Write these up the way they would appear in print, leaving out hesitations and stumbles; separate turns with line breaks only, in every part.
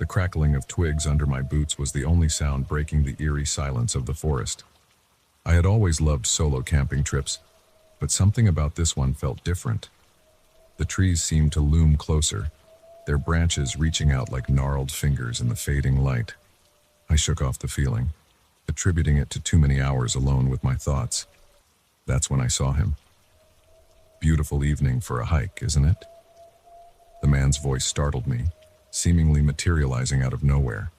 The crackling of twigs under my boots was the only sound breaking the eerie silence of the forest. I had always loved solo camping trips, but something about this one felt different. The trees seemed to loom closer, their branches reaching out like gnarled fingers in the fading light. I shook off the feeling, attributing it to too many hours alone with my thoughts. That's when I saw him. Beautiful evening for a hike, isn't it? The man's voice startled me, seemingly materializing out of nowhere.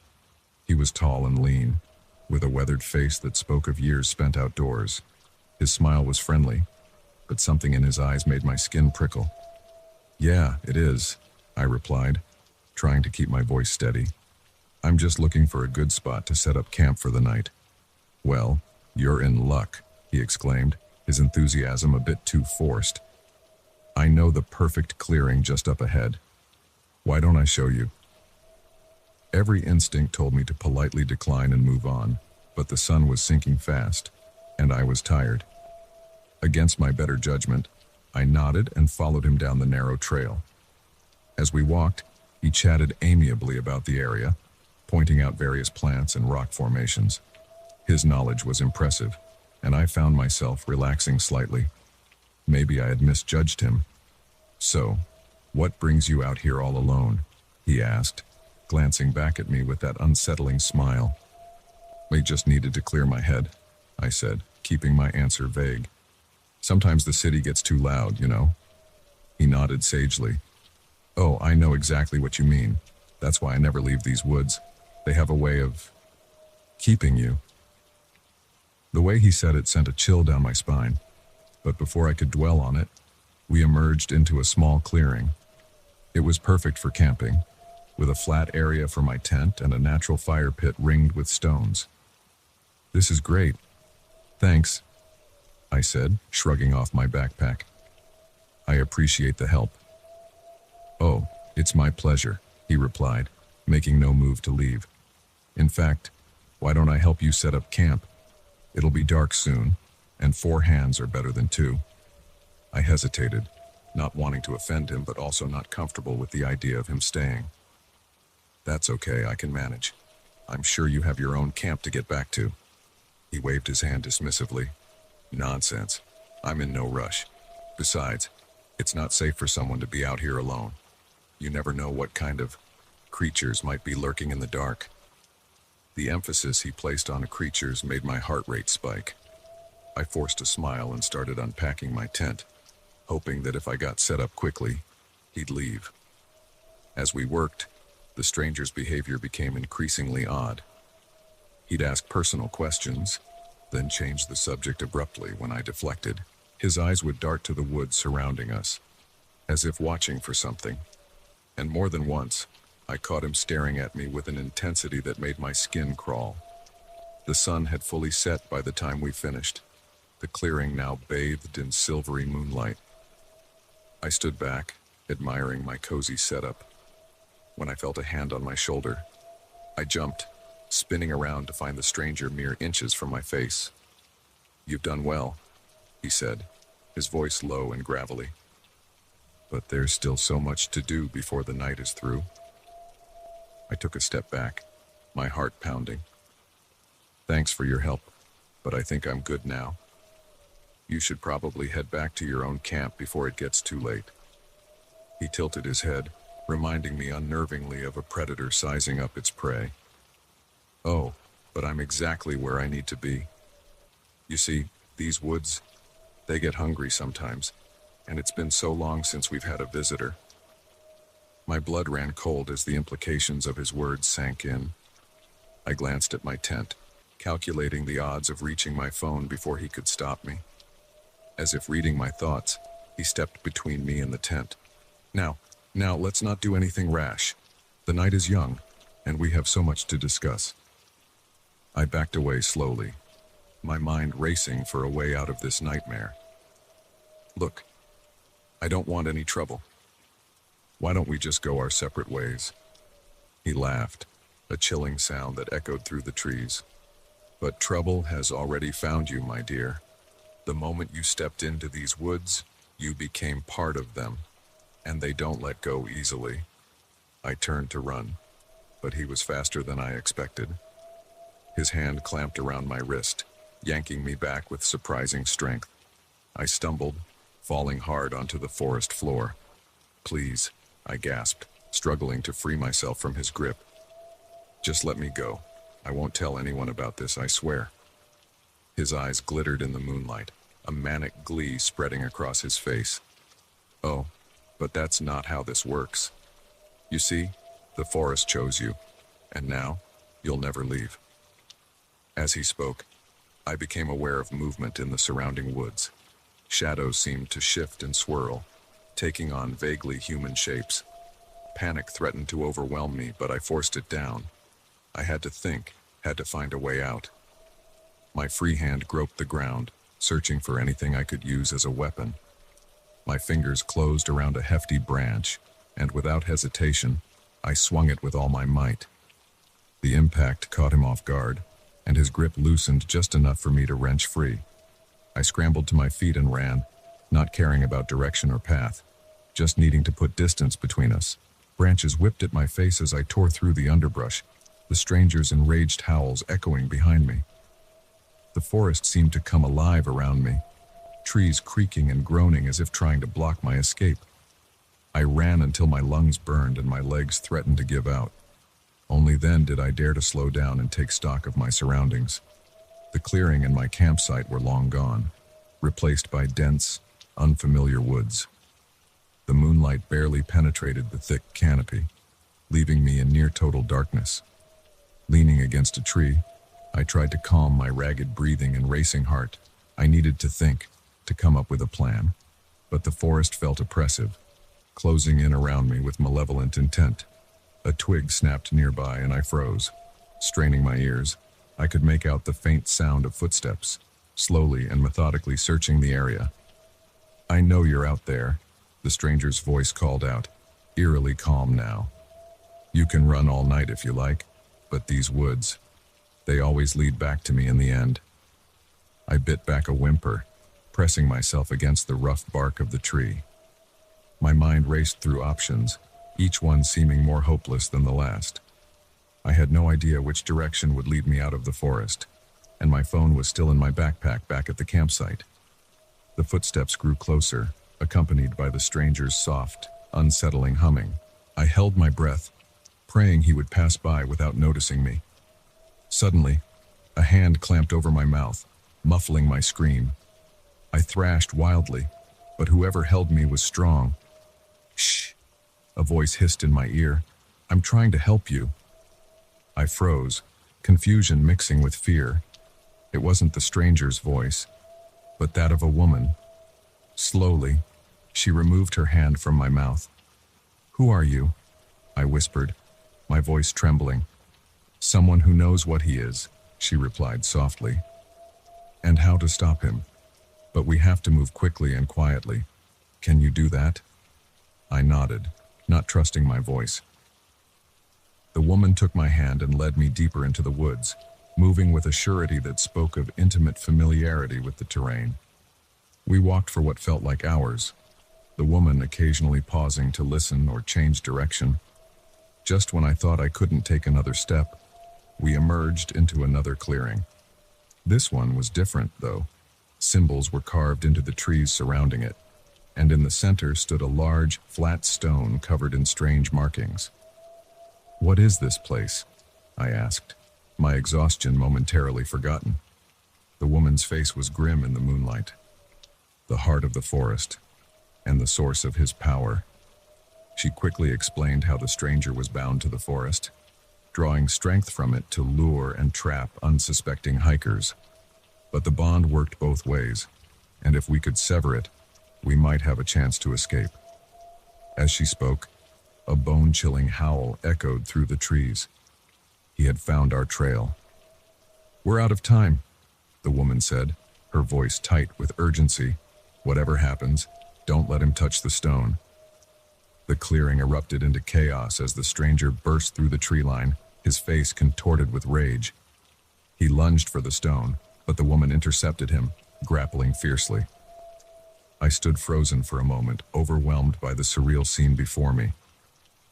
He was tall and lean, with a weathered face that spoke of years spent outdoors. His smile was friendly, but something in his eyes made my skin prickle. "Yeah, it is," I replied, trying to keep my voice steady. "I'm just looking for a good spot to set up camp for the night." "Well, you're in luck," he exclaimed, his enthusiasm a bit too forced. "I know the perfect clearing just up ahead. Why don't I show you?" Every instinct told me to politely decline and move on, but the sun was sinking fast, and I was tired. Against my better judgment, I nodded and followed him down the narrow trail. As we walked, he chatted amiably about the area, pointing out various plants and rock formations. His knowledge was impressive, and I found myself relaxing slightly. Maybe I had misjudged him. "So, what brings you out here all alone?" he asked, glancing back at me with that unsettling smile. "I just needed to clear my head," I said, keeping my answer vague. "Sometimes the city gets too loud, you know." He nodded sagely. "Oh, I know exactly what you mean. That's why I never leave these woods. They have a way of keeping you." The way he said it sent a chill down my spine, but before I could dwell on it, we emerged into a small clearing. It was perfect for camping, with a flat area for my tent and a natural fire pit ringed with stones. "This is great. Thanks," I said, shrugging off my backpack. "I appreciate the help." "Oh, it's my pleasure," he replied, making no move to leave. "In fact, why don't I help you set up camp? It'll be dark soon, and 4 hands are better than 2. I hesitated, not wanting to offend him but also not comfortable with the idea of him staying. "That's okay, I can manage. I'm sure you have your own camp to get back to." He waved his hand dismissively. "Nonsense. I'm in no rush. Besides, it's not safe for someone to be out here alone. You never know what kind of creatures might be lurking in the dark." The emphasis he placed on creatures made my heart rate spike. I forced a smile and started unpacking my tent, hoping that if I got set up quickly, he'd leave. As we worked, the stranger's behavior became increasingly odd. He'd ask personal questions, then change the subject abruptly when I deflected. His eyes would dart to the woods surrounding us, as if watching for something. And more than once, I caught him staring at me with an intensity that made my skin crawl. The sun had fully set by the time we finished, the clearing now bathed in silvery moonlight. I stood back, admiring my cozy setup, when I felt a hand on my shoulder. I jumped, spinning around to find the stranger mere inches from my face. "You've done well," he said, his voice low and gravelly. "But there's still so much to do before the night is through." I took a step back, my heart pounding. "Thanks for your help, but I think I'm good now. You should probably head back to your own camp before it gets too late." He tilted his head, reminding me unnervingly of a predator sizing up its prey. "Oh, but I'm exactly where I need to be. You see, these woods, they get hungry sometimes, and it's been so long since we've had a visitor." My blood ran cold as the implications of his words sank in. I glanced at my tent, calculating the odds of reaching my phone before he could stop me. As if reading my thoughts, he stepped between me and the tent. Now, let's not do anything rash. The night is young, and we have so much to discuss." I backed away slowly, my mind racing for a way out of this nightmare. "Look, I don't want any trouble. Why don't we just go our separate ways?" He laughed, a chilling sound that echoed through the trees. "But trouble has already found you, my dear. The moment you stepped into these woods, you became part of them, and they don't let go easily." I turned to run, but he was faster than I expected. His hand clamped around my wrist, yanking me back with surprising strength. I stumbled, falling hard onto the forest floor. "Please," I gasped, struggling to free myself from his grip. "Just let me go. I won't tell anyone about this, I swear." His eyes glittered in the moonlight, a manic glee spreading across his face. "Oh, but that's not how this works. You see, the forest chose you, and now you'll never leave." As he spoke, I became aware of movement in the surrounding woods. Shadows seemed to shift and swirl, taking on vaguely human shapes. Panic threatened to overwhelm me, but I forced it down. I had to think, had to find a way out. My free hand groped the ground, searching for anything I could use as a weapon. My fingers closed around a hefty branch, and without hesitation, I swung it with all my might. The impact caught him off guard, and his grip loosened just enough for me to wrench free. I scrambled to my feet and ran, not caring about direction or path, just needing to put distance between us. Branches whipped at my face as I tore through the underbrush, the stranger's enraged howls echoing behind me. The forest seemed to come alive around me, trees creaking and groaning as if trying to block my escape. I ran until my lungs burned and my legs threatened to give out. Only then did I dare to slow down and take stock of my surroundings. The clearing and my campsite were long gone, replaced by dense, unfamiliar woods. The moonlight barely penetrated the thick canopy, leaving me in near total darkness. Leaning against a tree, I tried to calm my ragged breathing and racing heart. I needed to think, to come up with a plan. But the forest felt oppressive, closing in around me with malevolent intent. A twig snapped nearby and I froze. Straining my ears, I could make out the faint sound of footsteps, slowly and methodically searching the area. "I know you're out there," the stranger's voice called out, eerily calm now. "You can run all night if you like, but these woods, they always lead back to me in the end." I bit back a whimper, pressing myself against the rough bark of the tree. My mind raced through options, each one seeming more hopeless than the last. I had no idea which direction would lead me out of the forest, and my phone was still in my backpack back at the campsite. The footsteps grew closer, accompanied by the stranger's soft, unsettling humming. I held my breath, praying he would pass by without noticing me. Suddenly, a hand clamped over my mouth, muffling my scream. I thrashed wildly, but whoever held me was strong. "Shh," a voice hissed in my ear. "I'm trying to help you." I froze, confusion mixing with fear. It wasn't the stranger's voice, but that of a woman. Slowly, she removed her hand from my mouth. "Who are you?" I whispered, my voice trembling. "Someone who knows what he is," she replied softly. "And how to stop him. But we have to move quickly and quietly. Can you do that?" I nodded, not trusting my voice. The woman took my hand and led me deeper into the woods, moving with a surety that spoke of intimate familiarity with the terrain. We walked for what felt like hours, the woman occasionally pausing to listen or change direction. Just when I thought I couldn't take another step, we emerged into another clearing. This one was different, though. Symbols were carved into the trees surrounding it, and in the center stood a large, flat stone covered in strange markings. "What is this place?" I asked, my exhaustion momentarily forgotten. The woman's face was grim in the moonlight. The heart of the forest, and the source of his power. She quickly explained how the stranger was bound to the forest, drawing strength from it to lure and trap unsuspecting hikers. But the bond worked both ways, and if we could sever it, we might have a chance to escape. As she spoke, a bone-chilling howl echoed through the trees. He had found our trail. "We're out of time," the woman said, her voice tight with urgency. "Whatever happens, don't let him touch the stone." The clearing erupted into chaos as the stranger burst through the tree line, his face contorted with rage. He lunged for the stone, but the woman intercepted him, grappling fiercely. I stood frozen for a moment, overwhelmed by the surreal scene before me.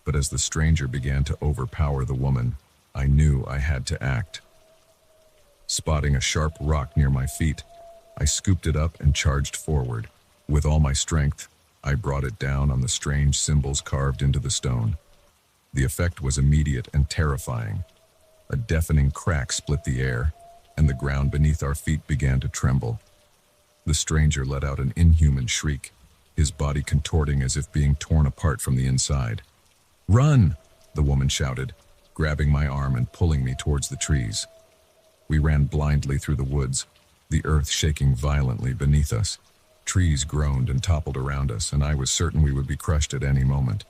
But as the stranger began to overpower the woman, I knew I had to act. Spotting a sharp rock near my feet, I scooped it up and charged forward. With all my strength, I brought it down on the strange symbols carved into the stone. The effect was immediate and terrifying. A deafening crack split the air, and the ground beneath our feet began to tremble. The stranger let out an inhuman shriek, his body contorting as if being torn apart from the inside. "Run!" the woman shouted, grabbing my arm and pulling me towards the trees. We ran blindly through the woods, the earth shaking violently beneath us. Trees groaned and toppled around us, and I was certain we would be crushed at any moment.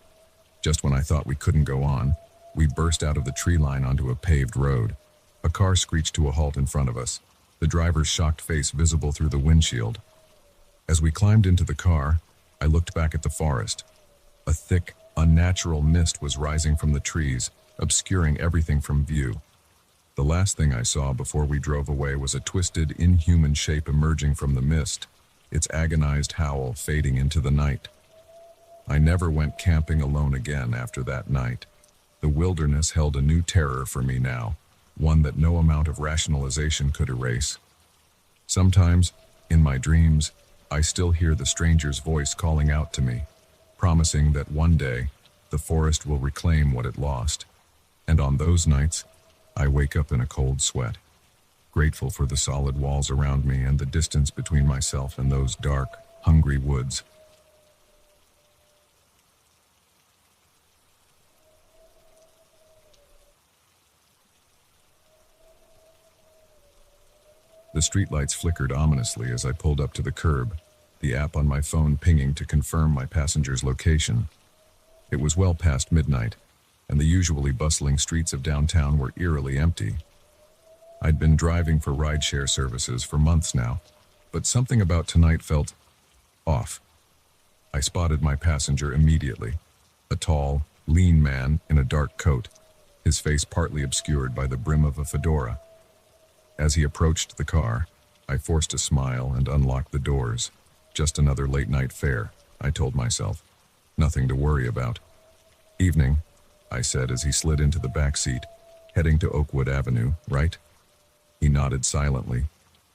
Just when I thought we couldn't go on, we burst out of the tree line onto a paved road. A car screeched to a halt in front of us, the driver's shocked face visible through the windshield. As we climbed into the car, I looked back at the forest. A thick, unnatural mist was rising from the trees, obscuring everything from view. The last thing I saw before we drove away was a twisted, inhuman shape emerging from the mist, its agonized howl fading into the night. I never went camping alone again after that night. The wilderness held a new terror for me now, one that no amount of rationalization could erase. Sometimes, in my dreams, I still hear the stranger's voice calling out to me, promising that one day, the forest will reclaim what it lost. And on those nights, I wake up in a cold sweat, grateful for the solid walls around me and the distance between myself and those dark, hungry woods. The streetlights flickered ominously as I pulled up to the curb, the app on my phone pinging to confirm my passenger's location. It was well past midnight, and the usually bustling streets of downtown were eerily empty. I'd been driving for rideshare services for months now, but something about tonight felt off. I spotted my passenger immediately, a tall, lean man in a dark coat, his face partly obscured by the brim of a fedora. As he approached the car, I forced a smile and unlocked the doors. Just another late-night fare, I told myself. Nothing to worry about. "Evening," I said as he slid into the back seat, "heading to Oakwood Avenue, right?" He nodded silently,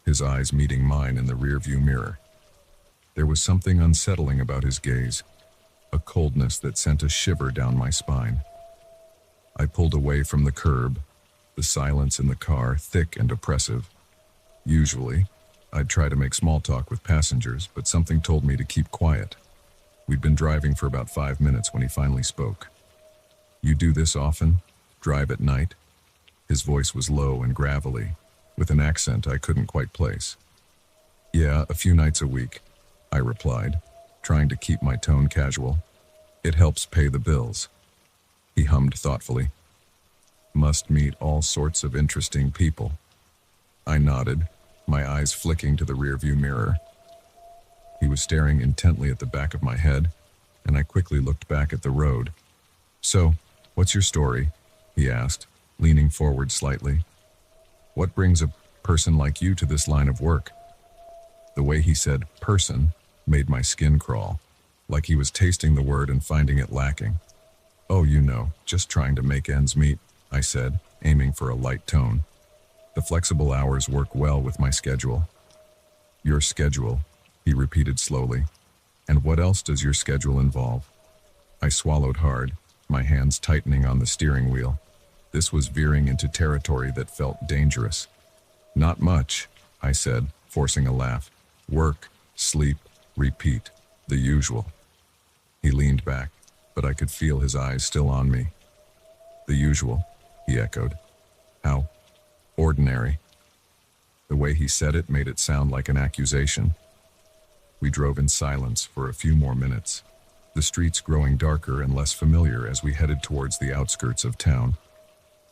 his eyes meeting mine in the rearview mirror. There was something unsettling about his gaze, a coldness that sent a shiver down my spine. I pulled away from the curb, the silence in the car thick and oppressive. Usually, I'd try to make small talk with passengers, but something told me to keep quiet. We'd been driving for about 5 minutes when he finally spoke. "You do this often? Drive at night?" His voice was low and gravelly, with an accent I couldn't quite place. "Yeah, a few nights a week," I replied, trying to keep my tone casual. "It helps pay the bills." He hummed thoughtfully. "Must meet all sorts of interesting people." I nodded, my eyes flicking to the rearview mirror. He was staring intently at the back of my head, and I quickly looked back at the road. "So, what's your story?" he asked, leaning forward slightly. "What brings a person like you to this line of work?" The way he said "person" made my skin crawl, like he was tasting the word and finding it lacking. "Oh, just trying to make ends meet," I said, aiming for a light tone. "The flexible hours work well with my schedule." "Your schedule," he repeated slowly. "And what else does your schedule involve?" I swallowed hard, my hands tightening on the steering wheel. This was veering into territory that felt dangerous. "Not much," I said, forcing a laugh. "Work, sleep, repeat, the usual." He leaned back, but I could feel his eyes still on me. "The usual," he echoed. "How ordinary." The way he said it made it sound like an accusation. We drove in silence for a few more minutes, the streets growing darker and less familiar as we headed towards the outskirts of town.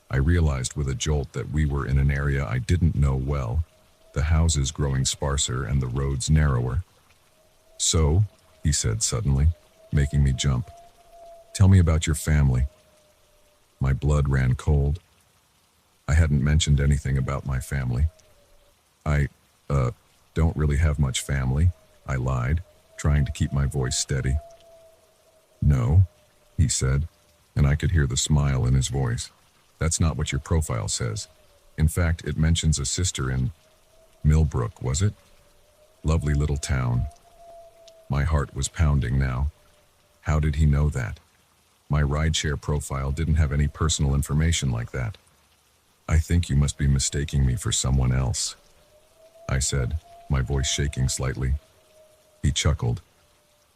I realized with a jolt that we were in an area I didn't know well, the houses growing sparser and the roads narrower. "So," he said suddenly, making me jump, "tell me about your family." My blood ran cold. I hadn't mentioned anything about my family. I don't really have much family," I lied, trying to keep my voice steady. "No," he said, and I could hear the smile in his voice. That's not what your profile says. In fact, it mentions a sister in Millbrook, was it? Lovely little town. My heart was pounding now. How did he know that? My rideshare profile didn't have any personal information like that. I think you must be mistaking me for someone else, I said, my voice shaking slightly. He chuckled,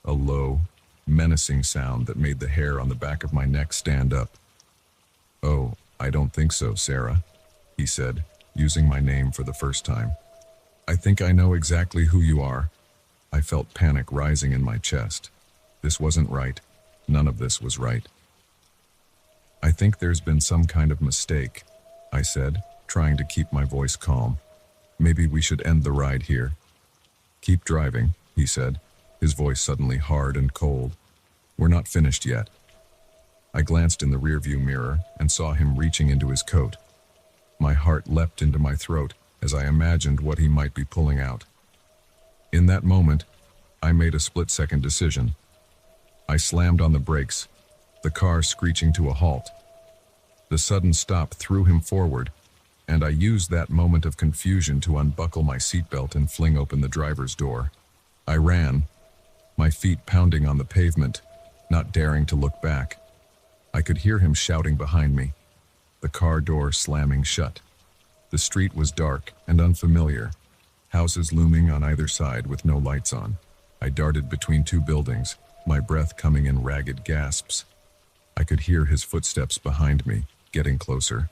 a low, menacing sound that made the hair on the back of my neck stand up. Oh, I don't think so, Sarah, he said, using my name for the first time. I think I know exactly who you are. I felt panic rising in my chest. This wasn't right. None of this was right. I think there's been some kind of mistake, I said, trying to keep my voice calm. Maybe we should end the ride here. Keep driving, he said, his voice suddenly hard and cold. We're not finished yet. I glanced in the rearview mirror and saw him reaching into his coat. My heart leapt into my throat as I imagined what he might be pulling out. In that moment, I made a split-second decision. I slammed on the brakes, the car screeching to a halt. The sudden stop threw him forward, and I used that moment of confusion to unbuckle my seatbelt and fling open the driver's door. I ran, my feet pounding on the pavement, not daring to look back. I could hear him shouting behind me, the car door slamming shut. The street was dark and unfamiliar, houses looming on either side with no lights on. I darted between two buildings, my breath coming in ragged gasps. I could hear his footsteps behind me, getting closer.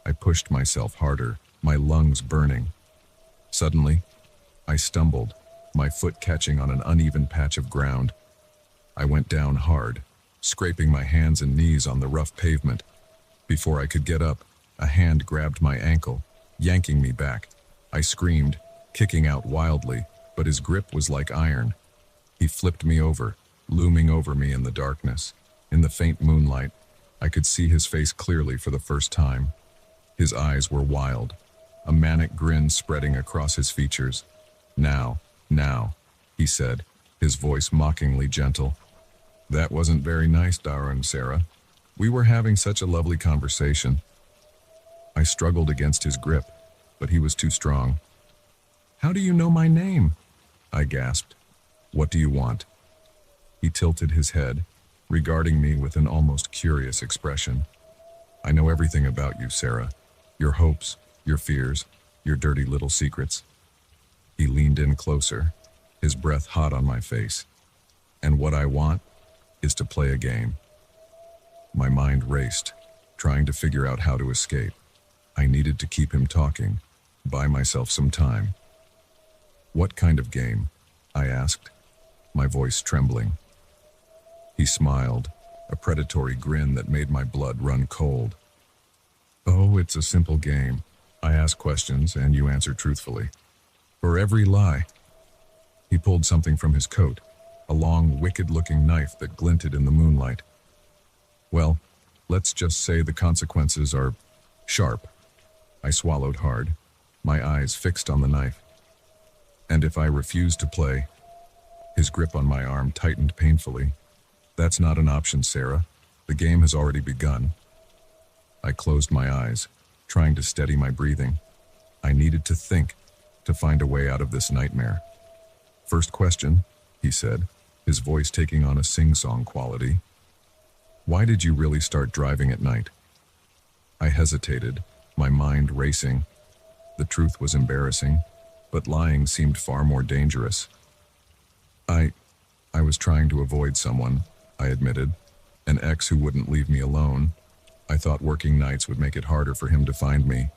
I pushed myself harder, my lungs burning. Suddenly, I stumbled, my foot catching on an uneven patch of ground. I went down hard, scraping my hands and knees on the rough pavement. Before I could get up, a hand grabbed my ankle, yanking me back. I screamed, kicking out wildly, but his grip was like iron. He flipped me over, looming over me in the darkness. In the faint moonlight, I could see his face clearly for the first time. His eyes were wild, a manic grin spreading across his features. Now, he said, his voice mockingly gentle. That wasn't very nice, Dara and Sarah. We were having such a lovely conversation. I struggled against his grip, but he was too strong. How do you know my name? I gasped. What do you want? He tilted his head, regarding me with an almost curious expression. I know everything about you, Sarah. Your hopes, your fears, your dirty little secrets. He leaned in closer, his breath hot on my face. And what I want is to play a game. My mind raced, trying to figure out how to escape. I needed to keep him talking, buy myself some time. What kind of game? I asked, my voice trembling. He smiled, a predatory grin that made my blood run cold. Oh, it's a simple game. I ask questions and you answer truthfully. For every lie. He pulled something from his coat, a long, wicked-looking knife that glinted in the moonlight. Well, let's just say the consequences are sharp. I swallowed hard, my eyes fixed on the knife. And if I refuse to play? His grip on my arm tightened painfully. That's not an option, Sarah. The game has already begun. I closed my eyes, trying to steady my breathing. I needed to think, to find a way out of this nightmare. First question, he said, his voice taking on a sing-song quality. Why did you really start driving at night? I hesitated, my mind racing. The truth was embarrassing, but lying seemed far more dangerous. I was trying to avoid someone, I admitted, an ex who wouldn't leave me alone. I thought working nights would make it harder for him to find me.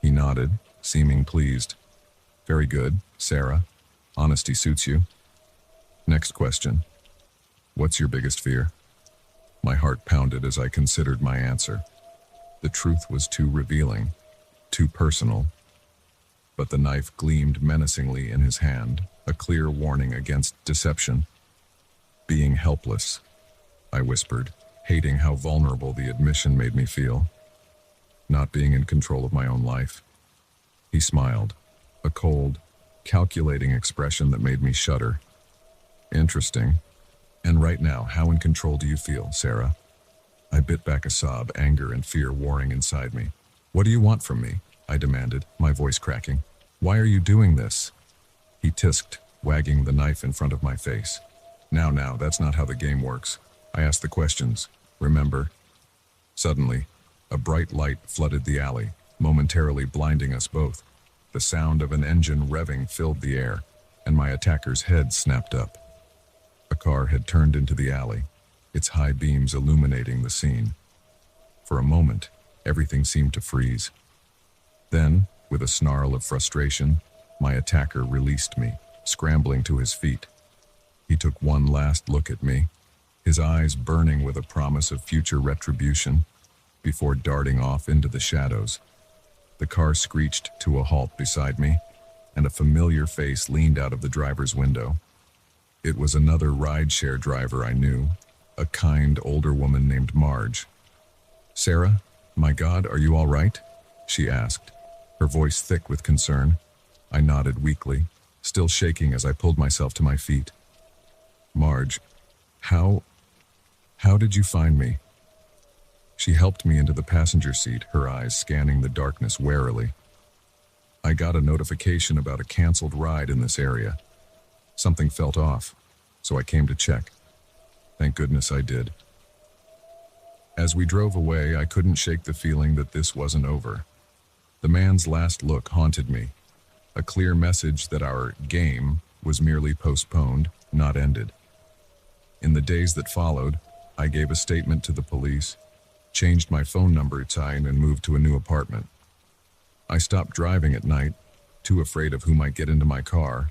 He nodded, seeming pleased. Very good, Sarah. Honesty suits you. Next question. What's your biggest fear? My heart pounded as I considered my answer. The truth was too revealing, too personal. But the knife gleamed menacingly in his hand, a clear warning against deception. Being helpless, I whispered, hating how vulnerable the admission made me feel. Not being in control of my own life. He smiled, a cold, calculating expression that made me shudder. Interesting. And right now, how in control do you feel, Sarah? I bit back a sob, anger and fear warring inside me. "What do you want from me?" I demanded, my voice cracking. "Why are you doing this?" He tisked, wagging the knife in front of my face. Now, that's not how the game works. I asked the questions. Remember? Suddenly, a bright light flooded the alley, momentarily blinding us both. The sound of an engine revving filled the air, and my attacker's head snapped up. A car had turned into the alley, its high beams illuminating the scene. For a moment, everything seemed to freeze. Then, with a snarl of frustration, my attacker released me, scrambling to his feet. He took one last look at me, his eyes burning with a promise of future retribution, before darting off into the shadows. The car screeched to a halt beside me, and a familiar face leaned out of the driver's window. It was another rideshare driver I knew, a kind older woman named Marge. "Sarah, my God, are you all right?" she asked, her voice thick with concern. I nodded weakly, still shaking as I pulled myself to my feet. "Marge, how did you find me?" She helped me into the passenger seat, her eyes scanning the darkness warily. "I got a notification about a canceled ride in this area. Something felt off, so I came to check. Thank goodness I did." As we drove away, I couldn't shake the feeling that this wasn't over. The man's last look haunted me, a clear message that our game was merely postponed, not ended. In the days that followed, I gave a statement to the police, changed my phone number and moved to a new apartment. I stopped driving at night, too afraid of who might get into my car.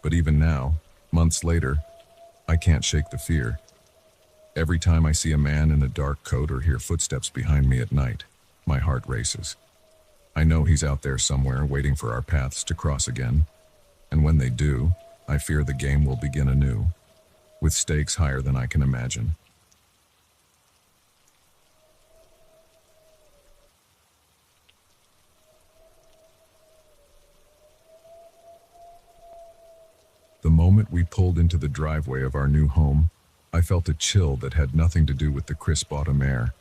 But even now, months later, I can't shake the fear. Every time I see a man in a dark coat or hear footsteps behind me at night, my heart races. I know he's out there somewhere waiting for our paths to cross again. And when they do, I fear the game will begin anew, with stakes higher than I can imagine. The moment we pulled into the driveway of our new home, I felt a chill that had nothing to do with the crisp autumn air.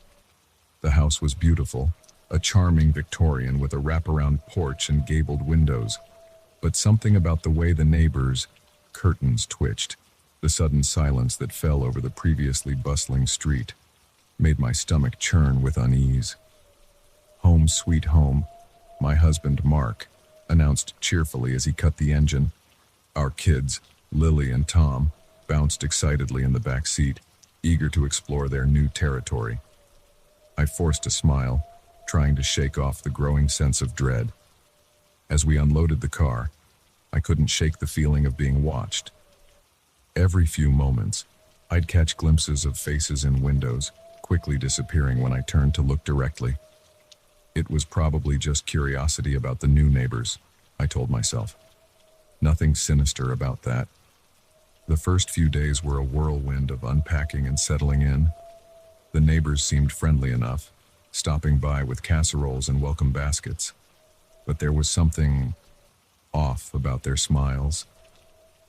The house was beautiful, a charming Victorian with a wraparound porch and gabled windows, but something about the way the neighbors' curtains twitched, the sudden silence that fell over the previously bustling street, made my stomach churn with unease. "Home sweet home," my husband Mark announced cheerfully as he cut the engine. Our kids, Lily and Tom, bounced excitedly in the back seat, eager to explore their new territory. I forced a smile, trying to shake off the growing sense of dread. As we unloaded the car, I couldn't shake the feeling of being watched. Every few moments, I'd catch glimpses of faces in windows, quickly disappearing when I turned to look directly. It was probably just curiosity about the new neighbors, I told myself. Nothing sinister about that. The first few days were a whirlwind of unpacking and settling in. The neighbors seemed friendly enough, stopping by with casseroles and welcome baskets. But there was something off about their smiles,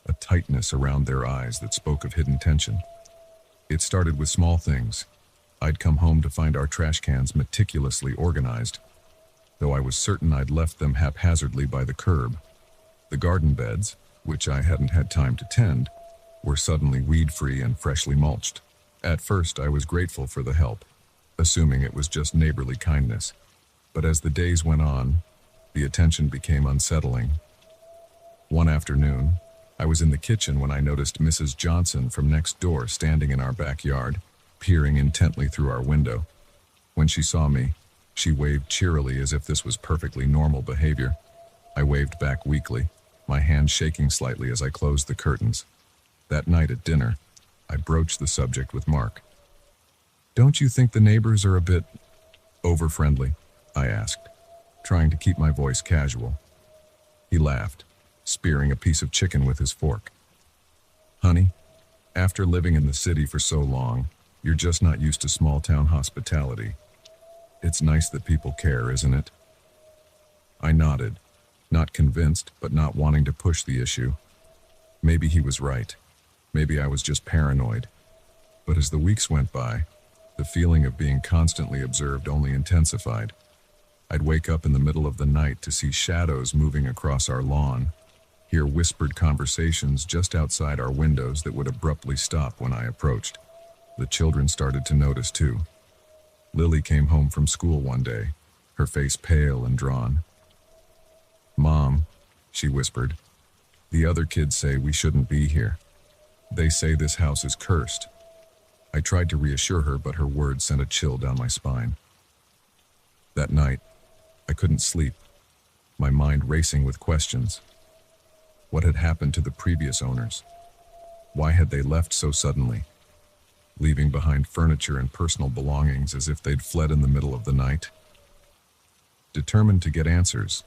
a tightness around their eyes that spoke of hidden tension. It started with small things. I'd come home to find our trash cans meticulously organized, though I was certain I'd left them haphazardly by the curb. The garden beds, which I hadn't had time to tend, were suddenly weed-free and freshly mulched. At first, I was grateful for the help, assuming it was just neighborly kindness. But as the days went on, the attention became unsettling. One afternoon, I was in the kitchen when I noticed Mrs. Johnson from next door standing in our backyard, peering intently through our window. When she saw me, she waved cheerily as if this was perfectly normal behavior. I waved back weakly, my hand shaking slightly as I closed the curtains. That night at dinner, I broached the subject with Mark. "Don't you think the neighbors are a bit over-friendly?" I asked, trying to keep my voice casual. He laughed, spearing a piece of chicken with his fork. "Honey, after living in the city for so long, you're just not used to small-town hospitality. It's nice that people care, isn't it?" I nodded, not convinced, but not wanting to push the issue. Maybe he was right. Maybe I was just paranoid. But as the weeks went by, The feeling of being constantly observed only intensified. I'd wake up in the middle of the night to see shadows moving across our lawn, hear whispered conversations just outside our windows that would abruptly stop when I approached. The children started to notice too. Lily came home from school one day, her face pale and drawn. "Mom," she whispered, "the other kids say we shouldn't be here. They say this house is cursed." I tried to reassure her, but her words sent a chill down my spine. That night, I couldn't sleep, my mind racing with questions. What had happened to the previous owners? Why had they left so suddenly, leaving behind furniture and personal belongings as if they'd fled in the middle of the night? Determined to get answers,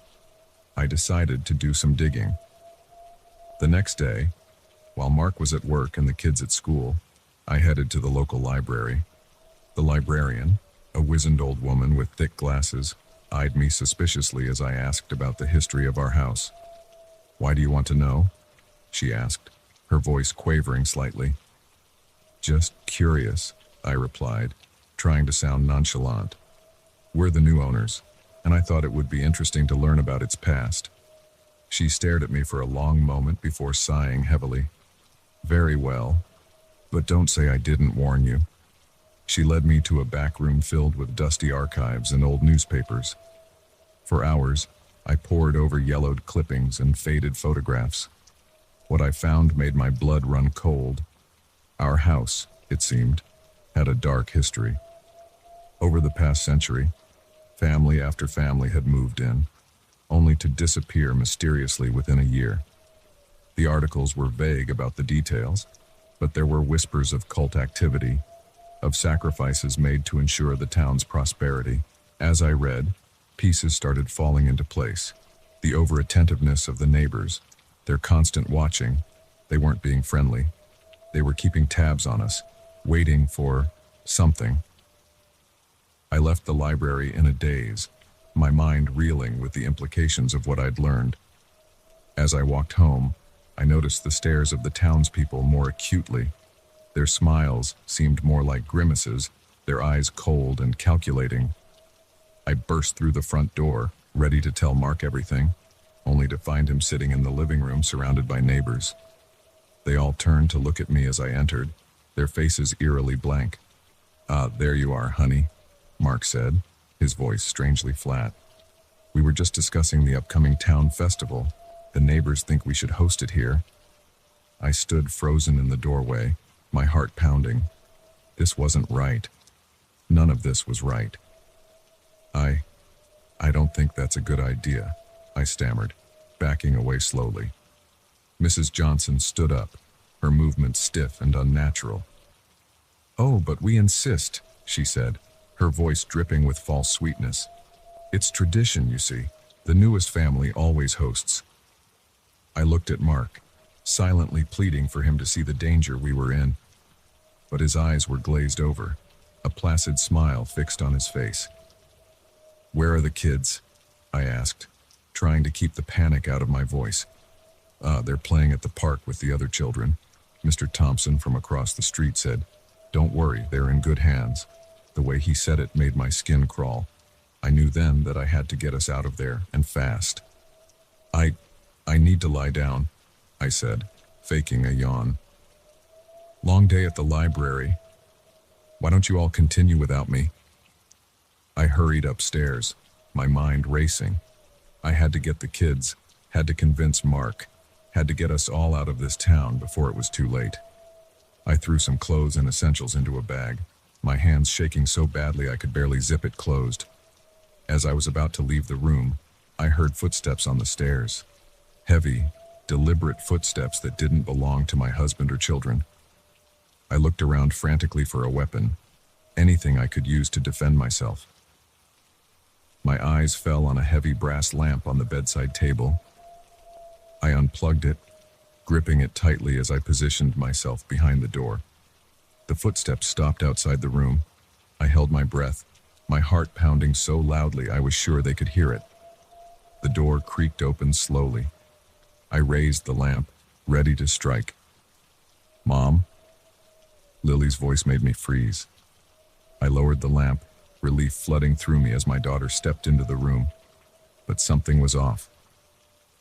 I decided to do some digging. The next day, while Mark was at work and the kids at school, I headed to the local library. The librarian, a wizened old woman with thick glasses, eyed me suspiciously as I asked about the history of our house. "Why do you want to know?" she asked, her voice quavering slightly. "Just curious," I replied, trying to sound nonchalant. "We're the new owners, and I thought it would be interesting to learn about its past." She stared at me for a long moment before sighing heavily. "Very well, but don't say I didn't warn you." She led me to a back room filled with dusty archives and old newspapers. For hours, I pored over yellowed clippings and faded photographs. What I found made my blood run cold. Our house, it seemed, had a dark history. Over the past century, family after family had moved in, only to disappear mysteriously within a year. The articles were vague about the details, but there were whispers of cult activity, of sacrifices made to ensure the town's prosperity. As I read, pieces started falling into place. The over-attentiveness of the neighbors, their constant watching. They weren't being friendly. They were keeping tabs on us, waiting for something. I left the library in a daze, my mind reeling with the implications of what I'd learned. As I walked home, I noticed the stares of the townspeople more acutely. Their smiles seemed more like grimaces, their eyes cold and calculating. I burst through the front door, ready to tell Mark everything, only to find him sitting in the living room surrounded by neighbors. They all turned to look at me as I entered, their faces eerily blank. "Ah, there you are, honey," Mark said, his voice strangely flat. "We were just discussing the upcoming town festival. The neighbors think we should host it here." I stood frozen in the doorway, my heart pounding. This wasn't right. None of this was right. I don't think that's a good idea," I stammered, backing away slowly. Mrs. Johnson stood up, her movements stiff and unnatural. "Oh, but we insist," she said, her voice dripping with false sweetness. "It's tradition, you see. The newest family always hosts." I looked at Mark, silently pleading for him to see the danger we were in. But his eyes were glazed over, a placid smile fixed on his face. "Where are the kids?" I asked, trying to keep the panic out of my voice. They're playing at the park with the other children," Mr. Thompson from across the street said. "Don't worry, they're in good hands." The way he said it made my skin crawl. I knew then that I had to get us out of there, and fast. I need to lie down," I said, faking a yawn. "Long day at the library. Why don't you all continue without me?" I hurried upstairs, my mind racing. I had to get the kids, had to convince Mark, had to get us all out of this town before it was too late. I threw some clothes and essentials into a bag, my hands shaking so badly I could barely zip it closed. As I was about to leave the room, I heard footsteps on the stairs. Heavy, deliberate footsteps that didn't belong to my husband or children. I looked around frantically for a weapon, anything I could use to defend myself. My eyes fell on a heavy brass lamp on the bedside table. I unplugged it, gripping it tightly as I positioned myself behind the door. The footsteps stopped outside the room. I held my breath, my heart pounding so loudly I was sure they could hear it. The door creaked open slowly. I raised the lamp, ready to strike. "Mom?" Lily's voice made me freeze. I lowered the lamp, relief flooding through me as my daughter stepped into the room. But something was off.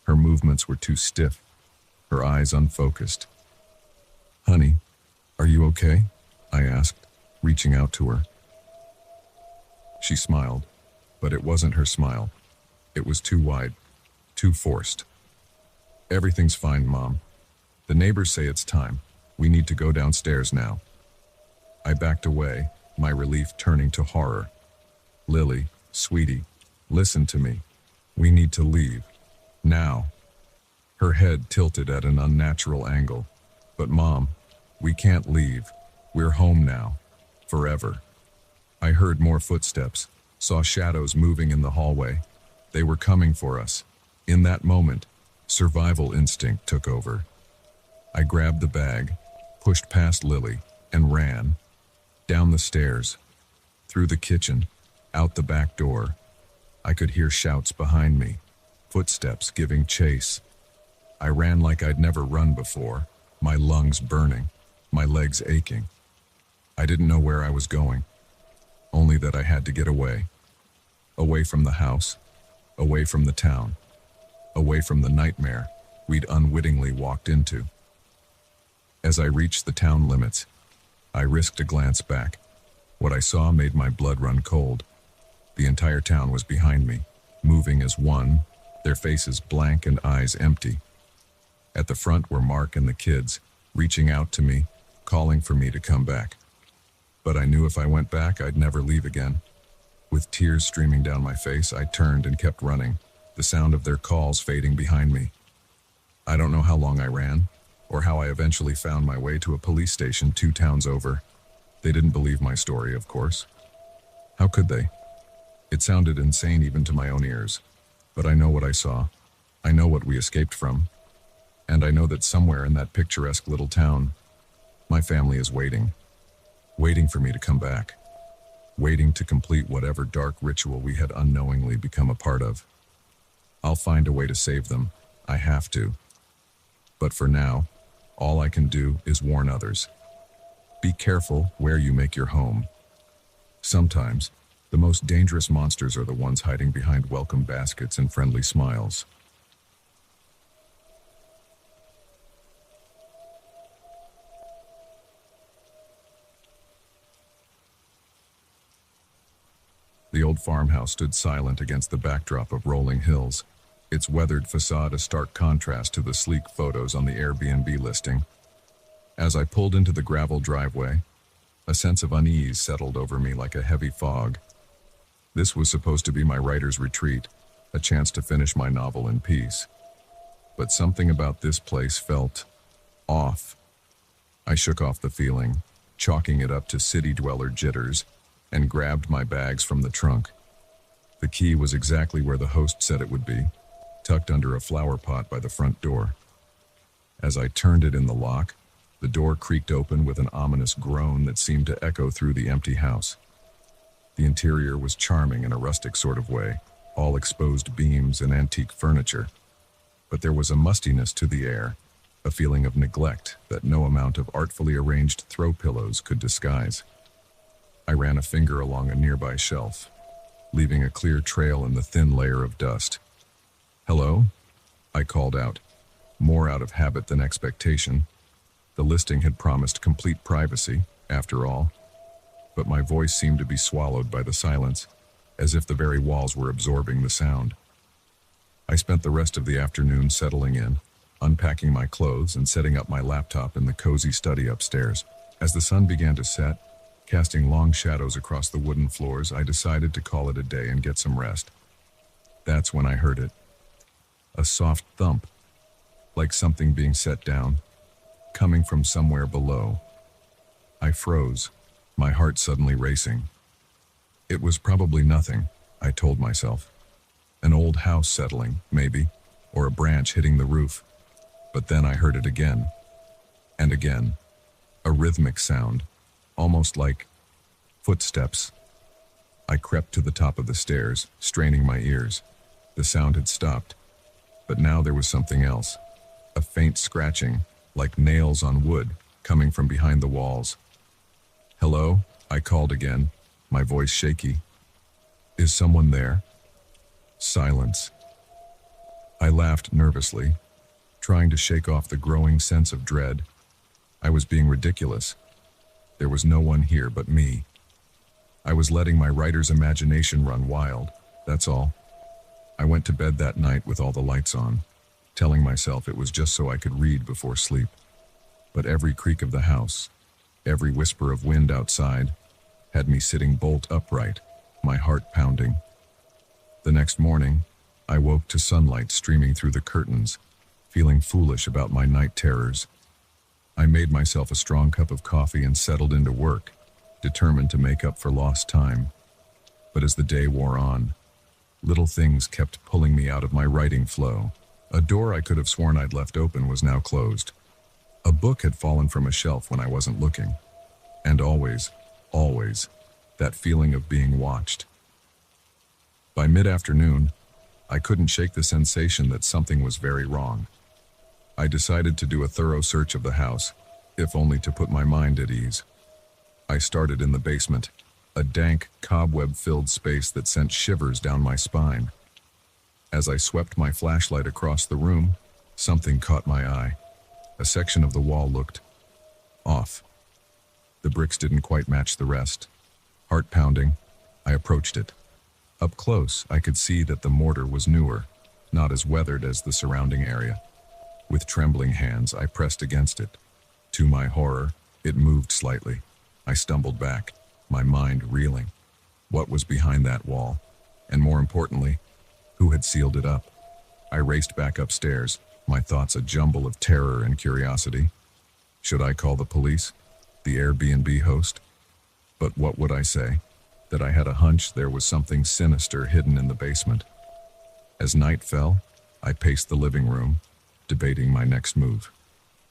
Her movements were too stiff, her eyes unfocused. "Honey, are you okay?" I asked, reaching out to her. She smiled, but it wasn't her smile. It was too wide, too forced. "Everything's fine, Mom. The neighbors say it's time. We need to go downstairs now." I backed away, my relief turning to horror. "Lily, sweetie, listen to me. We need to leave. Now." Her head tilted at an unnatural angle. "But Mom, we can't leave. We're home now. Forever." I heard more footsteps, saw shadows moving in the hallway. They were coming for us. In that moment, survival instinct took over. I grabbed the bag, pushed past Lily, and ran. Down the stairs, through the kitchen, out the back door. I could hear shouts behind me, footsteps giving chase. I ran like I'd never run before, my lungs burning, my legs aching. I didn't know where I was going, only that I had to get away. Away from the house, away from the town, away from the nightmare we'd unwittingly walked into. As I reached the town limits, I risked a glance back. What I saw made my blood run cold. The entire town was behind me, moving as one, their faces blank and eyes empty. At the front were Mark and the kids, reaching out to me, calling for me to come back. But I knew if I went back, I'd never leave again. With tears streaming down my face, I turned and kept running, the sound of their calls fading behind me. I don't know how long I ran, or how I eventually found my way to a police station 2 towns over. They didn't believe my story, of course. How could they? It sounded insane even to my own ears. But I know what I saw. I know what we escaped from. And I know that somewhere in that picturesque little town, my family is waiting. Waiting for me to come back. Waiting to complete whatever dark ritual we had unknowingly become a part of. I'll find a way to save them. I have to. But for now, all I can do is warn others. Be careful where you make your home. Sometimes, the most dangerous monsters are the ones hiding behind welcome baskets and friendly smiles. The old farmhouse stood silent against the backdrop of rolling hills, its weathered facade a stark contrast to the sleek photos on the Airbnb listing. As I pulled into the gravel driveway, a sense of unease settled over me like a heavy fog. This was supposed to be my writer's retreat, a chance to finish my novel in peace. But something about this place felt off. I shook off the feeling, chalking it up to city dweller jitters, and grabbed my bags from the trunk. The key was exactly where the host said it would be, tucked under a flower pot by the front door. As I turned it in the lock, the door creaked open with an ominous groan that seemed to echo through the empty house. The interior was charming in a rustic sort of way, all exposed beams and antique furniture. But there was a mustiness to the air, a feeling of neglect that no amount of artfully arranged throw pillows could disguise. I ran a finger along a nearby shelf, leaving a clear trail in the thin layer of dust. "Hello?" I called out, more out of habit than expectation. The listing had promised complete privacy, after all, but my voice seemed to be swallowed by the silence, as if the very walls were absorbing the sound. I spent the rest of the afternoon settling in, unpacking my clothes and setting up my laptop in the cozy study upstairs. As the sun began to set, casting long shadows across the wooden floors, I decided to call it a day and get some rest. That's when I heard it. A soft thump, like something being set down, coming from somewhere below. I froze, my heart suddenly racing. It was probably nothing, I told myself. An old house settling, maybe, or a branch hitting the roof. But then I heard it again, and again, a rhythmic sound, almost like footsteps. I crept to the top of the stairs, straining my ears. The sound had stopped, but now there was something else, a faint scratching, like nails on wood, coming from behind the walls. "Hello?" I called again, my voice shaky. Is someone there? Silence. I laughed nervously, trying to shake off the growing sense of dread. I was being ridiculous. There was no one here but me. I was letting my writer's imagination run wild, that's all. I went to bed that night with all the lights on, telling myself it was just so I could read before sleep. But every creak of the house, every whisper of wind outside, had me sitting bolt upright, my heart pounding. The next morning, I woke to sunlight streaming through the curtains, feeling foolish about my night terrors. I made myself a strong cup of coffee and settled into work, determined to make up for lost time. But as the day wore on, little things kept pulling me out of my writing flow. A door I could have sworn I'd left open was now closed. A book had fallen from a shelf when I wasn't looking. And always, that feeling of being watched. By mid-afternoon, I couldn't shake the sensation that something was very wrong. I decided to do a thorough search of the house, if only to put my mind at ease. I started in the basement, a dank, cobweb-filled space that sent shivers down my spine. As I swept my flashlight across the room, something caught my eye. A section of the wall looked off. The bricks didn't quite match the rest. Heart pounding, I approached it. Up close, I could see that the mortar was newer, not as weathered as the surrounding area. With trembling hands, I pressed against it. To my horror, it moved slightly. I stumbled back, my mind reeling. What was behind that wall? And more importantly, who had sealed it up? I raced back upstairs, my thoughts a jumble of terror and curiosity. Should I call the police? The Airbnb host? But what would I say? That I had a hunch there was something sinister hidden in the basement. As night fell, I paced the living room, debating my next move.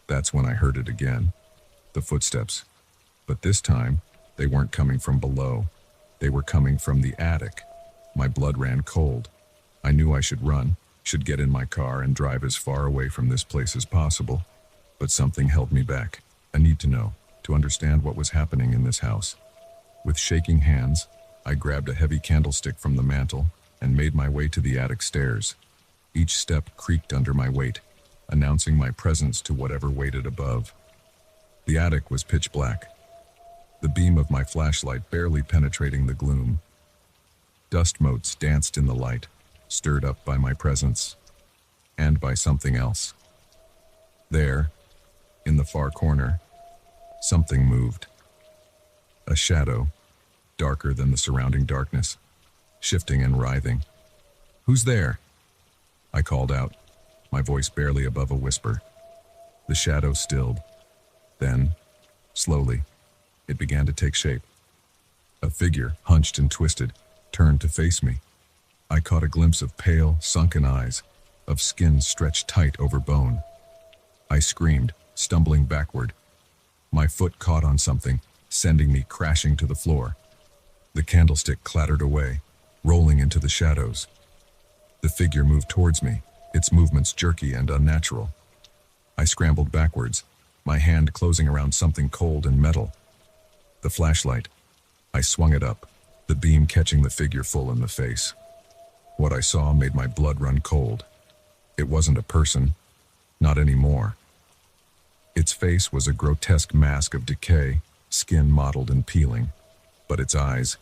That's when I heard it again. The footsteps. But this time, they weren't coming from below. They were coming from the attic. My blood ran cold. I knew I should run, should get in my car and drive as far away from this place as possible. But something held me back. A need to know, to understand what was happening in this house. With shaking hands, I grabbed a heavy candlestick from the mantel and made my way to the attic stairs. Each step creaked under my weight, announcing my presence to whatever waited above. The attic was pitch black, the beam of my flashlight barely penetrating the gloom. Dust motes danced in the light, stirred up by my presence, and by something else. There, in the far corner, something moved. A shadow, darker than the surrounding darkness, shifting and writhing. "Who's there?" I called out, my voice barely above a whisper. The shadow stilled. Then, slowly, it began to take shape. A figure, hunched and twisted, turned to face me. I caught a glimpse of pale, sunken eyes, of skin stretched tight over bone. I screamed, stumbling backward. My foot caught on something, sending me crashing to the floor. The candlestick clattered away, rolling into the shadows. The figure moved towards me, its movements jerky and unnatural. I scrambled backwards, my hand closing around something cold and metal. The flashlight. I swung it up, the beam catching the figure full in the face. What I saw made my blood run cold. It wasn't a person, not anymore. Its face was a grotesque mask of decay, skin mottled and peeling. But its eyes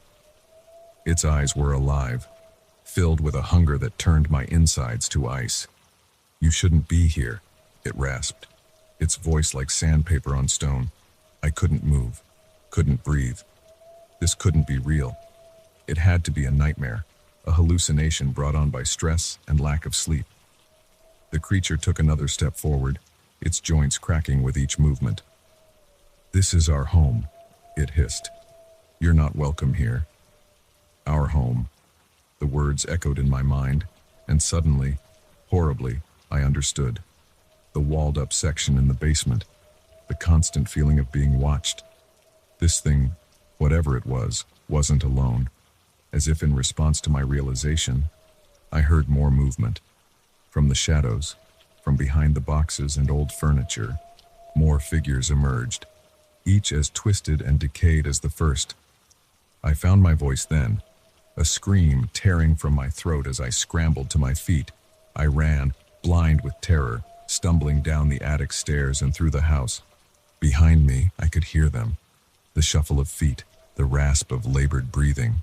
were alive, filled with a hunger that turned my insides to ice. "You shouldn't be here," it rasped, its voice like sandpaper on stone. I couldn't move, couldn't breathe. This couldn't be real. It had to be a nightmare, a hallucination brought on by stress and lack of sleep. The creature took another step forward, its joints cracking with each movement. "This is our home," it hissed. "You're not welcome here." Our home. The words echoed in my mind, and suddenly, horribly, I understood. The walled-up section in the basement, the constant feeling of being watched. This thing, whatever it was, wasn't alone. As if in response to my realization, I heard more movement. From the shadows, from behind the boxes and old furniture, more figures emerged, each as twisted and decayed as the first. I found my voice then, a scream tearing from my throat as I scrambled to my feet. I ran, blind with terror, stumbling down the attic stairs and through the house. Behind me, I could hear them, the shuffle of feet, the rasp of labored breathing.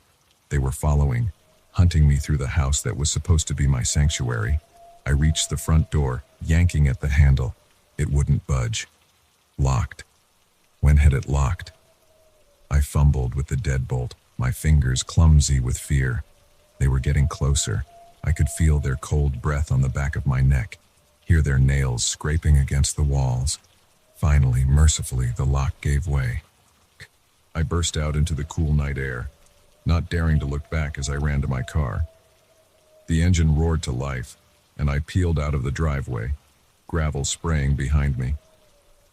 They were following, hunting me through the house that was supposed to be my sanctuary. I reached the front door, yanking at the handle. It wouldn't budge. Locked. When had it locked? I fumbled with the deadbolt, my fingers clumsy with fear. They were getting closer. I could feel their cold breath on the back of my neck, hear their nails scraping against the walls. Finally, mercifully, the lock gave way. I burst out into the cool night air, not daring to look back as I ran to my car. The engine roared to life, and I peeled out of the driveway, gravel spraying behind me.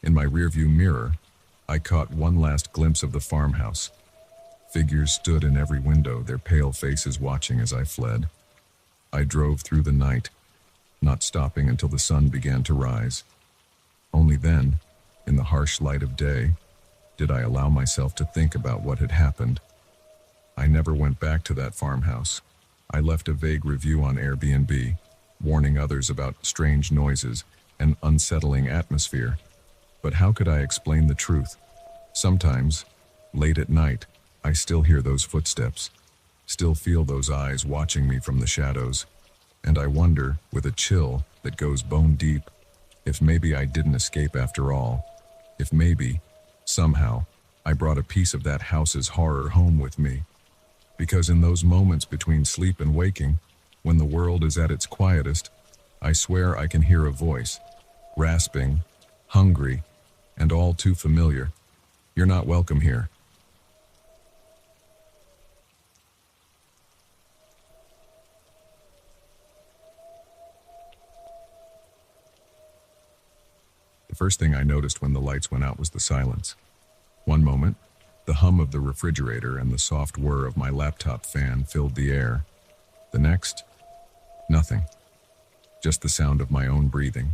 In my rearview mirror, I caught one last glimpse of the farmhouse. Figures stood in every window, their pale faces watching as I fled. I drove through the night, not stopping until the sun began to rise. Only then, in the harsh light of day, did I allow myself to think about what had happened. I never went back to that farmhouse. I left a vague review on Airbnb, warning others about strange noises and unsettling atmosphere. But how could I explain the truth? Sometimes, late at night, I still hear those footsteps, still feel those eyes watching me from the shadows, and I wonder, with a chill that goes bone deep, if maybe I didn't escape after all, if maybe, somehow, I brought a piece of that house's horror home with me. Because in those moments between sleep and waking, when the world is at its quietest, I swear I can hear a voice, rasping, hungry, and all too familiar. You're not welcome here. The first thing I noticed when the lights went out was the silence. One moment, the hum of the refrigerator and the soft whir of my laptop fan filled the air. The next, nothing. Just the sound of my own breathing,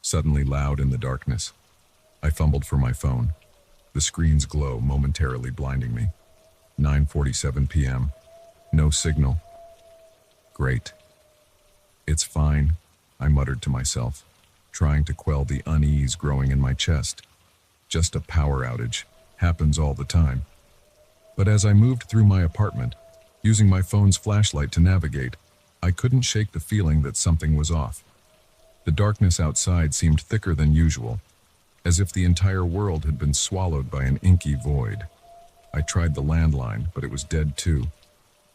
suddenly loud in the darkness. I fumbled for my phone, the screen's glow momentarily blinding me. 9:47 p.m. No signal. Great. It's fine, I muttered to myself, trying to quell the unease growing in my chest. Just a power outage. Happens all the time. But as I moved through my apartment, using my phone's flashlight to navigate, I couldn't shake the feeling that something was off. The darkness outside seemed thicker than usual, as if the entire world had been swallowed by an inky void. I tried the landline, but it was dead too.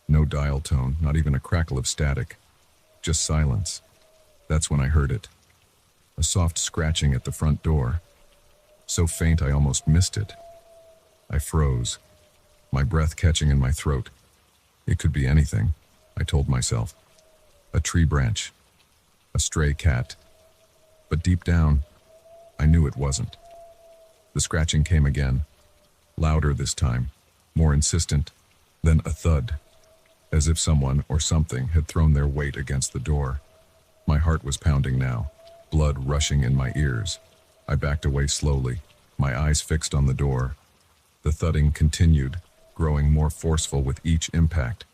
No dial tone, not even a crackle of static. Just silence. That's when I heard it. A soft scratching at the front door. So faint I almost missed it. I froze, my breath catching in my throat. It could be anything, I told myself. A tree branch, a stray cat. But deep down, I knew it wasn't. The scratching came again, louder this time, more insistent, then a thud, as if someone or something had thrown their weight against the door. My heart was pounding now, blood rushing in my ears. I backed away slowly, my eyes fixed on the door. The thudding continued, growing more forceful with each impact.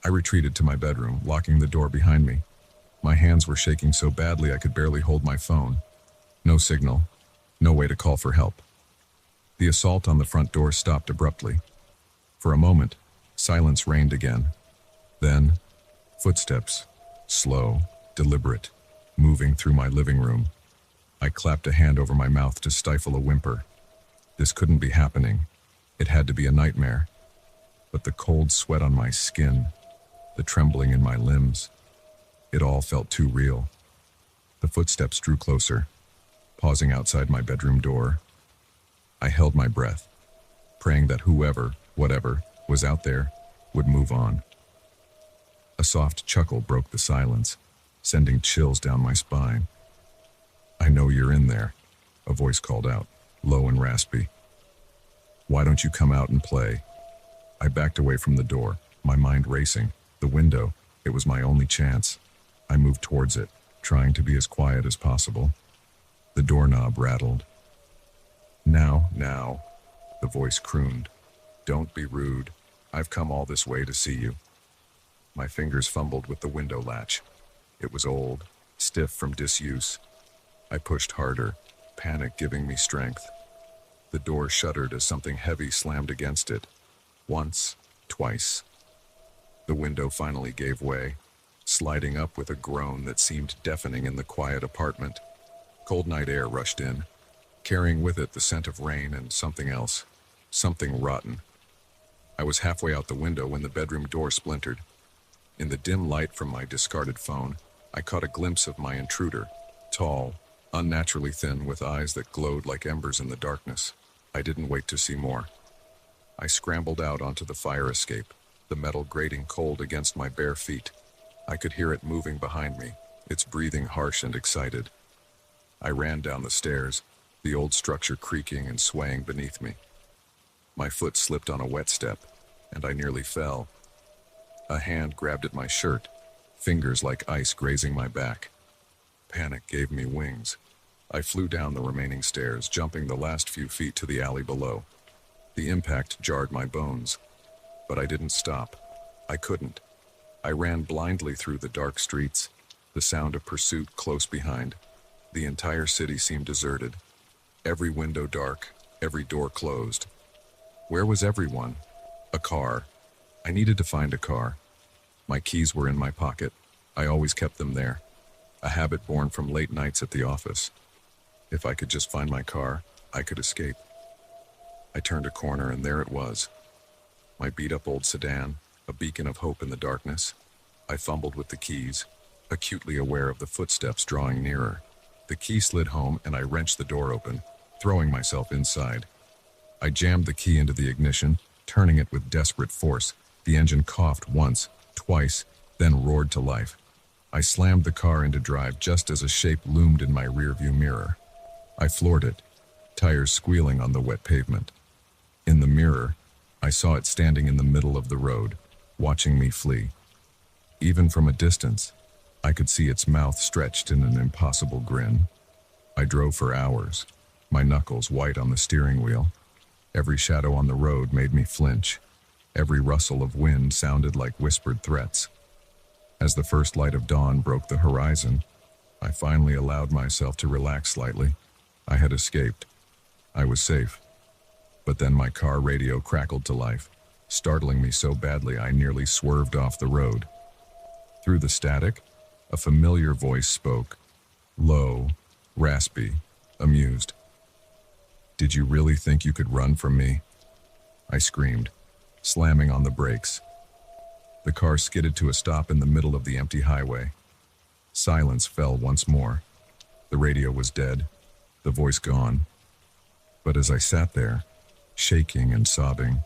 I retreated to my bedroom, locking the door behind me. My hands were shaking so badly I could barely hold my phone. No signal, no way to call for help. The assault on the front door stopped abruptly. For a moment, silence reigned again. Then, footsteps, slow, deliberate, moving through my living room. I clapped a hand over my mouth to stifle a whimper. This couldn't be happening. It had to be a nightmare. But the cold sweat on my skin, the trembling in my limbs, it all felt too real. The footsteps drew closer, pausing outside my bedroom door. I held my breath, praying that whoever, whatever, was out there would move on. A soft chuckle broke the silence, sending chills down my spine. "I know you're in there," a voice called out, low and raspy. "Why don't you come out and play?" I backed away from the door, my mind racing. The window, it was my only chance. I moved towards it, trying to be as quiet as possible. The doorknob rattled. Now, the voice crooned. "Don't be rude." I've come all this way to see you. My fingers fumbled with the window latch. It was old, stiff from disuse. I pushed harder, panic giving me strength. The door shuddered as something heavy slammed against it. Once, twice. The window finally gave way, sliding up with a groan that seemed deafening in the quiet apartment. Cold night air rushed in, carrying with it the scent of rain and something else, something rotten. I was halfway out the window when the bedroom door splintered. In the dim light from my discarded phone, I caught a glimpse of my intruder, tall, unnaturally thin, with eyes that glowed like embers in the darkness. I didn't wait to see more. I scrambled out onto the fire escape, the metal grating cold against my bare feet. I could hear it moving behind me, its breathing harsh and excited. I ran down the stairs, the old structure creaking and swaying beneath me. My foot slipped on a wet step, and I nearly fell. A hand grabbed at my shirt, fingers like ice grazing my back. Panic gave me wings. I flew down the remaining stairs, jumping the last few feet to the alley below. The impact jarred my bones, but I didn't stop. I couldn't. I ran blindly through the dark streets, the sound of pursuit close behind. The entire city seemed deserted. Every window dark, every door closed. Where was everyone? A car. I needed to find a car. My keys were in my pocket. I always kept them there. A habit born from late nights at the office. If I could just find my car, I could escape. I turned a corner and there it was. My beat-up old sedan, a beacon of hope in the darkness. I fumbled with the keys, acutely aware of the footsteps drawing nearer. The key slid home and I wrenched the door open, throwing myself inside. I jammed the key into the ignition, turning it with desperate force. The engine coughed once, twice, then roared to life. I slammed the car into drive just as a shape loomed in my rearview mirror. I floored it, tires squealing on the wet pavement. In the mirror, I saw it standing in the middle of the road, watching me flee. Even from a distance, I could see its mouth stretched in an impossible grin. I drove for hours, my knuckles white on the steering wheel. Every shadow on the road made me flinch. Every rustle of wind sounded like whispered threats. As the first light of dawn broke the horizon, I finally allowed myself to relax slightly. I had escaped. I was safe. But then my car radio crackled to life, startling me so badly I nearly swerved off the road. Through the static, a familiar voice spoke, low, raspy, amused. "Did you really think you could run from me?" I screamed, slamming on the brakes. The car skidded to a stop in the middle of the empty highway. Silence fell once more. The radio was dead, the voice gone. But as I sat there, shaking and sobbing,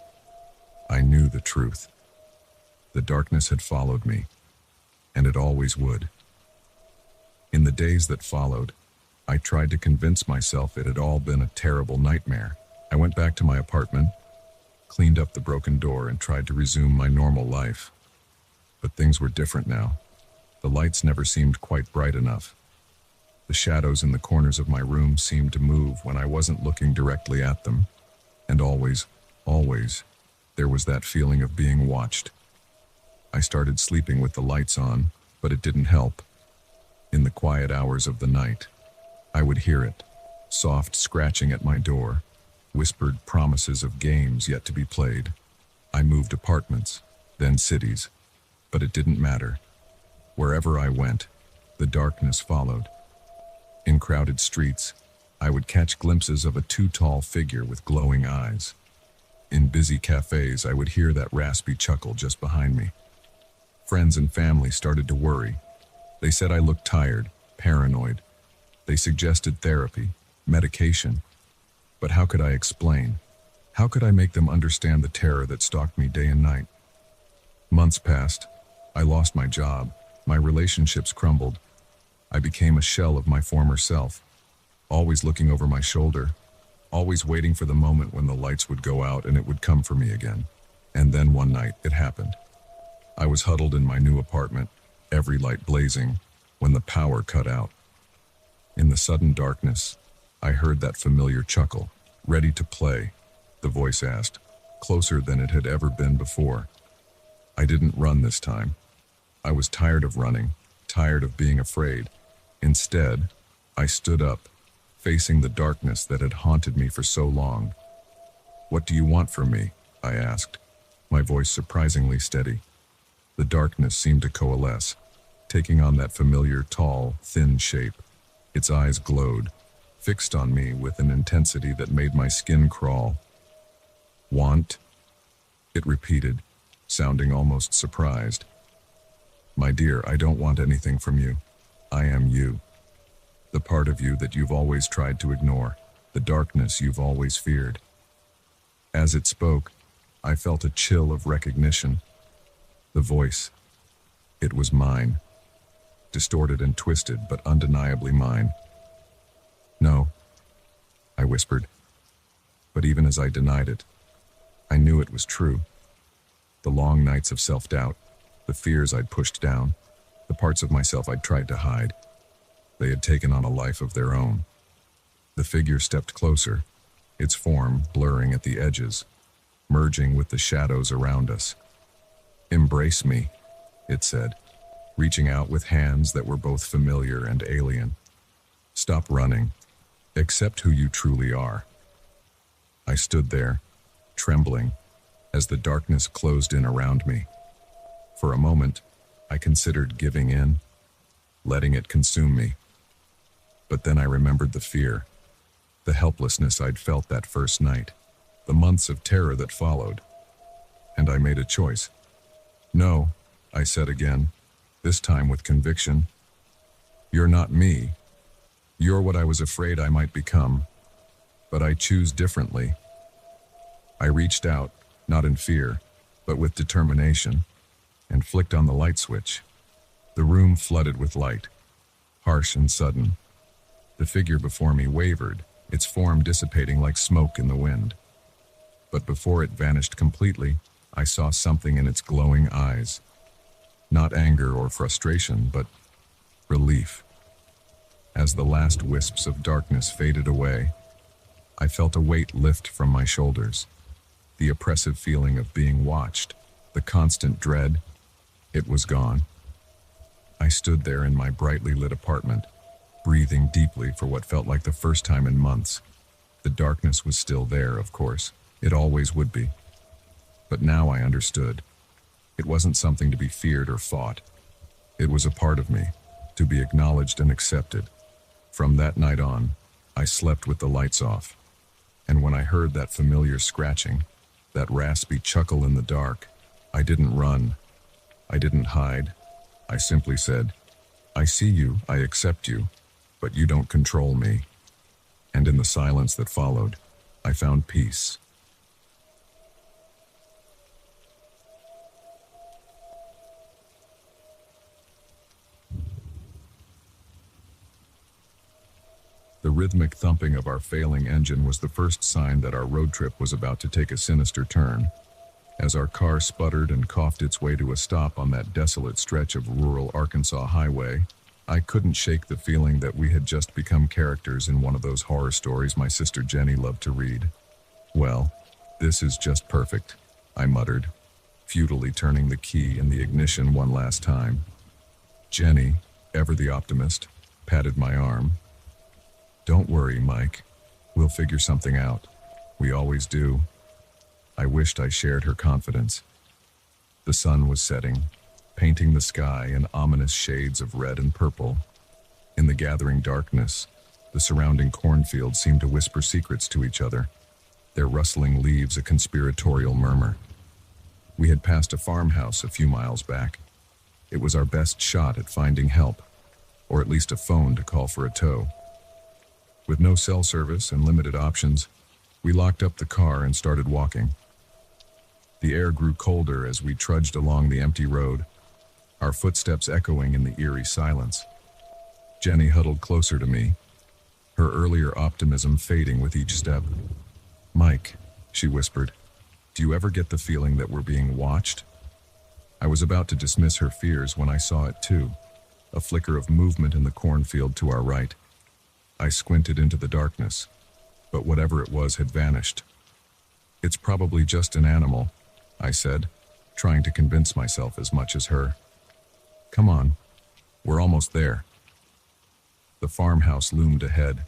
I knew the truth. The darkness had followed me, and it always would. In the days that followed, I tried to convince myself it had all been a terrible nightmare. I went back to my apartment, cleaned up the broken door, and tried to resume my normal life. But things were different now. The lights never seemed quite bright enough. The shadows in the corners of my room seemed to move when I wasn't looking directly at them. And always, there was that feeling of being watched. I started sleeping with the lights on, but it didn't help. In the quiet hours of the night, I would hear it, soft scratching at my door, whispered promises of games yet to be played. I moved apartments, then cities, but it didn't matter. Wherever I went, the darkness followed. In crowded streets, I would catch glimpses of a too-tall figure with glowing eyes. In busy cafes, I would hear that raspy chuckle just behind me. Friends and family started to worry. They said I looked tired, paranoid. They suggested therapy, medication. But how could I explain? How could I make them understand the terror that stalked me day and night? Months passed. I lost my job. My relationships crumbled. I became a shell of my former self, always looking over my shoulder, always waiting for the moment when the lights would go out and it would come for me again. And then one night, it happened. I was huddled in my new apartment, every light blazing, when the power cut out. In the sudden darkness, I heard that familiar chuckle. "Ready to play?" the voice asked. closer than it had ever been before. I didn't run this time. I was tired of running, tired of being afraid. Instead, I stood up, facing the darkness that had haunted me for so long. "What do you want from me?" I asked, my voice surprisingly steady. The darkness seemed to coalesce, taking on that familiar, tall, thin shape. Its eyes glowed, fixed on me with an intensity that made my skin crawl. "Want?" it repeated, sounding almost surprised. "My dear, I don't want anything from you. I am you. The part of you that you've always tried to ignore, the darkness you've always feared." As it spoke, I felt a chill of recognition. The voice, it was mine. Distorted and twisted, but undeniably mine. "No," I whispered. But even as I denied it, I knew it was true. The long nights of self-doubt, the fears I'd pushed down, the parts of myself I'd tried to hide, they had taken on a life of their own. The figure stepped closer, its form blurring at the edges, merging with the shadows around us. "Embrace me," it said, reaching out with hands that were both familiar and alien. "Stop running. Accept who you truly are." I stood there, trembling, as the darkness closed in around me. For a moment, I considered giving in, letting it consume me. But then I remembered the fear, the helplessness I'd felt that first night, the months of terror that followed. And I made a choice. "No," I said again, this time with conviction. "You're not me. You're what I was afraid I might become. But I choose differently." I reached out, not in fear, but with determination, and flicked on the light switch. The room flooded with light, harsh and sudden. The figure before me wavered, its form dissipating like smoke in the wind. But before it vanished completely, I saw something in its glowing eyes. Not anger or frustration, but relief. As the last wisps of darkness faded away, I felt a weight lift from my shoulders. The oppressive feeling of being watched, the constant dread, it was gone. I stood there in my brightly lit apartment, breathing deeply for what felt like the first time in months. The darkness was still there, of course. It always would be. But now I understood. It wasn't something to be feared or fought. It was a part of me, to be acknowledged and accepted. From that night on, I slept with the lights off. And when I heard that familiar scratching, that raspy chuckle in the dark, I didn't run. I didn't hide. I simply said, "I see you, I accept you, but you don't control me." And in the silence that followed, I found peace. The rhythmic thumping of our failing engine was the first sign that our road trip was about to take a sinister turn. As our car sputtered and coughed its way to a stop on that desolate stretch of rural Arkansas highway, I couldn't shake the feeling that we had just become characters in one of those horror stories my sister Jenny loved to read. "Well, this is just perfect," I muttered, futilely turning the key in the ignition one last time. Jenny, ever the optimist, patted my arm. "Don't worry, Mike. We'll figure something out. We always do." I wished I shared her confidence. The sun was setting, painting the sky in ominous shades of red and purple. In the gathering darkness, the surrounding cornfields seemed to whisper secrets to each other, their rustling leaves a conspiratorial murmur. We had passed a farmhouse a few miles back. It was our best shot at finding help, or at least a phone to call for a tow. With no cell service and limited options, we locked up the car and started walking. The air grew colder as we trudged along the empty road, our footsteps echoing in the eerie silence. Jenny huddled closer to me, her earlier optimism fading with each step. "Mike," she whispered, "do you ever get the feeling that we're being watched?" I was about to dismiss her fears when I saw it too, a flicker of movement in the cornfield to our right. I squinted into the darkness, but whatever it was had vanished. It's probably just an animal, I said, trying to convince myself as much as her. Come on, we're almost there. The farmhouse loomed ahead,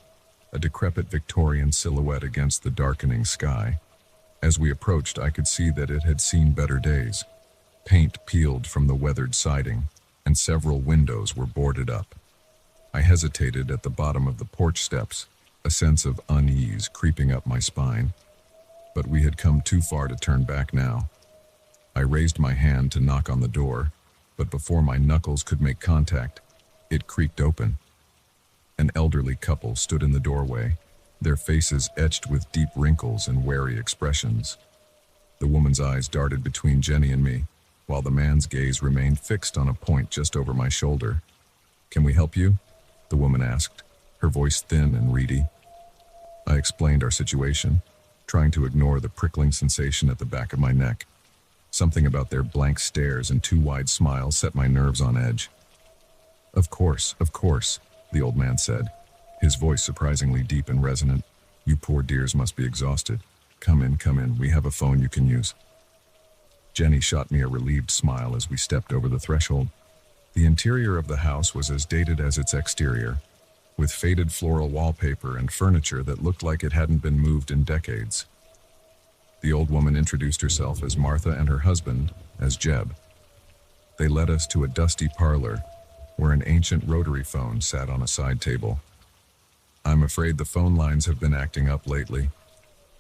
a decrepit Victorian silhouette against the darkening sky. As we approached, I could see that it had seen better days. Paint peeled from the weathered siding, and several windows were boarded up. I hesitated at the bottom of the porch steps, a sense of unease creeping up my spine. But we had come too far to turn back now. I raised my hand to knock on the door, but before my knuckles could make contact, it creaked open. An elderly couple stood in the doorway, their faces etched with deep wrinkles and wary expressions. The woman's eyes darted between Jenny and me, while the man's gaze remained fixed on a point just over my shoulder. "Can we help you?" the woman asked, her voice thin and reedy. I explained our situation, trying to ignore the prickling sensation at the back of my neck. Something about their blank stares and too wide smiles set my nerves on edge. Of course, the old man said, his voice surprisingly deep and resonant. "You poor dears must be exhausted. Come in, we have a phone you can use." Jenny shot me a relieved smile as we stepped over the threshold. The interior of the house was as dated as its exterior, with faded floral wallpaper and furniture that looked like it hadn't been moved in decades. The old woman introduced herself as Martha and her husband as Jeb. They led us to a dusty parlor where an ancient rotary phone sat on a side table. "I'm afraid the phone lines have been acting up lately,"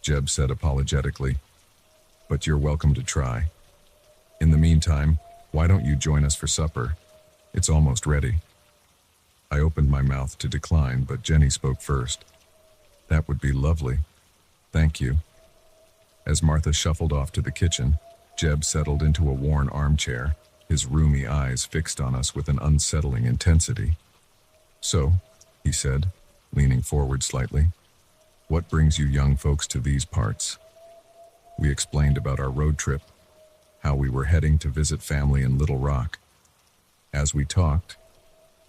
Jeb said apologetically, "but you're welcome to try. In the meantime, why don't you join us for supper? It's almost ready." I opened my mouth to decline, but Jenny spoke first. "That would be lovely. Thank you." As Martha shuffled off to the kitchen, Jeb settled into a worn armchair, his roomy eyes fixed on us with an unsettling intensity. "So," he said, leaning forward slightly, "what brings you young folks to these parts?" We explained about our road trip, how we were heading to visit family in Little Rock. As we talked,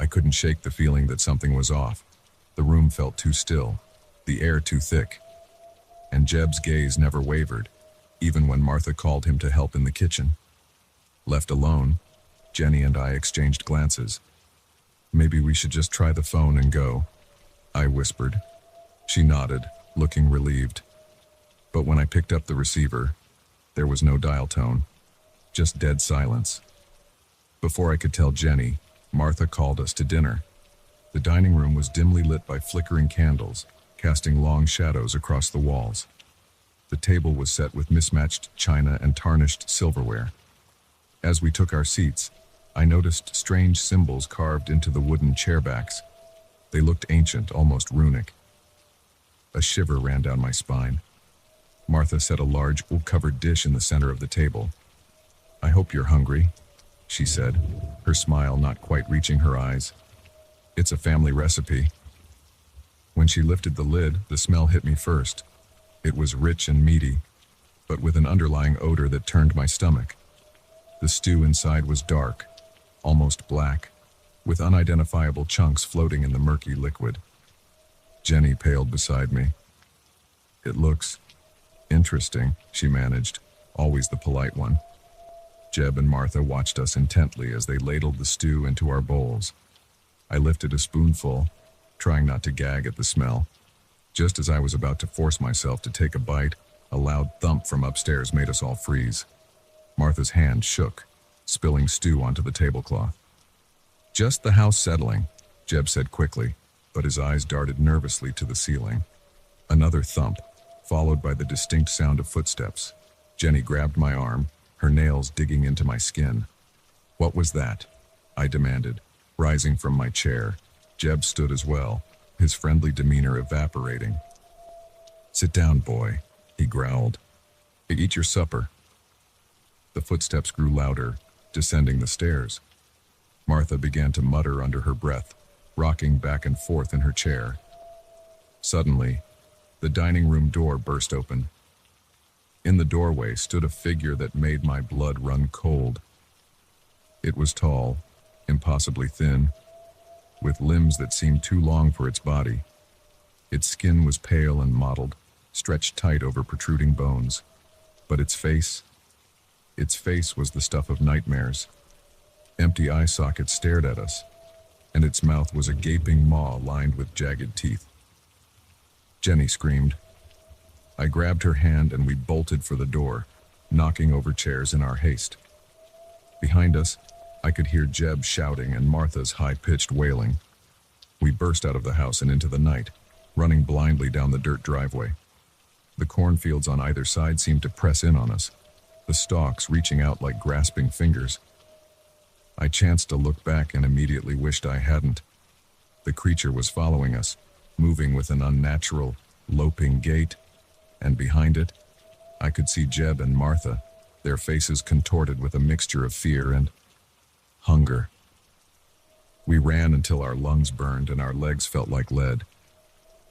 I couldn't shake the feeling that something was off. The room felt too still, the air too thick. And Jeb's gaze never wavered, even when Martha called him to help in the kitchen. Left alone, Jenny and I exchanged glances. "Maybe we should just try the phone and go," I whispered. She nodded, looking relieved. But when I picked up the receiver, there was no dial tone, just dead silence. Before I could tell Jenny, Martha called us to dinner. The dining room was dimly lit by flickering candles, casting long shadows across the walls. The table was set with mismatched china and tarnished silverware. As we took our seats, I noticed strange symbols carved into the wooden chairbacks. They looked ancient, almost runic. A shiver ran down my spine. Martha set a large, wool-covered dish in the center of the table. "I hope you're hungry," she said, her smile not quite reaching her eyes. "It's a family recipe." When she lifted the lid, the smell hit me first. It was rich and meaty, but with an underlying odor that turned my stomach. The stew inside was dark, almost black, with unidentifiable chunks floating in the murky liquid. Jenny paled beside me. "It looks interesting," she managed, always the polite one. Jeb and Martha watched us intently as they ladled the stew into our bowls. I lifted a spoonful, trying not to gag at the smell. Just as I was about to force myself to take a bite, a loud thump from upstairs made us all freeze. Martha's hand shook, spilling stew onto the tablecloth. "Just the house settling," Jeb said quickly, but his eyes darted nervously to the ceiling. Another thump, followed by the distinct sound of footsteps. Jenny grabbed my arm, her nails digging into my skin. "What was that?" I demanded, rising from my chair. Jeb stood as well, his friendly demeanor evaporating. "Sit down, boy," he growled. "Eat your supper." The footsteps grew louder, descending the stairs. Martha began to mutter under her breath, rocking back and forth in her chair. Suddenly, the dining room door burst open. In the doorway stood a figure that made my blood run cold. It was tall, impossibly thin, with limbs that seemed too long for its body. Its skin was pale and mottled, stretched tight over protruding bones. But its face was the stuff of nightmares. Empty eye sockets stared at us, and its mouth was a gaping maw lined with jagged teeth. Jenny screamed. I grabbed her hand and we bolted for the door, knocking over chairs in our haste. Behind us, I could hear Jeb shouting and Martha's high-pitched wailing. We burst out of the house and into the night, running blindly down the dirt driveway. The cornfields on either side seemed to press in on us, the stalks reaching out like grasping fingers. I chanced to look back and immediately wished I hadn't. The creature was following us, moving with an unnatural, loping gait, and behind it, I could see Jeb and Martha, their faces contorted with a mixture of fear and hunger. We ran until our lungs burned and our legs felt like lead.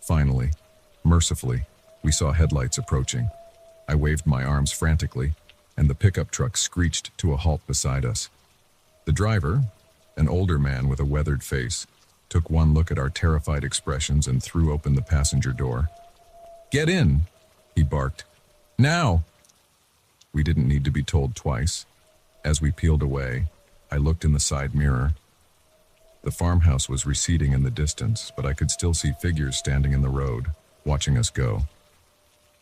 Finally, mercifully, we saw headlights approaching. I waved my arms frantically, and the pickup truck screeched to a halt beside us. The driver, an older man with a weathered face, took one look at our terrified expressions and threw open the passenger door. "Get in!" he barked. "Now!" We didn't need to be told twice. As we peeled away, I looked in the side mirror. The farmhouse was receding in the distance, but I could still see figures standing in the road, watching us go.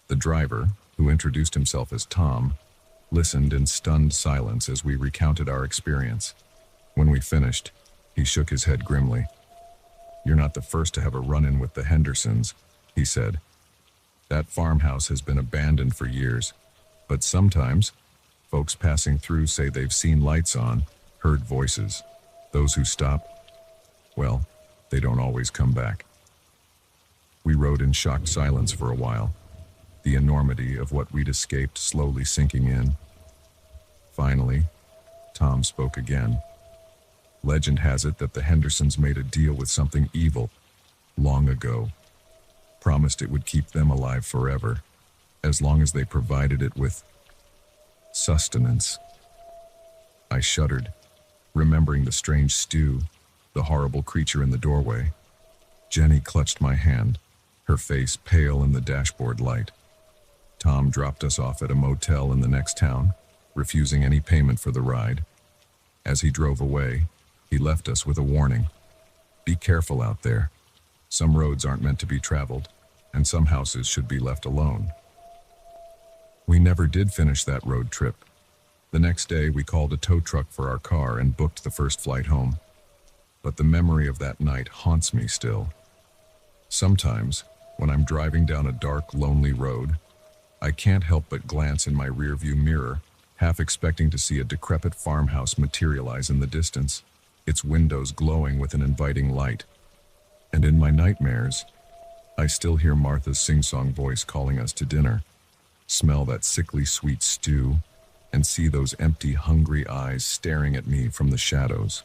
The driver, who introduced himself as Tom, listened in stunned silence as we recounted our experience. When we finished, he shook his head grimly. "You're not the first to have a run-in with the Hendersons," he said. "That farmhouse has been abandoned for years, but sometimes, folks passing through say they've seen lights on, heard voices. Those who stop, well, they don't always come back." We rode in shocked silence for a while, the enormity of what we'd escaped slowly sinking in. Finally, Tom spoke again. "Legend has it that the Hendersons made a deal with something evil long ago. Promised it would keep them alive forever, as long as they provided it with sustenance." I shuddered, remembering the strange stew, the horrible creature in the doorway. Jenny clutched my hand, her face pale in the dashboard light. Tom dropped us off at a motel in the next town, refusing any payment for the ride. As he drove away, he left us with a warning. "Be careful out there. Some roads aren't meant to be traveled, and some houses should be left alone." We never did finish that road trip. The next day, we called a tow truck for our car and booked the first flight home. But the memory of that night haunts me still. Sometimes, when I'm driving down a dark, lonely road, I can't help but glance in my rearview mirror, half expecting to see a decrepit farmhouse materialize in the distance, its windows glowing with an inviting light. And in my nightmares, I still hear Martha's sing-song voice calling us to dinner, smell that sickly sweet stew, and see those empty, hungry eyes staring at me from the shadows.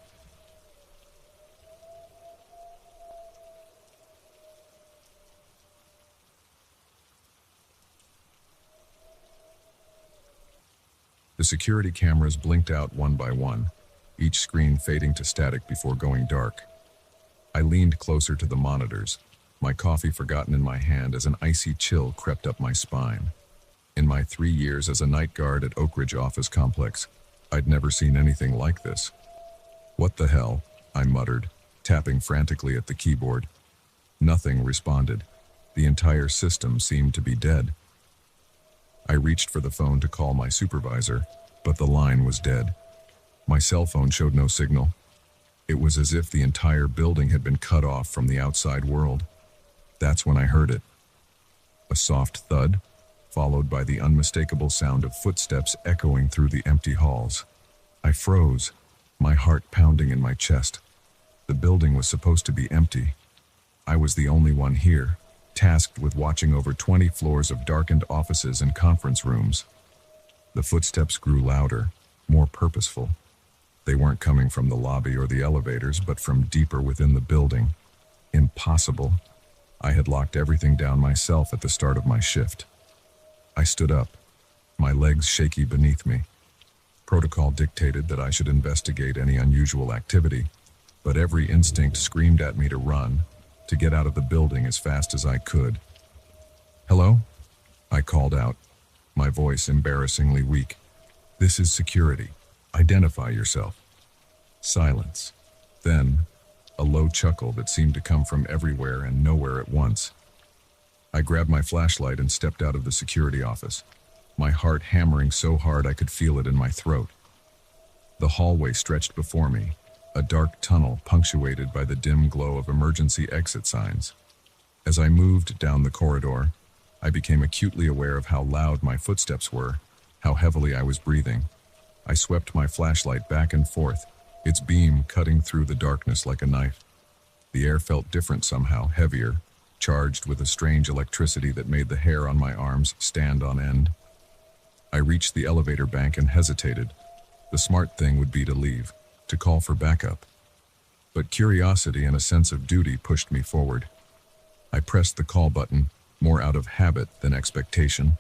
The security cameras blinked out one by one, each screen fading to static before going dark. I leaned closer to the monitors, my coffee forgotten in my hand as an icy chill crept up my spine. In my 3 years as a night guard at Oak Ridge Office Complex, I'd never seen anything like this. "What the hell?" I muttered, tapping frantically at the keyboard. Nothing responded. The entire system seemed to be dead. I reached for the phone to call my supervisor, but the line was dead. My cell phone showed no signal. It was as if the entire building had been cut off from the outside world. That's when I heard it. A soft thud, followed by the unmistakable sound of footsteps echoing through the empty halls. I froze, my heart pounding in my chest. The building was supposed to be empty. I was the only one here, tasked with watching over 20 floors of darkened offices and conference rooms. The footsteps grew louder, more purposeful. They weren't coming from the lobby or the elevators, but from deeper within the building. Impossible. I had locked everything down myself at the start of my shift. I stood up, my legs shaky beneath me. Protocol dictated that I should investigate any unusual activity, but every instinct screamed at me to run, to get out of the building as fast as I could. "Hello?" I called out. my voice embarrassingly weak. "This is security. Identify yourself." Silence. Then, a low chuckle that seemed to come from everywhere and nowhere at once. I grabbed my flashlight and stepped out of the security office, my heart hammering so hard I could feel it in my throat. The hallway stretched before me, a dark tunnel punctuated by the dim glow of emergency exit signs. As I moved down the corridor, I became acutely aware of how loud my footsteps were, how heavily I was breathing. I swept my flashlight back and forth, its beam cutting through the darkness like a knife. The air felt different somehow, heavier, charged with a strange electricity that made the hair on my arms stand on end. I reached the elevator bank and hesitated. The smart thing would be to leave, to call for backup. But curiosity and a sense of duty pushed me forward. I pressed the call button, more out of habit than expectation.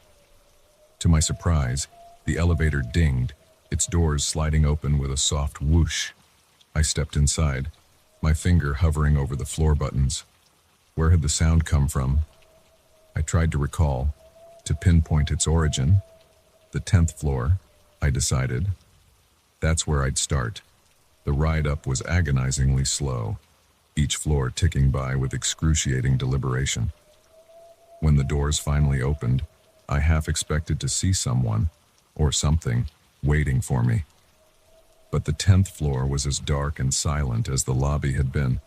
To my surprise, the elevator dinged, its doors sliding open with a soft whoosh. I stepped inside, my finger hovering over the floor buttons. Where had the sound come from? I tried to recall, to pinpoint its origin. The 10th floor, I decided. That's where I'd start. The ride up was agonizingly slow, each floor ticking by with excruciating deliberation. When the doors finally opened, I half expected to see someone, or something, waiting for me. But the 10th floor was as dark and silent as the lobby had been.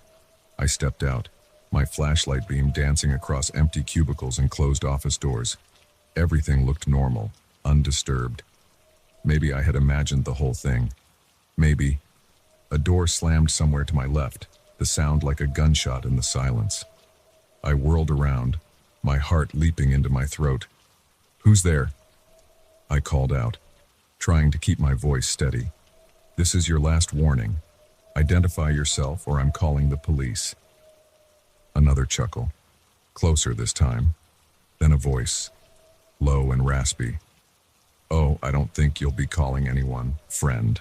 I stepped out, my flashlight beam dancing across empty cubicles and closed office doors. Everything looked normal, undisturbed. Maybe I had imagined the whole thing. Maybe. A door slammed somewhere to my left, the sound like a gunshot in the silence. I whirled around, my heart leaping into my throat. "Who's there?" I called out, trying to keep my voice steady. "This is your last warning. Identify yourself or I'm calling the police." Another chuckle, closer this time. Then a voice, low and raspy. "Oh, I don't think you'll be calling anyone, friend."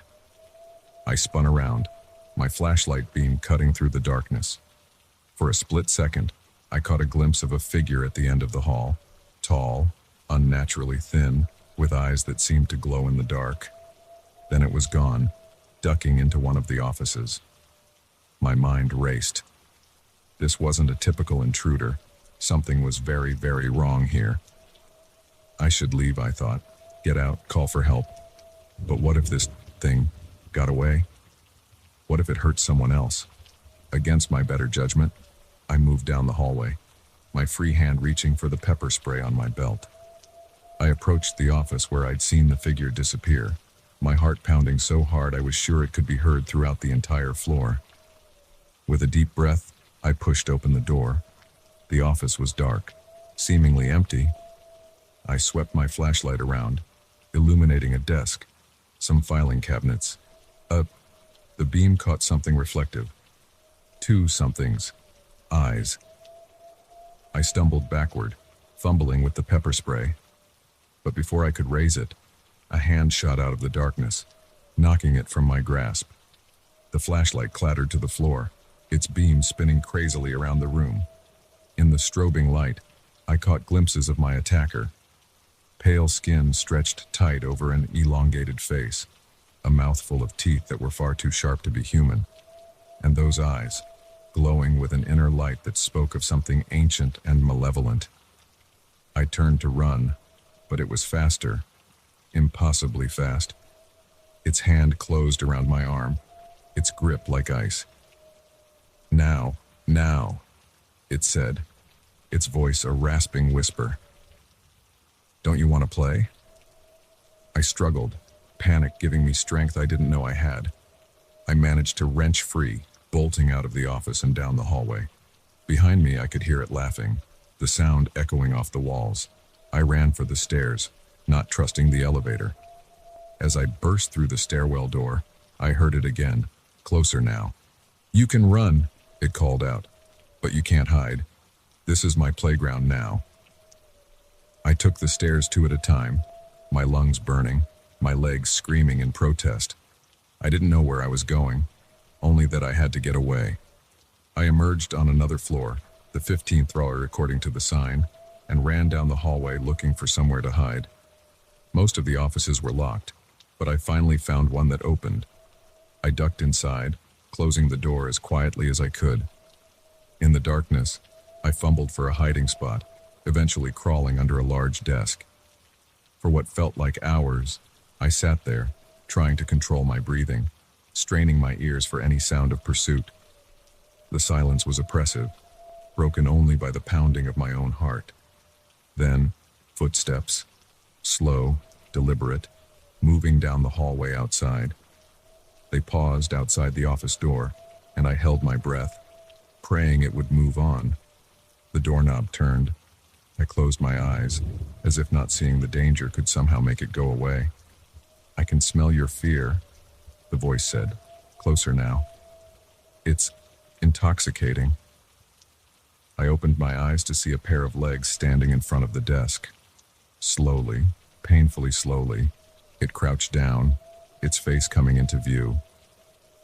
I spun around, my flashlight beam cutting through the darkness. For a split second, I caught a glimpse of a figure at the end of the hall, tall, unnaturally thin, with eyes that seemed to glow in the dark. Then it was gone, ducking into one of the offices. My mind raced. This wasn't a typical intruder. Something was very, very wrong here. I should leave, I thought. Get out, call for help. But what if this thing got away? What if it hurt someone else? Against my better judgment, I moved down the hallway, my free hand reaching for the pepper spray on my belt. I approached the office where I'd seen the figure disappear, my heart pounding so hard I was sure it could be heard throughout the entire floor. With a deep breath, I pushed open the door. The office was dark, seemingly empty. I swept my flashlight around, illuminating a desk, some filing cabinets. The beam caught something reflective. Two somethings. Eyes. I stumbled backward, fumbling with the pepper spray. But before I could raise it, a hand shot out of the darkness, knocking it from my grasp. The flashlight clattered to the floor, its beam spinning crazily around the room. In the strobing light, I caught glimpses of my attacker. Pale skin stretched tight over an elongated face, a mouthful of teeth that were far too sharp to be human. And those eyes, glowing with an inner light that spoke of something ancient and malevolent. I turned to run, but it was faster, impossibly fast. Its hand closed around my arm, its grip like ice. Now, it said, its voice a rasping whisper. "Don't you want to play?" I struggled, panic giving me strength I didn't know I had. I managed to wrench free, bolting out of the office and down the hallway. Behind me, I could hear it laughing, the sound echoing off the walls. I ran for the stairs, not trusting the elevator. As I burst through the stairwell door, I heard it again, closer now. "You can run," it called out, "but you can't hide. This is my playground now." I took the stairs two at a time, my lungs burning, my legs screaming in protest. I didn't know where I was going, only that I had to get away. I emerged on another floor, the 15th floor according to the sign, and ran down the hallway looking for somewhere to hide. Most of the offices were locked, but I finally found one that opened. I ducked inside, closing the door as quietly as I could. In the darkness, I fumbled for a hiding spot, eventually crawling under a large desk. For what felt like hours, I sat there, trying to control my breathing, straining my ears for any sound of pursuit. The silence was oppressive, broken only by the pounding of my own heart. Then, footsteps, slow, deliberate, moving down the hallway outside. They paused outside the office door, and I held my breath, praying it would move on. The doorknob turned. I closed my eyes, as if not seeing the danger could somehow make it go away. "I can smell your fear," the voice said, closer now. "It's intoxicating." I opened my eyes to see a pair of legs standing in front of the desk. Slowly, painfully slowly, it crouched down, its face coming into view.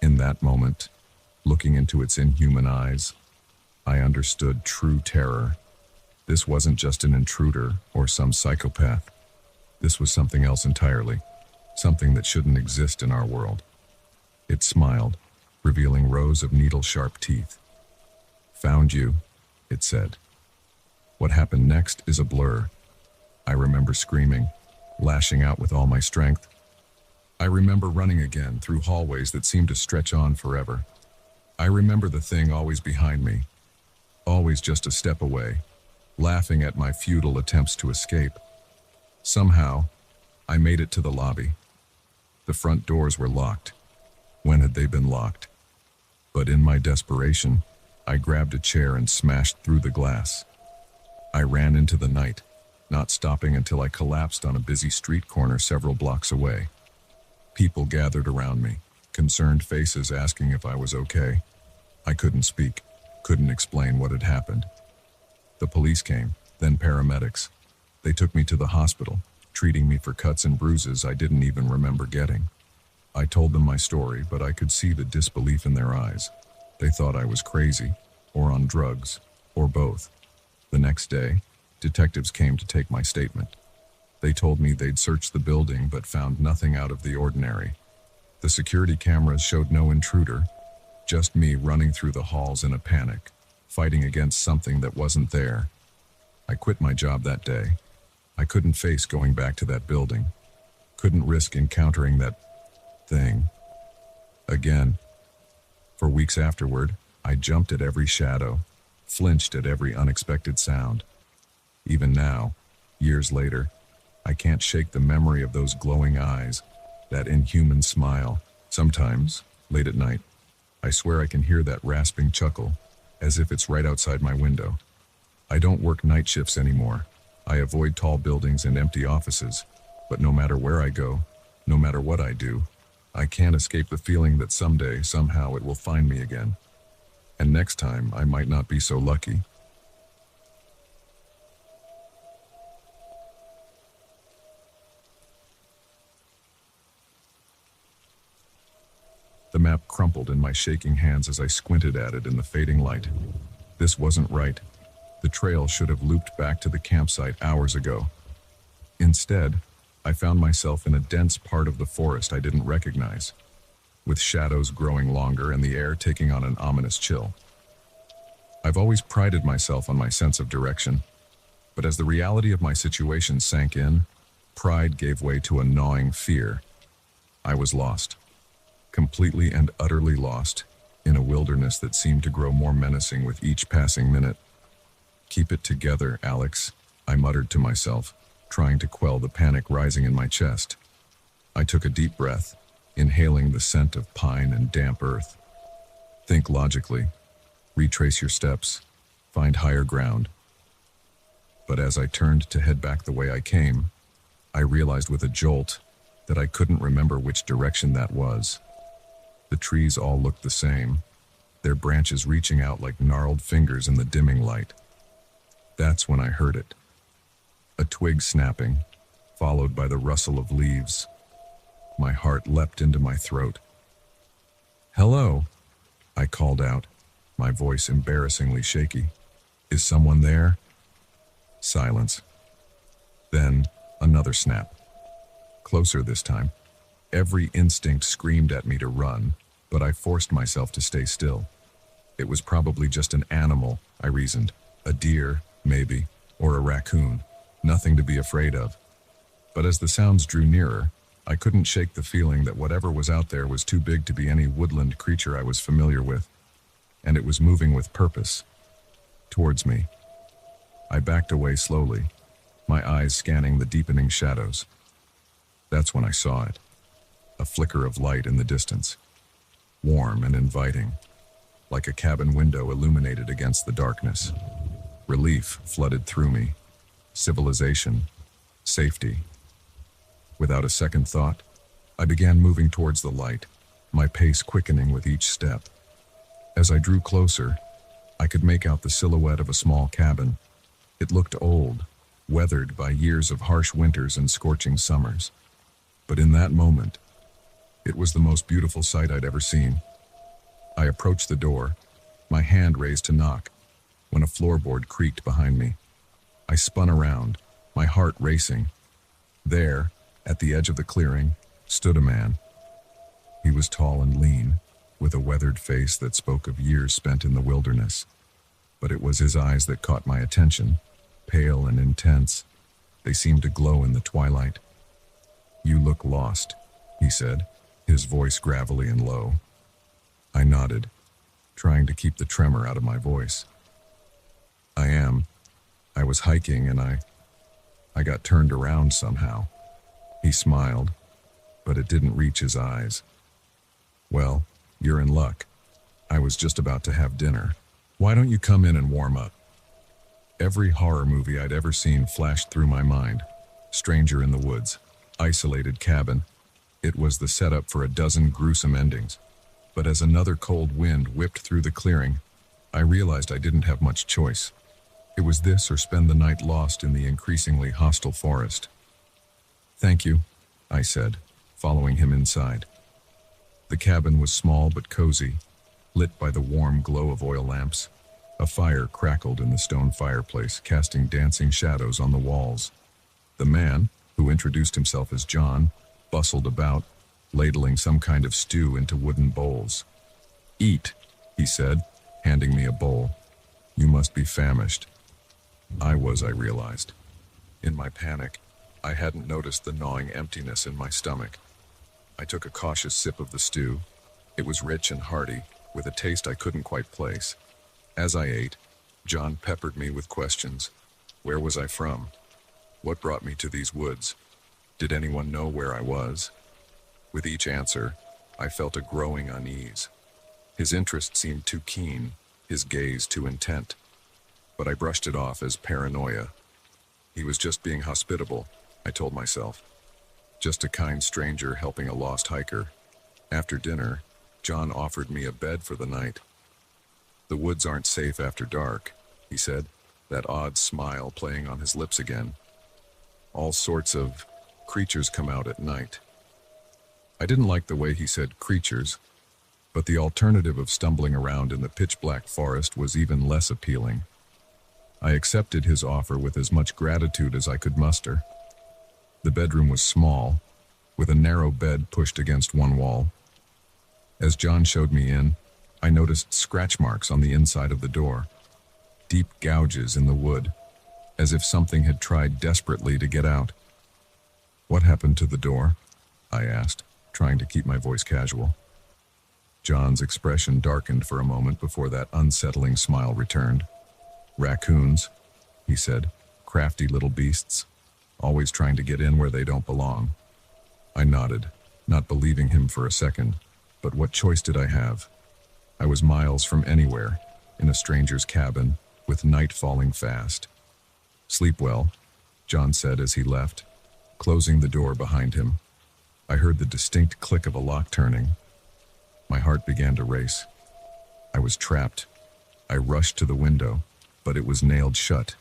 In that moment, looking into its inhuman eyes, I understood true terror. This wasn't just an intruder or some psychopath. This was something else entirely, something that shouldn't exist in our world. It smiled, revealing rows of needle-sharp teeth. "Found you," it said. What happened next is a blur. I remember screaming, lashing out with all my strength. I remember running again through hallways that seemed to stretch on forever. I remember the thing always behind me, always just a step away, laughing at my futile attempts to escape. Somehow, I made it to the lobby. The front doors were locked. When had they been locked? But in my desperation, I grabbed a chair and smashed through the glass. I ran into the night, not stopping until I collapsed on a busy street corner several blocks away. People gathered around me, concerned faces asking if I was okay. I couldn't speak, couldn't explain what had happened. The police came, then paramedics. They took me to the hospital, treating me for cuts and bruises I didn't even remember getting. I told them my story, but I could see the disbelief in their eyes. They thought I was crazy, or on drugs, or both. The next day, detectives came to take my statement. They told me they'd searched the building but found nothing out of the ordinary. The security cameras showed no intruder, just me running through the halls in a panic, fighting against something that wasn't there. I quit my job that day. I couldn't face going back to that building. Couldn't risk encountering that thing again. For weeks afterward, I jumped at every shadow, flinched at every unexpected sound. Even now, years later, I can't shake the memory of those glowing eyes, that inhuman smile. Sometimes, late at night, I swear I can hear that rasping chuckle, as if it's right outside my window. I don't work night shifts anymore. I avoid tall buildings and empty offices, but no matter where I go, no matter what I do, I can't escape the feeling that someday, somehow, it will find me again. And next time, I might not be so lucky. The map crumpled in my shaking hands as I squinted at it in the fading light. This wasn't right. The trail should have looped back to the campsite hours ago. Instead, I found myself in a dense part of the forest I didn't recognize, with shadows growing longer and the air taking on an ominous chill. I've always prided myself on my sense of direction, but as the reality of my situation sank in, pride gave way to a gnawing fear. I was lost. Completely and utterly lost, in a wilderness that seemed to grow more menacing with each passing minute. "Keep it together, Alex," I muttered to myself, trying to quell the panic rising in my chest. I took a deep breath, inhaling the scent of pine and damp earth. Think logically. Retrace your steps. Find higher ground. But as I turned to head back the way I came, I realized with a jolt that I couldn't remember which direction that was. The trees all looked the same, their branches reaching out like gnarled fingers in the dimming light. That's when I heard it. A twig snapping, followed by the rustle of leaves. My heart leapt into my throat. "Hello," I called out, my voice embarrassingly shaky. "Is someone there?" Silence. Then, another snap. Closer this time. Every instinct screamed at me to run, but I forced myself to stay still. It was probably just an animal, I reasoned. A deer, maybe, or a raccoon. Nothing to be afraid of. But as the sounds drew nearer, I couldn't shake the feeling that whatever was out there was too big to be any woodland creature I was familiar with, and it was moving with purpose. Towards me. I backed away slowly, my eyes scanning the deepening shadows. That's when I saw it. A flicker of light in the distance. Warm and inviting, like a cabin window illuminated against the darkness. Relief flooded through me. Civilization. Safety. Without a second thought, I began moving towards the light, my pace quickening with each step. As I drew closer, I could make out the silhouette of a small cabin. It looked old, weathered by years of harsh winters and scorching summers. But in that moment, it was the most beautiful sight I'd ever seen. I approached the door, my hand raised to knock, when a floorboard creaked behind me. I spun around, my heart racing. There, at the edge of the clearing, stood a man. He was tall and lean, with a weathered face that spoke of years spent in the wilderness. But it was his eyes that caught my attention, pale and intense. They seemed to glow in the twilight. "You look lost," he said, his voice gravelly and low. I nodded, trying to keep the tremor out of my voice. "I am. I was hiking and I got turned around somehow." He smiled, but it didn't reach his eyes. "Well, you're in luck. I was just about to have dinner. Why don't you come in and warm up?" Every horror movie I'd ever seen flashed through my mind. Stranger in the woods, isolated cabin. It was the setup for a dozen gruesome endings. But as another cold wind whipped through the clearing, I realized I didn't have much choice. It was this or spend the night lost in the increasingly hostile forest. "Thank you," I said, following him inside. The cabin was small but cozy, lit by the warm glow of oil lamps. A fire crackled in the stone fireplace, casting dancing shadows on the walls. The man, who introduced himself as John, bustled about, ladling some kind of stew into wooden bowls. "Eat," he said, handing me a bowl. "You must be famished." I realized. In my panic, I hadn't noticed the gnawing emptiness in my stomach. I took a cautious sip of the stew. It was rich and hearty, with a taste I couldn't quite place. As I ate, John peppered me with questions. Where was I from? What brought me to these woods? Did anyone know where I was? With each answer, I felt a growing unease. His interest seemed too keen, his gaze too intent. But I brushed it off as paranoia. He was just being hospitable, I told myself. Just a kind stranger helping a lost hiker. After dinner, John offered me a bed for the night. "The woods aren't safe after dark," he said, that odd smile playing on his lips again. "All sorts of creatures come out at night." I didn't like the way he said creatures, but the alternative of stumbling around in the pitch-black forest was even less appealing. I accepted his offer with as much gratitude as I could muster. The bedroom was small, with a narrow bed pushed against one wall. As John showed me in, I noticed scratch marks on the inside of the door, deep gouges in the wood, as if something had tried desperately to get out. "What happened to the door?" I asked, trying to keep my voice casual. John's expression darkened for a moment before that unsettling smile returned. "Raccoons," he said, "crafty little beasts, always trying to get in where they don't belong." I nodded, not believing him for a second, but what choice did I have? I was miles from anywhere, in a stranger's cabin, with night falling fast. "Sleep well," John said as he left, closing the door behind him. I heard the distinct click of a lock turning. My heart began to race. I was trapped. I rushed to the window, but it was nailed shut.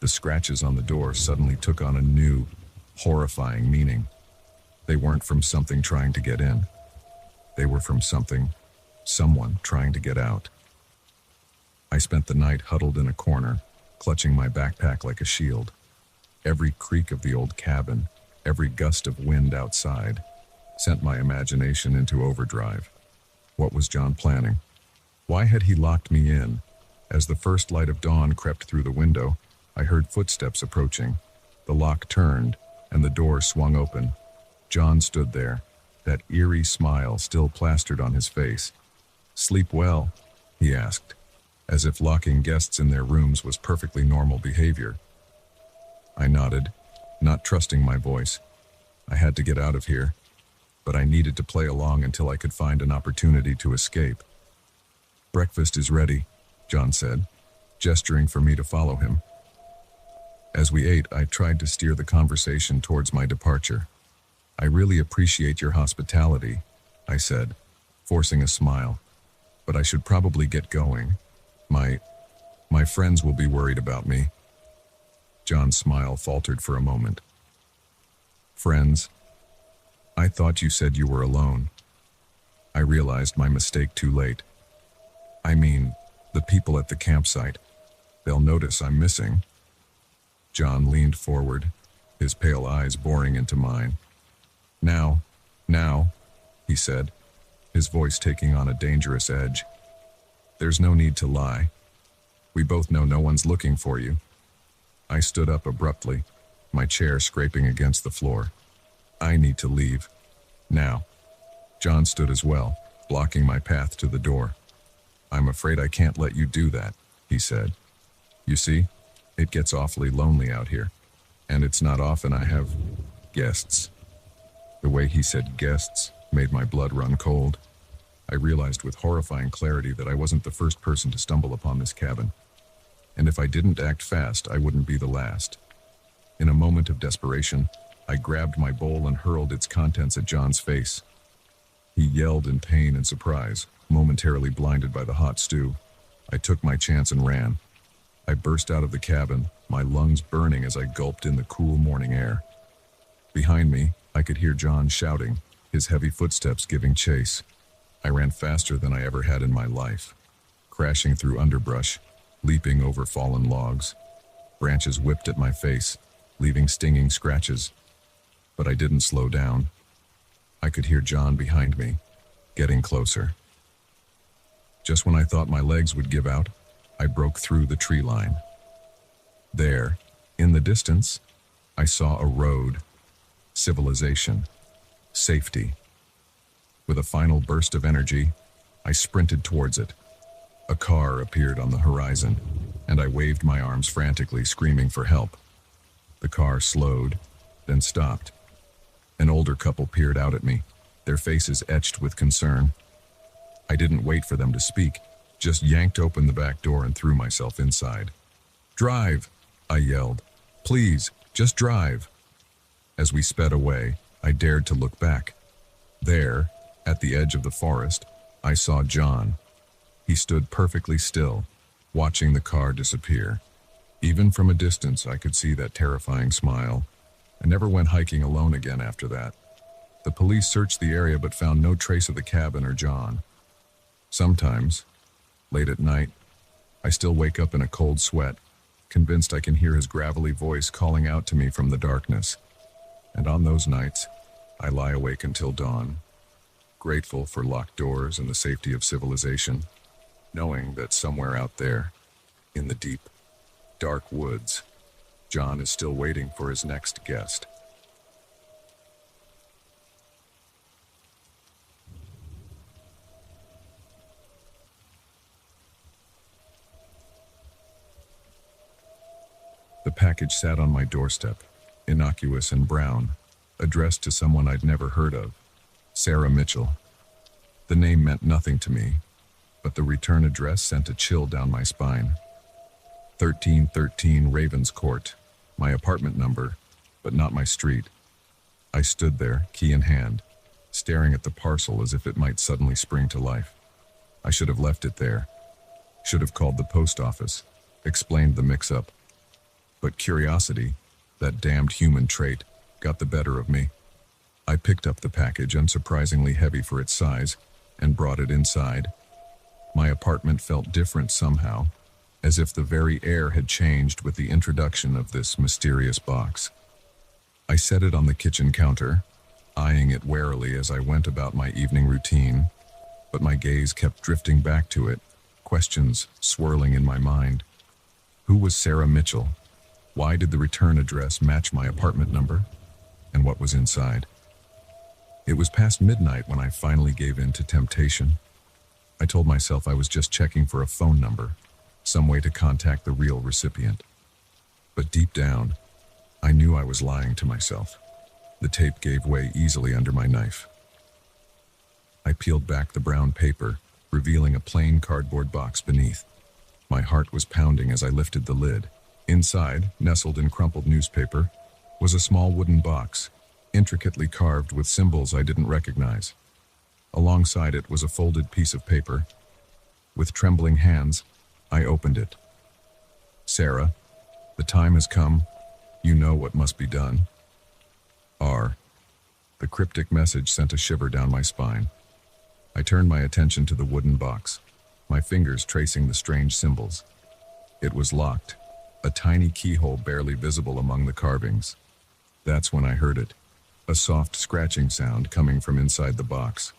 The scratches on the door suddenly took on a new, horrifying meaning. They weren't from something trying to get in. They were from someone trying to get out. I spent the night huddled in a corner, clutching my backpack like a shield. Every creak of the old cabin, Every gust of wind outside sent my imagination into overdrive. What was John planning? Why had he locked me in? As the first light of dawn crept through the window, I heard footsteps approaching. The lock turned, and the door swung open. John stood there, that eerie smile still plastered on his face. "Sleep well?" he asked, as if locking guests in their rooms was perfectly normal behavior. I nodded, not trusting my voice. I had to get out of here, but I needed to play along until I could find an opportunity to escape. "Breakfast is ready," John said, gesturing for me to follow him. As we ate, I tried to steer the conversation towards my departure. "I really appreciate your hospitality," I said, forcing a smile, "but I should probably get going. My friends will be worried about me." John's smile faltered for a moment. "Friends? I thought you said you were alone." I realized my mistake too late. "I mean, the people at the campsite. They'll notice I'm missing." John leaned forward, his pale eyes boring into mine. Now, he said, his voice taking on a dangerous edge. "There's no need to lie. We both know no one's looking for you." I stood up abruptly, my chair scraping against the floor. "I need to leave. Now." John stood as well, blocking my path to the door. "I'm afraid I can't let you do that," he said. "You see, it gets awfully lonely out here, and it's not often I have guests." The way he said guests made my blood run cold. I realized with horrifying clarity that I wasn't the first person to stumble upon this cabin. And if I didn't act fast, I wouldn't be the last. In a moment of desperation, I grabbed my bowl and hurled its contents at John's face. He yelled in pain and surprise, momentarily blinded by the hot stew. I took my chance and ran. I burst out of the cabin, my lungs burning as I gulped in the cool morning air. Behind me, I could hear John shouting, his heavy footsteps giving chase. I ran faster than I ever had in my life, crashing through underbrush, leaping over fallen logs. Branches whipped at my face, leaving stinging scratches. But I didn't slow down. I could hear John behind me, getting closer. Just when I thought my legs would give out, I broke through the tree line. There, in the distance, I saw a road, civilization, safety. With a final burst of energy, I sprinted towards it. A car appeared on the horizon, and I waved my arms frantically, screaming for help. The car slowed, then stopped. An older couple peered out at me, their faces etched with concern. I didn't wait for them to speak, just yanked open the back door and threw myself inside. "Drive!" I yelled. "Please, just drive!" As we sped away, I dared to look back. There, at the edge of the forest, I saw John. He stood perfectly still, watching the car disappear. Even from a distance, I could see that terrifying smile. I never went hiking alone again after that. The police searched the area but found no trace of the cabin or John. Sometimes, late at night, I still wake up in a cold sweat, convinced I can hear his gravelly voice calling out to me from the darkness. And on those nights, I lie awake until dawn, grateful for locked doors and the safety of civilization, knowing that somewhere out there, in the deep, dark woods, John is still waiting for his next guest. The package sat on my doorstep, innocuous and brown, addressed to someone I'd never heard of, Sarah Mitchell. The name meant nothing to me, but the return address sent a chill down my spine. 1313 Ravens Court, my apartment number, but not my street. I stood there, key in hand, staring at the parcel as if it might suddenly spring to life. I should have left it there, should have called the post office, explained the mix-up. But curiosity, that damned human trait, got the better of me. I picked up the package, unsurprisingly heavy for its size, and brought it inside. My apartment felt different somehow, as if the very air had changed with the introduction of this mysterious box. I set it on the kitchen counter, eyeing it warily as I went about my evening routine, but my gaze kept drifting back to it, questions swirling in my mind. Who was Sarah Mitchell? Why did the return address match my apartment number? And what was inside? It was past midnight when I finally gave in to temptation. I told myself I was just checking for a phone number, some way to contact the real recipient. But deep down, I knew I was lying to myself. The tape gave way easily under my knife. I peeled back the brown paper, revealing a plain cardboard box beneath. My heart was pounding as I lifted the lid. Inside, nestled in crumpled newspaper, was a small wooden box, intricately carved with symbols I didn't recognize. Alongside it was a folded piece of paper. With trembling hands, I opened it. Sarah, the time has come. You know what must be done. R. The cryptic message sent a shiver down my spine. I turned my attention to the wooden box, my fingers tracing the strange symbols. It was locked, a tiny keyhole barely visible among the carvings. That's when I heard it, a soft scratching sound coming from inside the box.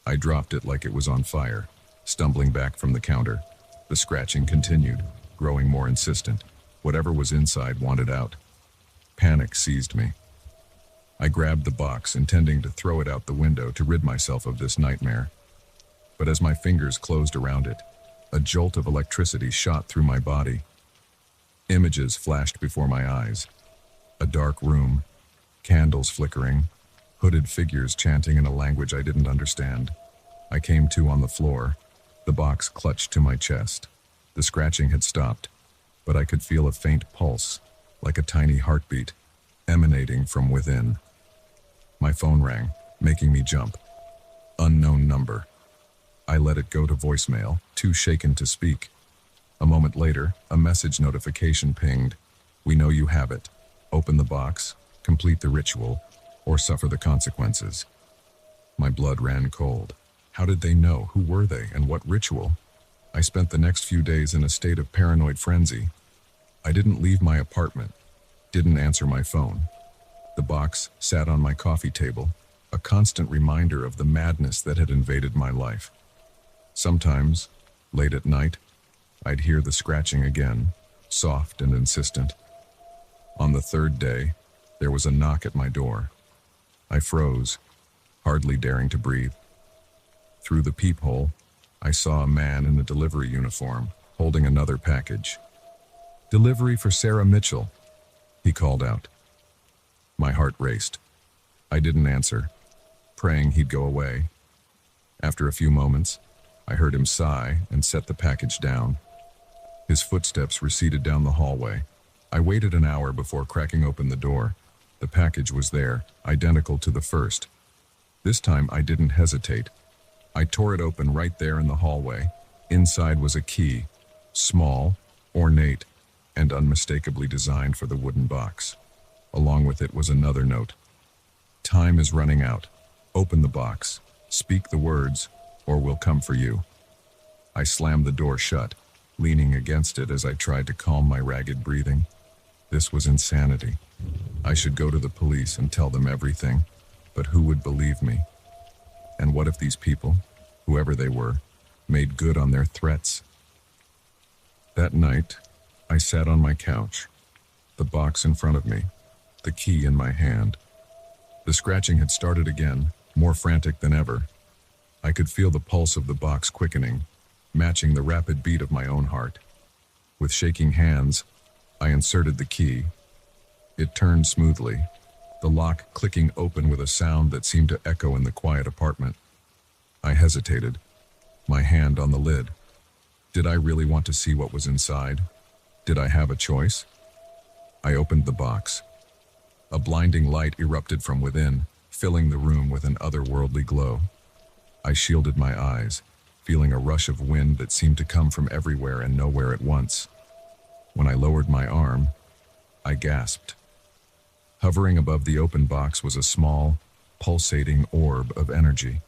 I dropped it like it was on fire, stumbling back from the counter. The scratching continued, growing more insistent. Whatever was inside wanted out. Panic seized me. I grabbed the box, intending to throw it out the window to rid myself of this nightmare. But as my fingers closed around it, a jolt of electricity shot through my body. Images flashed before my eyes. A dark room, candles flickering, hooded figures chanting in a language I didn't understand. I came to on the floor, the box clutched to my chest. The scratching had stopped, but I could feel a faint pulse, like a tiny heartbeat, emanating from within. My phone rang, making me jump. Unknown number. I let it go to voicemail, too shaken to speak. A moment later, a message notification pinged. We know you have it. Open the box, complete the ritual, or suffer the consequences. My blood ran cold. How did they know? Who were they? And what ritual? I spent the next few days in a state of paranoid frenzy. I didn't leave my apartment, didn't answer my phone. The box sat on my coffee table, a constant reminder of the madness that had invaded my life. Sometimes, late at night, I'd hear the scratching again, soft and insistent. On the third day, there was a knock at my door. I froze, hardly daring to breathe. Through the peephole, I saw a man in a delivery uniform, holding another package. "Delivery for Sarah Mitchell," he called out. My heart raced. I didn't answer, praying he'd go away. After a few moments, I heard him sigh and set the package down. His footsteps receded down the hallway. I waited an hour before cracking open the door. The package was there, identical to the first. This time I didn't hesitate. I tore it open right there in the hallway. Inside was a key, small, ornate, and unmistakably designed for the wooden box. Along with it was another note. Time is running out. Open the box. Speak the words, or we'll come for you. I slammed the door shut, leaning against it as I tried to calm my ragged breathing. This was insanity. I should go to the police and tell them everything, but who would believe me? And what if these people, whoever they were, made good on their threats? That night, I sat on my couch, the box in front of me, the key in my hand. The scratching had started again, more frantic than ever. I could feel the pulse of the box quickening, matching the rapid beat of my own heart. With shaking hands, I inserted the key. It turned smoothly, the lock clicking open with a sound that seemed to echo in the quiet apartment. I hesitated, my hand on the lid. Did I really want to see what was inside? Did I have a choice? I opened the box. A blinding light erupted from within, filling the room with an otherworldly glow. I shielded my eyes, feeling a rush of wind that seemed to come from everywhere and nowhere at once. When I lowered my arm, I gasped. Hovering above the open box was a small, pulsating orb of energy.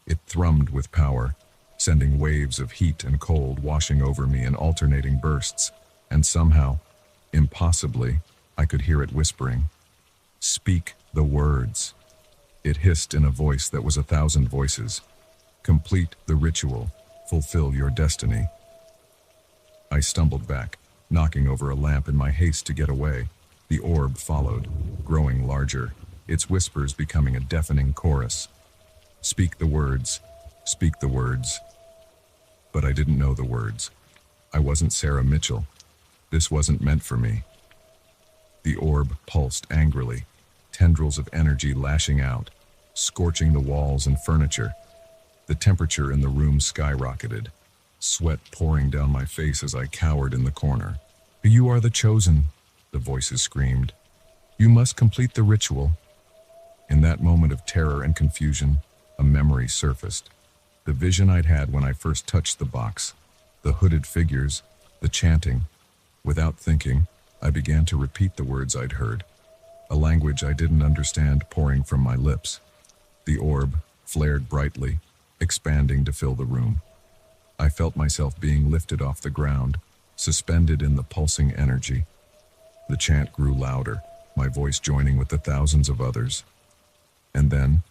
It thrummed with power, sending waves of heat and cold washing over me in alternating bursts, and somehow, impossibly, I could hear it whispering, Speak the words. It hissed in a voice that was 1,000 voices. Complete the ritual. Fulfill your destiny. I stumbled back, knocking over a lamp in my haste to get away. The orb followed, growing larger, its whispers becoming a deafening chorus. Speak the words. Speak the words. But I didn't know the words. I wasn't Sarah Mitchell. This wasn't meant for me. The orb pulsed angrily, tendrils of energy lashing out, scorching the walls and furniture. The temperature in the room skyrocketed, sweat pouring down my face as I cowered in the corner. You are the chosen, the voices screamed. You must complete the ritual. In that moment of terror and confusion, a memory surfaced. The vision I'd had when I first touched the box, the hooded figures, the chanting. Without thinking, I began to repeat the words I'd heard, a language I didn't understand pouring from my lips. The orb flared brightly, expanding to fill the room. I felt myself being lifted off the ground, suspended in the pulsing energy. The chant grew louder, my voice joining with the thousands of others. And then,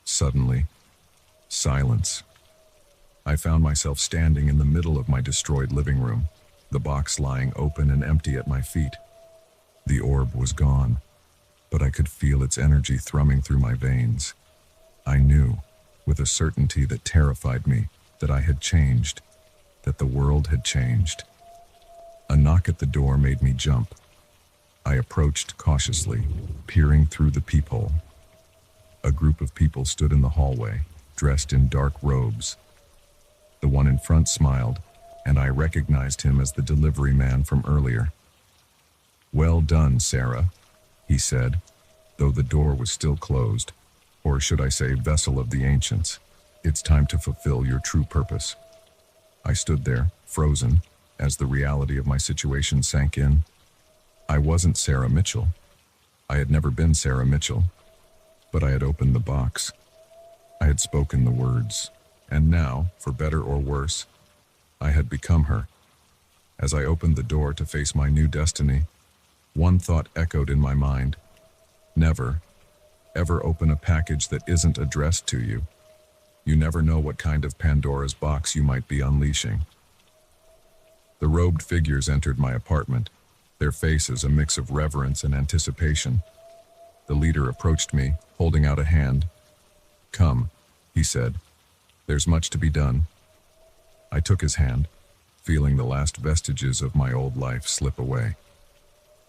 suddenly, silence. I found myself standing in the middle of my destroyed living room, the box lying open and empty at my feet. The orb was gone, but I could feel its energy thrumming through my veins. I knew, with a certainty that terrified me, that I had changed, that the world had changed. A knock at the door made me jump. I approached cautiously, peering through the peephole. A group of people stood in the hallway, dressed in dark robes. The one in front smiled, and I recognized him as the delivery man from earlier. "Well done, Sarah," he said, though the door was still closed, or should I say vessel of the ancients. "It's time to fulfill your true purpose." I stood there, frozen, as the reality of my situation sank in. I wasn't Sarah Mitchell. I had never been Sarah Mitchell, but I had opened the box. I had spoken the words, and now, for better or worse, I had become her. As I opened the door to face my new destiny, one thought echoed in my mind. Never, ever open a package that isn't addressed to you. You never know what kind of Pandora's box you might be unleashing. The robed figures entered my apartment, their faces a mix of reverence and anticipation. The leader approached me, holding out a hand. "Come," he said. "There's much to be done." I took his hand, feeling the last vestiges of my old life slip away.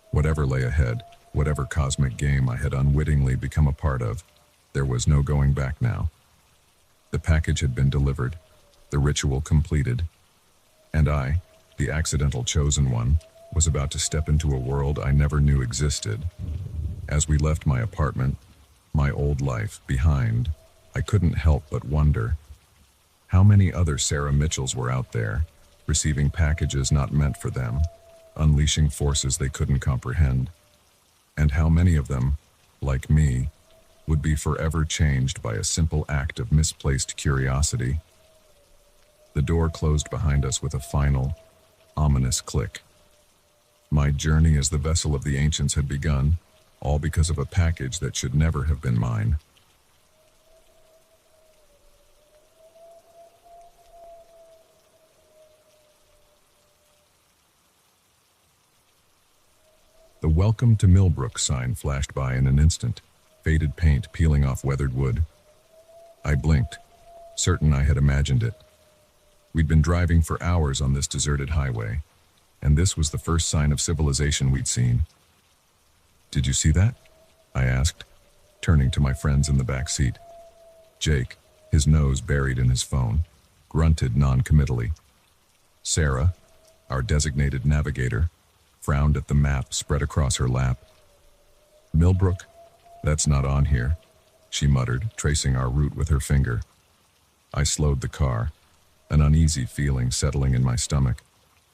Whatever lay ahead, whatever cosmic game I had unwittingly become a part of, there was no going back now. The package had been delivered, the ritual completed, and I, the accidental chosen one, was about to step into a world I never knew existed. As we left my apartment, my old life behind, I couldn't help but wonder, how many other Sarah Mitchells were out there, receiving packages not meant for them, unleashing forces they couldn't comprehend, and how many of them, like me, would be forever changed by a simple act of misplaced curiosity. The door closed behind us with a final, ominous click. My journey as the vessel of the ancients had begun, all because of a package that should never have been mine. The "Welcome to Millbrook" sign flashed by in an instant, faded paint peeling off weathered wood. I blinked, certain I had imagined it. We'd been driving for hours on this deserted highway, and this was the first sign of civilization we'd seen. "Did you see that?" I asked, turning to my friends in the back seat. Jake, his nose buried in his phone, grunted non-committally. Sarah, our designated navigator, frowned at the map spread across her lap. "Millbrook? That's not on here," she muttered, tracing our route with her finger. I slowed the car, an uneasy feeling settling in my stomach.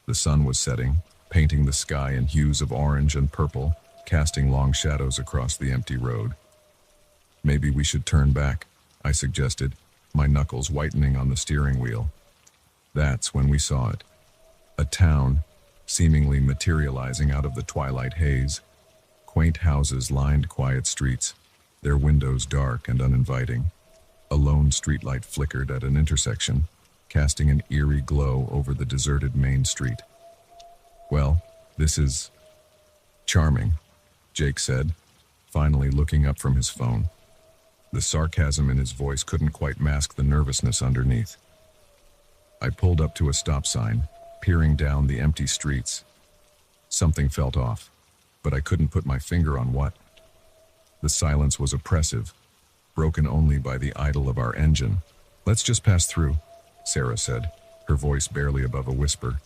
The sun was setting, painting the sky in hues of orange and purple, casting long shadows across the empty road. "Maybe we should turn back," I suggested, my knuckles whitening on the steering wheel. That's when we saw it. A town, seemingly materializing out of the twilight haze. Quaint houses lined quiet streets, their windows dark and uninviting. A lone streetlight flickered at an intersection, casting an eerie glow over the deserted main street. "Well, this is charming," Jake said, finally looking up from his phone. The sarcasm in his voice couldn't quite mask the nervousness underneath. I pulled up to a stop sign, peering down the empty streets. Something felt off, but I couldn't put my finger on what. The silence was oppressive, broken only by the idle of our engine. "Let's just pass through," Sarah said, her voice barely above a whisper.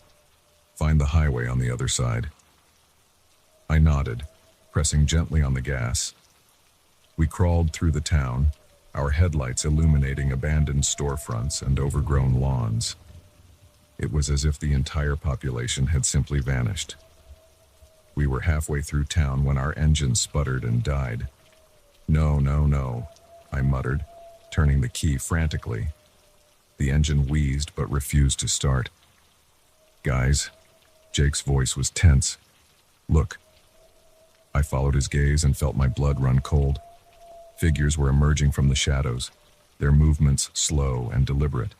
"Find the highway on the other side." I nodded, pressing gently on the gas. We crawled through the town, our headlights illuminating abandoned storefronts and overgrown lawns. It was as if the entire population had simply vanished. We were halfway through town when our engine sputtered and died. "No, no, no," I muttered, turning the key frantically. The engine wheezed but refused to start. "Guys," Jake's voice was tense. "Look." I followed his gaze and felt my blood run cold. Figures were emerging from the shadows, their movements slow and deliberate.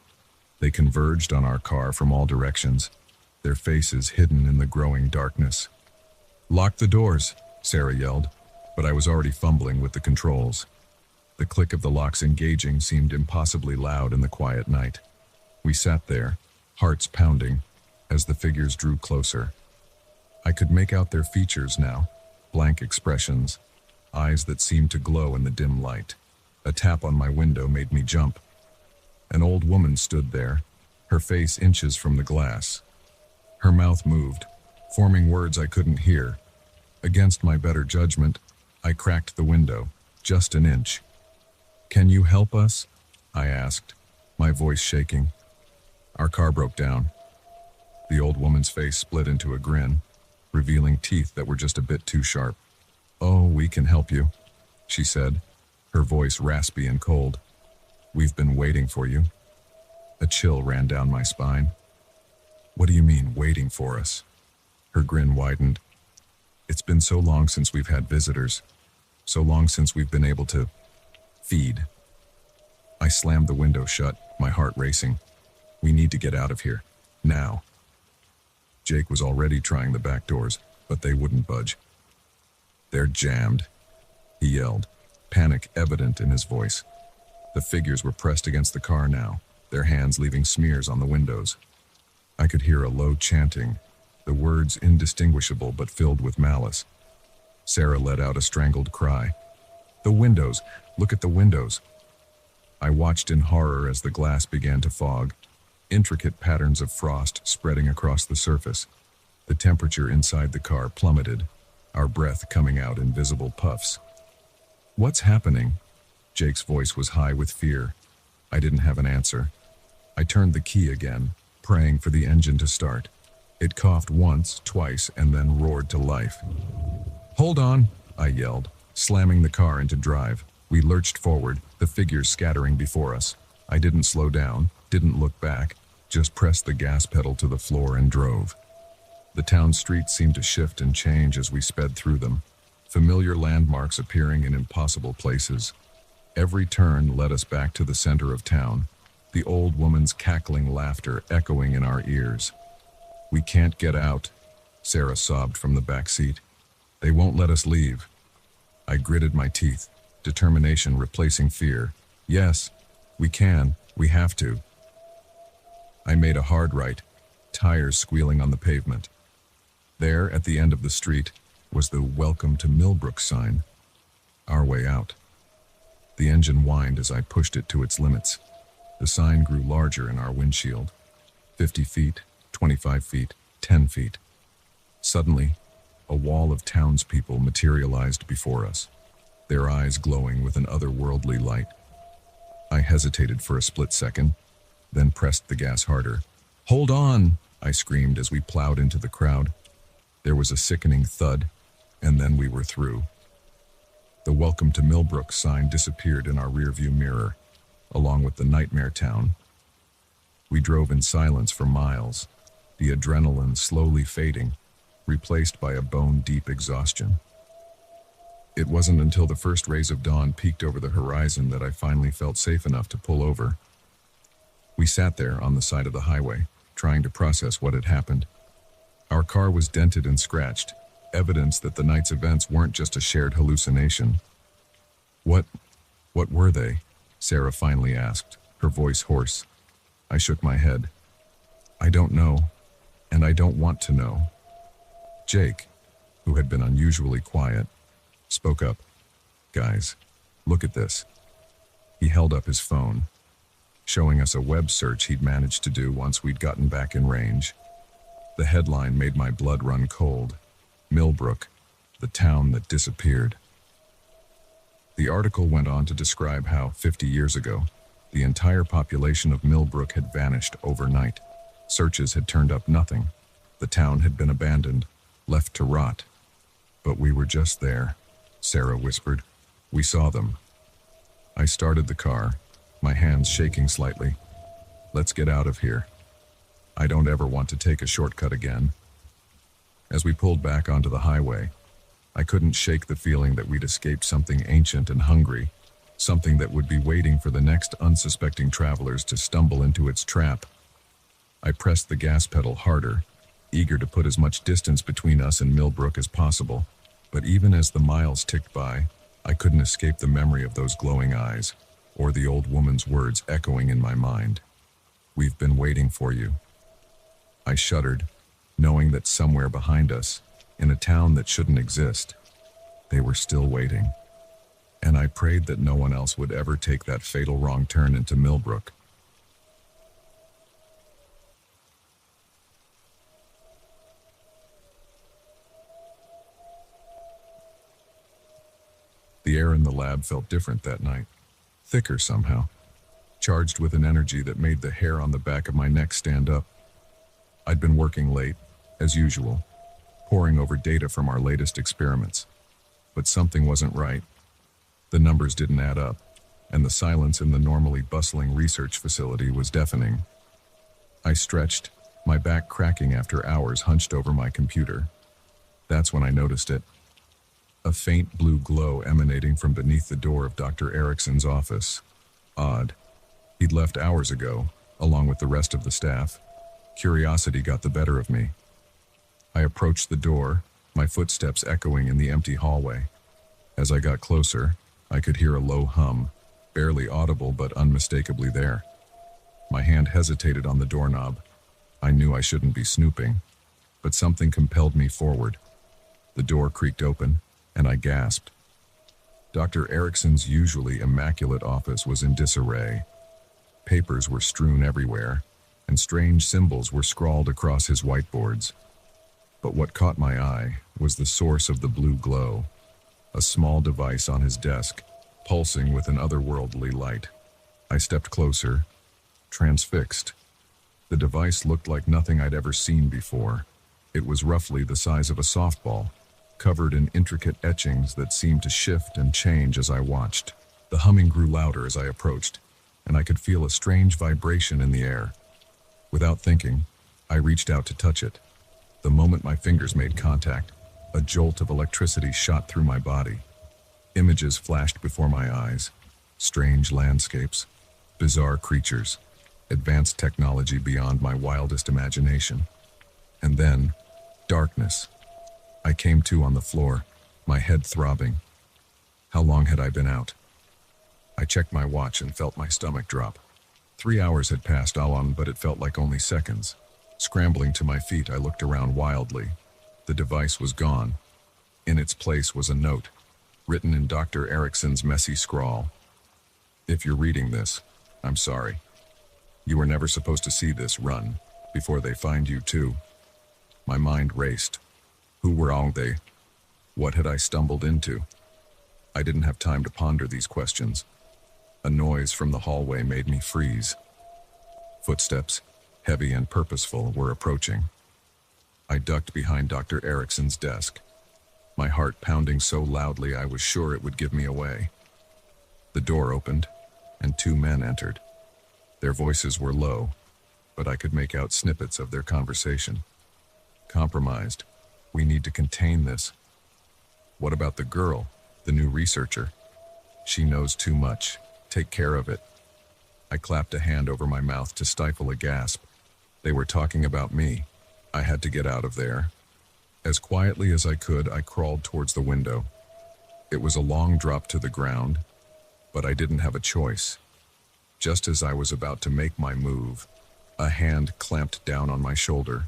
They converged on our car from all directions, their faces hidden in the growing darkness. "Lock the doors," Sarah yelled, but I was already fumbling with the controls. The click of the locks engaging seemed impossibly loud in the quiet night. We sat there, hearts pounding, as the figures drew closer. I could make out their features now, blank expressions, eyes that seemed to glow in the dim light. A tap on my window made me jump. An old woman stood there, her face inches from the glass. Her mouth moved, forming words I couldn't hear. Against my better judgment, I cracked the window, just an inch. "Can you help us?" I asked, my voice shaking. "Our car broke down." The old woman's face split into a grin, revealing teeth that were just a bit too sharp. "Oh, we can help you," she said, her voice raspy and cold. "We've been waiting for you." A chill ran down my spine. "What do you mean, waiting for us?" Her grin widened. "It's been so long since we've had visitors, so long since we've been able to feed." I slammed the window shut, my heart racing. "We need to get out of here, now." Jake was already trying the back doors, but they wouldn't budge. "They're jammed," he yelled, panic evident in his voice. The figures were pressed against the car now, their hands leaving smears on the windows. I could hear a low chanting, the words indistinguishable but filled with malice. Sarah let out a strangled cry. "The windows! Look at the windows!" I watched in horror as the glass began to fog, intricate patterns of frost spreading across the surface. The temperature inside the car plummeted, our breath coming out in visible puffs. "What's happening?" Jake's voice was high with fear. I didn't have an answer. I turned the key again, praying for the engine to start. It coughed once, twice, and then roared to life. "Hold on," I yelled, slamming the car into drive. We lurched forward, the figures scattering before us. I didn't slow down, didn't look back, just pressed the gas pedal to the floor and drove. The town streets seemed to shift and change as we sped through them, familiar landmarks appearing in impossible places. Every turn led us back to the center of town, the old woman's cackling laughter echoing in our ears. "We can't get out," Sarah sobbed from the back seat. "They won't let us leave." I gritted my teeth, determination replacing fear. "Yes, we can, we have to." I made a hard right, tires squealing on the pavement. There, at the end of the street, was the "Welcome to Millbrook" sign. Our way out. The engine whined as I pushed it to its limits. The sign grew larger in our windshield. 50 feet, 25 feet, 10 feet. Suddenly, a wall of townspeople materialized before us, their eyes glowing with an otherworldly light. I hesitated for a split second, then pressed the gas harder. "Hold on!" I screamed as we plowed into the crowd. There was a sickening thud, and then we were through. The "Welcome to Millbrook" sign disappeared in our rearview mirror, along with the nightmare town. We drove in silence for miles, the adrenaline slowly fading, replaced by a bone-deep exhaustion. It wasn't until the first rays of dawn peeked over the horizon that I finally felt safe enough to pull over. We sat there on the side of the highway, trying to process what had happened. Our car was dented and scratched, evidence that the night's events weren't just a shared hallucination. What were they? Sarah finally asked, her voice hoarse. I shook my head. I don't know, and I don't want to know. Jake, who had been unusually quiet, spoke up. Guys, look at this. He held up his phone, showing us a web search he'd managed to do once we'd gotten back in range. The headline made my blood run cold. Millbrook, the town that disappeared. The article went on to describe how, 50 years ago, the entire population of Millbrook had vanished overnight. Searches had turned up nothing. The town had been abandoned, left to rot. But we were just there, Sarah whispered. We saw them. I started the car, my hands shaking slightly. Let's get out of here. I don't ever want to take a shortcut again. As we pulled back onto the highway, I couldn't shake the feeling that we'd escaped something ancient and hungry, something that would be waiting for the next unsuspecting travelers to stumble into its trap. I pressed the gas pedal harder, eager to put as much distance between us and Millbrook as possible, but even as the miles ticked by, I couldn't escape the memory of those glowing eyes, or the old woman's words echoing in my mind. We've been waiting for you. I shuddered, knowing that somewhere behind us, in a town that shouldn't exist, they were still waiting. And I prayed that no one else would ever take that fatal wrong turn into Millbrook. The air in the lab felt different that night, thicker somehow, charged with an energy that made the hair on the back of my neck stand up. I'd been working late, as usual, poring over data from our latest experiments. But something wasn't right. The numbers didn't add up, and the silence in the normally bustling research facility was deafening. I stretched, my back cracking after hours hunched over my computer. That's when I noticed it. A faint blue glow emanating from beneath the door of Dr. Erickson's office. Odd. He'd left hours ago, along with the rest of the staff. Curiosity got the better of me. I approached the door, my footsteps echoing in the empty hallway. As I got closer, I could hear a low hum, barely audible but unmistakably there. My hand hesitated on the doorknob. I knew I shouldn't be snooping, but something compelled me forward. The door creaked open, and I gasped. Dr. Erickson's usually immaculate office was in disarray. Papers were strewn everywhere, and strange symbols were scrawled across his whiteboards. But what caught my eye was the source of the blue glow, a small device on his desk, pulsing with an otherworldly light. I stepped closer, transfixed. The device looked like nothing I'd ever seen before. It was roughly the size of a softball, covered in intricate etchings that seemed to shift and change as I watched. The humming grew louder as I approached, and I could feel a strange vibration in the air. Without thinking, I reached out to touch it. The moment my fingers made contact, a jolt of electricity shot through my body. Images flashed before my eyes. Strange landscapes, bizarre creatures, advanced technology beyond my wildest imagination. And then, darkness. I came to on the floor, my head throbbing. How long had I been out? I checked my watch and felt my stomach drop. 3 hours had passed on, but it felt like only seconds. Scrambling to my feet, I looked around wildly. The device was gone. In its place was a note, written in Dr. Erickson's messy scrawl. If you're reading this, I'm sorry. You were never supposed to see this run, before they find you too. My mind raced. Who were all they? What had I stumbled into? I didn't have time to ponder these questions. A noise from the hallway made me freeze. Footsteps, heavy and purposeful, were approaching. I ducked behind Dr. Erickson's desk, my heart pounding so loudly I was sure it would give me away. The door opened, and 2 men entered. Their voices were low, but I could make out snippets of their conversation. Compromised. We need to contain this. What about the girl? The new researcher. She knows too much. Take care of it. I clapped a hand over my mouth to stifle a gasp. They were talking about me. I had to get out of there. As quietly as I could, I crawled towards the window. It was a long drop to the ground, but I didn't have a choice. Just as I was about to make my move, a hand clamped down on my shoulder.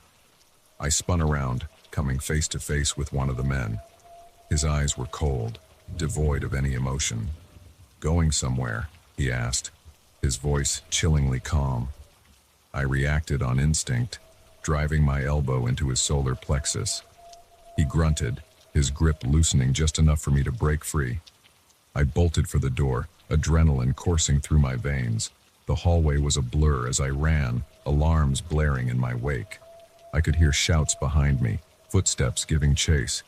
I spun around, coming face to face with one of the men. His eyes were cold, devoid of any emotion. "Going somewhere?" he asked, his voice chillingly calm. I reacted on instinct, driving my elbow into his solar plexus. He grunted, his grip loosening just enough for me to break free. I bolted for the door, adrenaline coursing through my veins. The hallway was a blur as I ran, alarms blaring in my wake. I could hear shouts behind me, footsteps giving chase.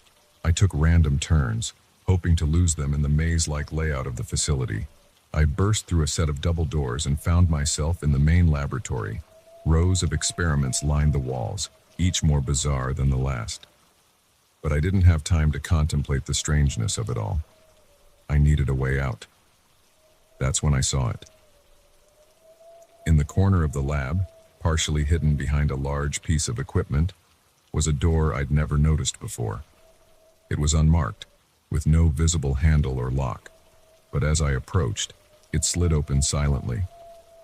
I took random turns, hoping to lose them in the maze-like layout of the facility. I burst through a set of double doors and found myself in the main laboratory. Rows of experiments lined the walls, each more bizarre than the last. But I didn't have time to contemplate the strangeness of it all. I needed a way out. That's when I saw it. In the corner of the lab, partially hidden behind a large piece of equipment, was a door I'd never noticed before. It was unmarked, with no visible handle or lock, but as I approached, it slid open silently.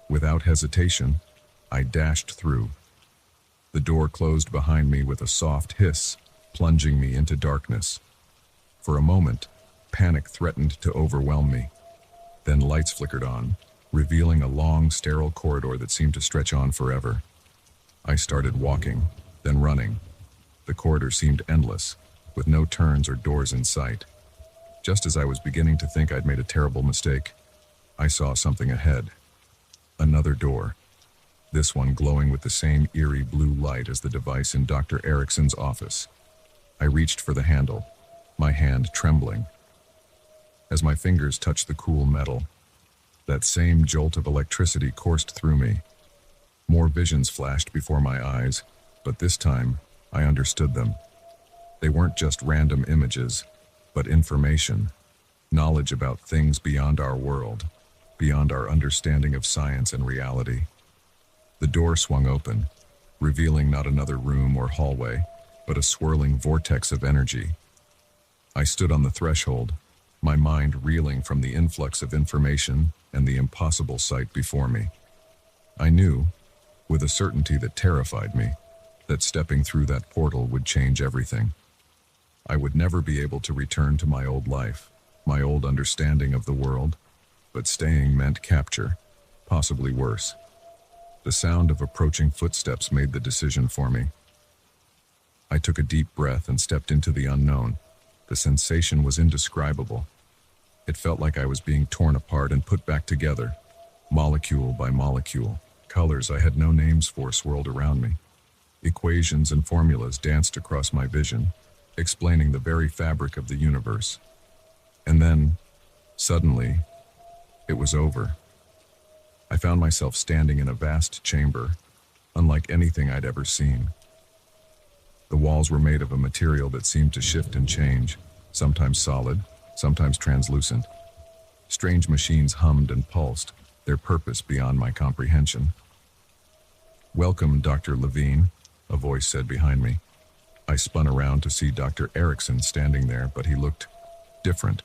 Without hesitation, I dashed through. The door closed behind me with a soft hiss, plunging me into darkness. For a moment, panic threatened to overwhelm me. Then lights flickered on, revealing a long, sterile corridor that seemed to stretch on forever. I started walking, then running. The corridor seemed endless, with no turns or doors in sight. Just as I was beginning to think I'd made a terrible mistake, I saw something ahead. Another door. This one glowing with the same eerie blue light as the device in Dr. Erickson's office. I reached for the handle, my hand trembling. As my fingers touched the cool metal, that same jolt of electricity coursed through me. More visions flashed before my eyes, but this time I understood them. They weren't just random images, but information, knowledge about things beyond our world, beyond our understanding of science and reality. The door swung open, revealing not another room or hallway, but a swirling vortex of energy. I stood on the threshold, my mind reeling from the influx of information and the impossible sight before me. I knew, with a certainty that terrified me, that stepping through that portal would change everything. I would never be able to return to my old life, my old understanding of the world, but staying meant capture, possibly worse. The sound of approaching footsteps made the decision for me. I took a deep breath and stepped into the unknown. The sensation was indescribable. It felt like I was being torn apart and put back together, molecule by molecule. Colors I had no names for swirled around me. Equations and formulas danced across my vision, explaining the very fabric of the universe. And then, suddenly, it was over. I found myself standing in a vast chamber, unlike anything I'd ever seen. The walls were made of a material that seemed to shift and change, sometimes solid, sometimes translucent. Strange machines hummed and pulsed, their purpose beyond my comprehension. "Welcome, Dr. Levine," a voice said behind me. I spun around to see Dr. Erickson standing there, but he looked different.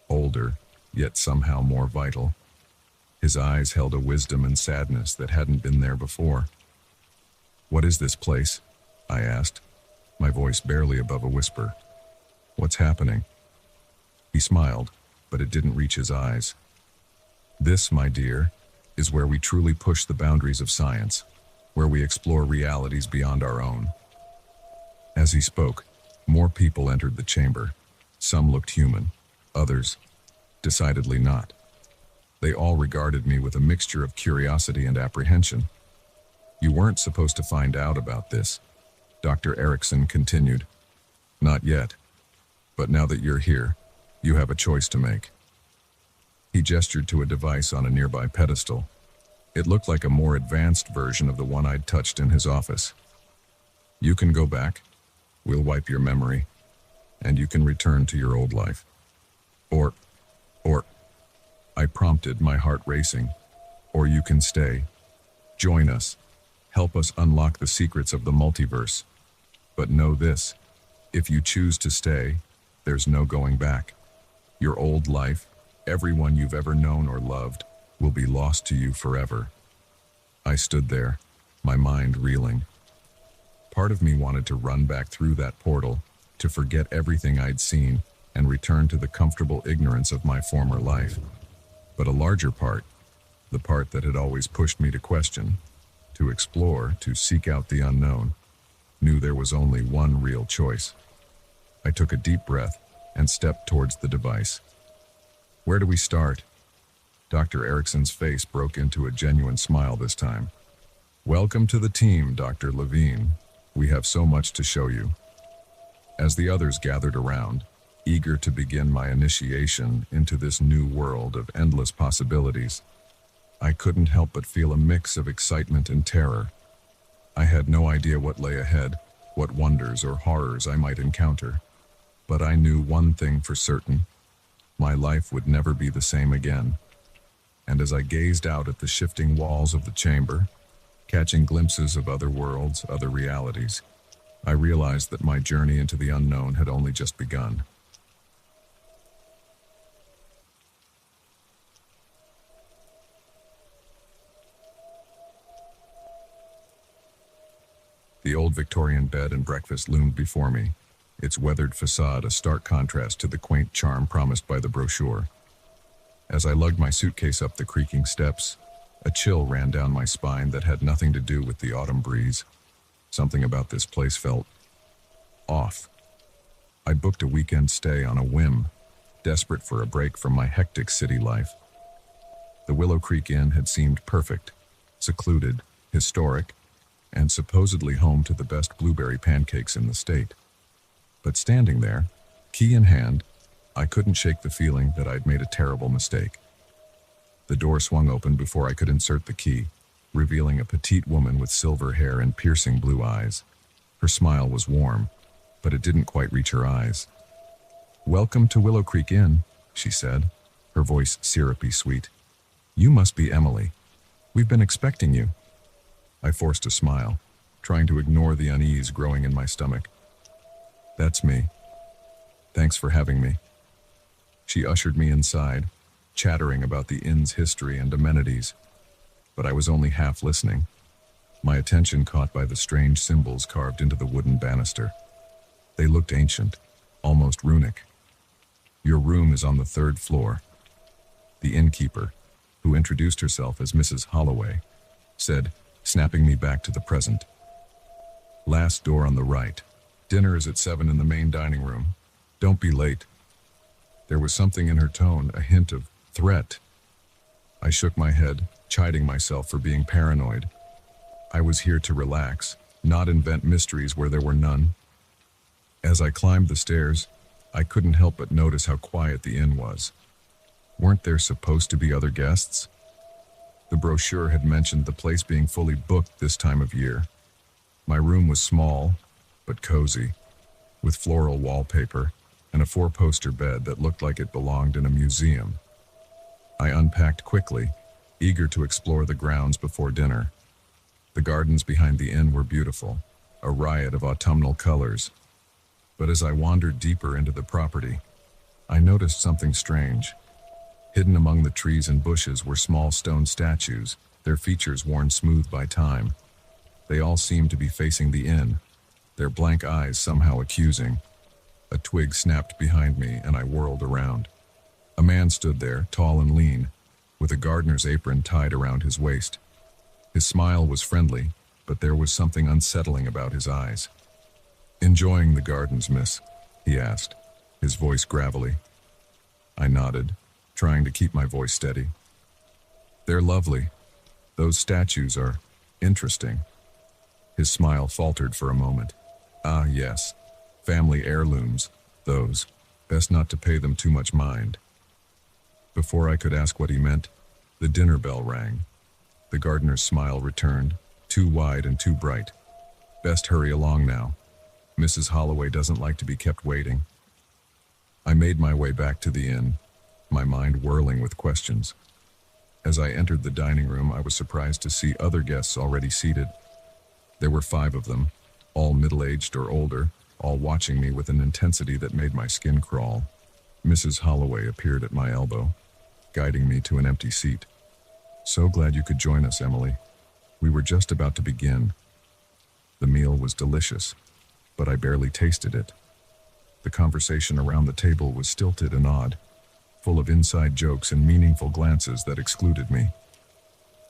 Older, yet somehow more vital. His eyes held a wisdom and sadness that hadn't been there before. "What is this place?" I asked, my voice barely above a whisper. "What's happening?" He smiled, but it didn't reach his eyes. "This, my dear, is where we truly push the boundaries of science, where we explore realities beyond our own." As he spoke, more people entered the chamber. Some looked human, others, decidedly not. They all regarded me with a mixture of curiosity and apprehension. "You weren't supposed to find out about this," Dr. Erickson continued. "Not yet. But now that you're here, you have a choice to make." He gestured to a device on a nearby pedestal. It looked like a more advanced version of the one I'd touched in his office. "You can go back. We'll wipe your memory, and you can return to your old life." Or, or, I prompted, my heart racing. Or you can stay. Join us. Help us unlock the secrets of the multiverse. But know this, if you choose to stay, there's no going back. Your old life, everyone you've ever known or loved, will be lost to you forever. I stood there, my mind reeling. Part of me wanted to run back through that portal, to forget everything I'd seen and return to the comfortable ignorance of my former life. But a larger part, the part that had always pushed me to question, to explore, to seek out the unknown, knew there was only one real choice. I took a deep breath and stepped towards the device. Where do we start? Dr. Erickson's face broke into a genuine smile this time. Welcome to the team, Dr. Levine. We have so much to show you. As the others gathered around, eager to begin my initiation into this new world of endless possibilities, I couldn't help but feel a mix of excitement and terror. I had no idea what lay ahead, what wonders or horrors I might encounter. But I knew one thing for certain. My life would never be the same again. And as I gazed out at the shifting walls of the chamber, catching glimpses of other worlds, other realities, I realized that my journey into the unknown had only just begun. The old Victorian bed and breakfast loomed before me, its weathered facade a stark contrast to the quaint charm promised by the brochure. As I lugged my suitcase up the creaking steps, a chill ran down my spine that had nothing to do with the autumn breeze. Something about this place felt off. I'd booked a weekend stay on a whim, desperate for a break from my hectic city life. The Willow Creek Inn had seemed perfect, secluded, historic, and supposedly home to the best blueberry pancakes in the state. But standing there, key in hand, I couldn't shake the feeling that I'd made a terrible mistake. The door swung open before I could insert the key, revealing a petite woman with silver hair and piercing blue eyes. Her smile was warm, but it didn't quite reach her eyes. "Welcome to Willow Creek Inn," she said, her voice syrupy sweet. "You must be Emily. We've been expecting you." I forced a smile, trying to ignore the unease growing in my stomach. "That's me. Thanks for having me." She ushered me inside, chattering about the inn's history and amenities. But I was only half listening, my attention caught by the strange symbols carved into the wooden banister. They looked ancient, almost runic. "Your room is on the 3rd floor." The innkeeper, who introduced herself as Mrs. Holloway, said, snapping me back to the present. "Last door on the right. Dinner is at 7 in the main dining room. Don't be late." There was something in her tone, a hint of threat. I shook my head, chiding myself for being paranoid. I was here to relax, not invent mysteries where there were none. As I climbed the stairs, I couldn't help but notice how quiet the inn was. Weren't there supposed to be other guests? The brochure had mentioned the place being fully booked this time of year. My room was small, but cozy, with floral wallpaper and a 4-poster bed that looked like it belonged in a museum. I unpacked quickly, eager to explore the grounds before dinner. The gardens behind the inn were beautiful, a riot of autumnal colors. But as I wandered deeper into the property, I noticed something strange. Hidden among the trees and bushes were small stone statues, their features worn smooth by time. They all seemed to be facing the inn, their blank eyes somehow accusing. A twig snapped behind me and I whirled around. A man stood there, tall and lean, with a gardener's apron tied around his waist. His smile was friendly, but there was something unsettling about his eyes. "Enjoying the gardens, miss?" he asked, his voice gravelly. I nodded, trying to keep my voice steady. "They're lovely. Those statues are interesting." His smile faltered for a moment. "Ah, yes. Family heirlooms, those. Best not to pay them too much mind." Before I could ask what he meant, the dinner bell rang. The gardener's smile returned, too wide and too bright. "Best hurry along now. Mrs. Holloway doesn't like to be kept waiting." I made my way back to the inn, my mind whirling with questions. As I entered the dining room, I was surprised to see other guests already seated. There were 5 of them, all middle-aged or older, all watching me with an intensity that made my skin crawl. Mrs. Holloway appeared at my elbow, guiding me to an empty seat. "So glad you could join us, Emily. We were just about to begin." The meal was delicious, but I barely tasted it. The conversation around the table was stilted and odd, full of inside jokes and meaningful glances that excluded me.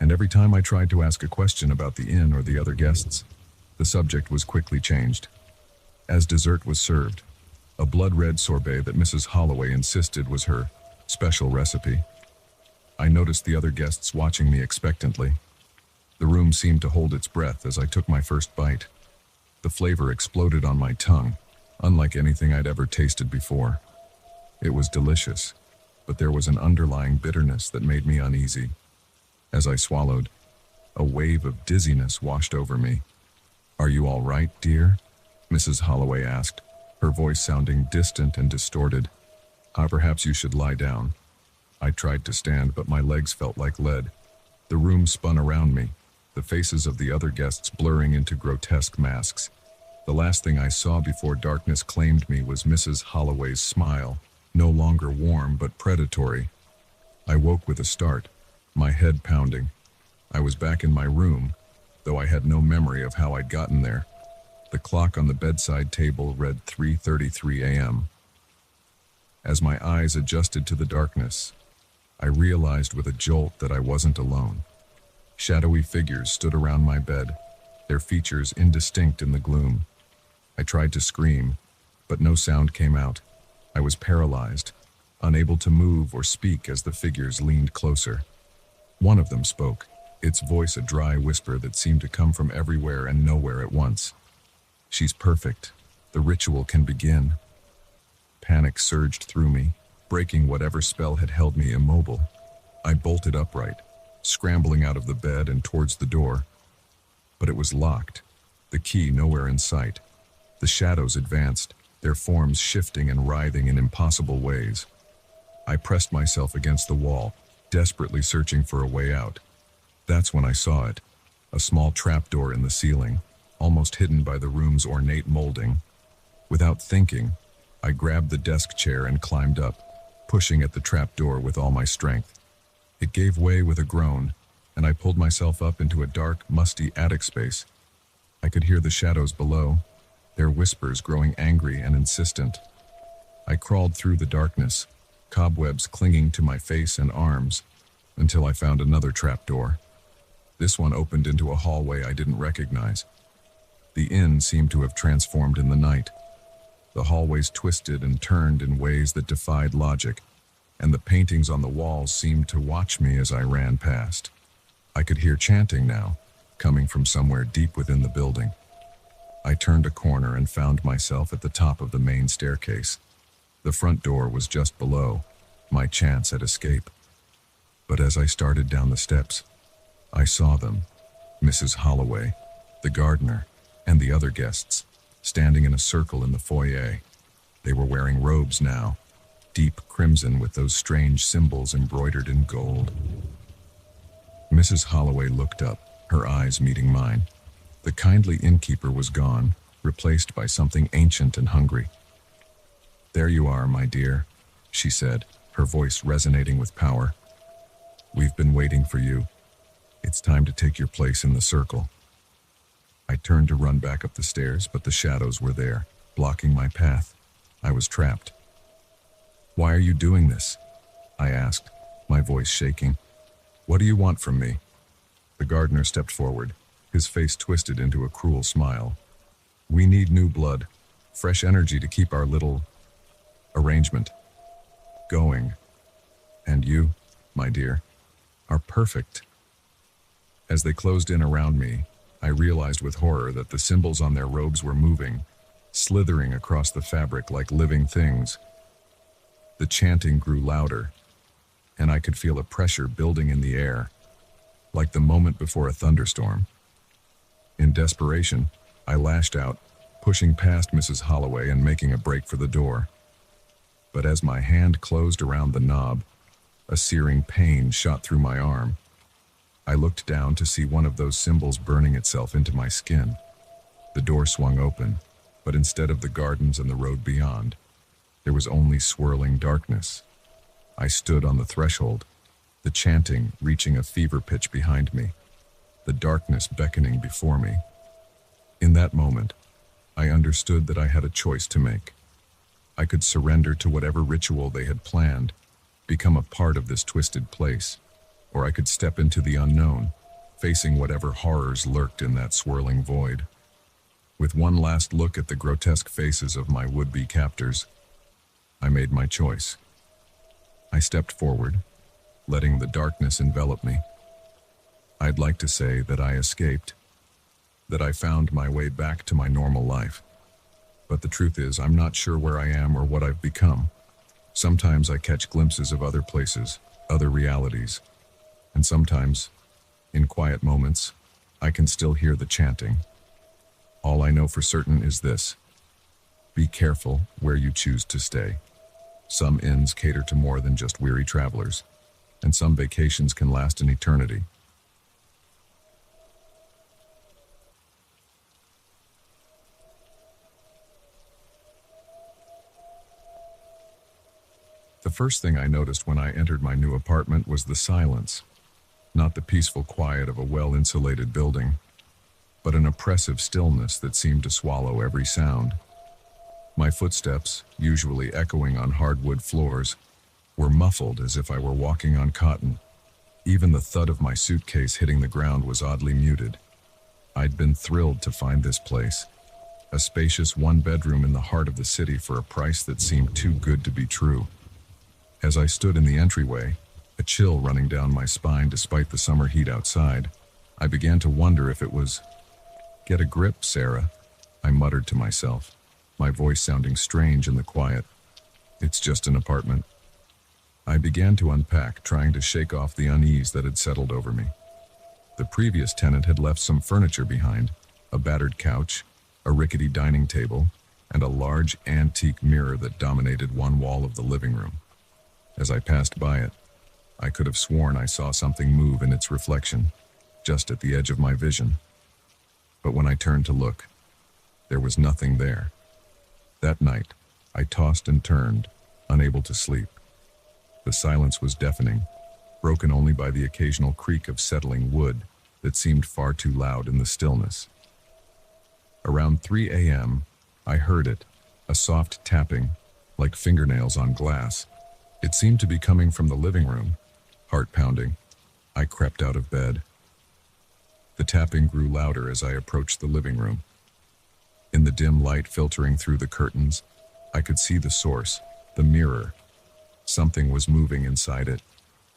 And every time I tried to ask a question about the inn or the other guests, the subject was quickly changed. As dessert was served, a blood-red sorbet that Mrs. Holloway insisted was her special recipe, I noticed the other guests watching me expectantly. The room seemed to hold its breath as I took my first bite. The flavor exploded on my tongue, unlike anything I'd ever tasted before. It was delicious, but there was an underlying bitterness that made me uneasy. As I swallowed, a wave of dizziness washed over me. "Are you all right, dear?" Mrs. Holloway asked, her voice sounding distant and distorted. Perhaps you should lie down." I tried to stand, but my legs felt like lead. The room spun around me, the faces of the other guests blurring into grotesque masks. The last thing I saw before darkness claimed me was Mrs. Holloway's smile, no longer warm but predatory. I woke with a start, my head pounding. I was back in my room, though I had no memory of how I'd gotten there. The clock on the bedside table read 3:33 a.m. As my eyes adjusted to the darkness, I realized with a jolt that I wasn't alone. Shadowy figures stood around my bed, their features indistinct in the gloom. I tried to scream, but no sound came out. I was paralyzed, unable to move or speak as the figures leaned closer. One of them spoke, its voice a dry whisper that seemed to come from everywhere and nowhere at once. "She's perfect. The ritual can begin." Panic surged through me, breaking whatever spell had held me immobile. I bolted upright, scrambling out of the bed and towards the door. But it was locked, the key nowhere in sight. The shadows advanced, their forms shifting and writhing in impossible ways. I pressed myself against the wall, desperately searching for a way out. That's when I saw it, a small trapdoor in the ceiling, almost hidden by the room's ornate molding. Without thinking, I grabbed the desk chair and climbed up, pushing at the trapdoor with all my strength. It gave way with a groan, and I pulled myself up into a dark, musty attic space. I could hear the shadows below, their whispers growing angry and insistent. I crawled through the darkness, cobwebs clinging to my face and arms, until I found another trapdoor. This one opened into a hallway I didn't recognize. The inn seemed to have transformed in the night. The hallways twisted and turned in ways that defied logic, and the paintings on the walls seemed to watch me as I ran past. I could hear chanting now, coming from somewhere deep within the building. I turned a corner and found myself at the top of the main staircase. The front door was just below, my chance at escape. But as I started down the steps, I saw them, Mrs. Holloway, the gardener, and the other guests, standing in a circle in the foyer. They were wearing robes now, deep crimson with those strange symbols embroidered in gold. Mrs. Holloway looked up, her eyes meeting mine. The kindly innkeeper was gone, replaced by something ancient and hungry. "There you are, my dear," she said, her voice resonating with power. "We've been waiting for you. It's time to take your place in the circle." I turned to run back up the stairs, but the shadows were there, blocking my path. I was trapped. "Why are you doing this?" I asked, my voice shaking. "What do you want from me?" The gardener stepped forward, his face twisted into a cruel smile. "We need new blood, fresh energy to keep our little arrangement going. And you, my dear, are perfect." As they closed in around me, I realized with horror that the symbols on their robes were moving, slithering across the fabric like living things. The chanting grew louder, and I could feel a pressure building in the air, like the moment before a thunderstorm. In desperation, I lashed out, pushing past Mrs. Holloway and making a break for the door. But as my hand closed around the knob, A searing pain shot through my arm. I looked down to see one of those symbols burning itself into my skin. The door swung open, but instead of the gardens and the road beyond, there was only swirling darkness. I stood on the threshold, the chanting reaching a fever pitch behind me, the darkness beckoning before me. In that moment, I understood that I had a choice to make. I could surrender to whatever ritual they had planned, become a part of this twisted place, or I could step into the unknown, facing whatever horrors lurked in that swirling void. With one last look at the grotesque faces of my would-be captors, I made my choice. I stepped forward, letting the darkness envelop me. I'd like to say that I escaped, that I found my way back to my normal life. But the truth is, I'm not sure where I am or what I've become. Sometimes I catch glimpses of other places, other realities, and sometimes, in quiet moments, I can still hear the chanting. All I know for certain is this: be careful where you choose to stay. Some inns cater to more than just weary travelers, and some vacations can last an eternity. The first thing I noticed when I entered my new apartment was the silence. Not the peaceful quiet of a well-insulated building, but an oppressive stillness that seemed to swallow every sound. My footsteps, usually echoing on hardwood floors, were muffled as if I were walking on cotton. Even the thud of my suitcase hitting the ground was oddly muted. I'd been thrilled to find this place, a spacious one-bedroom in the heart of the city for a price that seemed too good to be true. As I stood in the entryway, a chill running down my spine despite the summer heat outside, I began to wonder if it was, "Get a grip, Sarah," I muttered to myself, my voice sounding strange in the quiet. "It's just an apartment." I began to unpack, trying to shake off the unease that had settled over me. The previous tenant had left some furniture behind, a battered couch, a rickety dining table, and a large antique mirror that dominated one wall of the living room. As I passed by it, I could have sworn I saw something move in its reflection, just at the edge of my vision. But when I turned to look, there was nothing there. That night, I tossed and turned, unable to sleep. The silence was deafening, broken only by the occasional creak of settling wood that seemed far too loud in the stillness. Around 3 a.m., I heard it, a soft tapping, like fingernails on glass. It seemed to be coming from the living room. Heart pounding, I crept out of bed. The tapping grew louder as I approached the living room. In the dim light filtering through the curtains, I could see the source, the mirror. Something was moving inside it,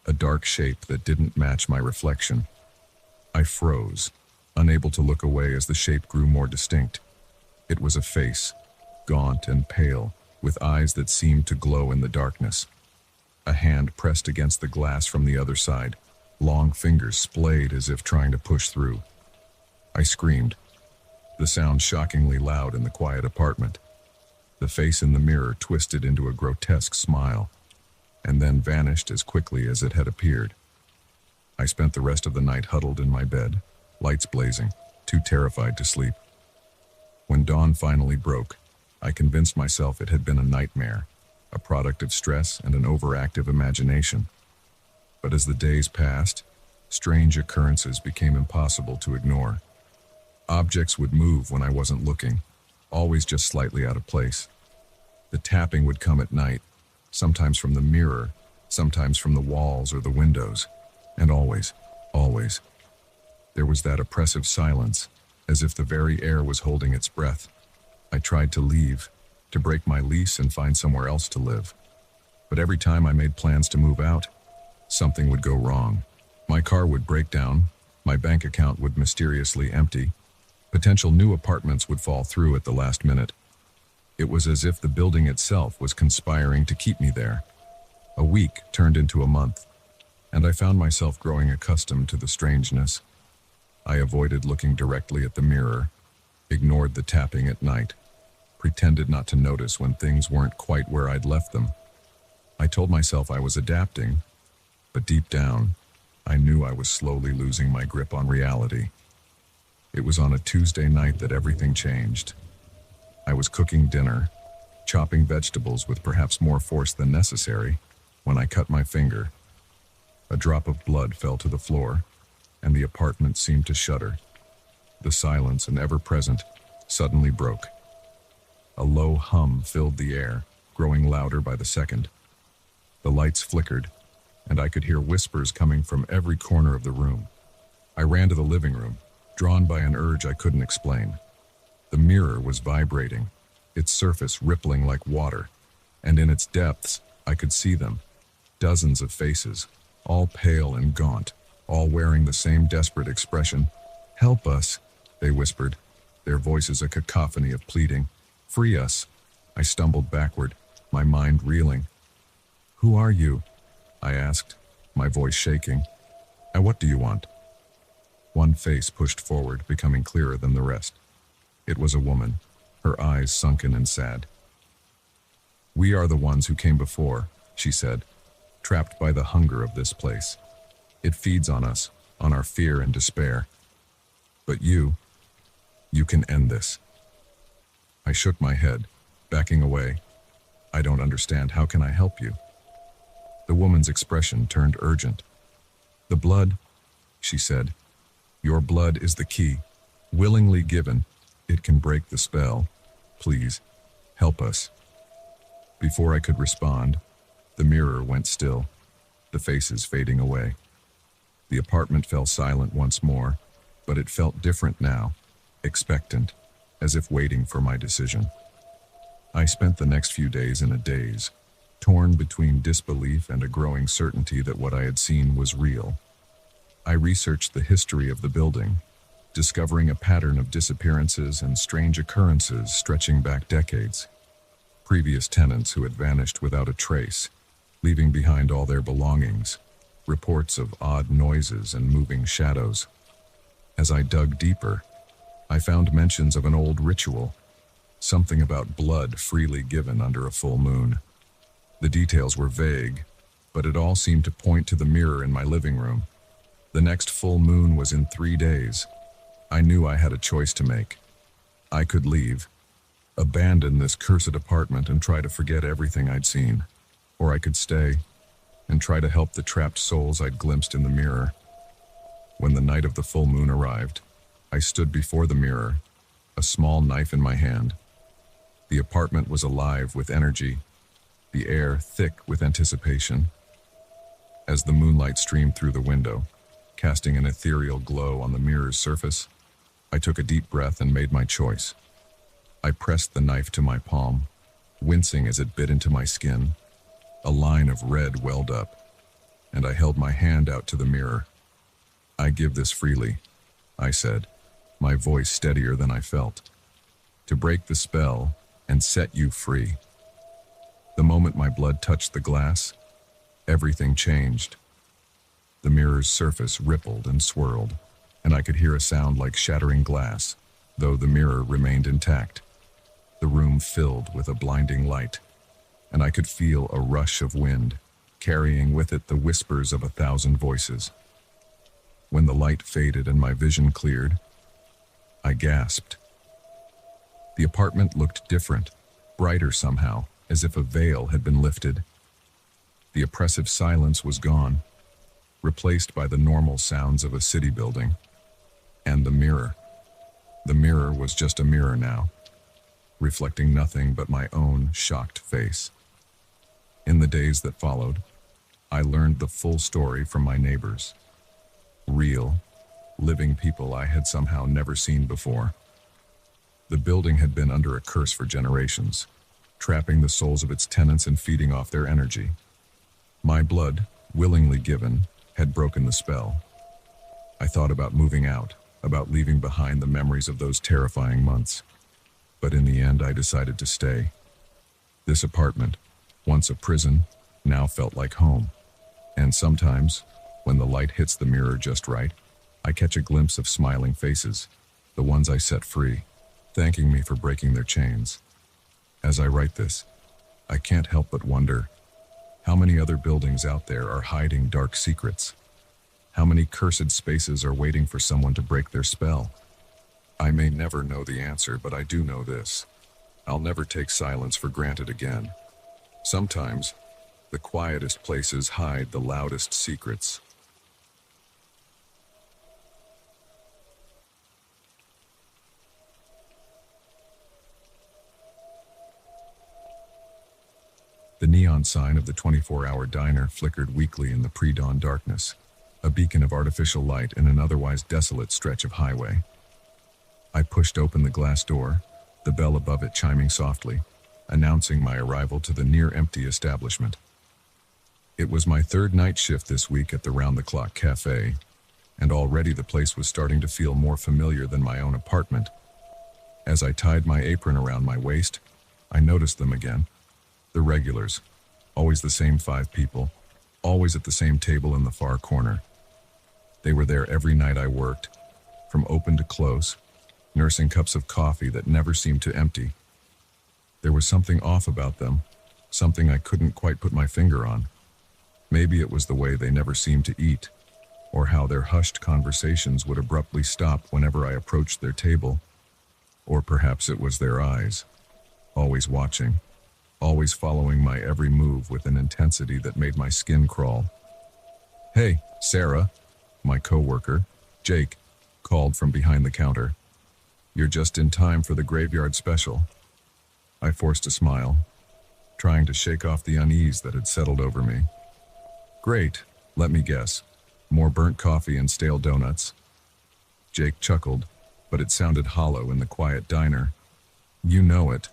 a dark shape that didn't match my reflection. I froze, unable to look away as the shape grew more distinct. It was a face, gaunt and pale, with eyes that seemed to glow in the darkness. A hand pressed against the glass from the other side, long fingers splayed as if trying to push through. I screamed, the sound shockingly loud in the quiet apartment. The face in the mirror twisted into a grotesque smile, and then vanished as quickly as it had appeared. I spent the rest of the night huddled in my bed, lights blazing, too terrified to sleep. When dawn finally broke, I convinced myself it had been a nightmare, a product of stress and an overactive imagination. But as the days passed, strange occurrences became impossible to ignore. Objects would move when I wasn't looking, always just slightly out of place. The tapping would come at night, sometimes from the mirror, sometimes from the walls or the windows, and always, there was that oppressive silence, as if the very air was holding its breath. I tried to leave, to break my lease and find somewhere else to live. But every time I made plans to move out, something would go wrong. My car would break down, my bank account would mysteriously empty, potential new apartments would fall through at the last minute. It was as if the building itself was conspiring to keep me there. A week turned into a month, and I found myself growing accustomed to the strangeness. I avoided looking directly at the mirror, ignored the tapping at night, pretended not to notice when things weren't quite where I'd left them. I told myself I was adapting, But deep down, I knew I was slowly losing my grip on reality. It was on a Tuesday night that everything changed. I was cooking dinner, chopping vegetables with perhaps more force than necessary, when I cut my finger. A drop of blood fell to the floor, and the apartment seemed to shudder. The silence, and ever-present, suddenly broke. A low hum filled the air, growing louder by the second. The lights flickered, and I could hear whispers coming from every corner of the room. I ran to the living room, drawn by an urge I couldn't explain. The mirror was vibrating, its surface rippling like water, and in its depths I could see them. Dozens of faces, all pale and gaunt, all wearing the same desperate expression. "Help us," they whispered, their voices a cacophony of pleading. "Free us." I stumbled backward, my mind reeling. "Who are you?" I asked, my voice shaking. "And what do you want?" One face pushed forward, becoming clearer than the rest. It was a woman, her eyes sunken and sad. "We are the ones who came before," she said, "trapped by the hunger of this place. It feeds on us, on our fear and despair. But you can end this." I shook my head, backing away. "I don't understand. How can I help you?" The woman's expression turned urgent. "The blood," she said. "Your blood is the key. Willingly given, it can break the spell. Please, help us." Before I could respond, the mirror went still, the faces fading away. The apartment fell silent once more, but it felt different now, expectant, as if waiting for my decision. I spent the next few days in a daze, torn between disbelief and a growing certainty that what I had seen was real. I researched the history of the building, discovering a pattern of disappearances and strange occurrences stretching back decades. Previous tenants who had vanished without a trace, leaving behind all their belongings, reports of odd noises and moving shadows. As I dug deeper, I found mentions of an old ritual, something about blood freely given under a full moon. The details were vague, but it all seemed to point to the mirror in my living room. The next full moon was in 3 days. I knew I had a choice to make. I could leave, abandon this cursed apartment and try to forget everything I'd seen. Or I could stay and try to help the trapped souls I'd glimpsed in the mirror. When the night of the full moon arrived, I stood before the mirror, a small knife in my hand. The apartment was alive with energy, the air thick with anticipation. As the moonlight streamed through the window, casting an ethereal glow on the mirror's surface, I took a deep breath and made my choice. I pressed the knife to my palm, wincing as it bit into my skin. A line of red welled up, and I held my hand out to the mirror. "I give this freely," I said, my voice steadier than I felt, "to break the spell and set you free." The moment my blood touched the glass, everything changed. The mirror's surface rippled and swirled, and I could hear a sound like shattering glass, though the mirror remained intact. The room filled with a blinding light, and I could feel a rush of wind, carrying with it the whispers of 1,000 voices. When the light faded and my vision cleared, I gasped. The apartment looked different, brighter somehow, as if a veil had been lifted. The oppressive silence was gone, replaced by the normal sounds of a city building. And the mirror. The mirror was just a mirror now, reflecting nothing but my own shocked face. In the days that followed, I learned the full story from my neighbors. Real, living people I had somehow never seen before. The building had been under a curse for generations, trapping the souls of its tenants and feeding off their energy. My blood, willingly given, had broken the spell. I thought about moving out, about leaving behind the memories of those terrifying months. But in the end, I decided to stay. This apartment, once a prison, now felt like home. And sometimes, when the light hits the mirror just right, I catch a glimpse of smiling faces, the ones I set free, thanking me for breaking their chains. As I write this, I can't help but wonder, How many other buildings out there are hiding dark secrets? How many cursed spaces are waiting for someone to break their spell? I may never know the answer, but I do know this. I'll never take silence for granted again. Sometimes, the quietest places hide the loudest secrets. The neon sign of the 24-hour diner flickered weakly in the pre-dawn darkness, a beacon of artificial light in an otherwise desolate stretch of highway. I pushed open the glass door, the bell above it chiming softly, announcing my arrival to the near-empty establishment. It was my third night shift this week at the round-the-clock cafe, and already the place was starting to feel more familiar than my own apartment. As I tied my apron around my waist, I noticed them again. The regulars, always the same 5 people, always at the same table in the far corner. They were there every night I worked, from open to close, nursing cups of coffee that never seemed to empty. There was something off about them, something I couldn't quite put my finger on. Maybe it was the way they never seemed to eat, or how their hushed conversations would abruptly stop whenever I approached their table. Or perhaps it was their eyes, always watching, always following my every move with an intensity that made my skin crawl. "Hey, Sarah," my coworker, Jake, called from behind the counter. "You're just in time for the graveyard special." I forced a smile, trying to shake off the unease that had settled over me. "Great, let me guess. More burnt coffee and stale donuts?" Jake chuckled, but it sounded hollow in the quiet diner. "You know it.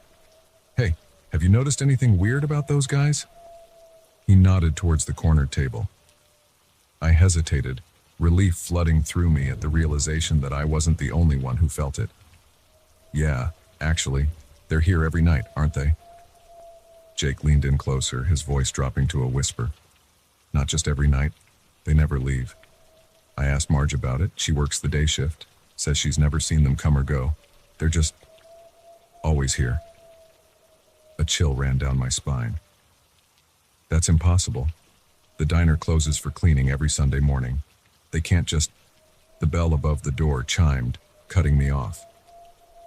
Hey, have you noticed anything weird about those guys?" He nodded towards the corner table. I hesitated, relief flooding through me at the realization that I wasn't the only one who felt it. "Yeah, actually, they're here every night, aren't they?" Jake leaned in closer, his voice dropping to a whisper. "Not just every night. They never leave." I asked Marge about it. She works the day shift. Says she's never seen them come or go. They're just always here. A chill ran down my spine. That's impossible. The diner closes for cleaning every Sunday morning. They can't just... The bell above the door chimed, cutting me off.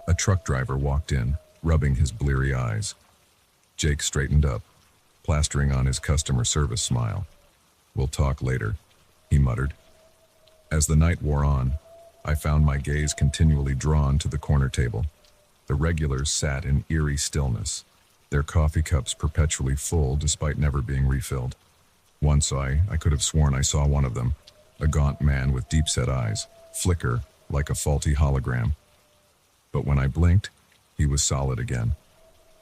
A truck driver walked in, rubbing his bleary eyes. Jake straightened up, plastering on his customer service smile. "We'll talk later," he muttered. As the night wore on, I found my gaze continually drawn to the corner table. The regulars sat in eerie stillness, their coffee cups perpetually full despite never being refilled. Once I could have sworn I saw one of them, a gaunt man with deep-set eyes, flicker like a faulty hologram. But when I blinked, he was solid again.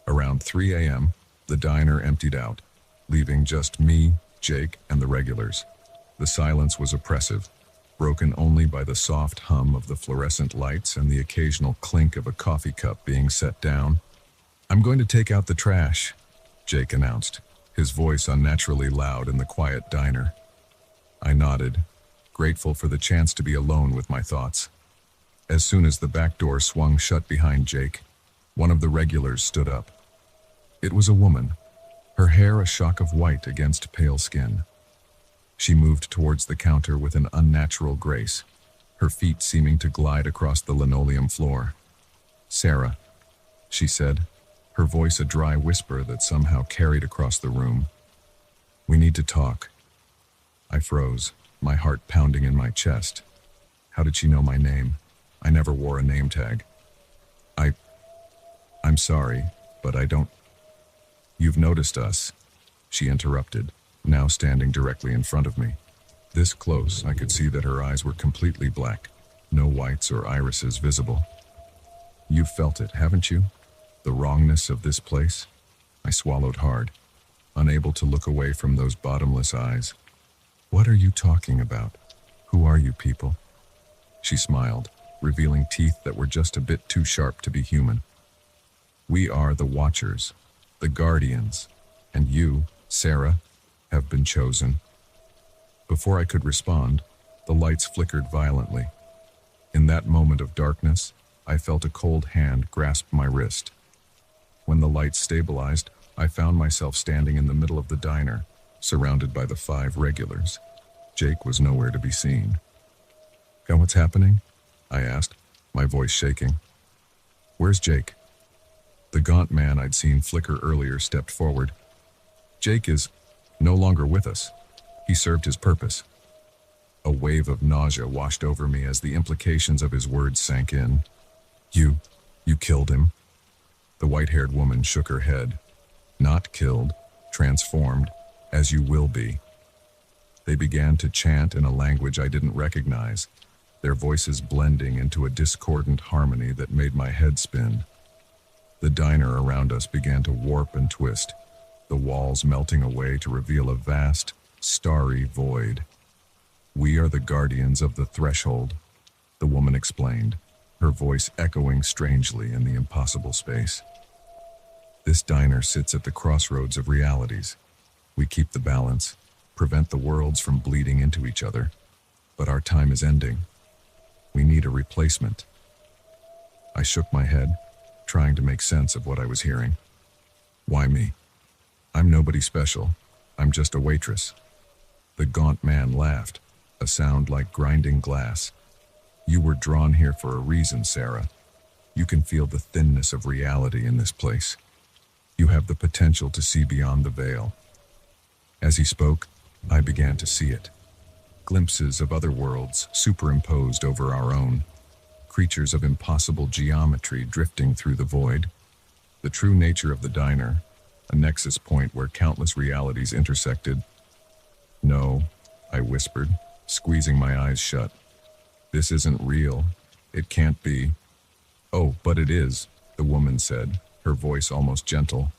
Around 3 a.m., the diner emptied out, leaving just me, Jake, and the regulars. The silence was oppressive, broken only by the soft hum of the fluorescent lights and the occasional clink of a coffee cup being set down. "I'm going to take out the trash," Jake announced, his voice unnaturally loud in the quiet diner. I nodded, grateful for the chance to be alone with my thoughts. As soon as the back door swung shut behind Jake, one of the regulars stood up. It was a woman, her hair a shock of white against pale skin. She moved towards the counter with an unnatural grace, her feet seeming to glide across the linoleum floor. "Sarah," she said, her voice a dry whisper that somehow carried across the room. "We need to talk." I froze, my heart pounding in my chest. How did she know my name? I never wore a name tag. I'm sorry, but I don't... "You've noticed us," she interrupted, now standing directly in front of me. This close, I could see that her eyes were completely black, no whites or irises visible. "You've felt it, haven't you? The wrongness of this place?" I swallowed hard, unable to look away from those bottomless eyes. "What are you talking about? Who are you people?" She smiled, revealing teeth that were just a bit too sharp to be human. "We are the Watchers, the Guardians, and you, Sarah, have been chosen." Before I could respond, the lights flickered violently. In that moment of darkness, I felt a cold hand grasp my wrist. When the lights stabilized, I found myself standing in the middle of the diner, surrounded by the 5 regulars. Jake was nowhere to be seen. "What's happening?" I asked, my voice shaking. "Where's Jake?" The gaunt man I'd seen flicker earlier stepped forward. "Jake is no longer with us. He served his purpose." A wave of nausea washed over me as the implications of his words sank in. You killed him?" The white-haired woman shook her head. "Not killed, transformed, as you will be." They began to chant in a language I didn't recognize, their voices blending into a discordant harmony that made my head spin. The diner around us began to warp and twist, the walls melting away to reveal a vast, starry void. "We are the guardians of the threshold," the woman explained, her voice echoing strangely in the impossible space. "This diner sits at the crossroads of realities. We keep the balance, prevent the worlds from bleeding into each other, but our time is ending. We need a replacement." I shook my head, trying to make sense of what I was hearing. "Why me? I'm nobody special. I'm just a waitress." The gaunt man laughed, a sound like grinding glass. "You were drawn here for a reason, Sarah. You can feel the thinness of reality in this place. You have the potential to see beyond the veil." As he spoke, I began to see it. Glimpses of other worlds superimposed over our own. Creatures of impossible geometry drifting through the void. The true nature of the diner, a nexus point where countless realities intersected. "No," I whispered, squeezing my eyes shut. "This isn't real. It can't be." "Oh, but it is," the woman said, her voice almost gentle.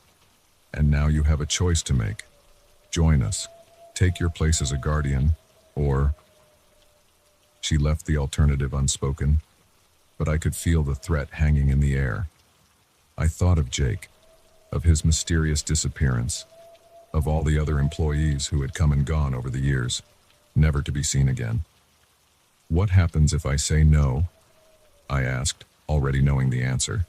"And now you have a choice to make. Join us. Take your place as a guardian, or—" She left the alternative unspoken, but I could feel the threat hanging in the air. I thought of Jake, of his mysterious disappearance, of all the other employees who had come and gone over the years, never to be seen again. "What happens if I say no?" I asked, already knowing the answer.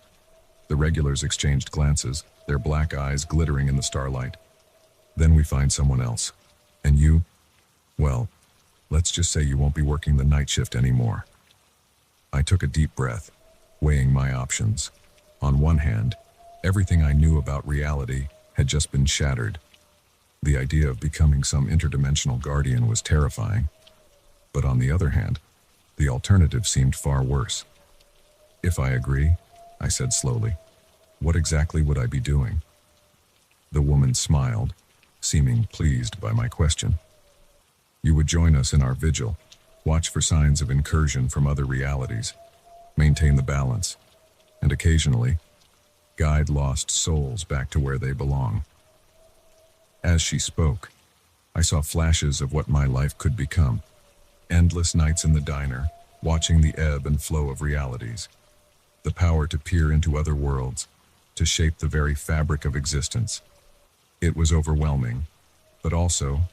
The regulars exchanged glances, their black eyes glittering in the starlight. "Then we find someone else. And you, well, let's just say you won't be working the night shift anymore." I took a deep breath, weighing my options. On one hand, everything I knew about reality had just been shattered. The idea of becoming some interdimensional guardian was terrifying. But on the other hand, the alternative seemed far worse. "If I agree," I said slowly, "what exactly would I be doing?" The woman smiled, seeming pleased by my question. "You would join us in our vigil, watch for signs of incursion from other realities, maintain the balance, and occasionally, guide lost souls back to where they belong." As she spoke, I saw flashes of what my life could become. Endless nights in the diner, watching the ebb and flow of realities. The power to peer into other worlds, to shape the very fabric of existence. It was overwhelming, but also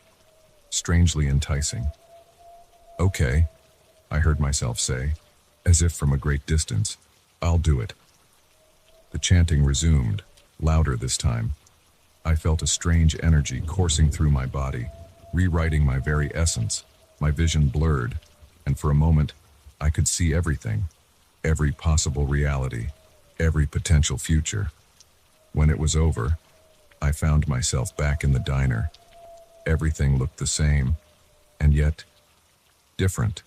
strangely enticing. "Okay," I heard myself say, as if from a great distance, "I'll do it." The chanting resumed, louder this time. I felt a strange energy coursing through my body, rewriting my very essence. My vision blurred, and for a moment, I could see everything, every possible reality, every potential future. When it was over, I found myself back in the diner. Everything looked the same, and yet different.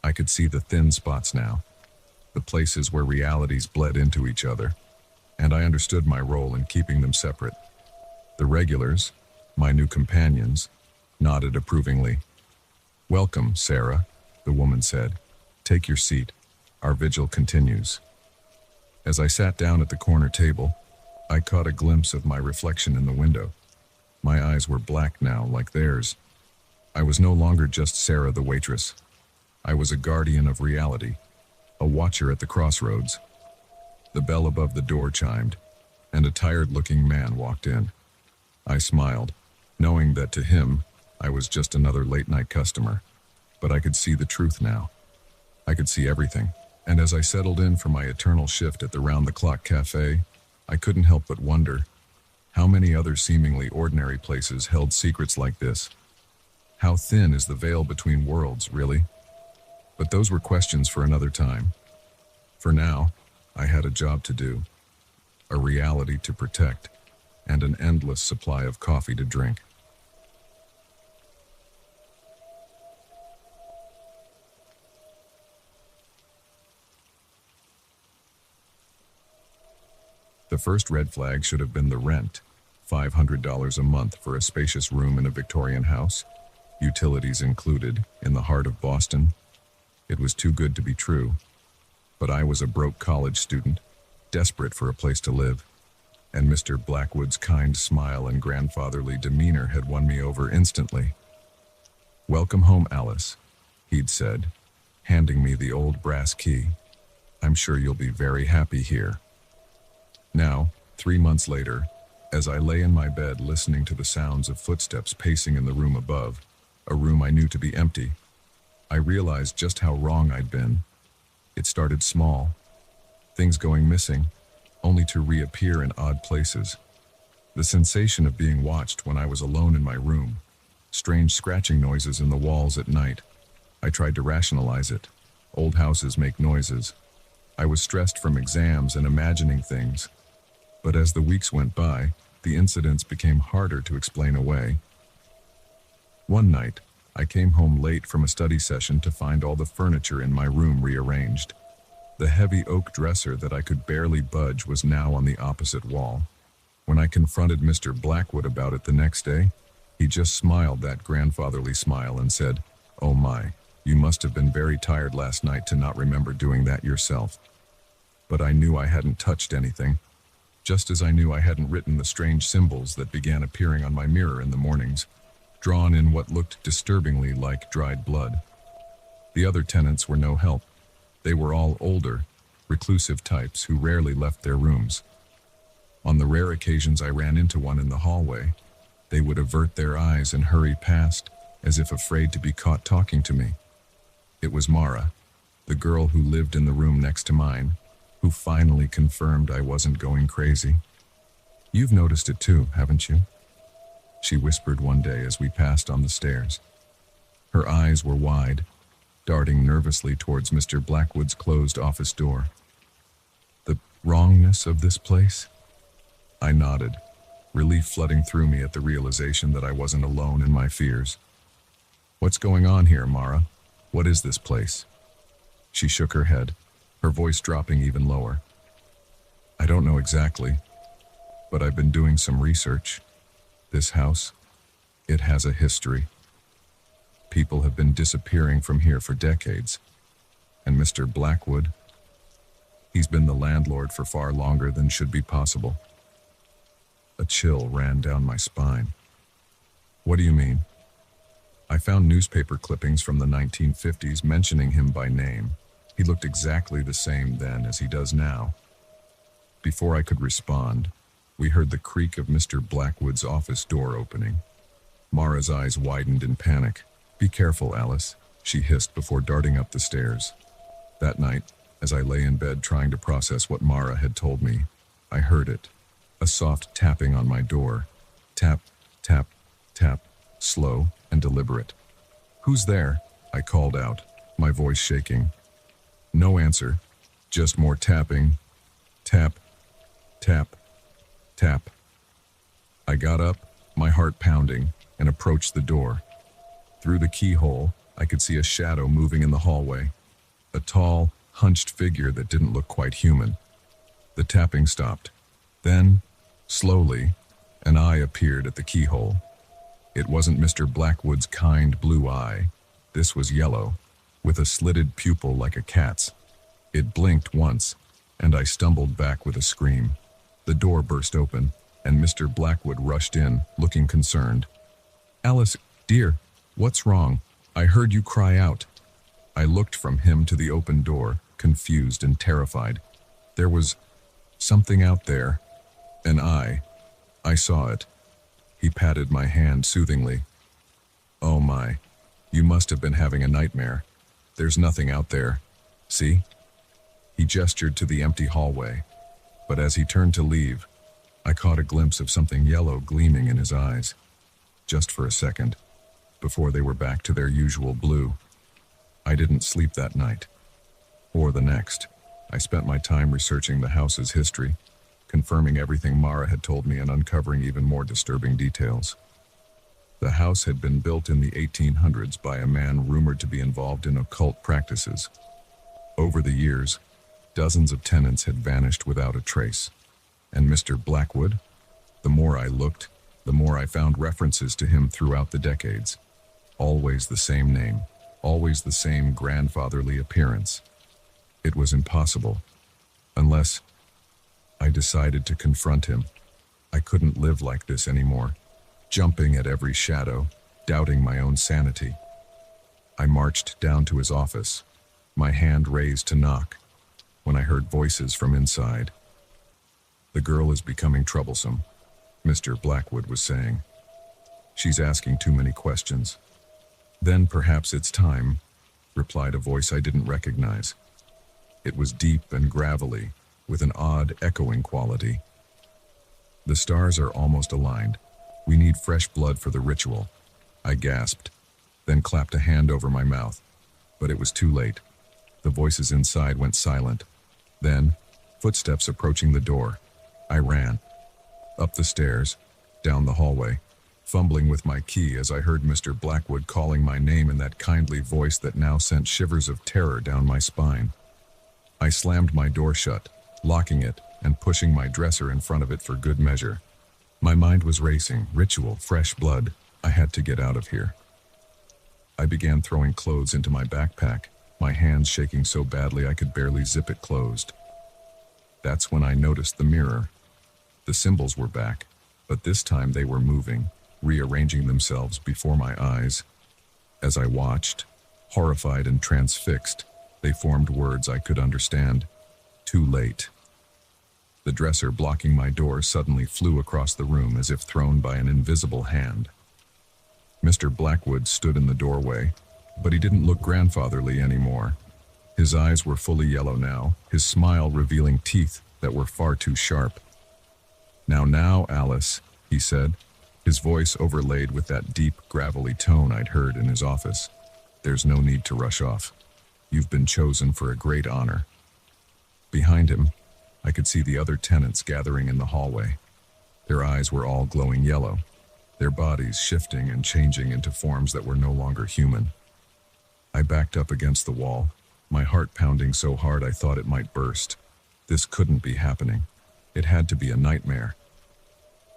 I could see the thin spots now, the places where realities bled into each other, and I understood my role in keeping them separate. The regulars, my new companions, nodded approvingly. "Welcome, Sarah," the woman said. "Take your seat. Our vigil continues." As I sat down at the corner table, I caught a glimpse of my reflection in the window. My eyes were black now, like theirs. I was no longer just Sarah the waitress. I was a guardian of reality, a watcher at the crossroads. The bell above the door chimed, and a tired-looking man walked in. I smiled, knowing that to him, I was just another late-night customer. But I could see the truth now. I could see everything. And as I settled in for my eternal shift at the round-the-clock cafe, I couldn't help but wonder, How many other seemingly ordinary places held secrets like this? How thin is the veil between worlds, really? But those were questions for another time. For now, I had a job to do, a reality to protect, and an endless supply of coffee to drink. The first red flag should have been the rent, $500 a month for a spacious room in a Victorian house, utilities included, in the heart of Boston. It was too good to be true. But I was a broke college student, desperate for a place to live, and Mr. Blackwood's kind smile and grandfatherly demeanor had won me over instantly. "Welcome home, Alice," he'd said, handing me the old brass key. "I'm sure you'll be very happy here." Now, 3 months later, as I lay in my bed listening to the sounds of footsteps pacing in the room above, a room I knew to be empty, I realized just how wrong I'd been. It started small, things going missing, only to reappear in odd places. The sensation of being watched when I was alone in my room, strange scratching noises in the walls at night. I tried to rationalize it. Old houses make noises. I was stressed from exams and imagining things. But as the weeks went by, the incidents became harder to explain away. One night, I came home late from a study session to find all the furniture in my room rearranged. The heavy oak dresser that I could barely budge was now on the opposite wall. When I confronted Mr. Blackwood about it the next day, he just smiled that grandfatherly smile and said, "Oh my, you must have been very tired last night to not remember doing that yourself." But I knew I hadn't touched anything, just as I knew I hadn't written the strange symbols that began appearing on my mirror in the mornings, drawn in what looked disturbingly like dried blood. The other tenants were no help. They were all older, reclusive types who rarely left their rooms. On the rare occasions I ran into one in the hallway, they would avert their eyes and hurry past, as if afraid to be caught talking to me. It was Mara, the girl who lived in the room next to mine, who finally confirmed I wasn't going crazy. "You've noticed it too, haven't you?" she whispered one day as we passed on the stairs. Her eyes were wide, darting nervously towards Mr. Blackwood's closed office door. "The wrongness of this place?" I nodded, relief flooding through me at the realization that I wasn't alone in my fears. "What's going on here, Mara? What is this place?" She shook her head, her voice dropping even lower. "I don't know exactly, but I've been doing some research. This house, it has a history. People have been disappearing from here for decades. And Mr. Blackwood, he's been the landlord for far longer than should be possible." A chill ran down my spine. "What do you mean?" I found newspaper clippings from the 1950s mentioning him by name. He looked exactly the same then as he does now. Before I could respond, we heard the creak of Mr. Blackwood's office door opening. Mara's eyes widened in panic. "Be careful, Alice," she hissed before darting up the stairs. That night, as I lay in bed trying to process what Mara had told me, I heard it. A soft tapping on my door. Tap, tap, tap, slow and deliberate. "Who's there?" I called out, my voice shaking. No answer, just more tapping. Tap, tap, tap. I got up, my heart pounding, and approached the door. Through the keyhole, I could see a shadow moving in the hallway. A tall, hunched figure that didn't look quite human. The tapping stopped. Then, slowly, an eye appeared at the keyhole. It wasn't Mr. Blackwood's kind blue eye. This was yellow, with a slitted pupil like a cat's. It blinked once, and I stumbled back with a scream. The door burst open, and Mr. Blackwood rushed in, looking concerned. "Alice, dear, what's wrong? I heard you cry out." I looked from him to the open door, confused and terrified. There was something out there, and I saw it. He patted my hand soothingly. "Oh my, you must have been having a nightmare. There's nothing out there. See?" He gestured to the empty hallway, but as he turned to leave, I caught a glimpse of something yellow gleaming in his eyes, just for a second, before they were back to their usual blue. I didn't sleep that night, or the next. I spent my time researching the house's history, confirming everything Mara had told me and uncovering even more disturbing details. The house had been built in the 1800s by a man rumored to be involved in occult practices. Over the years, dozens of tenants had vanished without a trace. And Mr. Blackwood? The more I looked, the more I found references to him throughout the decades. Always the same name, always the same grandfatherly appearance. It was impossible. Unless I decided to confront him. I couldn't live like this anymore, jumping at every shadow, doubting my own sanity. I marched down to his office, my hand raised to knock, when I heard voices from inside. "The girl is becoming troublesome," Mr. Blackwood was saying. "She's asking too many questions." "Then perhaps it's time," replied a voice I didn't recognize. It was deep and gravelly, with an odd, echoing quality. "The stars are almost aligned. We need fresh blood for the ritual," I gasped, then clapped a hand over my mouth. But it was too late. The voices inside went silent. Then, footsteps approaching the door. I ran. Up the stairs, down the hallway, fumbling with my key as I heard Mr. Blackwood calling my name in that kindly voice that now sent shivers of terror down my spine. I slammed my door shut, locking it and pushing my dresser in front of it for good measure. My mind was racing. Ritual, fresh blood. I had to get out of here. I began throwing clothes into my backpack, my hands shaking so badly I could barely zip it closed. That's when I noticed the mirror. The symbols were back, but this time they were moving, rearranging themselves before my eyes. As I watched, horrified and transfixed, they formed words I could understand. Too late. The dresser blocking my door suddenly flew across the room as if thrown by an invisible hand. Mr. Blackwood stood in the doorway, but he didn't look grandfatherly anymore. His eyes were fully yellow now, his smile revealing teeth that were far too sharp. Now, Alice," he said, his voice overlaid with that deep, gravelly tone I'd heard in his office. "There's no need to rush off. You've been chosen for a great honor." Behind him, I could see the other tenants gathering in the hallway. Their eyes were all glowing yellow, their bodies shifting and changing into forms that were no longer human. I backed up against the wall, my heart pounding so hard I thought it might burst. This couldn't be happening. It had to be a nightmare.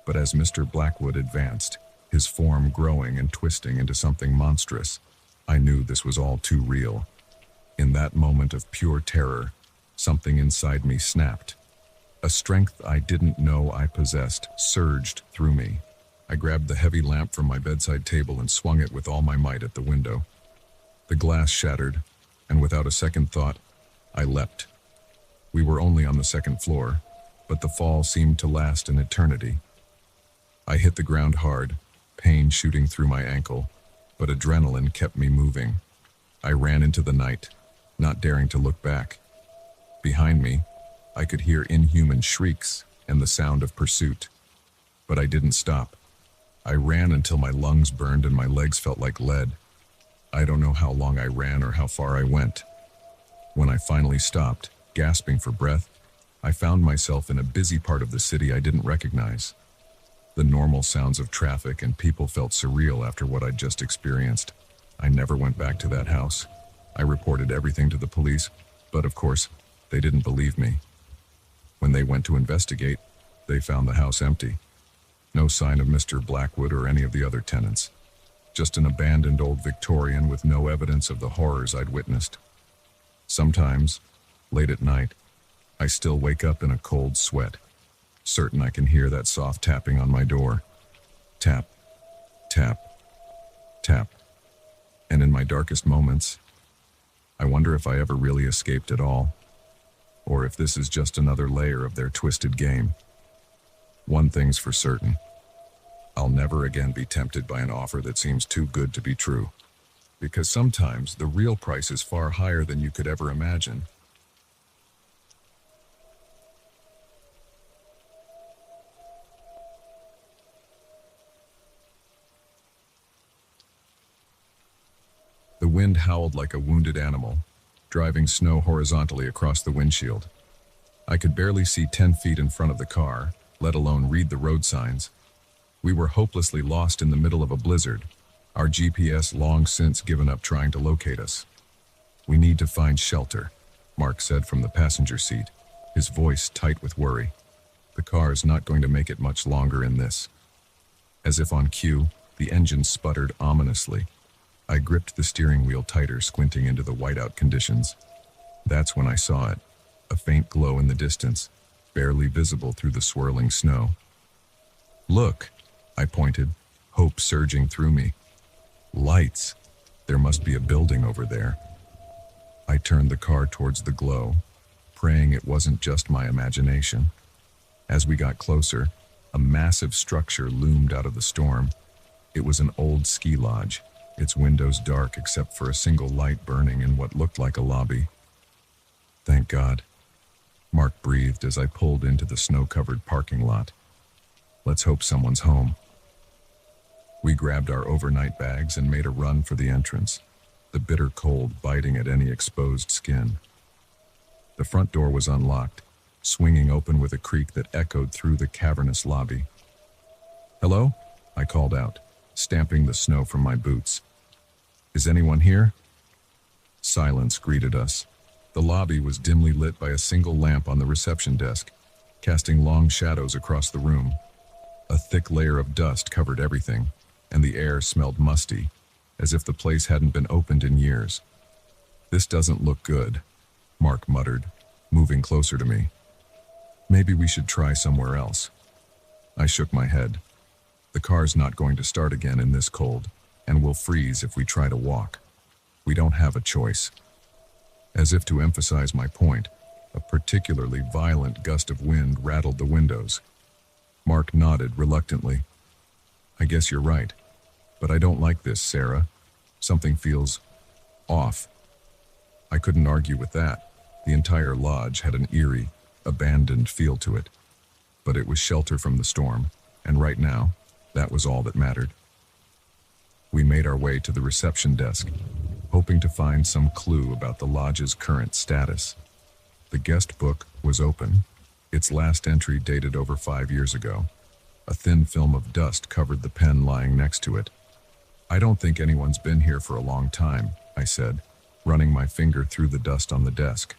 But as Mr. Blackwood advanced, his form growing and twisting into something monstrous, I knew this was all too real. In that moment of pure terror, something inside me snapped. A strength I didn't know I possessed surged through me. I grabbed the heavy lamp from my bedside table and swung it with all my might at the window. The glass shattered, and without a second thought, I leapt. We were only on the second floor, but the fall seemed to last an eternity. I hit the ground hard, pain shooting through my ankle, but adrenaline kept me moving. I ran into the night, not daring to look back. Behind me, I could hear inhuman shrieks and the sound of pursuit. But I didn't stop. I ran until my lungs burned and my legs felt like lead. I don't know how long I ran or how far I went. When I finally stopped, gasping for breath, I found myself in a busy part of the city I didn't recognize. The normal sounds of traffic and people felt surreal after what I'd just experienced. I never went back to that house. I reported everything to the police, but of course, they didn't believe me. When they went to investigate, they found the house empty. No sign of Mr. Blackwood or any of the other tenants. Just an abandoned old Victorian with no evidence of the horrors I'd witnessed. Sometimes, late at night, I still wake up in a cold sweat, certain I can hear that soft tapping on my door. Tap, tap, tap. And in my darkest moments, I wonder if I ever really escaped at all, or if this is just another layer of their twisted game. One thing's for certain. I'll never again be tempted by an offer that seems too good to be true. Because sometimes the real price is far higher than you could ever imagine. wind howled like a wounded animal, driving snow horizontally across the windshield. I could barely see 10 feet in front of the car, let alone read the road signs. We were hopelessly lost in the middle of a blizzard, our GPS long since given up trying to locate us. "We need to find shelter," Mark said from the passenger seat, his voice tight with worry. "The car is not going to make it much longer in this." As if on cue, the engine sputtered ominously. I gripped the steering wheel tighter, squinting into the whiteout conditions. That's when I saw it, a faint glow in the distance, barely visible through the swirling snow. "Look," I pointed, hope surging through me. "Lights! There must be a building over there." I turned the car towards the glow, praying it wasn't just my imagination. As we got closer, a massive structure loomed out of the storm. It was an old ski lodge, its windows dark except for a single light burning in what looked like a lobby. "Thank God," Mark breathed as I pulled into the snow-covered parking lot. "Let's hope someone's home." We grabbed our overnight bags and made a run for the entrance, the bitter cold biting at any exposed skin. The front door was unlocked, swinging open with a creak that echoed through the cavernous lobby. "Hello?" I called out, stamping the snow from my boots. "Is anyone here?" Silence greeted us. The lobby was dimly lit by a single lamp on the reception desk, casting long shadows across the room. A thick layer of dust covered everything, and the air smelled musty, as if the place hadn't been opened in years. "This doesn't look good," Mark muttered, moving closer to me. "Maybe we should try somewhere else." I shook my head. The car's not going to start again in this cold, and we'll freeze if we try to walk. We don't have a choice. As if to emphasize my point, a particularly violent gust of wind rattled the windows. Mark nodded reluctantly. "I guess you're right, but I don't like this, Sarah. Something feels off." I couldn't argue with that. The entire lodge had an eerie, abandoned feel to it. But it was shelter from the storm, and right now, that was all that mattered. We made our way to the reception desk, hoping to find some clue about the lodge's current status. The guest book was open, its last entry dated over 5 years ago. A thin film of dust covered the pen lying next to it. "I don't think anyone's been here for a long time," I said, running my finger through the dust on the desk.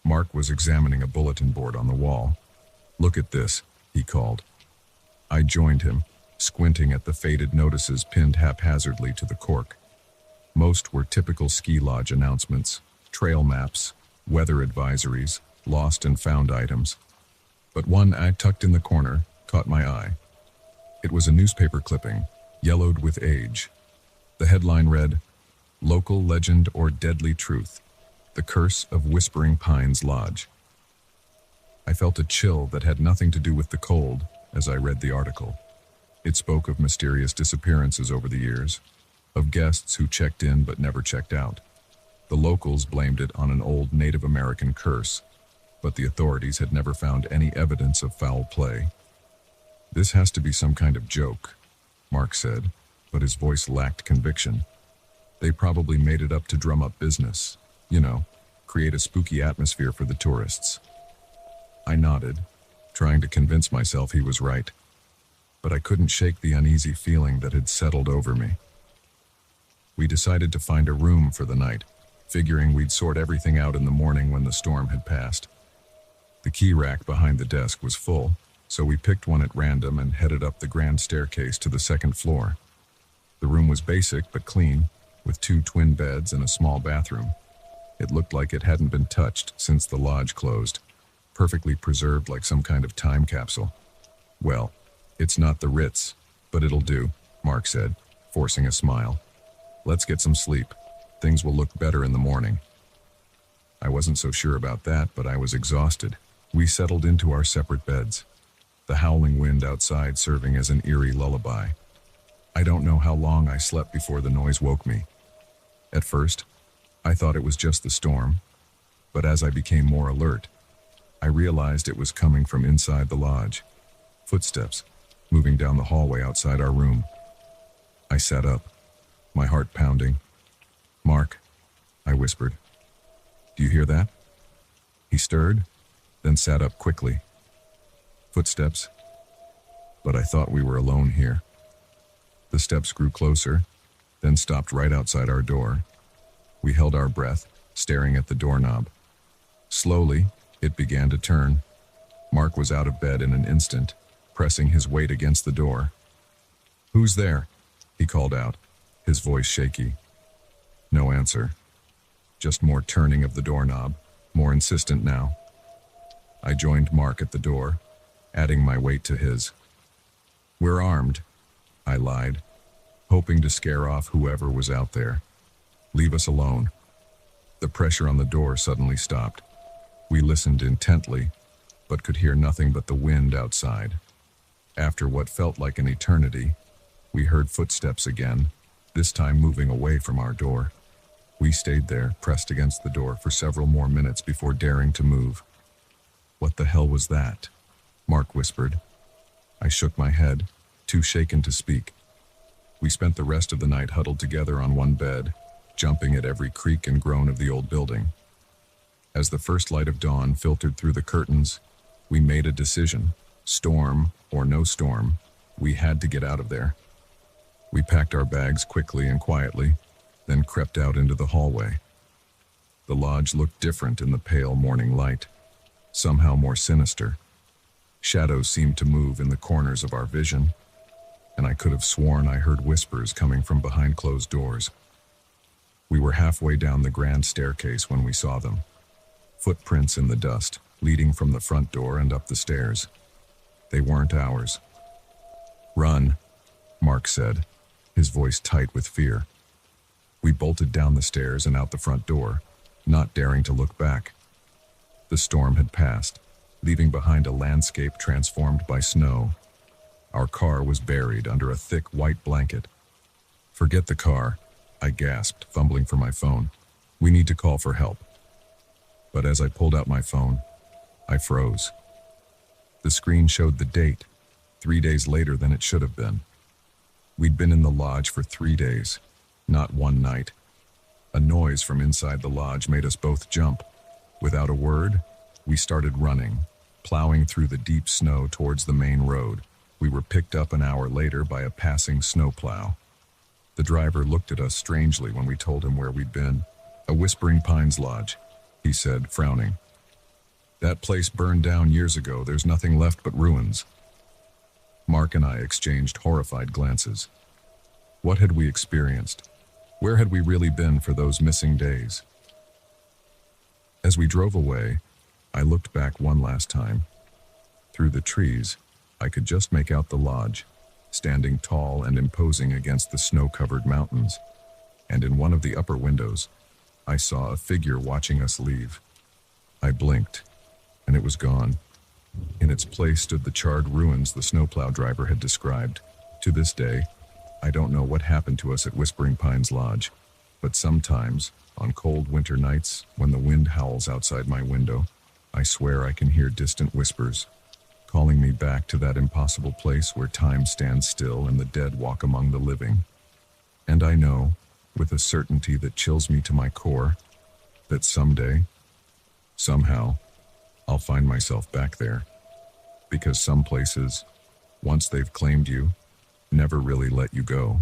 Mark was examining a bulletin board on the wall. "Look at this," he called. I joined him, squinting at the faded notices pinned haphazardly to the cork. Most were typical ski lodge announcements, trail maps, weather advisories, lost and found items. But one I tucked in the corner caught my eye. It was a newspaper clipping, yellowed with age. The headline read, "Local Legend or Deadly Truth, The Curse of Whispering Pines Lodge." I felt a chill that had nothing to do with the cold as I read the article. It spoke of mysterious disappearances over the years, of guests who checked in but never checked out. The locals blamed it on an old Native American curse, but the authorities had never found any evidence of foul play. "This has to be some kind of joke," Mark said, but his voice lacked conviction. "They probably made it up to drum up business, create a spooky atmosphere for the tourists." I nodded, trying to convince myself he was right, but I couldn't shake the uneasy feeling that had settled over me. We decided to find a room for the night, figuring we'd sort everything out in the morning when the storm had passed. The key rack behind the desk was full, so we picked one at random and headed up the grand staircase to the second floor. The room was basic but clean, with 2 twin beds and a small bathroom. It looked like it hadn't been touched since the lodge closed, perfectly preserved like some kind of time capsule. "Well, it's not the Ritz, but it'll do," Mark said, forcing a smile. "Let's get some sleep. Things will look better in the morning." I wasn't so sure about that, but I was exhausted. We settled into our separate beds, the howling wind outside serving as an eerie lullaby. I don't know how long I slept before the noise woke me. At first, I thought it was just the storm, but as I became more alert, I realized it was coming from inside the lodge. Footsteps, moving down the hallway outside our room. I sat up, my heart pounding. "Mark," I whispered. "Do you hear that?" He stirred, then sat up quickly. Footsteps. But I thought we were alone here. The steps grew closer, then stopped right outside our door. We held our breath, staring at the doorknob. Slowly, it began to turn. Mark was out of bed in an instant, pressing his weight against the door. "Who's there?" he called out, his voice shaky. No answer. Just more turning of the doorknob, more insistent now. I joined Mark at the door, adding my weight to his. "We're armed," I lied, hoping to scare off whoever was out there. "Leave us alone." The pressure on the door suddenly stopped. We listened intently, but could hear nothing but the wind outside. After what felt like an eternity, we heard footsteps again, this time moving away from our door. We stayed there, pressed against the door for several more minutes before daring to move. "What the hell was that?" Mark whispered. I shook my head, too shaken to speak. We spent the rest of the night huddled together on one bed, jumping at every creak and groan of the old building. As the first light of dawn filtered through the curtains, we made a decision. Storm or no storm, we had to get out of there. We packed our bags quickly and quietly, then crept out into the hallway. The lodge looked different in the pale morning light, somehow more sinister. Shadows seemed to move in the corners of our vision, and I could have sworn I heard whispers coming from behind closed doors. We were halfway down the grand staircase when we saw them. Footprints in the dust, leading from the front door and up the stairs. They weren't ours. "Run," Mark said, his voice tight with fear. We bolted down the stairs and out the front door, not daring to look back. The storm had passed, leaving behind a landscape transformed by snow. Our car was buried under a thick white blanket. "Forget the car," I gasped, fumbling for my phone. "We need to call for help." But as I pulled out my phone, I froze. The screen showed the date, 3 days later than it should have been. We'd been in the lodge for 3 days, not one night. A noise from inside the lodge made us both jump. Without a word, we started running, plowing through the deep snow towards the main road. We were picked up an hour later by a passing snowplow. The driver looked at us strangely when we told him where we'd been. "A Whispering Pines Lodge," he said, frowning. "That place burned down years ago. There's nothing left but ruins." Mark and I exchanged horrified glances. What had we experienced? Where had we really been for those missing days? As we drove away, I looked back one last time. Through the trees, I could just make out the lodge, standing tall and imposing against the snow-covered mountains. And in one of the upper windows, I saw a figure watching us leave. I blinked, and it was gone. In its place stood the charred ruins the snowplow driver had described. To this day, I don't know what happened to us at Whispering Pines Lodge, but sometimes, on cold winter nights, when the wind howls outside my window, I swear I can hear distant whispers, calling me back to that impossible place where time stands still and the dead walk among the living. And I know, with a certainty that chills me to my core, that someday, somehow, I'll find myself back there. Because some places, once they've claimed you, never really let you go.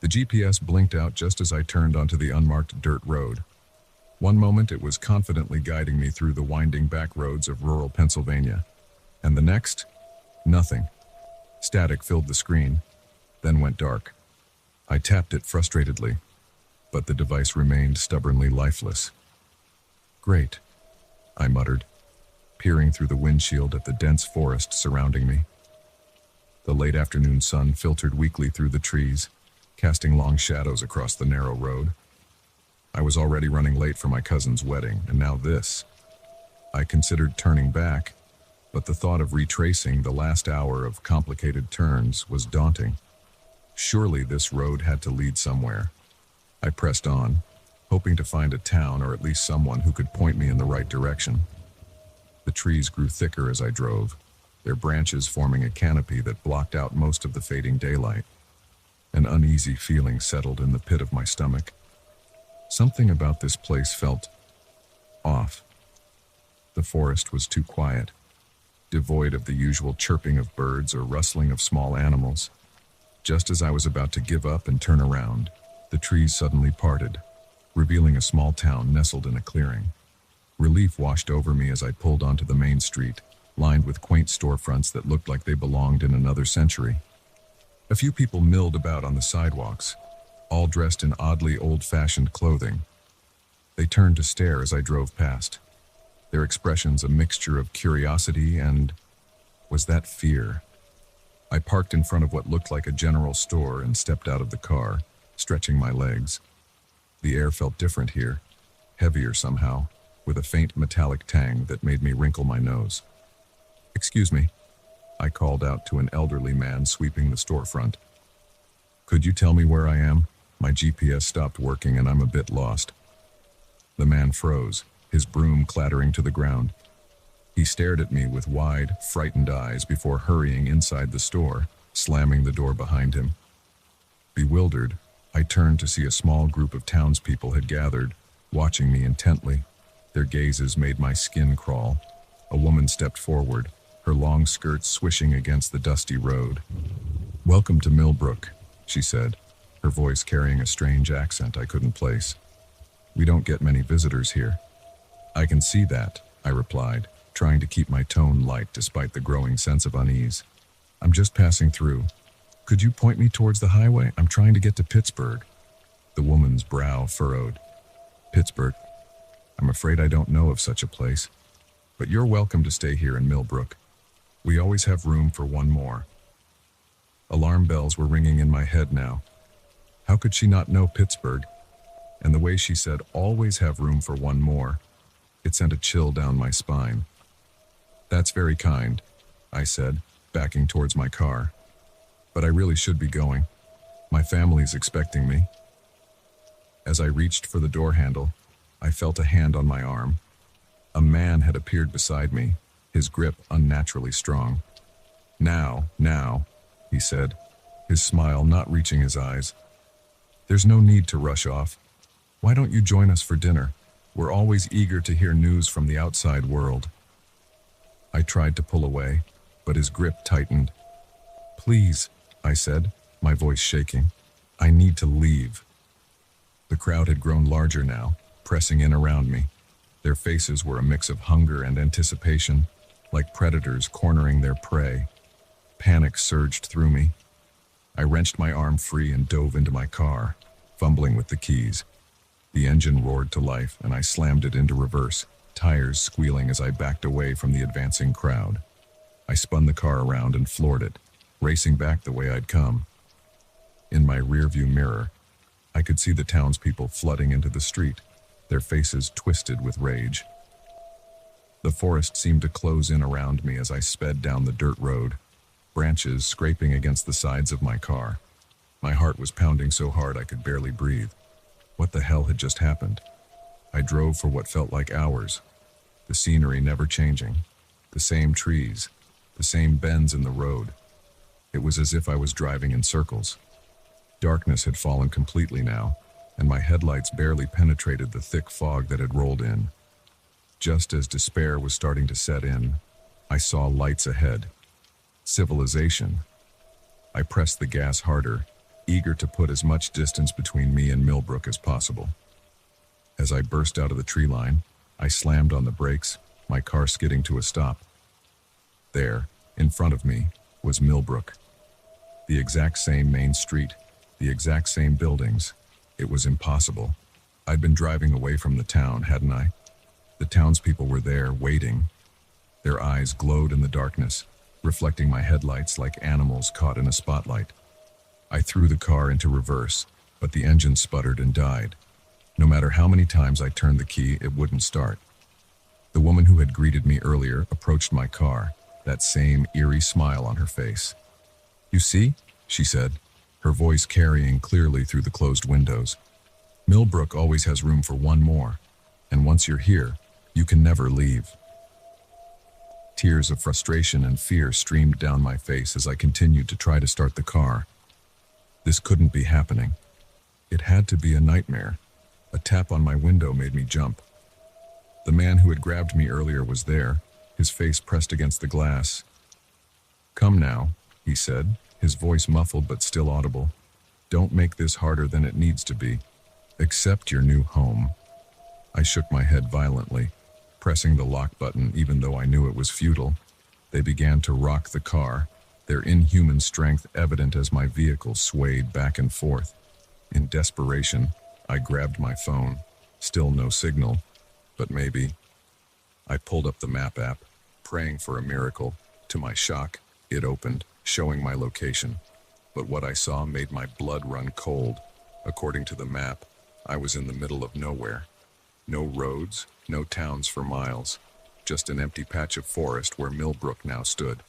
The GPS blinked out just as I turned onto the unmarked dirt road. One moment it was confidently guiding me through the winding back roads of rural Pennsylvania, and the next, nothing. Static filled the screen, then went dark. I tapped it frustratedly, but the device remained stubbornly lifeless. "Great," I muttered, peering through the windshield at the dense forest surrounding me. The late afternoon sun filtered weakly through the trees, casting long shadows across the narrow road. I was already running late for my cousin's wedding, and now this. I considered turning back, but the thought of retracing the last hour of complicated turns was daunting. Surely this road had to lead somewhere. I pressed on, hoping to find a town or at least someone who could point me in the right direction. The trees grew thicker as I drove, their branches forming a canopy that blocked out most of the fading daylight. An uneasy feeling settled in the pit of my stomach. Something about this place felt off. The forest was too quiet, devoid of the usual chirping of birds or rustling of small animals. Just as I was about to give up and turn around, the trees suddenly parted, revealing a small town nestled in a clearing. Relief washed over me as I pulled onto the main street, lined with quaint storefronts that looked like they belonged in another century. A few people milled about on the sidewalks, all dressed in oddly old-fashioned clothing. They turned to stare as I drove past, their expressions a mixture of curiosity and, was that fear? I parked in front of what looked like a general store and stepped out of the car, stretching my legs. The air felt different here, heavier somehow, with a faint metallic tang that made me wrinkle my nose. "Excuse me," I called out to an elderly man sweeping the storefront. "Could you tell me where I am? My GPS stopped working and I'm a bit lost." The man froze, his broom clattering to the ground. He stared at me with wide, frightened eyes before hurrying inside the store, slamming the door behind him. Bewildered, I turned to see a small group of townspeople had gathered, watching me intently. Their gazes made my skin crawl. A woman stepped forward, her long skirts swishing against the dusty road. "Welcome to Millbrook," she said, her voice carrying a strange accent I couldn't place. "We don't get many visitors here." "I can see that," I replied, trying to keep my tone light despite the growing sense of unease. "I'm just passing through. Could you point me towards the highway? I'm trying to get to Pittsburgh." The woman's brow furrowed. "Pittsburgh? I'm afraid I don't know of such a place. But you're welcome to stay here in Millbrook. We always have room for one more." Alarm bells were ringing in my head now. How could she not know Pittsburgh? And the way she said, "always have room for one more," it sent a chill down my spine. "That's very kind," I said, backing towards my car. "But I really should be going. My family's expecting me." As I reached for the door handle, I felt a hand on my arm. A man had appeared beside me, his grip unnaturally strong. Now, he said, his smile not reaching his eyes. "There's no need to rush off. Why don't you join us for dinner? We're always eager to hear news from the outside world." I tried to pull away, but his grip tightened. "Please," I said, my voice shaking. "I need to leave." The crowd had grown larger now, pressing in around me. Their faces were a mix of hunger and anticipation, like predators cornering their prey. Panic surged through me. I wrenched my arm free and dove into my car, fumbling with the keys. The engine roared to life, and I slammed it into reverse, tires squealing as I backed away from the advancing crowd. I spun the car around and floored it, racing back the way I'd come. In my rearview mirror, I could see the townspeople flooding into the street, their faces twisted with rage. The forest seemed to close in around me as I sped down the dirt road, branches scraping against the sides of my car. My heart was pounding so hard I could barely breathe. What the hell had just happened? I drove for what felt like hours, the scenery never changing, the same trees, the same bends in the road. It was as if I was driving in circles. Darkness had fallen completely now, and my headlights barely penetrated the thick fog that had rolled in. Just as despair was starting to set in, I saw lights ahead. Civilization. I pressed the gas harder, eager to put as much distance between me and Millbrook as possible. As I burst out of the tree line, I slammed on the brakes, my car skidding to a stop. There, in front of me, was Millbrook. The exact same main street, the exact same buildings. It was impossible. I'd been driving away from the town, hadn't I? The townspeople were there, waiting. Their eyes glowed in the darkness, reflecting my headlights like animals caught in a spotlight. I threw the car into reverse, but the engine sputtered and died. No matter how many times I turned the key, it wouldn't start. The woman who had greeted me earlier approached my car, that same eerie smile on her face. "You see?" she said, her voice carrying clearly through the closed windows. "Millbrook always has room for one more, and once you're here, you can never leave." Tears of frustration and fear streamed down my face as I continued to try to start the car. This couldn't be happening. It had to be a nightmare. A tap on my window made me jump. The man who had grabbed me earlier was there, his face pressed against the glass. "Come now," he said, his voice muffled but still audible. "Don't make this harder than it needs to be. Accept your new home." I shook my head violently, pressing the lock button even though I knew it was futile. They began to rock the car, their inhuman strength evident as my vehicle swayed back and forth. In desperation, I grabbed my phone. Still no signal, but maybe. I pulled up the map app, praying for a miracle. To my shock, it opened, showing my location. But what I saw made my blood run cold. According to the map, I was in the middle of nowhere. No roads, no towns for miles, just an empty patch of forest where Millbrook now stood.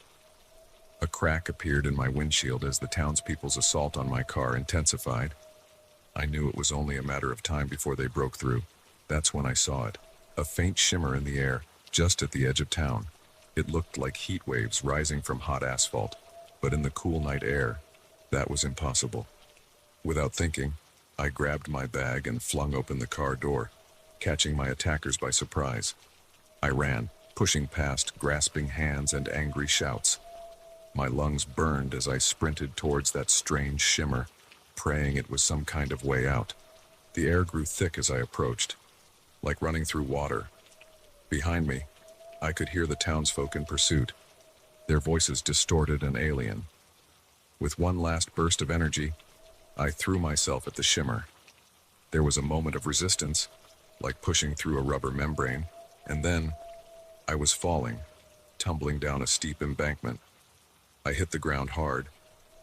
A crack appeared in my windshield as the townspeople's assault on my car intensified. I knew it was only a matter of time before they broke through. That's when I saw it, a faint shimmer in the air, just at the edge of town. It looked like heat waves rising from hot asphalt, but in the cool night air, that was impossible. Without thinking, I grabbed my bag and flung open the car door, catching my attackers by surprise. I ran, pushing past grasping hands and angry shouts. My lungs burned as I sprinted towards that strange shimmer, praying it was some kind of way out. The air grew thick as I approached, like running through water. Behind me, I could hear the townsfolk in pursuit, their voices distorted and alien. With one last burst of energy, I threw myself at the shimmer. There was a moment of resistance, like pushing through a rubber membrane, and then I was falling, tumbling down a steep embankment. I hit the ground hard,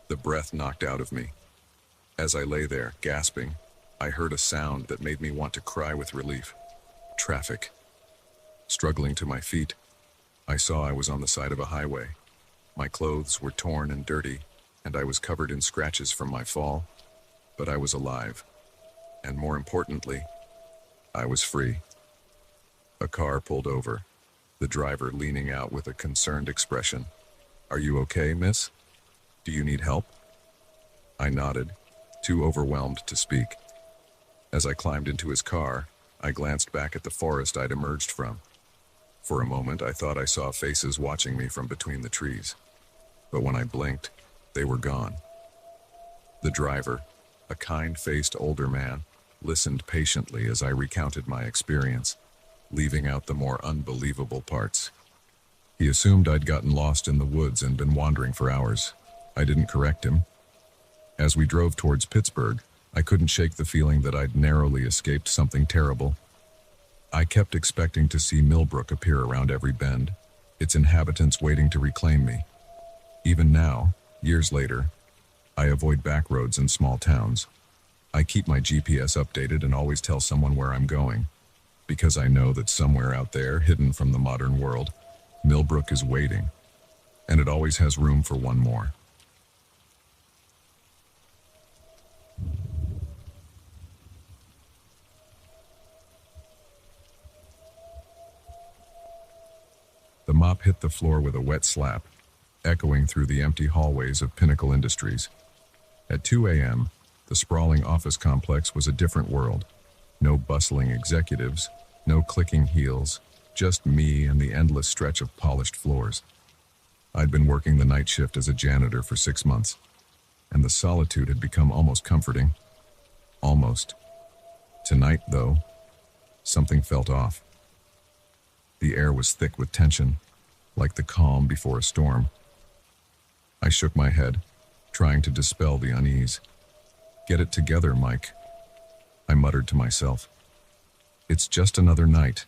the breath knocked out of me. As I lay there, gasping, I heard a sound that made me want to cry with relief. Traffic. Struggling to my feet, I saw I was on the side of a highway. My clothes were torn and dirty, and I was covered in scratches from my fall, but I was alive. And more importantly, I was free. A car pulled over, the driver leaning out with a concerned expression. "Are you okay, miss? Do you need help?" I nodded, too overwhelmed to speak. As I climbed into his car, I glanced back at the forest I'd emerged from. For a moment, I thought I saw faces watching me from between the trees. But when I blinked, they were gone. The driver, a kind-faced older man, listened patiently as I recounted my experience, leaving out the more unbelievable parts. He assumed I'd gotten lost in the woods and been wandering for hours. I didn't correct him. As we drove towards Pittsburgh, I couldn't shake the feeling that I'd narrowly escaped something terrible. I kept expecting to see Millbrook appear around every bend, its inhabitants waiting to reclaim me. Even now, years later, I avoid back roads in small towns. I keep my GPS updated and always tell someone where I'm going, because I know that somewhere out there, hidden from the modern world, Millbrook is waiting, and it always has room for one more. The mop hit the floor with a wet slap, echoing through the empty hallways of Pinnacle Industries. At 2 a.m., the sprawling office complex was a different world. No bustling executives, no clicking heels, just me and the endless stretch of polished floors. I'd been working the night shift as a janitor for 6 months, and the solitude had become almost comforting. Almost. Tonight, though, something felt off. The air was thick with tension, like the calm before a storm. I shook my head, trying to dispel the unease. "Get it together, Mike," I muttered to myself. "It's just another night."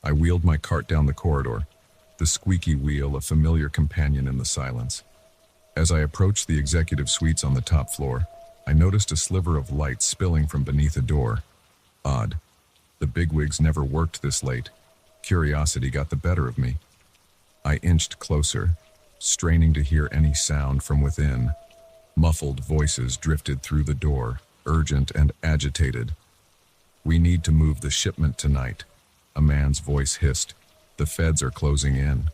I wheeled my cart down the corridor, the squeaky wheel a familiar companion in the silence. As I approached the executive suites on the top floor, I noticed a sliver of light spilling from beneath a door. Odd. The bigwigs never worked this late. Curiosity got the better of me. I inched closer, straining to hear any sound from within. Muffled voices drifted through the door, urgent and agitated. "We need to move the shipment tonight," a man's voice hissed. "The feds are closing in."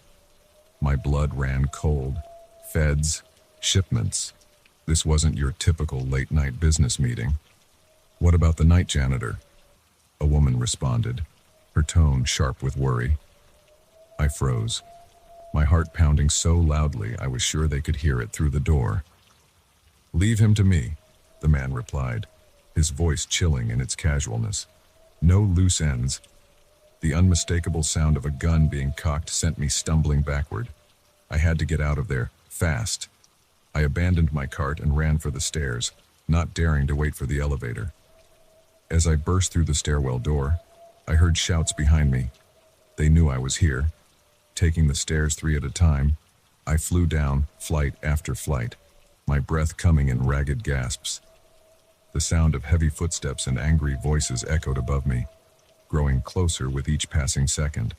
My blood ran cold. Feds, shipments. This wasn't your typical late-night business meeting. "What about the night janitor?" a woman responded, her tone sharp with worry. I froze, my heart pounding so loudly I was sure they could hear it through the door. "Leave him to me," the man replied, his voice chilling in its casualness. "No loose ends." The unmistakable sound of a gun being cocked sent me stumbling backward. I had to get out of there, fast. I abandoned my cart and ran for the stairs, not daring to wait for the elevator. As I burst through the stairwell door, I heard shouts behind me. They knew I was here. Taking the stairs 3 at a time, I flew down, flight after flight, my breath coming in ragged gasps. The sound of heavy footsteps and angry voices echoed above me, growing closer with each passing second.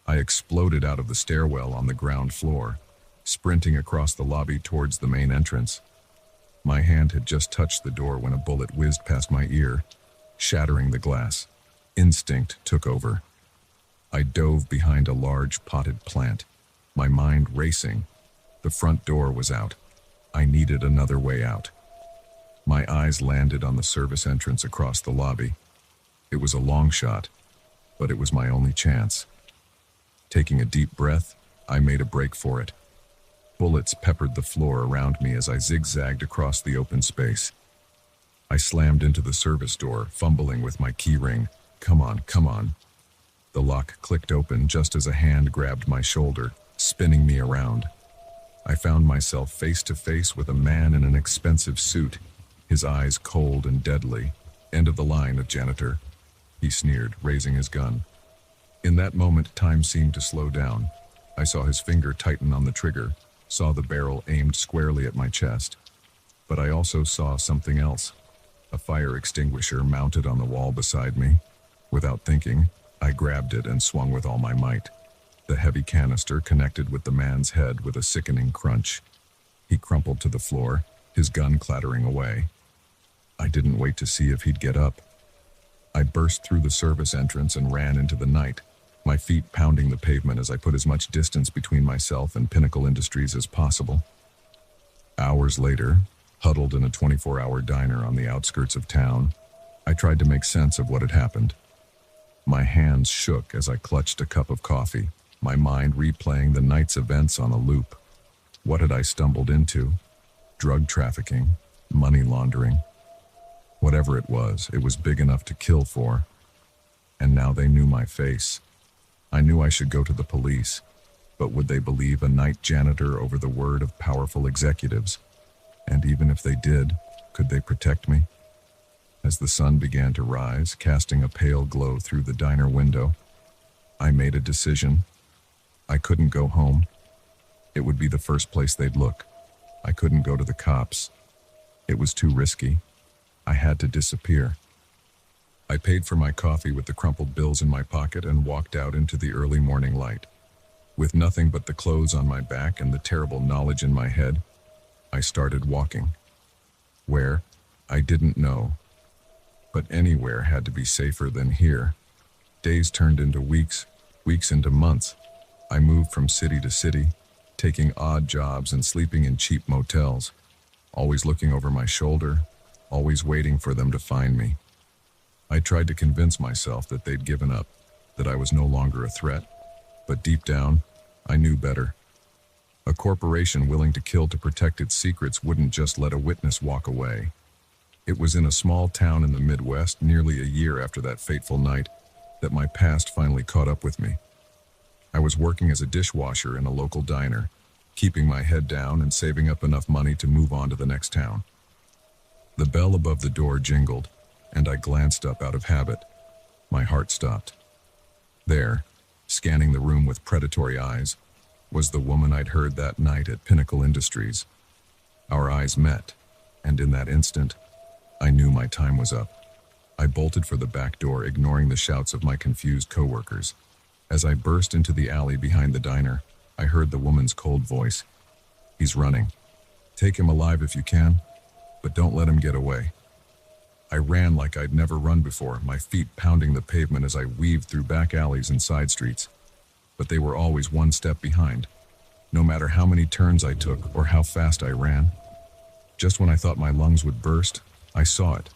I exploded out of the stairwell on the ground floor, sprinting across the lobby towards the main entrance. My hand had just touched the door when a bullet whizzed past my ear, shattering the glass. Instinct took over. I dove behind a large potted plant, my mind racing. The front door was out. I needed another way out. My eyes landed on the service entrance across the lobby. It was a long shot, but it was my only chance. Taking a deep breath, I made a break for it. Bullets peppered the floor around me as I zigzagged across the open space. I slammed into the service door, fumbling with my key ring. Come on, come on. The lock clicked open just as a hand grabbed my shoulder, spinning me around. I found myself face to face with a man in an expensive suit, his eyes cold and deadly. "End of the line, janitor," he sneered, raising his gun. In that moment, time seemed to slow down. I saw his finger tighten on the trigger, saw the barrel aimed squarely at my chest. But I also saw something else, a fire extinguisher mounted on the wall beside me. Without thinking, I grabbed it and swung with all my might. The heavy canister connected with the man's head with a sickening crunch. He crumpled to the floor, his gun clattering away. I didn't wait to see if he'd get up. I burst through the service entrance and ran into the night, my feet pounding the pavement as I put as much distance between myself and Pinnacle Industries as possible. Hours later, huddled in a 24-hour diner on the outskirts of town, I tried to make sense of what had happened. My hands shook as I clutched a cup of coffee, my mind replaying the night's events on a loop. What had I stumbled into? Drug trafficking, money laundering. Whatever it was big enough to kill for. And now they knew my face. I knew I should go to the police, but would they believe a night janitor over the word of powerful executives? And even if they did, could they protect me? As the sun began to rise, casting a pale glow through the diner window, I made a decision. I couldn't go home. It would be the first place they'd look. I couldn't go to the cops. It was too risky. I had to disappear. I paid for my coffee with the crumpled bills in my pocket and walked out into the early morning light. With nothing but the clothes on my back and the terrible knowledge in my head, I started walking. Where? I didn't know. But anywhere had to be safer than here. Days turned into weeks, weeks into months. I moved from city to city, taking odd jobs and sleeping in cheap motels, always looking over my shoulder, always waiting for them to find me. I tried to convince myself that they'd given up, that I was no longer a threat, but deep down, I knew better. A corporation willing to kill to protect its secrets wouldn't just let a witness walk away. It was in a small town in the Midwest, nearly a year after that fateful night, that my past finally caught up with me. I was working as a dishwasher in a local diner, keeping my head down and saving up enough money to move on to the next town. The bell above the door jingled, and I glanced up out of habit. My heart stopped. There, scanning the room with predatory eyes, was the woman I'd heard that night at Pinnacle Industries. Our eyes met, and in that instant, I knew my time was up. I bolted for the back door, ignoring the shouts of my confused coworkers. As I burst into the alley behind the diner, I heard the woman's cold voice. "He's running. Take him alive if you can, but don't let him get away." I ran like I'd never run before, my feet pounding the pavement as I weaved through back alleys and side streets. but they were always one step behind, no matter how many turns I took or how fast I ran. Just when I thought my lungs would burst, I saw it.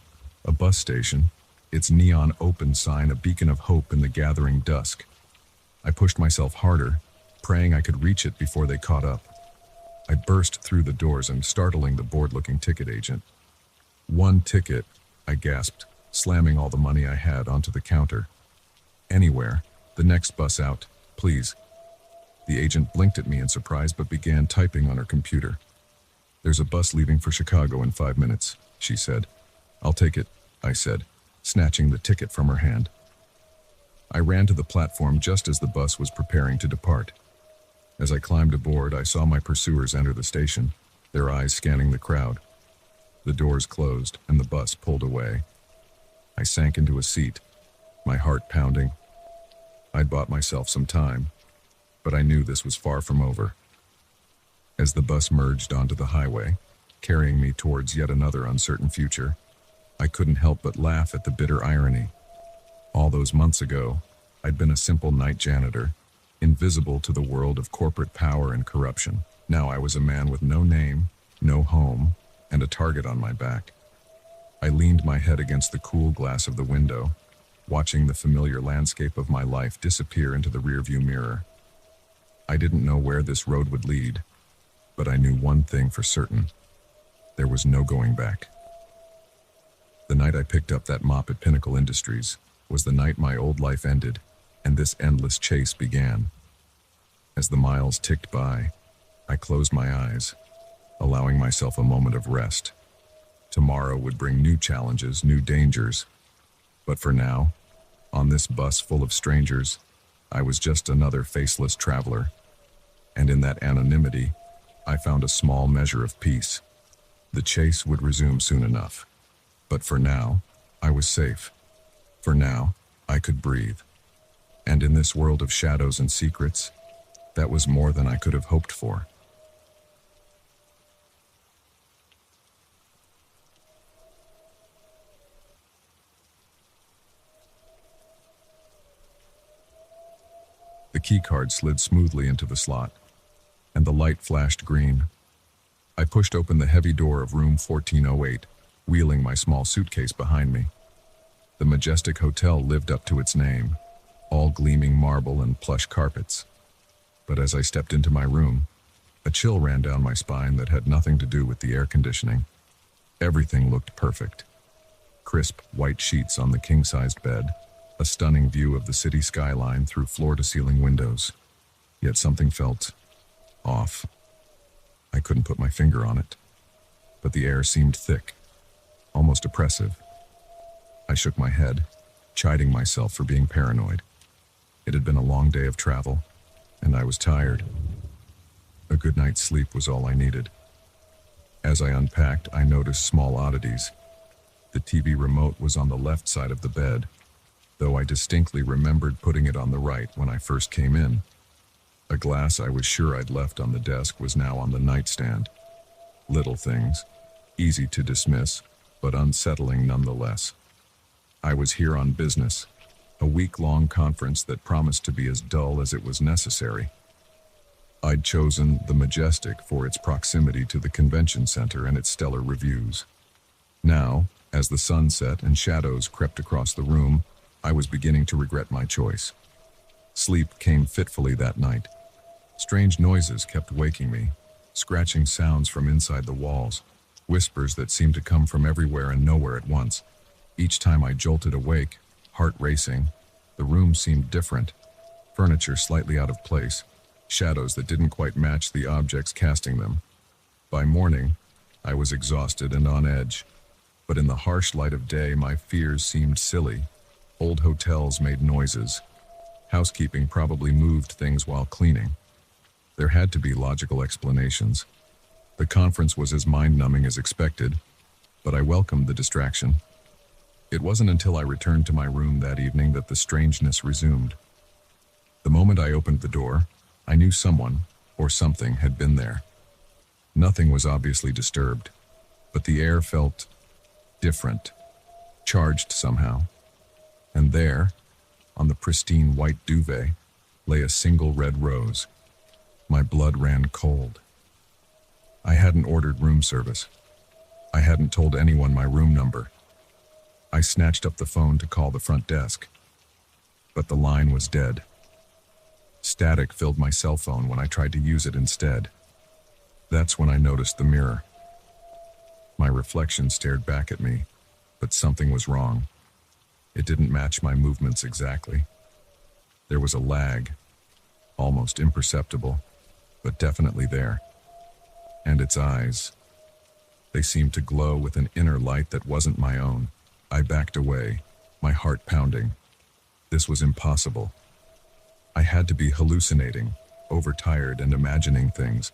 A bus station, its neon open sign a beacon of hope in the gathering dusk. I pushed myself harder, praying I could reach it before they caught up. I burst through the doors and startling the bored-looking ticket agent. "One ticket," I gasped, slamming all the money I had onto the counter. "Anywhere. The next bus out, please." The agent blinked at me in surprise but began typing on her computer. "There's a bus leaving for Chicago in 5 minutes," she said. "I'll take it," I said, snatching the ticket from her hand. I ran to the platform just as the bus was preparing to depart. As I climbed aboard, I saw my pursuers enter the station, their eyes scanning the crowd. The doors closed and the bus pulled away. I sank into a seat, my heart pounding. I'd bought myself some time, but I knew this was far from over. As the bus merged onto the highway, carrying me towards yet another uncertain future, I couldn't help but laugh at the bitter irony. All those months ago, I'd been a simple night janitor, invisible to the world of corporate power and corruption. Now I was a man with no name, no home, and a target on my back. I leaned my head against the cool glass of the window, watching the familiar landscape of my life disappear into the rearview mirror. I didn't know where this road would lead, but I knew one thing for certain. There was no going back. The night I picked up that mop at Pinnacle Industries was the night my old life ended, and this endless chase began. As the miles ticked by, I closed my eyes, allowing myself a moment of rest. Tomorrow would bring new challenges, new dangers. But for now, on this bus full of strangers, I was just another faceless traveler. And in that anonymity, I found a small measure of peace. The chase would resume soon enough. But for now, I was safe. For now, I could breathe. And in this world of shadows and secrets, that was more than I could have hoped for. The keycard slid smoothly into the slot, and the light flashed green. I pushed open the heavy door of room 1408, wheeling my small suitcase behind me. The majestic hotel lived up to its name, all gleaming marble and plush carpets. But as I stepped into my room, a chill ran down my spine that had nothing to do with the air conditioning. Everything looked perfect. Crisp white sheets on the king-sized bed, a stunning view of the city skyline through floor-to-ceiling windows. Yet something felt off. I couldn't put my finger on it, but the air seemed thick, almost oppressive. I shook my head, chiding myself for being paranoid. It had been a long day of travel, and I was tired. A good night's sleep was all I needed. As I unpacked, I noticed small oddities. The TV remote was on the left side of the bed, though I distinctly remembered putting it on the right when I first came in. A glass I was sure I'd left on the desk was now on the nightstand. Little things, easy to dismiss, but unsettling nonetheless. I was here on business, a week-long conference that promised to be as dull as it was necessary. I'd chosen the Majestic for its proximity to the convention center and its stellar reviews. Now, as the sun set and shadows crept across the room, I was beginning to regret my choice. Sleep came fitfully that night. Strange noises kept waking me, scratching sounds from inside the walls, whispers that seemed to come from everywhere and nowhere at once. Each time I jolted awake, heart racing, the room seemed different. Furniture slightly out of place, shadows that didn't quite match the objects casting them. By morning, I was exhausted and on edge. But in the harsh light of day, my fears seemed silly. Old hotels made noises. Housekeeping probably moved things while cleaning. There had to be logical explanations. The conference was as mind-numbing as expected, but I welcomed the distraction. It wasn't until I returned to my room that evening that the strangeness resumed. The moment I opened the door, I knew someone, or something, had been there. Nothing was obviously disturbed, but the air felt different, charged somehow. And there, on the pristine white duvet, lay a single red rose. My blood ran cold. I hadn't ordered room service. I hadn't told anyone my room number. I snatched up the phone to call the front desk, but the line was dead. Static filled my cell phone when I tried to use it instead. That's when I noticed the mirror. My reflection stared back at me, but something was wrong. It didn't match my movements exactly. There was a lag, almost imperceptible, but definitely there. And its eyes. They seemed to glow with an inner light that wasn't my own. I backed away, my heart pounding. This was impossible. I had to be hallucinating, overtired and imagining things.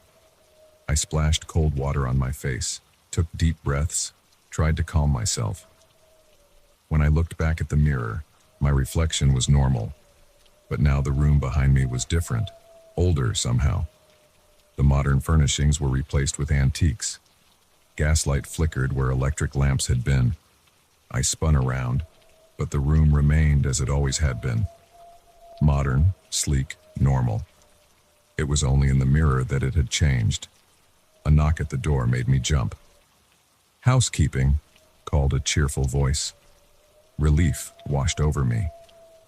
I splashed cold water on my face, took deep breaths, tried to calm myself. When I looked back at the mirror, my reflection was normal. But now the room behind me was different, older somehow. The modern furnishings were replaced with antiques. Gaslight flickered where electric lamps had been. I spun around, but the room remained as it always had been. Modern, sleek, normal. It was only in the mirror that it had changed. A knock at the door made me jump. "Housekeeping," called a cheerful voice. Relief washed over me.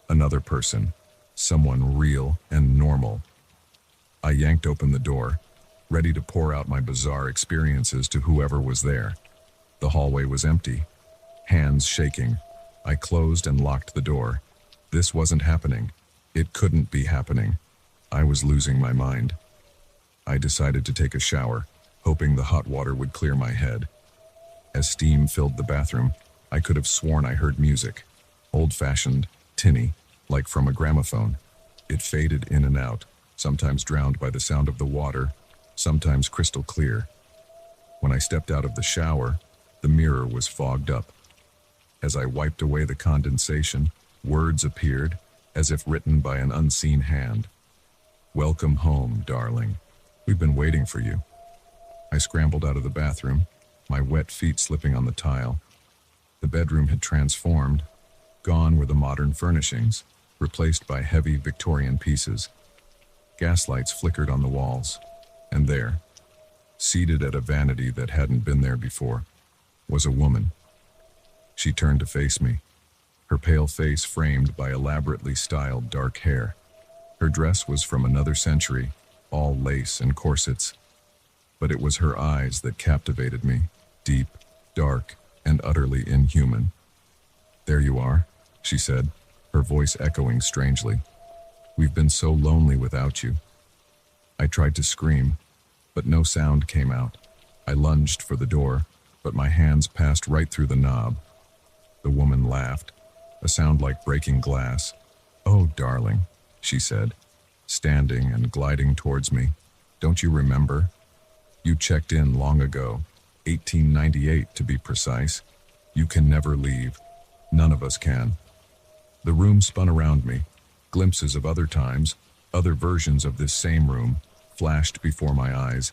Another person, someone real and normal. I yanked open the door, ready to pour out my bizarre experiences to whoever was there. The hallway was empty, hands shaking. I closed and locked the door. This wasn't happening. It couldn't be happening. I was losing my mind. I decided to take a shower, hoping the hot water would clear my head. As steam filled the bathroom, I could have sworn I heard music. Old-fashioned, tinny, like from a gramophone. It faded in and out, sometimes drowned by the sound of the water, sometimes crystal clear. When I stepped out of the shower, the mirror was fogged up. As I wiped away the condensation, words appeared, as if written by an unseen hand. "Welcome home, darling. We've been waiting for you." I scrambled out of the bathroom, my wet feet slipping on the tile. The bedroom had transformed. Gone were the modern furnishings, replaced by heavy Victorian pieces. Gaslights flickered on the walls, and there, seated at a vanity that hadn't been there before, was a woman. She turned to face me, her pale face framed by elaborately styled dark hair. Her dress was from another century, all lace and corsets. But it was her eyes that captivated me, deep, dark, and utterly inhuman. "There you are," she said, her voice echoing strangely. "We've been so lonely without you." I tried to scream, but no sound came out. I lunged for the door, but my hands passed right through the knob. The woman laughed, a sound like breaking glass. "Oh, darling," she said, standing and gliding towards me. "Don't you remember? You checked in long ago, 1898 to be precise. You can never leave. None of us can." The room spun around me. Glimpses of other times, other versions of this same room, flashed before my eyes.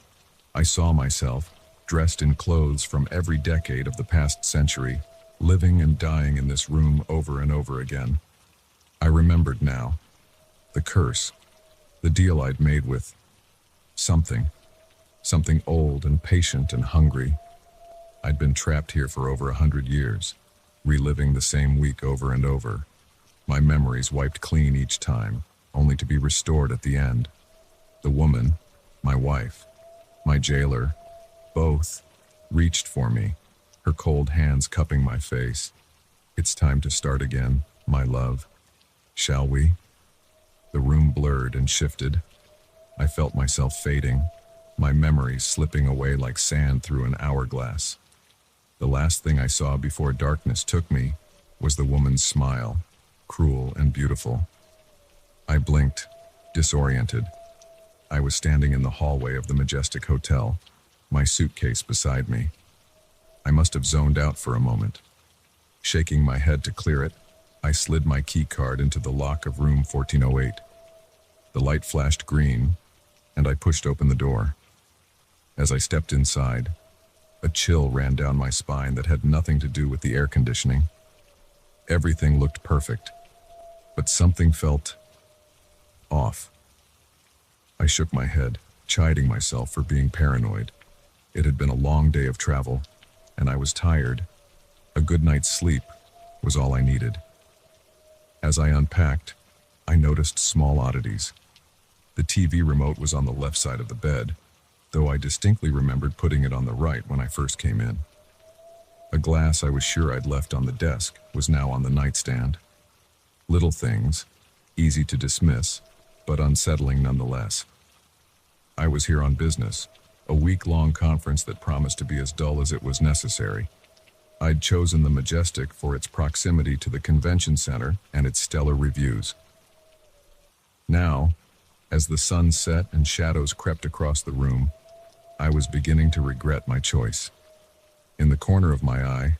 I saw myself, dressed in clothes from every decade of the past century, living and dying in this room over and over again. I remembered now. The curse. The deal I'd made with something. Something old and patient and hungry. I'd been trapped here for over 100 years, reliving the same week over and over. My memories wiped clean each time, only to be restored at the end. The woman, my wife, my jailer, both reached for me, her cold hands cupping my face. "It's time to start again, my love. Shall we?" The room blurred and shifted. I felt myself fading, my memories slipping away like sand through an hourglass. The last thing I saw before darkness took me was the woman's smile, cruel and beautiful. I blinked, disoriented. I was standing in the hallway of the majestic hotel, my suitcase beside me. I must have zoned out for a moment. Shaking my head to clear it, I slid my key card into the lock of room 1408. The light flashed green, and I pushed open the door. As I stepped inside, a chill ran down my spine that had nothing to do with the air conditioning. Everything looked perfect, but something felt Off. I shook my head, chiding myself for being paranoid. It had been a long day of travel, and I was tired. A good night's sleep was all I needed. As I unpacked, I noticed small oddities. The TV remote was on the left side of the bed, though I distinctly remembered putting it on the right when I first came in. A glass I was sure I'd left on the desk was now on the nightstand. Little things, easy to dismiss, but unsettling nonetheless. I was here on business, a week-long conference that promised to be as dull as it was necessary. I'd chosen the Majestic for its proximity to the convention center and its stellar reviews. Now, as the sun set and shadows crept across the room, I was beginning to regret my choice. In the corner of my eye,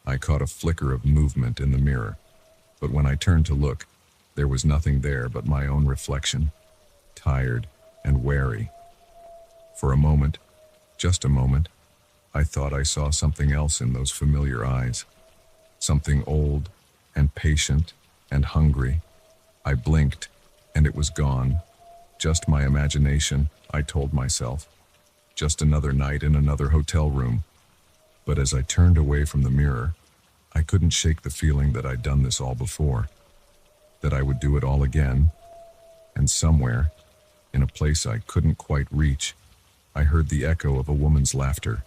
I caught a flicker of movement in the mirror, but when I turned to look, there was nothing there but my own reflection, tired and wary. For a moment, just a moment, I thought I saw something else in those familiar eyes. Something old and patient and hungry. I blinked, and it was gone. Just my imagination, I told myself. Just another night in another hotel room. But as I turned away from the mirror, I couldn't shake the feeling that I'd done this all before. That I would do it all again. And somewhere, in a place I couldn't quite reach, I heard the echo of a woman's laughter,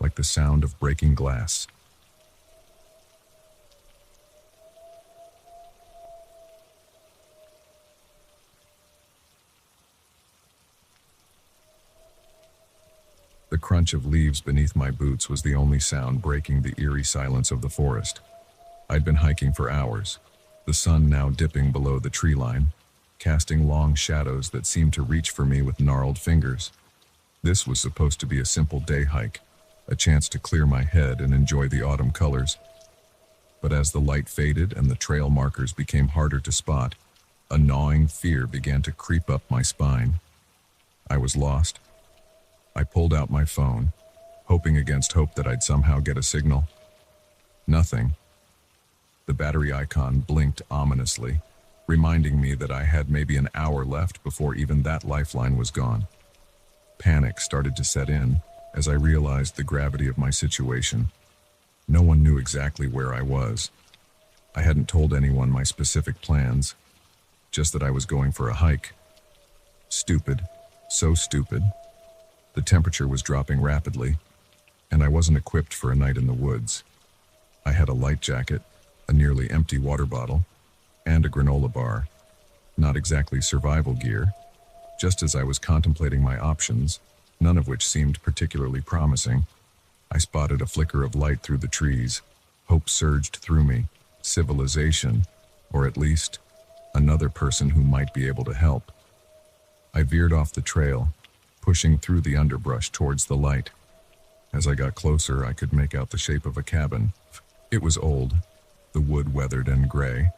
like the sound of breaking glass. The crunch of leaves beneath my boots was the only sound breaking the eerie silence of the forest. I'd been hiking for hours, the sun now dipping below the tree line, casting long shadows that seemed to reach for me with gnarled fingers. This was supposed to be a simple day hike, a chance to clear my head and enjoy the autumn colors. But as the light faded and the trail markers became harder to spot, a gnawing fear began to creep up my spine. I was lost. I pulled out my phone, hoping against hope that I'd somehow get a signal. Nothing. The battery icon blinked ominously, reminding me that I had maybe an hour left before even that lifeline was gone. Panic started to set in as I realized the gravity of my situation. No one knew exactly where I was. I hadn't told anyone my specific plans, just that I was going for a hike. Stupid, so stupid. The temperature was dropping rapidly, and I wasn't equipped for a night in the woods. I had a light jacket, a nearly empty water bottle, and a granola bar. Not exactly survival gear. Just as I was contemplating my options, none of which seemed particularly promising, I spotted a flicker of light through the trees. Hope surged through me. Civilization, or at least, another person who might be able to help. I veered off the trail, pushing through the underbrush towards the light. As I got closer, I could make out the shape of a cabin. It was old, the wood weathered and gray,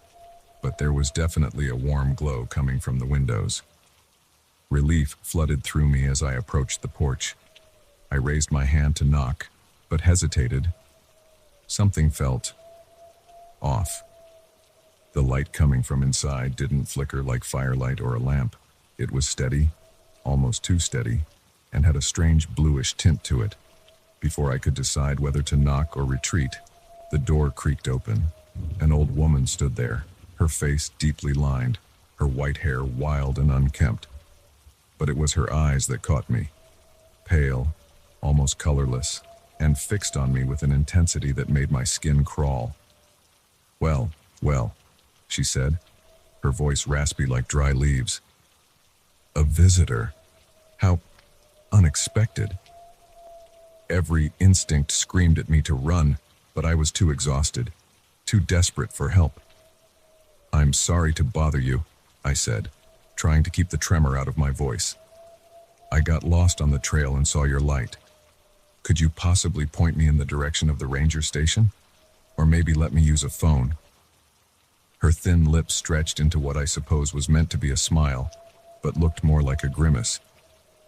but there was definitely a warm glow coming from the windows. Relief flooded through me as I approached the porch. I raised my hand to knock, but hesitated. Something felt off. The light coming from inside didn't flicker like firelight or a lamp. It was steady, almost too steady, and had a strange bluish tint to it. Before I could decide whether to knock or retreat, the door creaked open. An old woman stood there, her face deeply lined, her white hair wild and unkempt. But it was her eyes that caught me, pale, almost colorless, and fixed on me with an intensity that made my skin crawl. Well, she said, her voice raspy like dry leaves. A visitor. How unexpected. Every instinct screamed at me to run, but I was too exhausted, too desperate for help. I'm sorry to bother you, I said, trying to keep the tremor out of my voice. I got lost on the trail and saw your light. Could you possibly point me in the direction of the ranger station? Or maybe let me use a phone? Her thin lips stretched into what I suppose was meant to be a smile, but looked more like a grimace.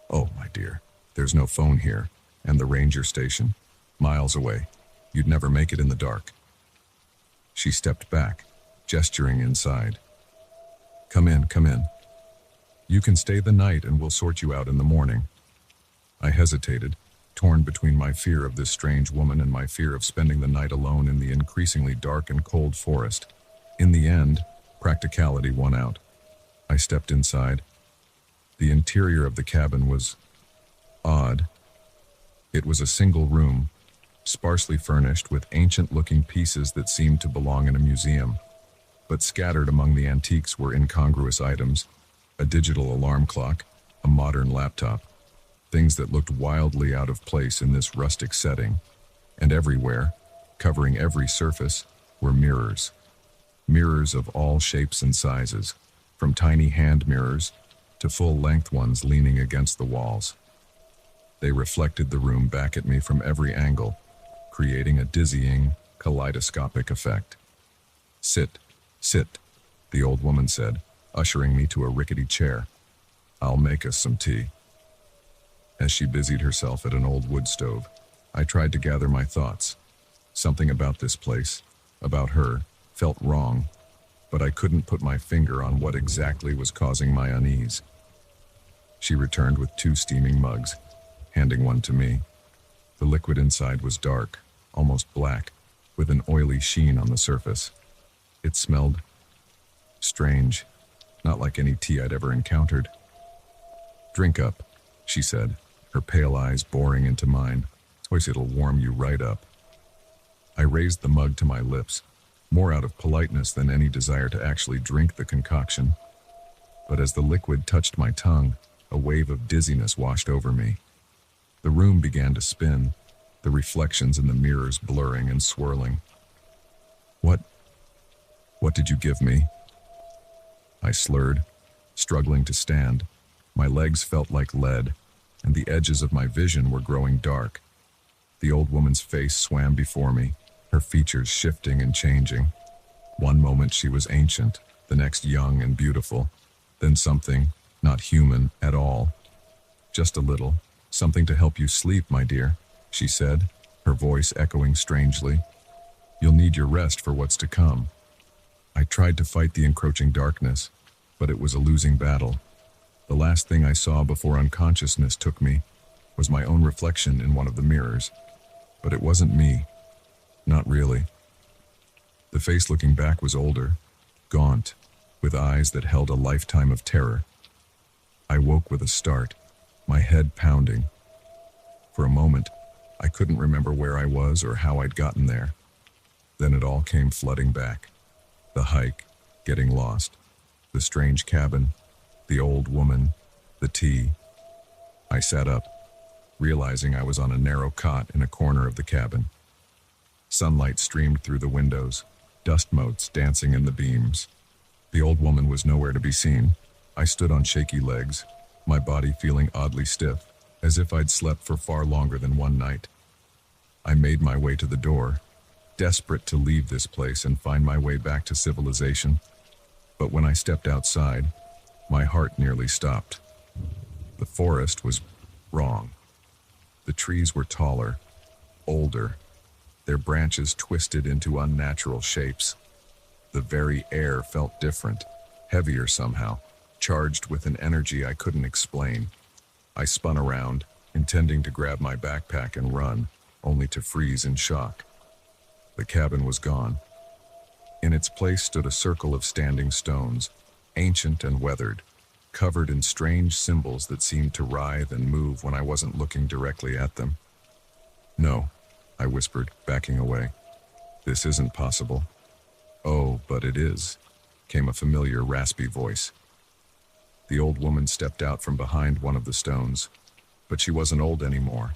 Oh, my dear, there's no phone here, and the ranger station, miles away. You'd never make it in the dark. She stepped back, gesturing inside. Come in, You can stay the night and we'll sort you out in the morning. I hesitated, torn between my fear of this strange woman and my fear of spending the night alone in the increasingly dark and cold forest. In the end, practicality won out. I stepped inside. The interior of the cabin was odd. It was a single room, sparsely furnished with ancient-looking pieces that seemed to belong in a museum. But scattered among the antiques were incongruous items, a digital alarm clock, a modern laptop, things that looked wildly out of place in this rustic setting. And everywhere, covering every surface, were mirrors. Mirrors of all shapes and sizes, from tiny hand mirrors to full-length ones leaning against the walls. They reflected the room back at me from every angle, creating a dizzying, kaleidoscopic effect. Sit, the old woman said, ushering me to a rickety chair. I'll make us some tea. As she busied herself at an old wood stove, I tried to gather my thoughts. Something about this place, about her, felt wrong, but I couldn't put my finger on what exactly was causing my unease. She returned with 2 steaming mugs, handing one to me. The liquid inside was dark, almost black, with an oily sheen on the surface. It smelled strange, not like any tea I'd ever encountered. Drink up, she said, her pale eyes boring into mine. It'll warm you right up. I raised the mug to my lips, more out of politeness than any desire to actually drink the concoction. But as the liquid touched my tongue, a wave of dizziness washed over me. The room began to spin, the reflections in the mirrors blurring and swirling. What did you give me? I slurred, struggling to stand. My legs felt like lead, and the edges of my vision were growing dark. The old woman's face swam before me, her features shifting and changing. One moment she was ancient, the next young and beautiful, then something not human at all. Just a little, something to help you sleep, my dear, she said, her voice echoing strangely. You'll need your rest for what's to come. I tried to fight the encroaching darkness, but it was a losing battle. The last thing I saw before unconsciousness took me was my own reflection in one of the mirrors. But it wasn't me. Not really. The face looking back was older, gaunt, with eyes that held a lifetime of terror. I woke with a start, my head pounding. For a moment, I couldn't remember where I was or how I'd gotten there. Then it all came flooding back. The hike, getting lost, the strange cabin, the old woman, the tea. I sat up, realizing I was on a narrow cot in a corner of the cabin. Sunlight streamed through the windows, dust motes dancing in the beams. The old woman was nowhere to be seen. I stood on shaky legs, my body feeling oddly stiff, as if I'd slept for far longer than one night. I made my way to the door, desperate to leave this place and find my way back to civilization. But when I stepped outside, my heart nearly stopped. The forest was wrong. The trees were taller, older, their branches twisted into unnatural shapes. The very air felt different, heavier somehow, charged with an energy I couldn't explain. I spun around, intending to grab my backpack and run, only to freeze in shock. The cabin was gone. In its place stood a circle of standing stones, ancient and weathered, covered in strange symbols that seemed to writhe and move when I wasn't looking directly at them. No, I whispered, backing away. This isn't possible. Oh, but it is, came a familiar, raspy voice. The old woman stepped out from behind one of the stones, but she wasn't old anymore.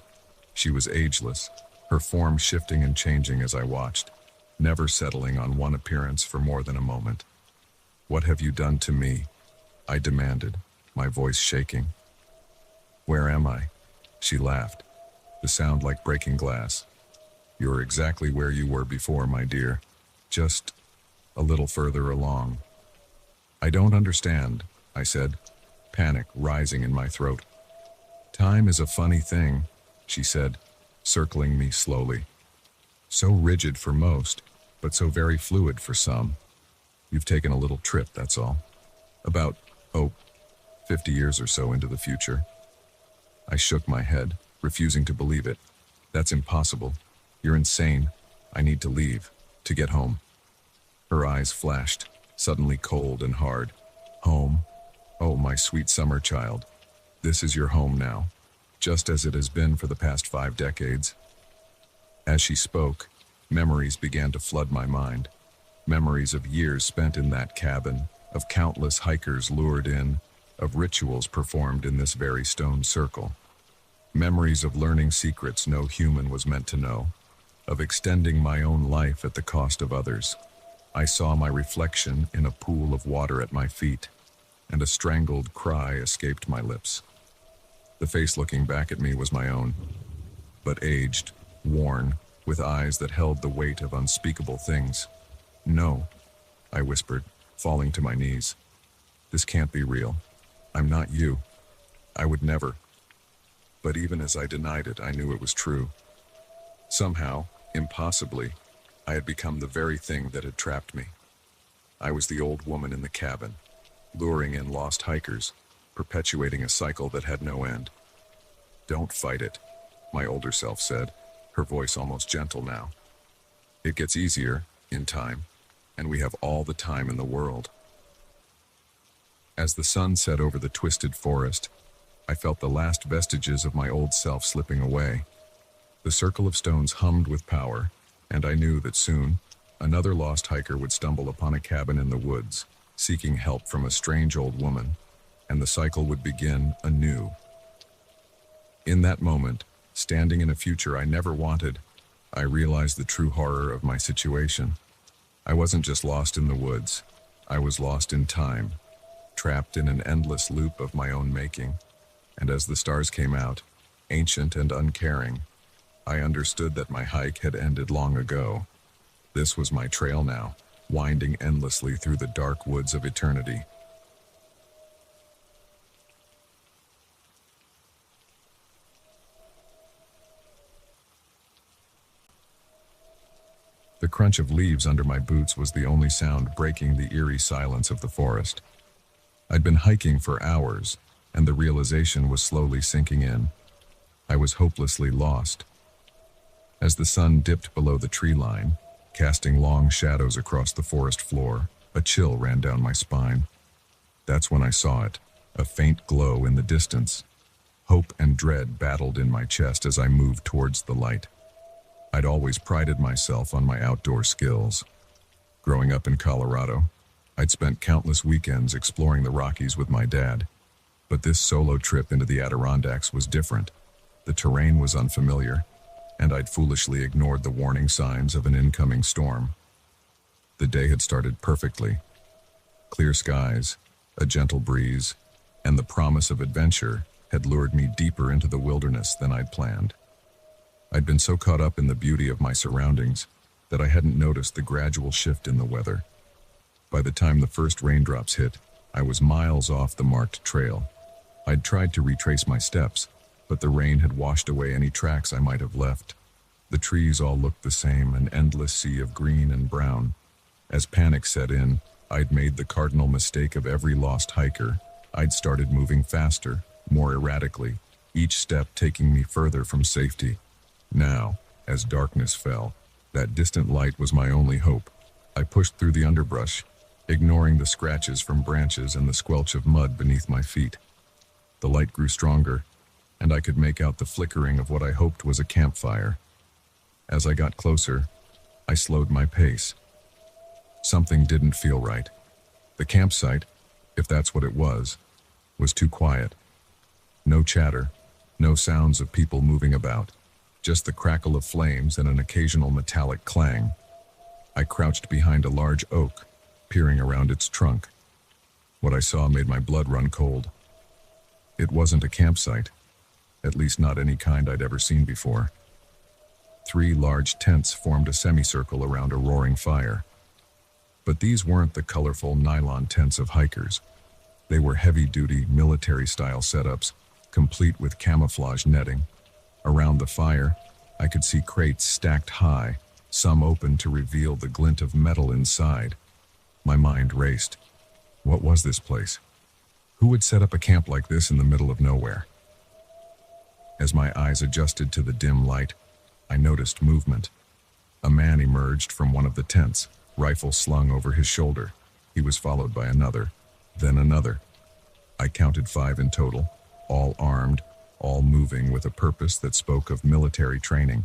She was ageless, her form shifting and changing as I watched, never settling on one appearance for more than a moment. What have you done to me? I demanded, my voice shaking. Where am I? She laughed, the sound like breaking glass. You're exactly where you were before, my dear, just a little further along. I don't understand, I said, panic rising in my throat. Time is a funny thing, she said, circling me slowly. So rigid for most, but so very fluid for some. You've taken a little trip, that's all. About, 50 years or so into the future. I shook my head, refusing to believe it. That's impossible. You're insane. I need to leave, to get home. Her eyes flashed, suddenly cold and hard. Home? Oh, my sweet summer child. This is your home now, just as it has been for the past 5 decades. As she spoke, memories began to flood my mind. Memories of years spent in that cabin, of countless hikers lured in, of rituals performed in this very stone circle. Memories of learning secrets no human was meant to know, of extending my own life at the cost of others. I saw my reflection in a pool of water at my feet, and a strangled cry escaped my lips. The face looking back at me was my own, but aged, worn, with eyes that held the weight of unspeakable things. No, I whispered, falling to my knees. This can't be real. I'm not you. I would never. But even as I denied it, I knew it was true. Somehow, impossibly, I had become the very thing that had trapped me. I was the old woman in the cabin, luring in lost hikers, perpetuating a cycle that had no end. Don't fight it, my older self said, her voice almost gentle now. It gets easier, in time, and we have all the time in the world. As the sun set over the twisted forest, I felt the last vestiges of my old self slipping away. The circle of stones hummed with power, and I knew that soon, another lost hiker would stumble upon a cabin in the woods, seeking help from a strange old woman, and the cycle would begin anew. In that moment, standing in a future I never wanted, I realized the true horror of my situation. I wasn't just lost in the woods, I was lost in time, trapped in an endless loop of my own making. And as the stars came out, ancient and uncaring, I understood that my hike had ended long ago. This was my trail now, winding endlessly through the dark woods of eternity. The crunch of leaves under my boots was the only sound breaking the eerie silence of the forest. I'd been hiking for hours, and the realization was slowly sinking in. I was hopelessly lost. As the sun dipped below the tree line, casting long shadows across the forest floor, a chill ran down my spine. That's when I saw it, a faint glow in the distance. Hope and dread battled in my chest as I moved towards the light. I'd always prided myself on my outdoor skills. Growing up in Colorado, I'd spent countless weekends exploring the Rockies with my dad. But this solo trip into the Adirondacks was different. The terrain was unfamiliar, and I'd foolishly ignored the warning signs of an incoming storm. The day had started perfectly. Clear skies, a gentle breeze, and the promise of adventure had lured me deeper into the wilderness than I'd planned. I'd been so caught up in the beauty of my surroundings that I hadn't noticed the gradual shift in the weather. By the time the first raindrops hit, I was miles off the marked trail. I'd tried to retrace my steps, but the rain had washed away any tracks I might have left. The trees all looked the same, an endless sea of green and brown. As panic set in, I'd made the cardinal mistake of every lost hiker. I'd started moving faster, more erratically, each step taking me further from safety. Now, as darkness fell, that distant light was my only hope. I pushed through the underbrush, ignoring the scratches from branches and the squelch of mud beneath my feet. The light grew stronger, and I could make out the flickering of what I hoped was a campfire. As I got closer, I slowed my pace. Something didn't feel right. The campsite, if that's what it was too quiet. No chatter, no sounds of people moving about, just the crackle of flames and an occasional metallic clang. I crouched behind a large oak, peering around its trunk. What I saw made my blood run cold. It wasn't a campsite, at least not any kind I'd ever seen before. 3 large tents formed a semicircle around a roaring fire. But these weren't the colorful nylon tents of hikers. They were heavy-duty, military-style setups, complete with camouflage netting. Around the fire, I could see crates stacked high, some open to reveal the glint of metal inside. My mind raced. What was this place? Who would set up a camp like this in the middle of nowhere? As my eyes adjusted to the dim light, I noticed movement. A man emerged from one of the tents, rifle slung over his shoulder. He was followed by another, then another. I counted 5 in total, all armed, all moving with a purpose that spoke of military training.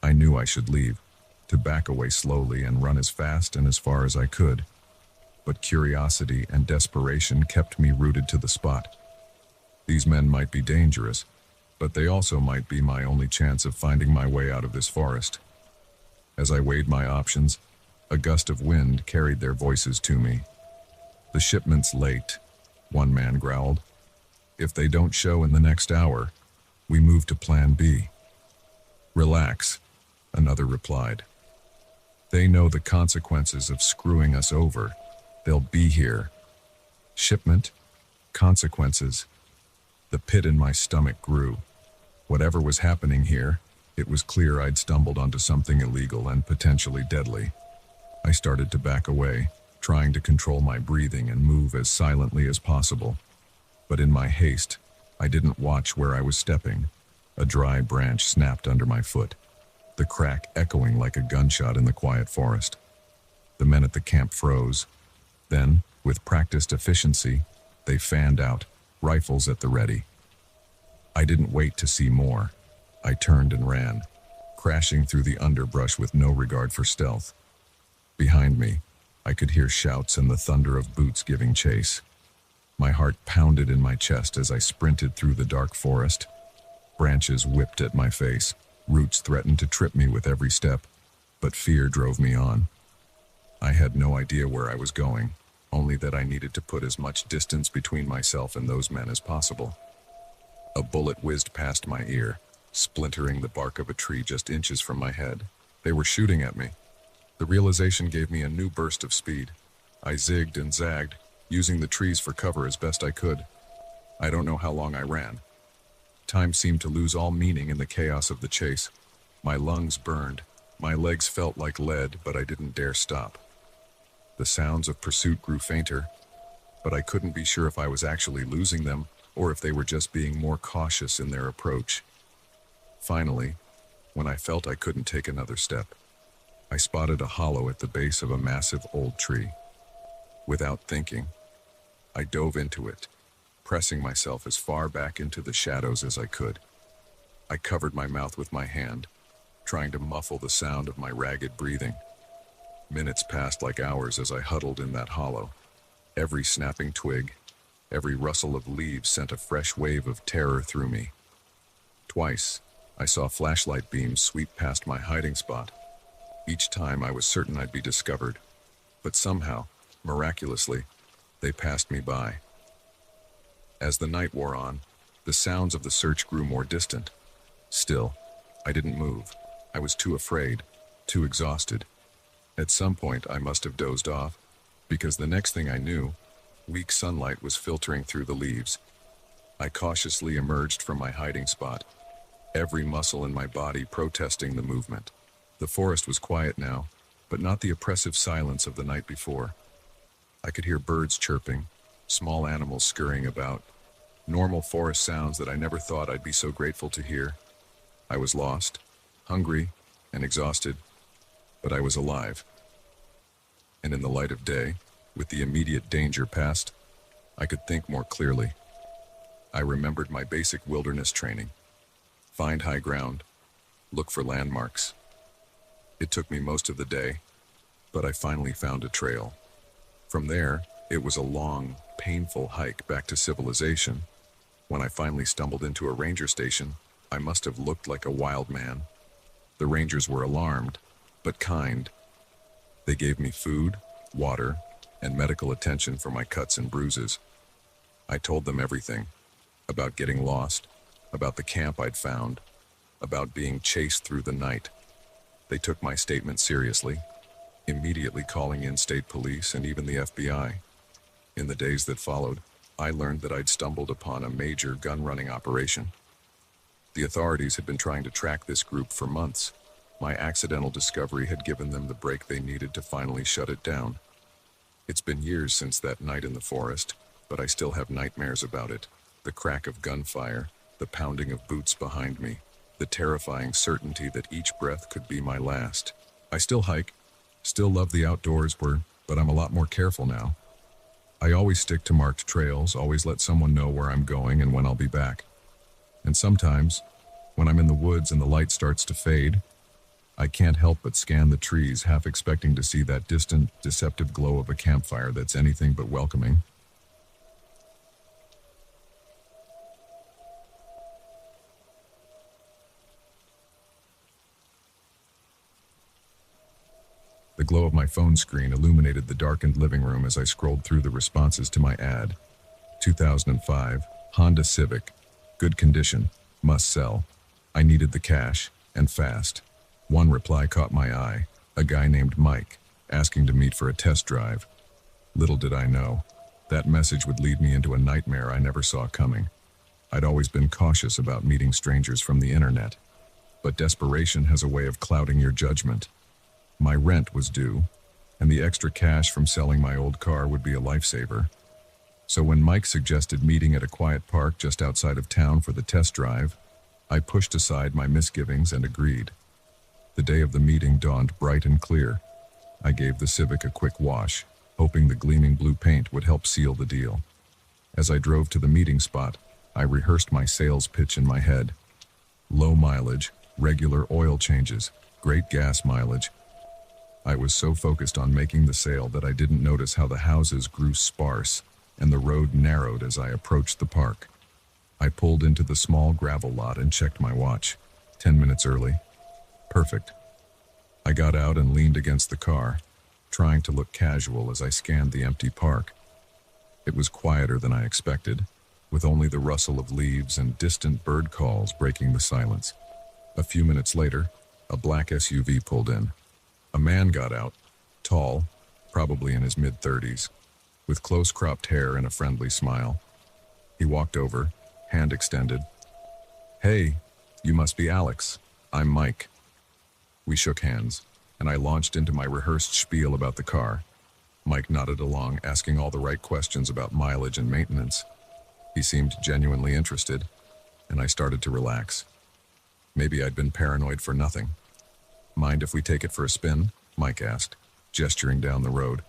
I knew I should leave, to back away slowly and run as fast and as far as I could. But curiosity and desperation kept me rooted to the spot. These men might be dangerous, but they also might be my only chance of finding my way out of this forest. As I weighed my options, a gust of wind carried their voices to me. "The shipment's late," one man growled. "If they don't show in the next hour, we move to Plan B." "Relax," another replied. "They know the consequences of screwing us over. They'll be here." Shipment? Consequences? The pit in my stomach grew. Whatever was happening here, it was clear I'd stumbled onto something illegal and potentially deadly. I started to back away, trying to control my breathing and move as silently as possible. But in my haste, I didn't watch where I was stepping. A dry branch snapped under my foot, the crack echoing like a gunshot in the quiet forest. The men at the camp froze. Then, with practiced efficiency, they fanned out, rifles at the ready. I didn't wait to see more. I turned and ran, crashing through the underbrush with no regard for stealth. Behind me, I could hear shouts and the thunder of boots giving chase. My heart pounded in my chest as I sprinted through the dark forest. Branches whipped at my face, roots threatened to trip me with every step, but fear drove me on. I had no idea where I was going, only that I needed to put as much distance between myself and those men as possible. A bullet whizzed past my ear, splintering the bark of a tree just inches from my head. They were shooting at me. The realization gave me a new burst of speed. I zigged and zagged, using the trees for cover as best I could. I don't know how long I ran. Time seemed to lose all meaning in the chaos of the chase. My lungs burned. My legs felt like lead, but I didn't dare stop. The sounds of pursuit grew fainter, but I couldn't be sure if I was actually losing them or if they were just being more cautious in their approach. Finally, when I felt I couldn't take another step, I spotted a hollow at the base of a massive old tree. Without thinking, I dove into it, pressing myself as far back into the shadows as I could. I covered my mouth with my hand, trying to muffle the sound of my ragged breathing. Minutes passed like hours as I huddled in that hollow. Every snapping twig, every rustle of leaves sent a fresh wave of terror through me. Twice, I saw flashlight beams sweep past my hiding spot. Each time I was certain I'd be discovered, but somehow, miraculously, they passed me by. As the night wore on, the sounds of the search grew more distant. Still, I didn't move. I was too afraid, too exhausted. At some point, I must have dozed off, because the next thing I knew, weak sunlight was filtering through the leaves. I cautiously emerged from my hiding spot, every muscle in my body protesting the movement. The forest was quiet now, but not the oppressive silence of the night before. I could hear birds chirping, small animals scurrying about, normal forest sounds that I never thought I'd be so grateful to hear. I was lost, hungry, and exhausted, but I was alive. And in the light of day, with the immediate danger past, I could think more clearly. I remembered my basic wilderness training. Find high ground, look for landmarks. It took me most of the day, but I finally found a trail. From there, it was a long, painful hike back to civilization. When I finally stumbled into a ranger station, I must have looked like a wild man. The rangers were alarmed, but kind. They gave me food, water, and medical attention for my cuts and bruises. I told them everything, about getting lost, about the camp I'd found, about being chased through the night. They took my statement seriously, immediately calling in state police and even the FBI. In the days that followed, I learned that I'd stumbled upon a major gun-running operation. The authorities had been trying to track this group for months. My accidental discovery had given them the break they needed to finally shut it down. It's been years since that night in the forest, but I still have nightmares about it. The crack of gunfire, the pounding of boots behind me, the terrifying certainty that each breath could be my last. I still hike, still love the outdoors, but I'm a lot more careful now. I always stick to marked trails, always let someone know where I'm going and when I'll be back. And sometimes, when I'm in the woods and the light starts to fade, I can't help but scan the trees, half expecting to see that distant, deceptive glow of a campfire that's anything but welcoming. The glow of my phone screen illuminated the darkened living room as I scrolled through the responses to my ad. 2005, Honda Civic. Good condition. Must sell. I needed the cash, and fast. One reply caught my eye, a guy named Mike, asking to meet for a test drive. Little did I know, that message would lead me into a nightmare I never saw coming. I'd always been cautious about meeting strangers from the internet, but desperation has a way of clouding your judgment. My rent was due, and the extra cash from selling my old car would be a lifesaver. So when Mike suggested meeting at a quiet park just outside of town for the test drive, I pushed aside my misgivings and agreed. The day of the meeting dawned bright and clear. I gave the Civic a quick wash, hoping the gleaming blue paint would help seal the deal. As I drove to the meeting spot, I rehearsed my sales pitch in my head. Low mileage, regular oil changes, great gas mileage. I was so focused on making the sale that I didn't notice how the houses grew sparse and the road narrowed as I approached the park. I pulled into the small gravel lot and checked my watch. 10 minutes early. Perfect. I got out and leaned against the car, trying to look casual as I scanned the empty park. It was quieter than I expected, with only the rustle of leaves and distant bird calls breaking the silence. A few minutes later, a black SUV pulled in. A man got out, tall, probably in his mid-30s, with close-cropped hair and a friendly smile. He walked over, hand extended. "Hey, you must be Alex. I'm Mike." We shook hands, and I launched into my rehearsed spiel about the car. Mike nodded along, asking all the right questions about mileage and maintenance. He seemed genuinely interested, and I started to relax. Maybe I'd been paranoid for nothing. "Mind if we take it for a spin?" Mike asked, gesturing down the road.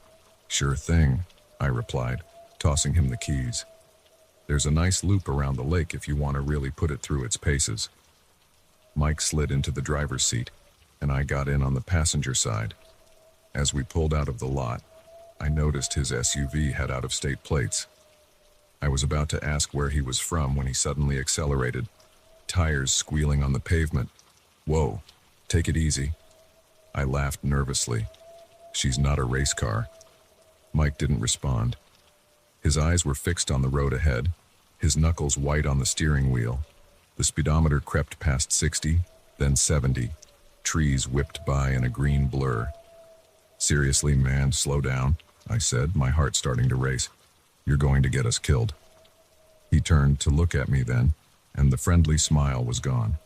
"Sure thing," I replied, tossing him the keys. "There's a nice loop around the lake if you want to really put it through its paces." Mike slid into the driver's seat, and I got in on the passenger side. As we pulled out of the lot, I noticed his SUV had out-of-state plates. I was about to ask where he was from when he suddenly accelerated, tires squealing on the pavement. "Whoa, take it easy." I laughed nervously. "She's not a race car." Mike didn't respond. His eyes were fixed on the road ahead, his knuckles white on the steering wheel. The speedometer crept past 60, then 70. Trees whipped by in a green blur. "Seriously, man, slow down," I said, my heart starting to race. "You're going to get us killed." He turned to look at me then, and the friendly smile was gone.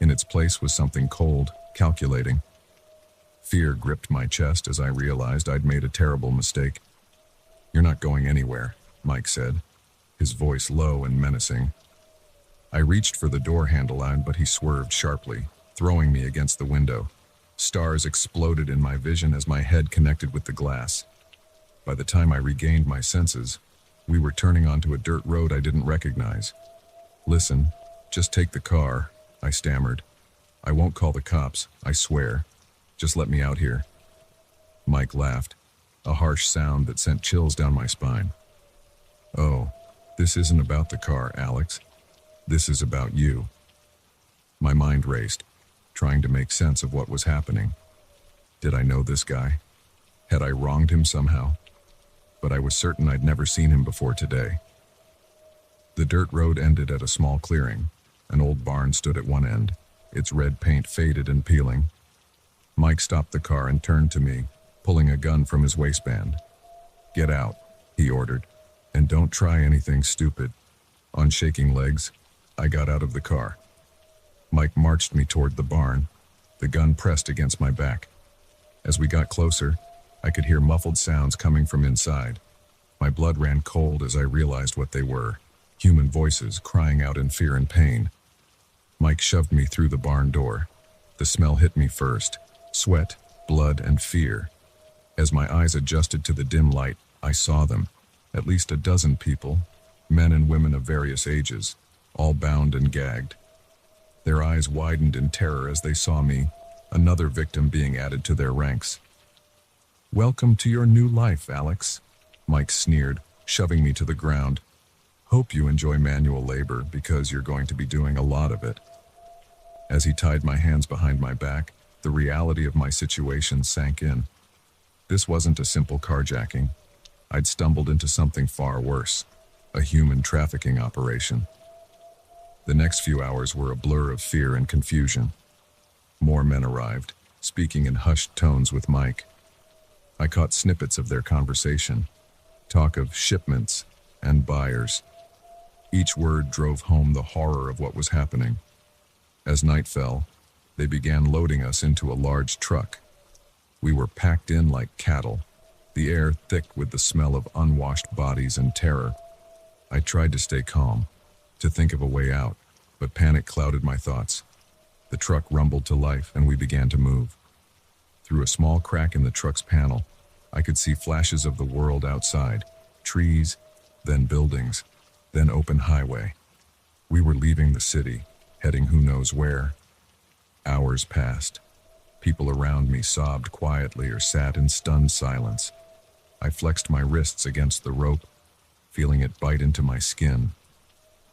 In its place was something cold, calculating. Fear gripped my chest as I realized I'd made a terrible mistake. "You're not going anywhere," Mike said, his voice low and menacing. I reached for the door handle, but he swerved sharply, throwing me against the window. Stars exploded in my vision as my head connected with the glass. By the time I regained my senses, we were turning onto a dirt road I didn't recognize. "Listen, just take the car," I stammered. "I won't call the cops, I swear. Just let me out here." Mike laughed, a harsh sound that sent chills down my spine. "Oh, this isn't about the car, Alex. This is about you." My mind raced, trying to make sense of what was happening. Did I know this guy? Had I wronged him somehow? But I was certain I'd never seen him before today. The dirt road ended at a small clearing. An old barn stood at one end, its red paint faded and peeling. Mike stopped the car and turned to me, pulling a gun from his waistband. "Get out," he ordered, "and don't try anything stupid." On shaking legs, I got out of the car. Mike marched me toward the barn, the gun pressed against my back. As we got closer, I could hear muffled sounds coming from inside. My blood ran cold as I realized what they were. Human voices crying out in fear and pain. Mike shoved me through the barn door. The smell hit me first. Sweat, blood, and fear. As my eyes adjusted to the dim light, I saw them. At least a dozen people, men and women of various ages, all bound and gagged. Their eyes widened in terror as they saw me, another victim being added to their ranks. "Welcome to your new life, Alex," Mike sneered, shoving me to the ground. "Hope you enjoy manual labor because you're going to be doing a lot of it." As he tied my hands behind my back, the reality of my situation sank in. This wasn't a simple carjacking. I'd stumbled into something far worse, a human trafficking operation. The next few hours were a blur of fear and confusion. More men arrived, speaking in hushed tones with Mike. I caught snippets of their conversation, talk of shipments and buyers. Each word drove home the horror of what was happening. As night fell, they began loading us into a large truck. We were packed in like cattle, the air thick with the smell of unwashed bodies and terror. I tried to stay calm, to think of a way out, but panic clouded my thoughts. The truck rumbled to life and we began to move. Through a small crack in the truck's panel, I could see flashes of the world outside, trees, then buildings, then open highway. We were leaving the city, heading who knows where. Hours passed. People around me sobbed quietly or sat in stunned silence. I flexed my wrists against the rope, feeling it bite into my skin.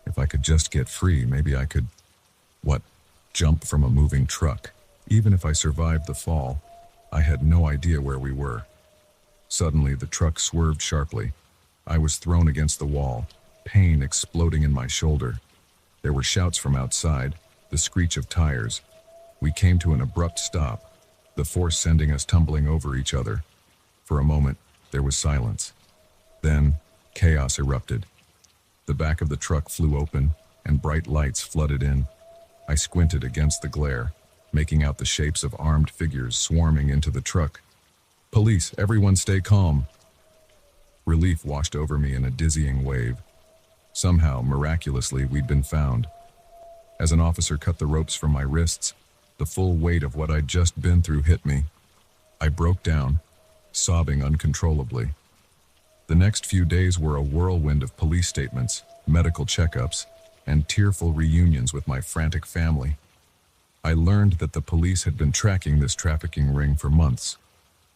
If I could just get free, maybe I could, jump from a moving truck. Even if I survived the fall, I had no idea where we were. Suddenly, the truck swerved sharply. I was thrown against the wall, pain exploding in my shoulder. There were shouts from outside, the screech of tires. We came to an abrupt stop, the force sending us tumbling over each other. For a moment, there was silence. Then, chaos erupted. The back of the truck flew open, and bright lights flooded in. I squinted against the glare, making out the shapes of armed figures swarming into the truck. "Police, everyone stay calm." Relief washed over me in a dizzying wave. Somehow, miraculously, we'd been found. As an officer cut the ropes from my wrists, the full weight of what I'd just been through hit me. I broke down, sobbing uncontrollably. The next few days were a whirlwind of police statements, medical checkups, and tearful reunions with my frantic family. I learned that the police had been tracking this trafficking ring for months.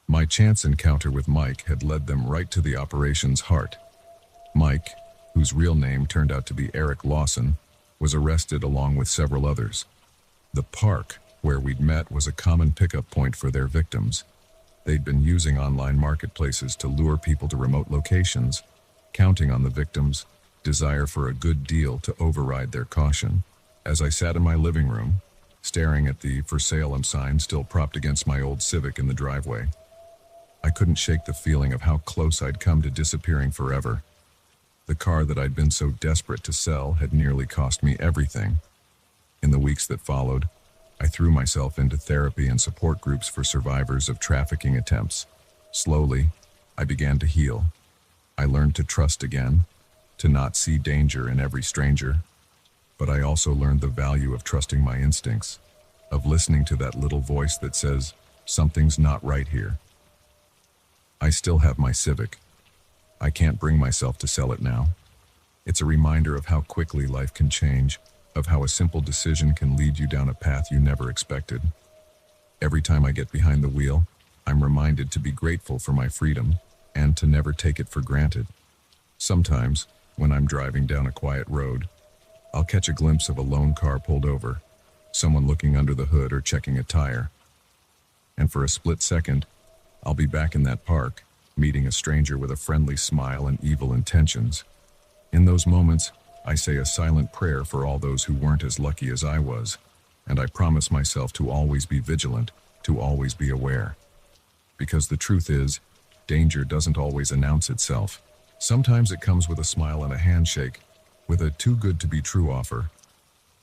My chance encounter with Mike had led them right to the operation's heart. Mike, whose real name turned out to be Eric Lawson, was arrested along with several others. The park where we'd met was a common pickup point for their victims. They'd been using online marketplaces to lure people to remote locations, counting on the victims' desire for a good deal to override their caution. As I sat in my living room, staring at the "For Sale" sign still propped against my old Civic in the driveway, I couldn't shake the feeling of how close I'd come to disappearing forever. The car that I'd been so desperate to sell had nearly cost me everything. In the weeks that followed, I threw myself into therapy and support groups for survivors of trafficking attempts. Slowly, I began to heal. I learned to trust again, to not see danger in every stranger. But I also learned the value of trusting my instincts, of listening to that little voice that says, "Something's not right here." I still have my Civic. I can't bring myself to sell it now. It's a reminder of how quickly life can change, of how a simple decision can lead you down a path you never expected. Every time I get behind the wheel, I'm reminded to be grateful for my freedom and to never take it for granted. Sometimes, when I'm driving down a quiet road, I'll catch a glimpse of a lone car pulled over, someone looking under the hood or checking a tire. And for a split second, I'll be back in that park, meeting a stranger with a friendly smile and evil intentions. In those moments, I say a silent prayer for all those who weren't as lucky as I was, and I promise myself to always be vigilant, to always be aware. Because the truth is, danger doesn't always announce itself. Sometimes it comes with a smile and a handshake, with a too-good-to-be-true offer.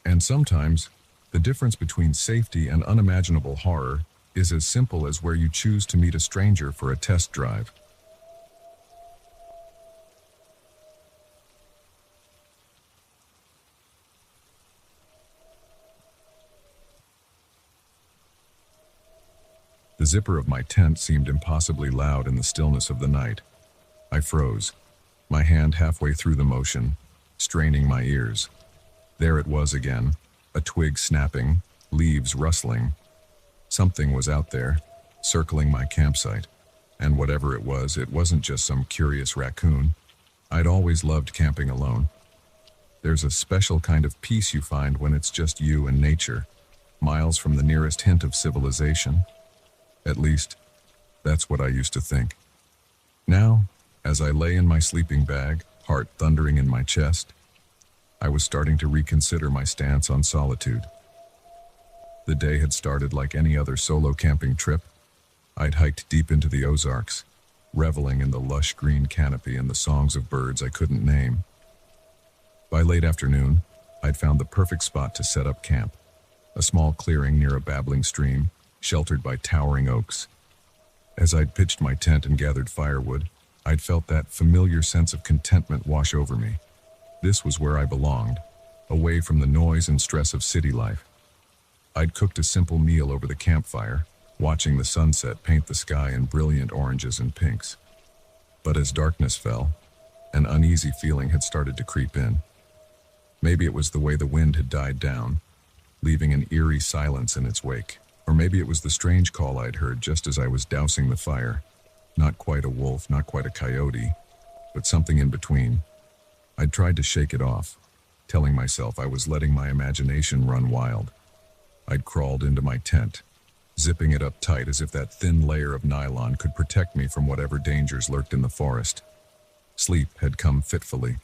And sometimes, the difference between safety and unimaginable horror is as simple as where you choose to meet a stranger for a test drive. The zipper of my tent seemed impossibly loud in the stillness of the night. I froze, my hand halfway through the motion, straining my ears. There it was again, a twig snapping, leaves rustling. Something was out there, circling my campsite. And whatever it wasn't just some curious raccoon. I'd always loved camping alone. There's a special kind of peace you find when it's just you and nature, miles from the nearest hint of civilization. At least, that's what I used to think. Now, as I lay in my sleeping bag, heart thundering in my chest, I was starting to reconsider my stance on solitude. The day had started like any other solo camping trip. I'd hiked deep into the Ozarks, reveling in the lush green canopy and the songs of birds I couldn't name. By late afternoon, I'd found the perfect spot to set up camp, a small clearing near a babbling stream, sheltered by towering oaks. As I'd pitched my tent and gathered firewood, I'd felt that familiar sense of contentment wash over me. This was where I belonged, away from the noise and stress of city life. I'd cooked a simple meal over the campfire, watching the sunset paint the sky in brilliant oranges and pinks. But as darkness fell, an uneasy feeling had started to creep in. Maybe it was the way the wind had died down, leaving an eerie silence in its wake. Or maybe it was the strange call I'd heard just as I was dousing the fire. Not quite a wolf, not quite a coyote, but something in between. I'd tried to shake it off, telling myself I was letting my imagination run wild. I'd crawled into my tent, zipping it up tight as if that thin layer of nylon could protect me from whatever dangers lurked in the forest. Sleep had come fitfully,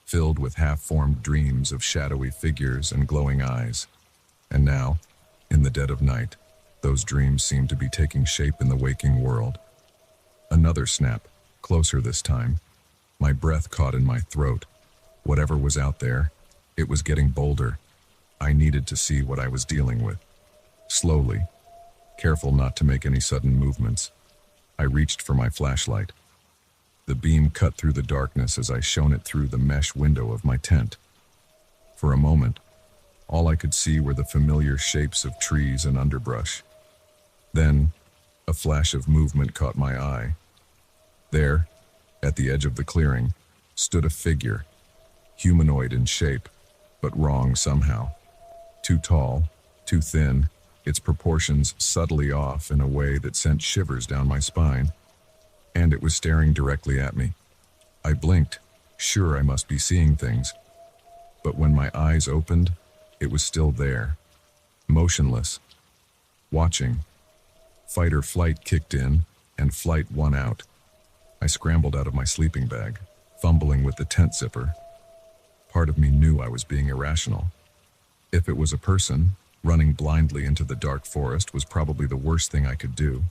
filled with half-formed dreams of shadowy figures and glowing eyes. And now, in the dead of night, those dreams seemed to be taking shape in the waking world. Another snap, closer this time. My breath caught in my throat. Whatever was out there, it was getting bolder. I needed to see what I was dealing with. Slowly, careful not to make any sudden movements, I reached for my flashlight. The beam cut through the darkness as I shone it through the mesh window of my tent. For a moment, all I could see were the familiar shapes of trees and underbrush. Then, a flash of movement caught my eye. There, at the edge of the clearing, stood a figure, humanoid in shape, but wrong somehow. Too tall, too thin, its proportions subtly off in a way that sent shivers down my spine. And it was staring directly at me. I blinked, sure I must be seeing things. But when my eyes opened, it was still there, motionless, watching. Fight or flight kicked in, and flight won out. I scrambled out of my sleeping bag, fumbling with the tent zipper. Part of me knew I was being irrational. If it was a person, running blindly into the dark forest was probably the worst thing I could do.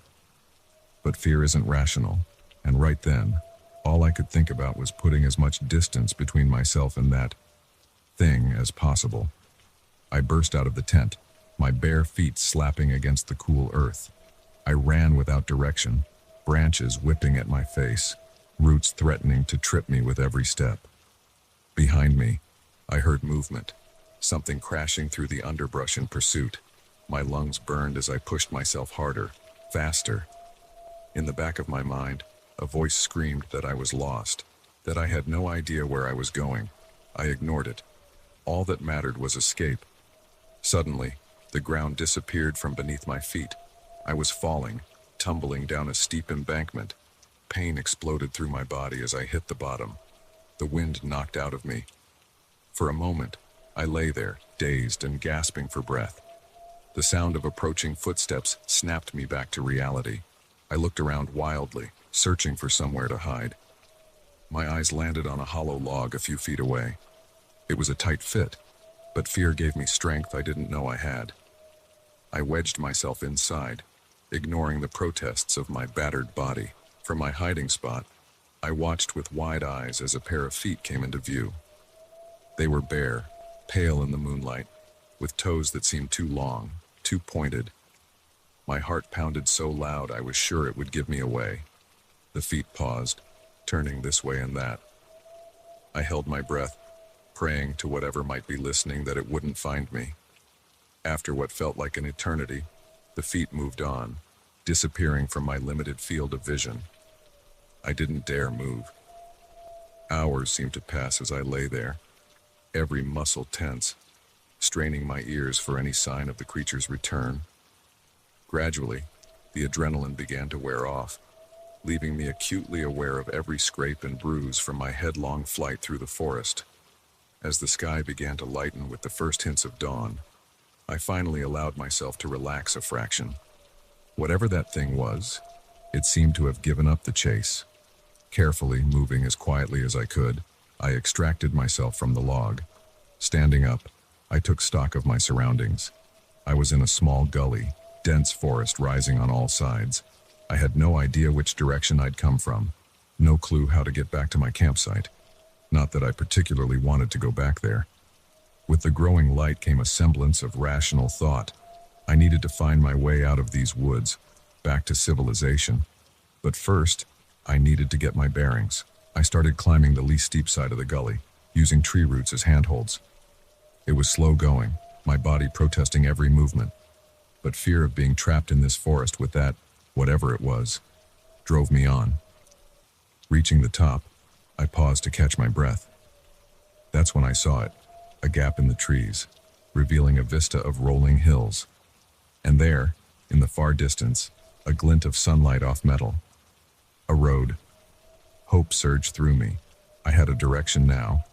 But fear isn't rational, and right then, all I could think about was putting as much distance between myself and that thing as possible. I burst out of the tent, my bare feet slapping against the cool earth. I ran without direction, branches whipping at my face, roots threatening to trip me with every step. Behind me, I heard movement, something crashing through the underbrush in pursuit. My lungs burned as I pushed myself harder, faster. In the back of my mind, a voice screamed that I was lost, that I had no idea where I was going. I ignored it. All that mattered was escape. Suddenly, the ground disappeared from beneath my feet. I was falling, tumbling down a steep embankment. Pain exploded through my body as I hit the bottom. The wind knocked out of me. For a moment, I lay there, dazed and gasping for breath. The sound of approaching footsteps snapped me back to reality. I looked around wildly, searching for somewhere to hide. My eyes landed on a hollow log a few feet away. It was a tight fit, but fear gave me strength I didn't know I had. I wedged myself inside, ignoring the protests of my battered body. From my hiding spot, I watched with wide eyes as a pair of feet came into view. They were bare, pale in the moonlight, with toes that seemed too long, too pointed. My heart pounded so loud I was sure it would give me away. The feet paused, turning this way and that. I held my breath, praying to whatever might be listening that it wouldn't find me. After what felt like an eternity, the feet moved on, disappearing from my limited field of vision. I didn't dare move. Hours seemed to pass as I lay there, every muscle tense, straining my ears for any sign of the creature's return. Gradually, the adrenaline began to wear off, leaving me acutely aware of every scrape and bruise from my headlong flight through the forest. As the sky began to lighten with the first hints of dawn, I finally allowed myself to relax a fraction. Whatever that thing was, it seemed to have given up the chase. Carefully, moving as quietly as I could, I extracted myself from the log. Standing up, I took stock of my surroundings. I was in a small gully, dense forest rising on all sides. I had no idea which direction I'd come from, no clue how to get back to my campsite. Not that I particularly wanted to go back there. With the growing light came a semblance of rational thought. I needed to find my way out of these woods, back to civilization. But first, I needed to get my bearings. I started climbing the least steep side of the gully, using tree roots as handholds. It was slow going, my body protesting every movement. But fear of being trapped in this forest with that, whatever it was, drove me on. Reaching the top, I paused to catch my breath. That's when I saw it, a gap in the trees, revealing a vista of rolling hills. And there, in the far distance, a glint of sunlight off metal. A road. Hope surged through me. I had a direction now,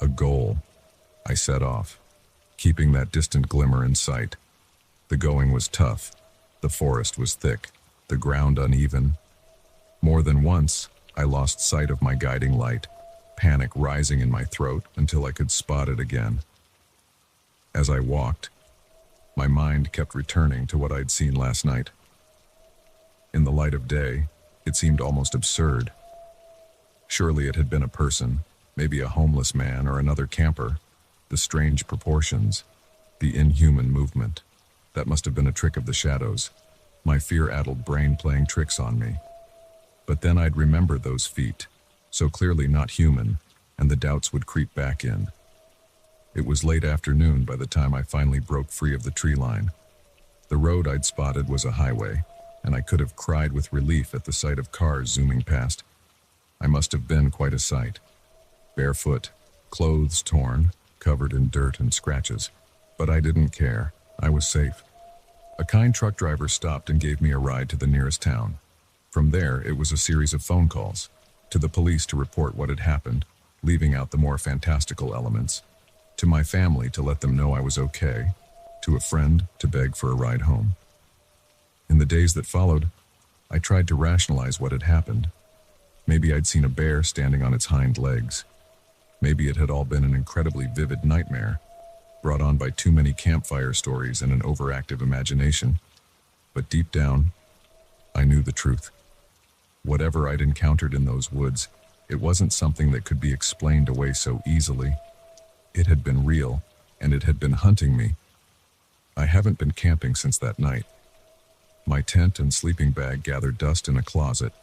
a goal. I set off, keeping that distant glimmer in sight. The going was tough. The forest was thick, the ground uneven. More than once, I lost sight of my guiding light, panic rising in my throat until I could spot it again. As I walked, my mind kept returning to what I'd seen last night. In the light of day, it seemed almost absurd. Surely it had been a person, maybe a homeless man or another camper. The strange proportions, the inhuman movement. That must have been a trick of the shadows, my fear-addled brain playing tricks on me. But then I'd remember those feet, so clearly not human, and the doubts would creep back in. It was late afternoon by the time I finally broke free of the tree line. The road I'd spotted was a highway, and I could have cried with relief at the sight of cars zooming past. I must have been quite a sight. Barefoot, clothes torn, covered in dirt and scratches. But I didn't care. I was safe. A kind truck driver stopped and gave me a ride to the nearest town. From there, it was a series of phone calls to the police to report what had happened, leaving out the more fantastical elements, to my family to let them know I was okay, to a friend to beg for a ride home. In the days that followed, I tried to rationalize what had happened. Maybe I'd seen a bear standing on its hind legs. Maybe it had all been an incredibly vivid nightmare, brought on by too many campfire stories and an overactive imagination. But deep down, I knew the truth. Whatever I'd encountered in those woods, it wasn't something that could be explained away so easily. It had been real, and it had been hunting me. I haven't been camping since that night. My tent and sleeping bag gathered dust in a closet,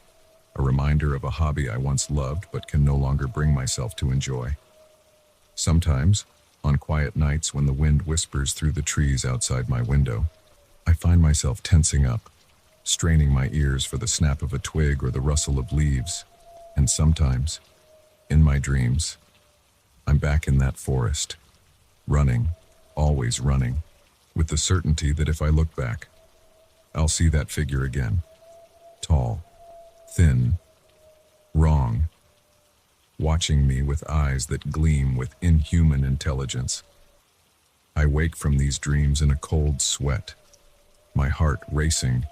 a reminder of a hobby I once loved but can no longer bring myself to enjoy. Sometimes, on quiet nights when the wind whispers through the trees outside my window, I find myself tensing up, straining my ears for the snap of a twig or the rustle of leaves. And sometimes, in my dreams, I'm back in that forest, running, always running, with the certainty that if I look back, I'll see that figure again. Tall, thin, wrong, watching me with eyes that gleam with inhuman intelligence. I wake from these dreams in a cold sweat, my heart racing,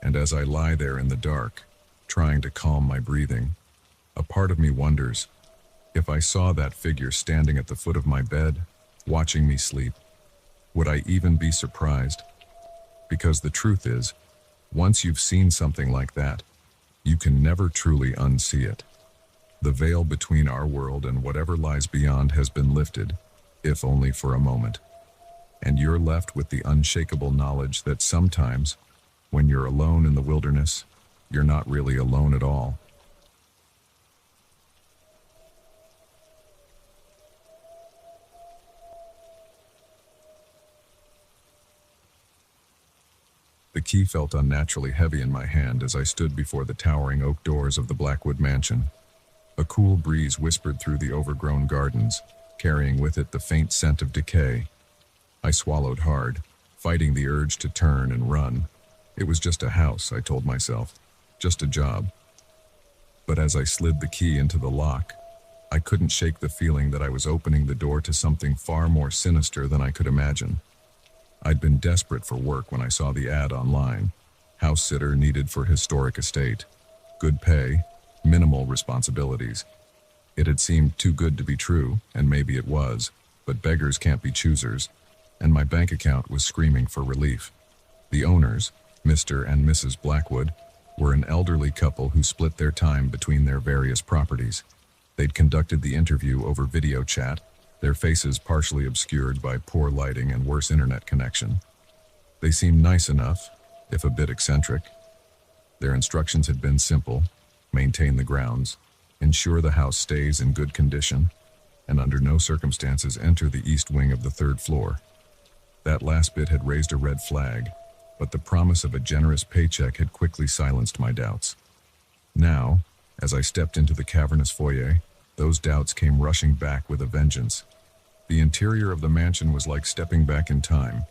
and as I lie there in the dark, trying to calm my breathing, a part of me wonders, if I saw that figure standing at the foot of my bed, watching me sleep, would I even be surprised? Because the truth is, once you've seen something like that, you can never truly unsee it. The veil between our world and whatever lies beyond has been lifted, if only for a moment. And you're left with the unshakable knowledge that sometimes, when you're alone in the wilderness, you're not really alone at all. The key felt unnaturally heavy in my hand as I stood before the towering oak doors of the Blackwood mansion. A cool breeze whispered through the overgrown gardens, carrying with it the faint scent of decay. I swallowed hard, fighting the urge to turn and run. It was just a house, I told myself. Just a job. But as I slid the key into the lock, I couldn't shake the feeling that I was opening the door to something far more sinister than I could imagine. I'd been desperate for work when I saw the ad online. House sitter needed for historic estate. Good pay, minimal responsibilities. It had seemed too good to be true, and maybe it was, but beggars can't be choosers, and my bank account was screaming for relief. The owners, Mr. and Mrs. Blackwood, were an elderly couple who split their time between their various properties. They'd conducted the interview over video chat, their faces partially obscured by poor lighting and worse internet connection. They seemed nice enough, if a bit eccentric. Their instructions had been simple: maintain the grounds, ensure the house stays in good condition, and under no circumstances enter the east wing of the third floor. That last bit had raised a red flag, but the promise of a generous paycheck had quickly silenced my doubts. Now, as I stepped into the cavernous foyer, those doubts came rushing back with a vengeance. The interior of the mansion was like stepping back in time.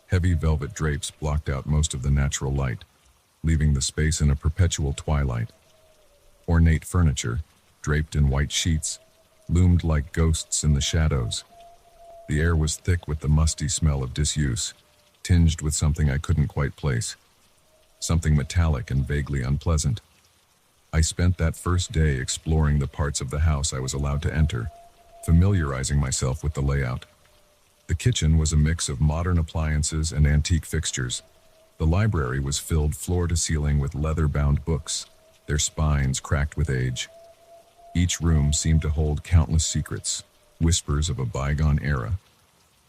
Heavy velvet drapes blocked out most of the natural light, leaving the space in a perpetual twilight. Ornate furniture, draped in white sheets, loomed like ghosts in the shadows. The air was thick with the musty smell of disuse, tinged with something I couldn't quite place. Something metallic and vaguely unpleasant. I spent that first day exploring the parts of the house I was allowed to enter, familiarizing myself with the layout. The kitchen was a mix of modern appliances and antique fixtures. The library was filled floor to ceiling with leather-bound books, their spines cracked with age. Each room seemed to hold countless secrets, whispers of a bygone era.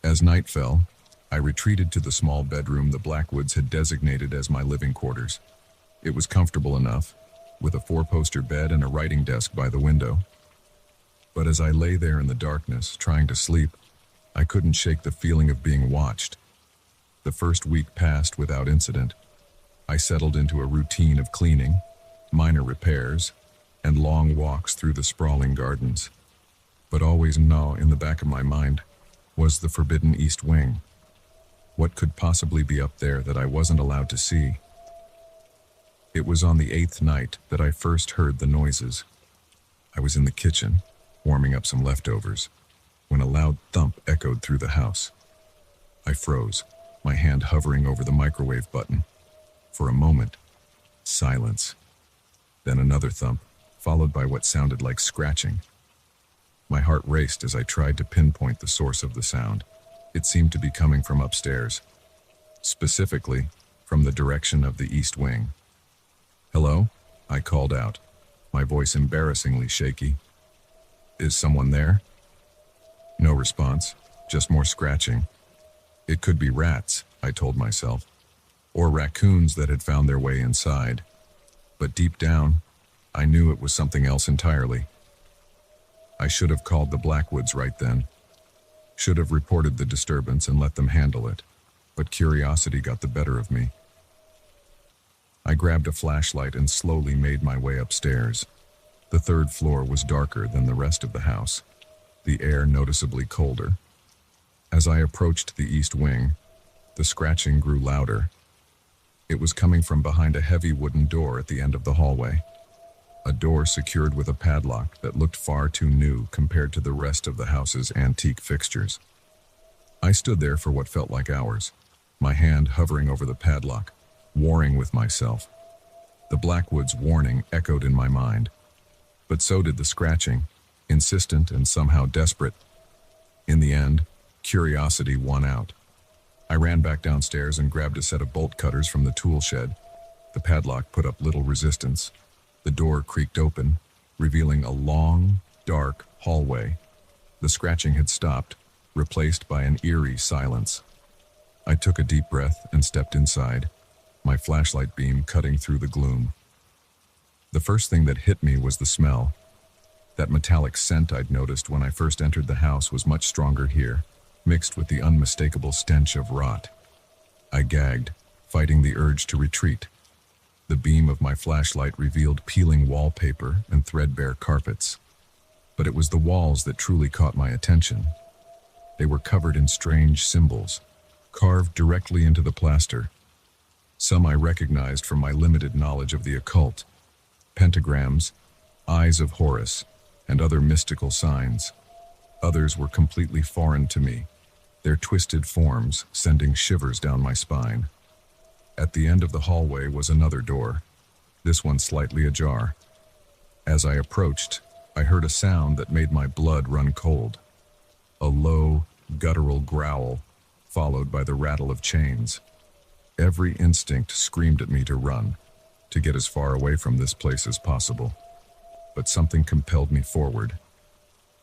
As night fell, I retreated to the small bedroom the Blackwoods had designated as my living quarters. It was comfortable enough, with a four-poster bed and a writing desk by the window. But as I lay there in the darkness, trying to sleep, I couldn't shake the feeling of being watched. The first week passed without incident. I settled into a routine of cleaning, minor repairs, and long walks through the sprawling gardens. But always gnaw in the back of my mind was the forbidden east wing. What could possibly be up there that I wasn't allowed to see? It was on the 8th night that I first heard the noises. I was in the kitchen, warming up some leftovers, when a loud thump echoed through the house. I froze, my hand hovering over the microwave button. For a moment, silence. Then another thump, followed by what sounded like scratching. My heart raced as I tried to pinpoint the source of the sound. It seemed to be coming from upstairs, specifically from the direction of the east wing. "Hello?" I called out, my voice embarrassingly shaky. "Is someone there?" No response, just more scratching. It could be rats, I told myself, or raccoons that had found their way inside. But deep down, I knew it was something else entirely. I should have called the Blackwoods right then. Should have reported the disturbance and let them handle it. But curiosity got the better of me. I grabbed a flashlight and slowly made my way upstairs. The third floor was darker than the rest of the house, the air noticeably colder. As I approached the east wing, the scratching grew louder. It was coming from behind a heavy wooden door at the end of the hallway. A door secured with a padlock that looked far too new compared to the rest of the house's antique fixtures. I stood there for what felt like hours, my hand hovering over the padlock, warring with myself. The Blackwoods' warning echoed in my mind, but so did the scratching, insistent and somehow desperate. In the end, curiosity won out. I ran back downstairs and grabbed a set of bolt cutters from the tool shed. The padlock put up little resistance. The door creaked open, revealing a long, dark hallway. The scratching had stopped, replaced by an eerie silence. I took a deep breath and stepped inside, my flashlight beam cutting through the gloom. The first thing that hit me was the smell. That metallic scent I'd noticed when I first entered the house was much stronger here, mixed with the unmistakable stench of rot. I gagged, fighting the urge to retreat. The beam of my flashlight revealed peeling wallpaper and threadbare carpets. But it was the walls that truly caught my attention. They were covered in strange symbols, carved directly into the plaster. Some I recognized from my limited knowledge of the occult: pentagrams, eyes of Horus, and other mystical signs. Others were completely foreign to me, their twisted forms sending shivers down my spine. At the end of the hallway was another door, this one slightly ajar. As I approached, I heard a sound that made my blood run cold. A low, guttural growl, followed by the rattle of chains. Every instinct screamed at me to run, to get as far away from this place as possible. But something compelled me forward.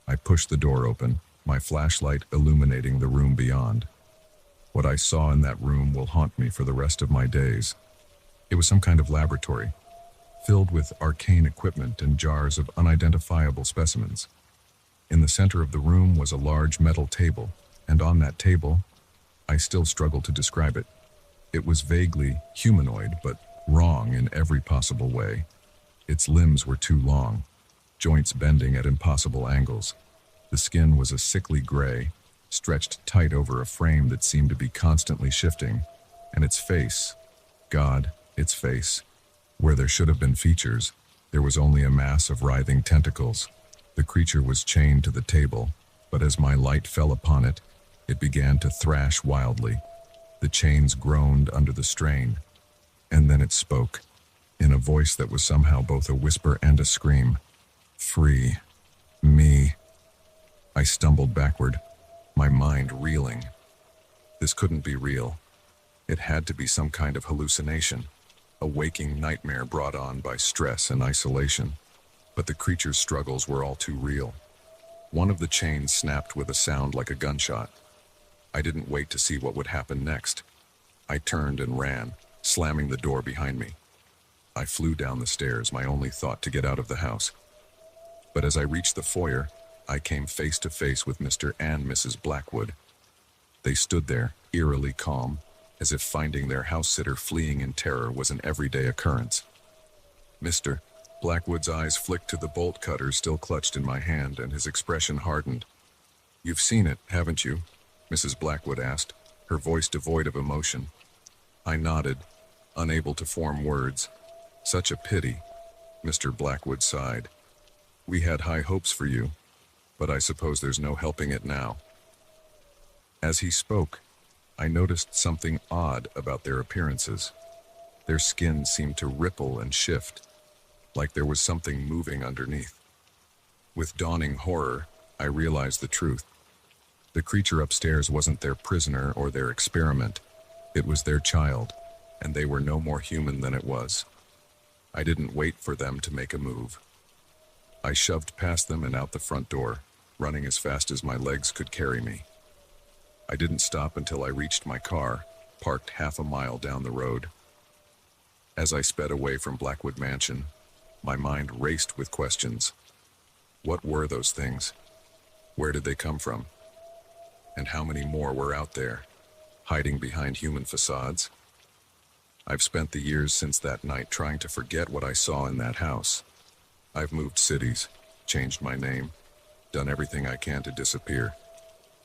I pushed the door open, my flashlight illuminating the room beyond. What I saw in that room will haunt me for the rest of my days. It was some kind of laboratory, filled with arcane equipment and jars of unidentifiable specimens. In the center of the room was a large metal table, and on that table, I still struggle to describe it. It was vaguely humanoid, but wrong in every possible way. Its limbs were too long, joints bending at impossible angles. The skin was a sickly gray, stretched tight over a frame that seemed to be constantly shifting, and its face, God, its face. Where there should have been features, there was only a mass of writhing tentacles. The creature was chained to the table, but as my light fell upon it, it began to thrash wildly. The chains groaned under the strain, and then it spoke, in a voice that was somehow both a whisper and a scream. Free me. I stumbled backward, my mind reeling. This couldn't be real. It had to be some kind of hallucination, a waking nightmare brought on by stress and isolation. But the creature's struggles were all too real. One of the chains snapped with a sound like a gunshot. I didn't wait to see what would happen next. I turned and ran, slamming the door behind me. I flew down the stairs, my only thought to get out of the house. But as I reached the foyer, I came face to face with Mr. and Mrs. Blackwood. They stood there, eerily calm, as if finding their house sitter fleeing in terror was an everyday occurrence. Mr. Blackwood's eyes flicked to the bolt cutter still clutched in my hand, and his expression hardened. "You've seen it, haven't you?" Mrs. Blackwood asked, her voice devoid of emotion. I nodded, unable to form words. "Such a pity," Mr. Blackwood sighed. "We had high hopes for you, but I suppose there's no helping it now." As he spoke, I noticed something odd about their appearances. Their skin seemed to ripple and shift, like there was something moving underneath. With dawning horror, I realized the truth. The creature upstairs wasn't their prisoner or their experiment. It was their child, and they were no more human than it was. I didn't wait for them to make a move. I shoved past them and out the front door, running as fast as my legs could carry me. I didn't stop until I reached my car, parked half a mile down the road. As I sped away from Blackwood Mansion, my mind raced with questions. What were those things? Where did they come from? And how many more were out there, hiding behind human facades? I've spent the years since that night trying to forget what I saw in that house. I've moved cities, changed my name, done everything I can to disappear.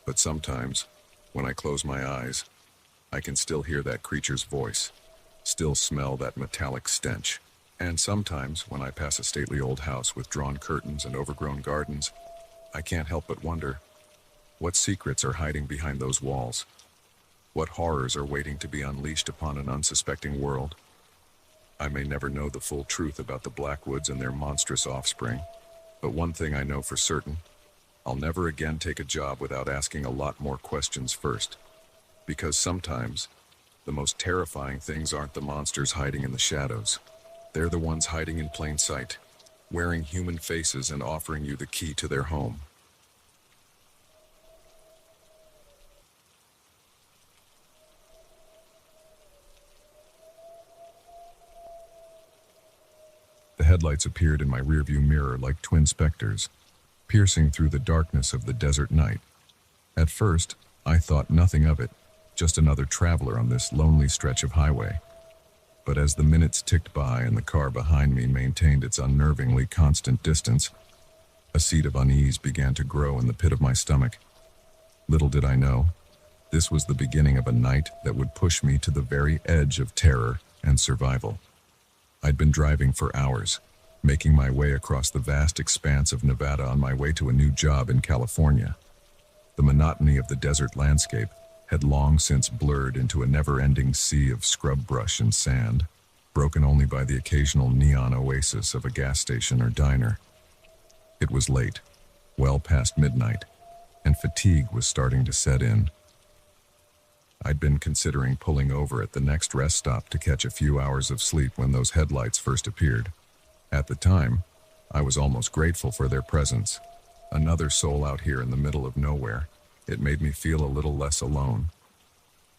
But sometimes, when I close my eyes, I can still hear that creature's voice, still smell that metallic stench. And sometimes, when I pass a stately old house with drawn curtains and overgrown gardens, I can't help but wonder, what secrets are hiding behind those walls? What horrors are waiting to be unleashed upon an unsuspecting world? I may never know the full truth about the Blackwoods and their monstrous offspring, but one thing I know for certain, I'll never again take a job without asking a lot more questions first. Because sometimes, the most terrifying things aren't the monsters hiding in the shadows. They're the ones hiding in plain sight, wearing human faces and offering you the key to their home. The headlights appeared in my rearview mirror like twin specters, piercing through the darkness of the desert night. At first, I thought nothing of it, just another traveler on this lonely stretch of highway. But as the minutes ticked by and the car behind me maintained its unnervingly constant distance, a seed of unease began to grow in the pit of my stomach. Little did I know, this was the beginning of a night that would push me to the very edge of terror and survival. I'd been driving for hours, making my way across the vast expanse of Nevada on my way to a new job in California. The monotony of the desert landscape had long since blurred into a never-ending sea of scrub brush and sand, broken only by the occasional neon oasis of a gas station or diner. It was late, well past midnight, and fatigue was starting to set in. I'd been considering pulling over at the next rest stop to catch a few hours of sleep when those headlights first appeared. At the time, I was almost grateful for their presence. Another soul out here in the middle of nowhere. It made me feel a little less alone.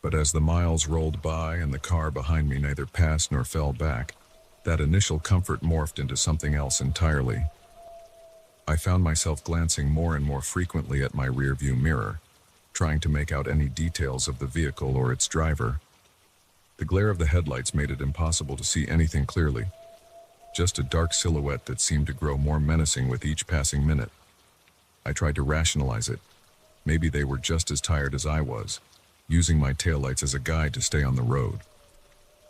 But as the miles rolled by and the car behind me neither passed nor fell back, that initial comfort morphed into something else entirely. I found myself glancing more and more frequently at my rearview mirror, trying to make out any details of the vehicle or its driver. The glare of the headlights made it impossible to see anything clearly, just a dark silhouette that seemed to grow more menacing with each passing minute. I tried to rationalize it. Maybe they were just as tired as I was, using my taillights as a guide to stay on the road.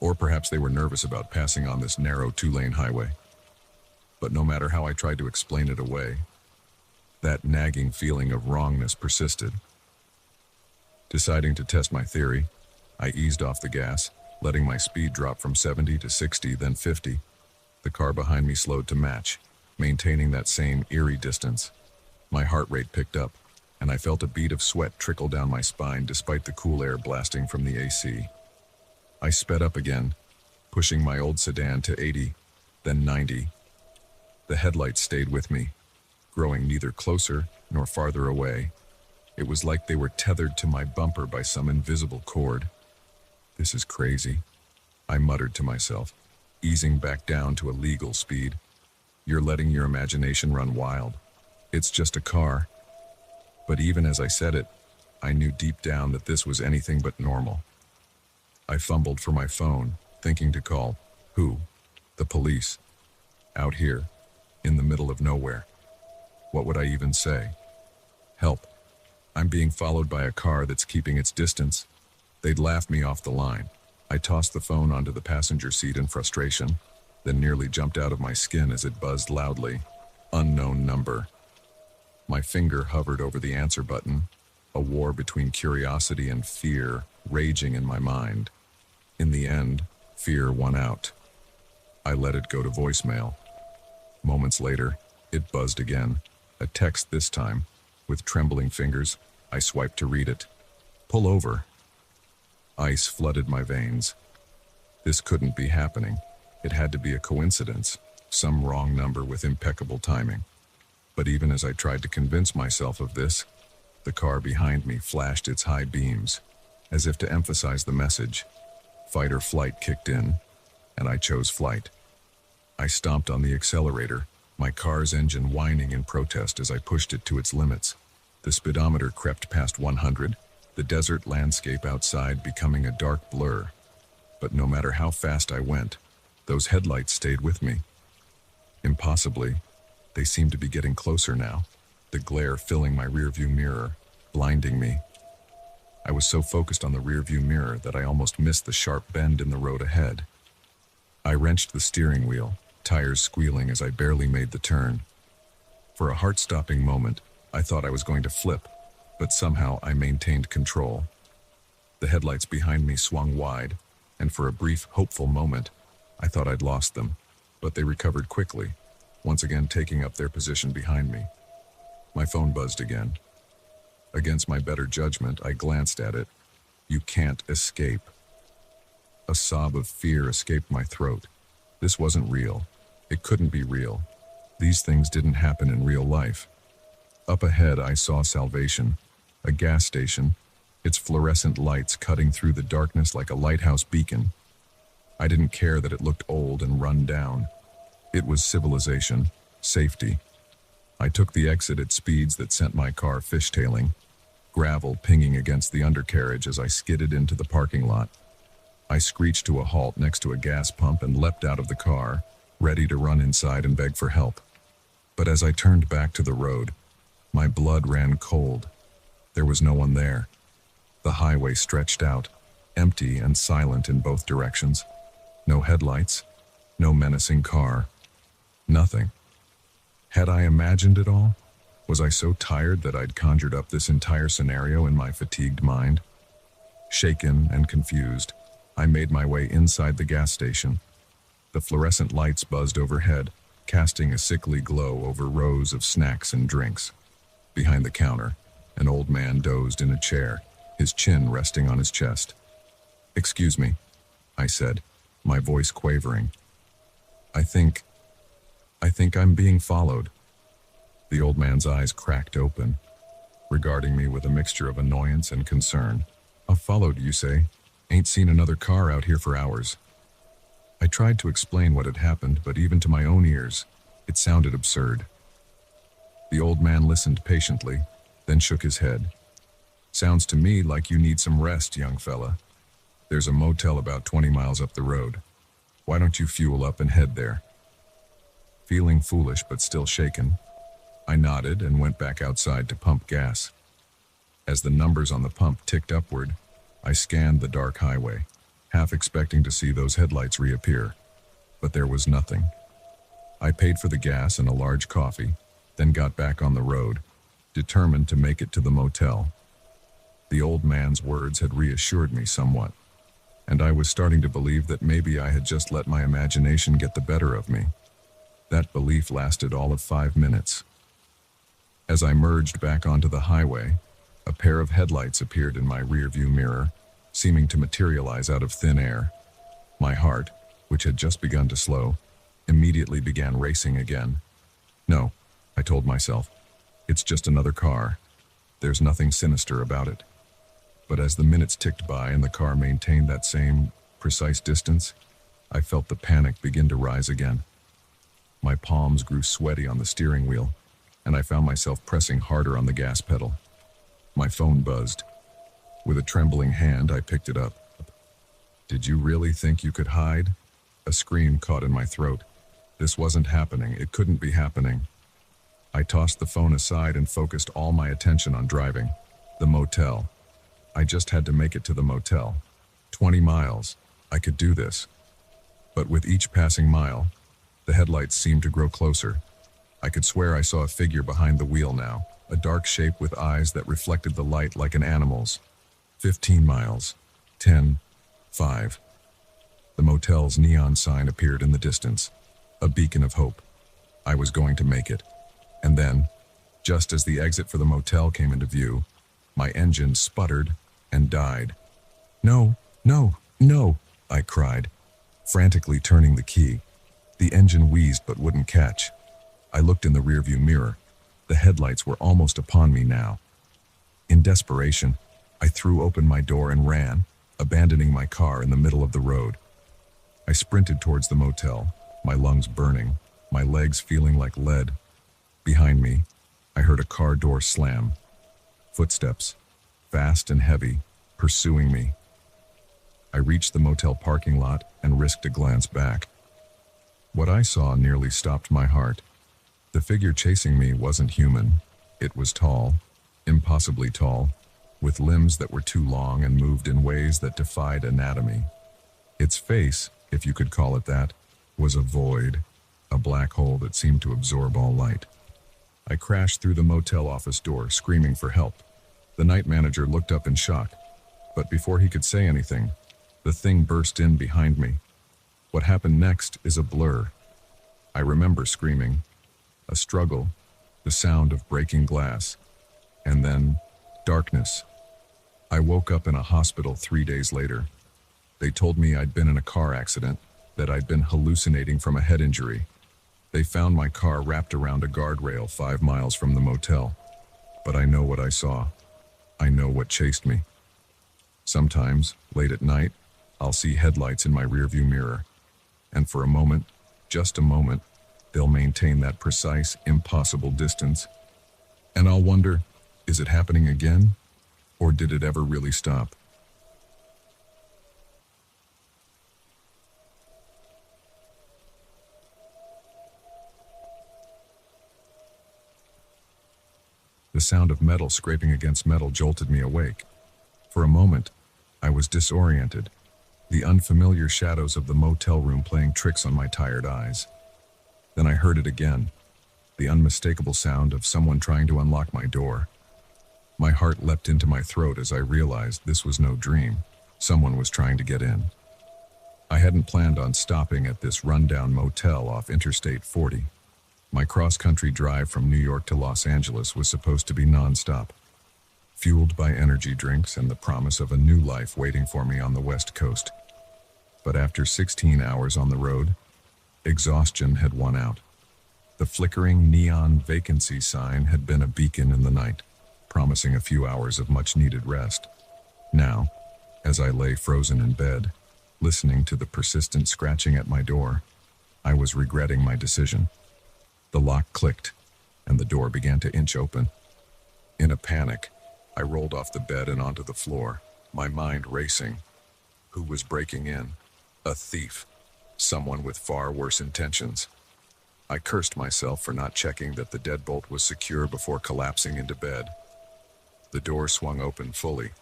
Or perhaps they were nervous about passing on this narrow two-lane highway. But no matter how I tried to explain it away, that nagging feeling of wrongness persisted. Deciding to test my theory, I eased off the gas, letting my speed drop from 70 to 60, then 50. The car behind me slowed to match, maintaining that same eerie distance. My heart rate picked up, and I felt a bead of sweat trickle down my spine despite the cool air blasting from the AC. I sped up again, pushing my old sedan to 80, then 90. The headlights stayed with me, growing neither closer nor farther away. It was like they were tethered to my bumper by some invisible cord. This is crazy, I muttered to myself, easing back down to a legal speed. You're letting your imagination run wild. It's just a car. But even as I said it, I knew deep down that this was anything but normal. I fumbled for my phone, thinking to call, who? The police. Out here, in the middle of nowhere. What would I even say? Help. I'm being followed by a car that's keeping its distance. They'd laugh me off the line. I tossed the phone onto the passenger seat in frustration, then nearly jumped out of my skin as it buzzed loudly. Unknown number. My finger hovered over the answer button, a war between curiosity and fear raging in my mind. In the end, fear won out. I let it go to voicemail. Moments later, it buzzed again, a text this time. With trembling fingers, I swiped to read it. Pull over. Ice flooded my veins. This couldn't be happening. It had to be a coincidence, some wrong number with impeccable timing. But even as I tried to convince myself of this, the car behind me flashed its high beams, as if to emphasize the message. Fight or flight kicked in, and I chose flight. I stomped on the accelerator, my car's engine whining in protest as I pushed it to its limits. The speedometer crept past 100, the desert landscape outside becoming a dark blur. But no matter how fast I went, those headlights stayed with me. Impossibly, they seemed to be getting closer now, the glare filling my rearview mirror, blinding me. I was so focused on the rearview mirror that I almost missed the sharp bend in the road ahead. I wrenched the steering wheel, tires squealing as I barely made the turn. For a heart-stopping moment, I thought I was going to flip, but somehow I maintained control. The headlights behind me swung wide, and for a brief, hopeful moment, I thought I'd lost them, but they recovered quickly, once again taking up their position behind me. My phone buzzed again. Against my better judgment, I glanced at it. You can't escape. A sob of fear escaped my throat. This wasn't real. It couldn't be real. These things didn't happen in real life. Up ahead, I saw Salvation, a gas station, its fluorescent lights cutting through the darkness like a lighthouse beacon. I didn't care that it looked old and run down. It was civilization, safety. I took the exit at speeds that sent my car fishtailing. gravel pinging against the undercarriage as I skidded into the parking lot. I screeched to a halt next to a gas pump and leapt out of the car, ready to run inside and beg for help. But as I turned back to the road, my blood ran cold. There was no one there. The highway stretched out, empty and silent in both directions. No headlights, no menacing car, nothing. Had I imagined it all? Was I so tired that I'd conjured up this entire scenario in my fatigued mind? Shaken and confused, I made my way inside the gas station. The fluorescent lights buzzed overhead, casting a sickly glow over rows of snacks and drinks. Behind the counter, an old man dozed in a chair, his chin resting on his chest. "Excuse me," I said, my voice quavering. I think I'm being followed." The old man's eyes cracked open, regarding me with a mixture of annoyance and concern. "Followed, you say? Ain't seen another car out here for hours." I tried to explain what had happened, but even to my own ears, it sounded absurd. The old man listened patiently, then shook his head. "Sounds to me like you need some rest, young fella. There's a motel about 20 miles up the road. Why don't you fuel up and head there?" Feeling foolish but still shaken, I nodded and went back outside to pump gas. As the numbers on the pump ticked upward, I scanned the dark highway, half expecting to see those headlights reappear. But there was nothing. I paid for the gas and a large coffee, then got back on the road, determined to make it to the motel. The old man's words had reassured me somewhat, and I was starting to believe that maybe I had just let my imagination get the better of me. That belief lasted all of 5 minutes. As I merged back onto the highway, a pair of headlights appeared in my rearview mirror, seeming to materialize out of thin air. My heart, which had just begun to slow, immediately began racing again. "No," I told myself, "it's just another car. There's nothing sinister about it." But as the minutes ticked by and the car maintained that same precise distance, I felt the panic begin to rise again. My palms grew sweaty on the steering wheel, and I found myself pressing harder on the gas pedal. My phone buzzed. With a trembling hand, I picked it up. "Did you really think you could hide?" A scream caught in my throat. This wasn't happening. It couldn't be happening. I tossed the phone aside and focused all my attention on driving. The motel. I just had to make it to the motel. 20 miles. I could do this. But with each passing mile, the headlights seemed to grow closer. I could swear I saw a figure behind the wheel now, a dark shape with eyes that reflected the light like an animal's. 15 miles. 10. 5. The motel's neon sign appeared in the distance, a beacon of hope. I was going to make it. And then, just as the exit for the motel came into view, my engine sputtered and died. "No, no, no," I cried, frantically turning the key. The engine wheezed but wouldn't catch. I looked in the rearview mirror. The headlights were almost upon me now. In desperation, I threw open my door and ran, abandoning my car in the middle of the road. I sprinted towards the motel, my lungs burning, my legs feeling like lead. Behind me, I heard a car door slam. Footsteps, fast and heavy, pursuing me. I reached the motel parking lot and risked a glance back. What I saw nearly stopped my heart. The figure chasing me wasn't human. It was tall, impossibly tall, with limbs that were too long and moved in ways that defied anatomy. Its face, if you could call it that, was a void, a black hole that seemed to absorb all light. I crashed through the motel office door, screaming for help. The night manager looked up in shock, but before he could say anything, the thing burst in behind me. What happened next is a blur. I remember screaming, a struggle, the sound of breaking glass, and then darkness. I woke up in a hospital 3 days later. They told me I'd been in a car accident, that I'd been hallucinating from a head injury. They found my car wrapped around a guardrail 5 miles from the motel. But I know what I saw. I know what chased me. Sometimes, late at night, I'll see headlights in my rearview mirror. And for a moment, just a moment, they'll maintain that precise, impossible distance. And I'll wonder, is it happening again? Or did it ever really stop? The sound of metal scraping against metal jolted me awake. For a moment, I was disoriented, the unfamiliar shadows of the motel room playing tricks on my tired eyes. Then I heard it again, the unmistakable sound of someone trying to unlock my door. My heart leapt into my throat as I realized this was no dream. Someone was trying to get in. I hadn't planned on stopping at this rundown motel off Interstate 40. My cross-country drive from New York to Los Angeles was supposed to be non-stop, fueled by energy drinks and the promise of a new life waiting for me on the West Coast. But after 16 hours on the road, exhaustion had won out. The flickering neon vacancy sign had been a beacon in the night, promising a few hours of much-needed rest. Now, as I lay frozen in bed, listening to the persistent scratching at my door, I was regretting my decision. The lock clicked, and the door began to inch open. In a panic, I rolled off the bed and onto the floor, my mind racing. Who was breaking in? A thief. Someone with far worse intentions. I cursed myself for not checking that the deadbolt was secure before collapsing into bed. The door swung open fully,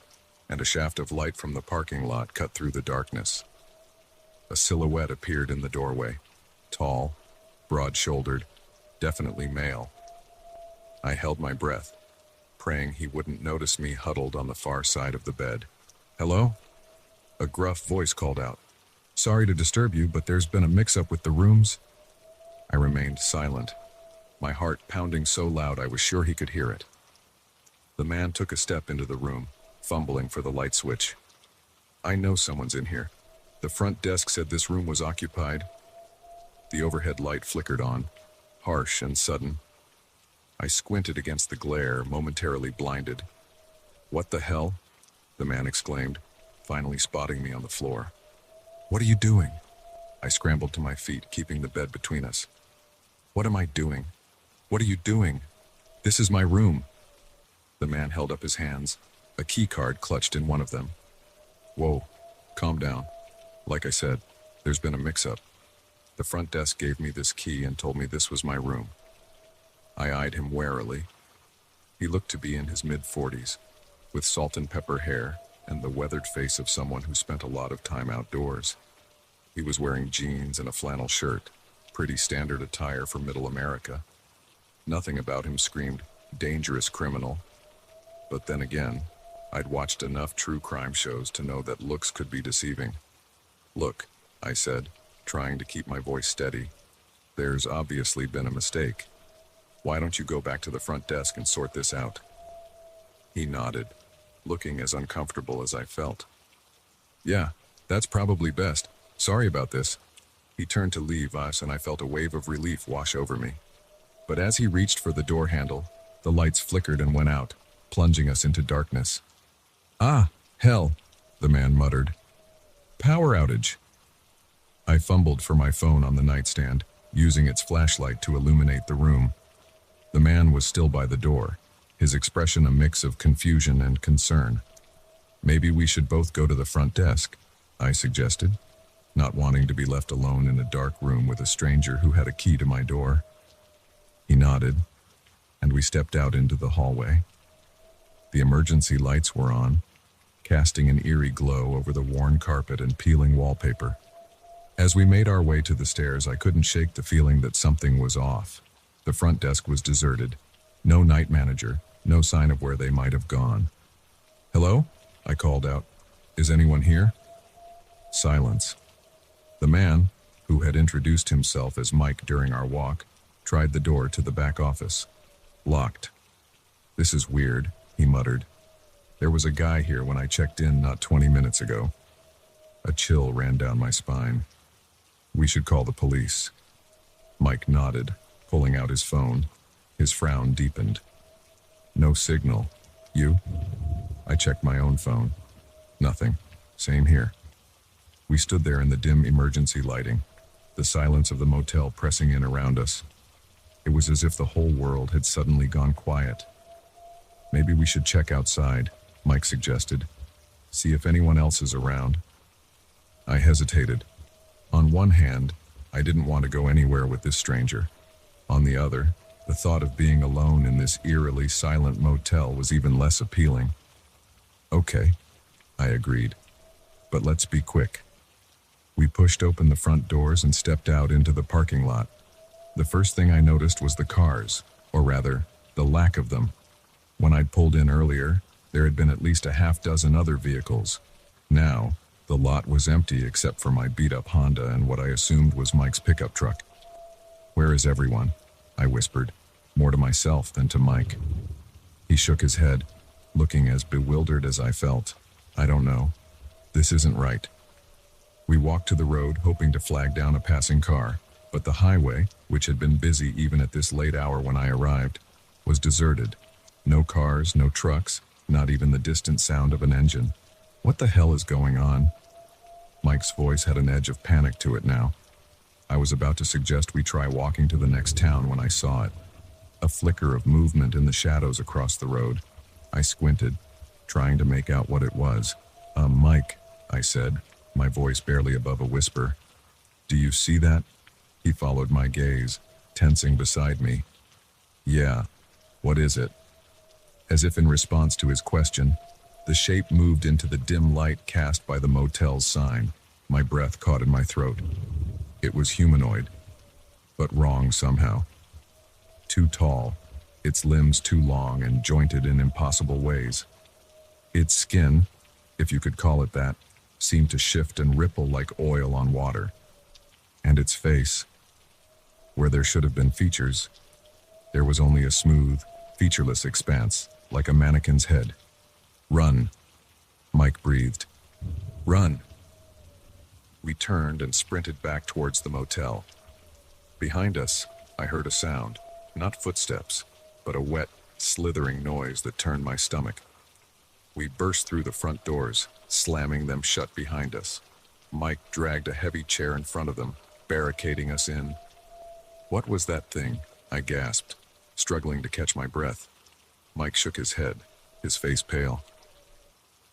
and a shaft of light from the parking lot cut through the darkness. A silhouette appeared in the doorway, tall, broad-shouldered, definitely male. I held my breath, praying he wouldn't notice me huddled on the far side of the bed. "Hello?" A gruff voice called out. "Sorry to disturb you, but there's been a mix-up with the rooms." I remained silent, my heart pounding so loud I was sure he could hear it. The man took a step into the room, fumbling for the light switch. "I know someone's in here. The front desk said this room was occupied." The overhead light flickered on, harsh and sudden. I squinted against the glare, momentarily blinded. "What the hell?" the man exclaimed, finally spotting me on the floor. "What are you doing?" I scrambled to my feet, keeping the bed between us. "What am I doing? What are you doing? This is my room." The man held up his hands, a key card clutched in one of them. "Whoa, calm down. Like I said, there's been a mix-up. The front desk gave me this key and told me this was my room." I eyed him warily. He looked to be in his mid-40s, with salt and pepper hair and the weathered face of someone who spent a lot of time outdoors. He was wearing jeans and a flannel shirt, pretty standard attire for Middle America. Nothing about him screamed, "dangerous criminal." But then again, I'd watched enough true crime shows to know that looks could be deceiving. "Look," I said, trying to keep my voice steady. "There's obviously been a mistake. Why don't you go back to the front desk and sort this out?" He nodded, looking as uncomfortable as I felt. "Yeah, that's probably best. Sorry about this." He turned to leave us, and I felt a wave of relief wash over me. But as he reached for the door handle, the lights flickered and went out, plunging us into darkness. "Ah, hell," the man muttered. "Power outage." I fumbled for my phone on the nightstand, using its flashlight to illuminate the room. The man was still by the door, his expression a mix of confusion and concern. "Maybe we should both go to the front desk," I suggested, not wanting to be left alone in a dark room with a stranger who had a key to my door. He nodded, and we stepped out into the hallway. The emergency lights were on, casting an eerie glow over the worn carpet and peeling wallpaper. As we made our way to the stairs, I couldn't shake the feeling that something was off. The front desk was deserted. No night manager, no sign of where they might have gone. "Hello?" I called out. "Is anyone here?" Silence. The man, who had introduced himself as Mike during our walk, tried the door to the back office. Locked. "This is weird," he muttered. "There was a guy here when I checked in not 20 minutes ago." A chill ran down my spine. "We should call the police." Mike nodded, pulling out his phone. His frown deepened. "No signal. You?" I checked my own phone. "Nothing. Same here." We stood there in the dim emergency lighting, the silence of the motel pressing in around us. It was as if the whole world had suddenly gone quiet. "Maybe we should check outside," Mike suggested. See if anyone else is around. I hesitated. On one hand, I didn't want to go anywhere with this stranger. On the other, the thought of being alone in this eerily silent motel was even less appealing. Okay, I agreed. But let's be quick. We pushed open the front doors and stepped out into the parking lot. The first thing I noticed was the cars, or rather, the lack of them. When I'd pulled in earlier, there had been at least a half dozen other vehicles. Now, the lot was empty except for my beat-up Honda and what I assumed was Mike's pickup truck. "Where is everyone?" I whispered, more to myself than to Mike. He shook his head, looking as bewildered as I felt. "I don't know. This isn't right." We walked to the road, hoping to flag down a passing car, but the highway, which had been busy even at this late hour when I arrived, was deserted. No cars, no trucks, not even the distant sound of an engine. What the hell is going on? Mike's voice had an edge of panic to it now. I was about to suggest we try walking to the next town when I saw it. A flicker of movement in the shadows across the road. I squinted, trying to make out what it was. Mike," I said, my voice barely above a whisper. "Do you see that?" He followed my gaze, tensing beside me. "Yeah. What is it?" As if in response to his question, the shape moved into the dim light cast by the motel's sign. My breath caught in my throat. It was humanoid, but wrong somehow. Too tall, its limbs too long and jointed in impossible ways. Its skin, if you could call it that, seemed to shift and ripple like oil on water. And its face, where there should have been features, there was only a smooth, featureless expanse, like a mannequin's head. "Run," Mike breathed. "Run." We turned and sprinted back towards the motel. Behind us, I heard a sound, not footsteps, but a wet, slithering noise that turned my stomach. We burst through the front doors, slamming them shut behind us. Mike dragged a heavy chair in front of them, barricading us in. "What was that thing?" I gasped, struggling to catch my breath. Mike shook his head, his face pale.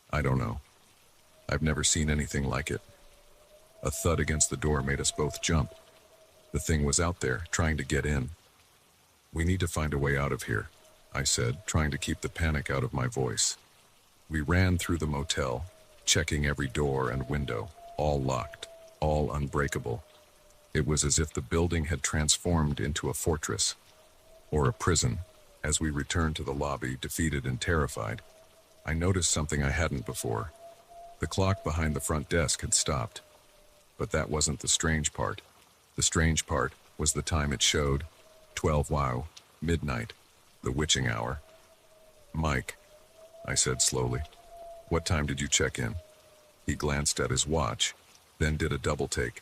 "I don't know. I've never seen anything like it." A thud against the door made us both jump. The thing was out there, trying to get in. "We need to find a way out of here," I said, trying to keep the panic out of my voice. We ran through the motel, checking every door and window, all locked, all unbreakable. It was as if the building had transformed into a fortress, or a prison. As we returned to the lobby, defeated and terrified, I noticed something I hadn't before. The clock behind the front desk had stopped. But that wasn't the strange part. The strange part was the time it showed. 12 wow, midnight, the witching hour. "Mike," I said slowly, "what time did you check in?" He glanced at his watch, then did a double take.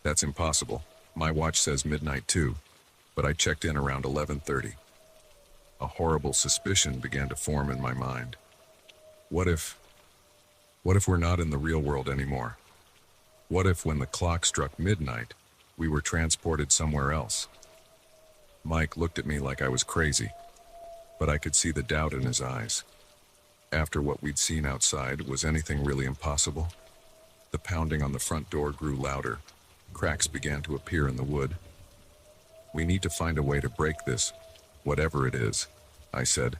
"That's impossible. My watch says midnight too, but I checked in around 11:30. A horrible suspicion began to form in my mind. What if we're not in the real world anymore? What if when the clock struck midnight, we were transported somewhere else? Mike looked at me like I was crazy, but I could see the doubt in his eyes. After what we'd seen outside, was anything really impossible? The pounding on the front door grew louder. Cracks began to appear in the wood. "We need to find a way to break this, whatever it is," I said.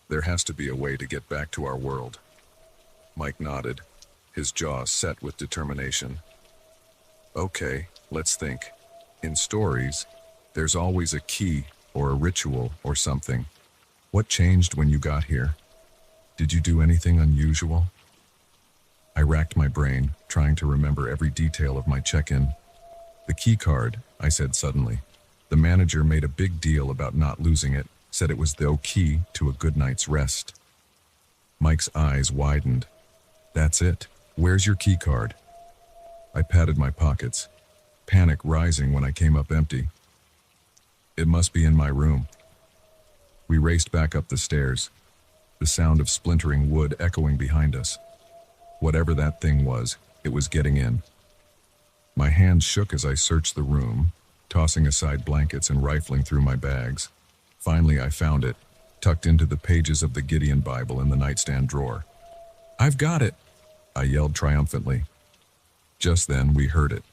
"There has to be a way to get back to our world." Mike nodded, his jaw set with determination. "Okay, let's think. In stories, there's always a key or a ritual or something. What changed when you got here? Did you do anything unusual?" I racked my brain, trying to remember every detail of my check-in. "The key card," I said suddenly. "The manager made a big deal about not losing it, said it was the key to a good night's rest." Mike's eyes widened. "That's it. Where's your key card?" I patted my pockets, panic rising when I came up empty. "It must be in my room." We raced back up the stairs, the sound of splintering wood echoing behind us. Whatever that thing was, it was getting in. My hands shook as I searched the room, tossing aside blankets and rifling through my bags. Finally, I found it, tucked into the pages of the Gideon Bible in the nightstand drawer. "I've got it!" I yelled triumphantly. Just then we heard it,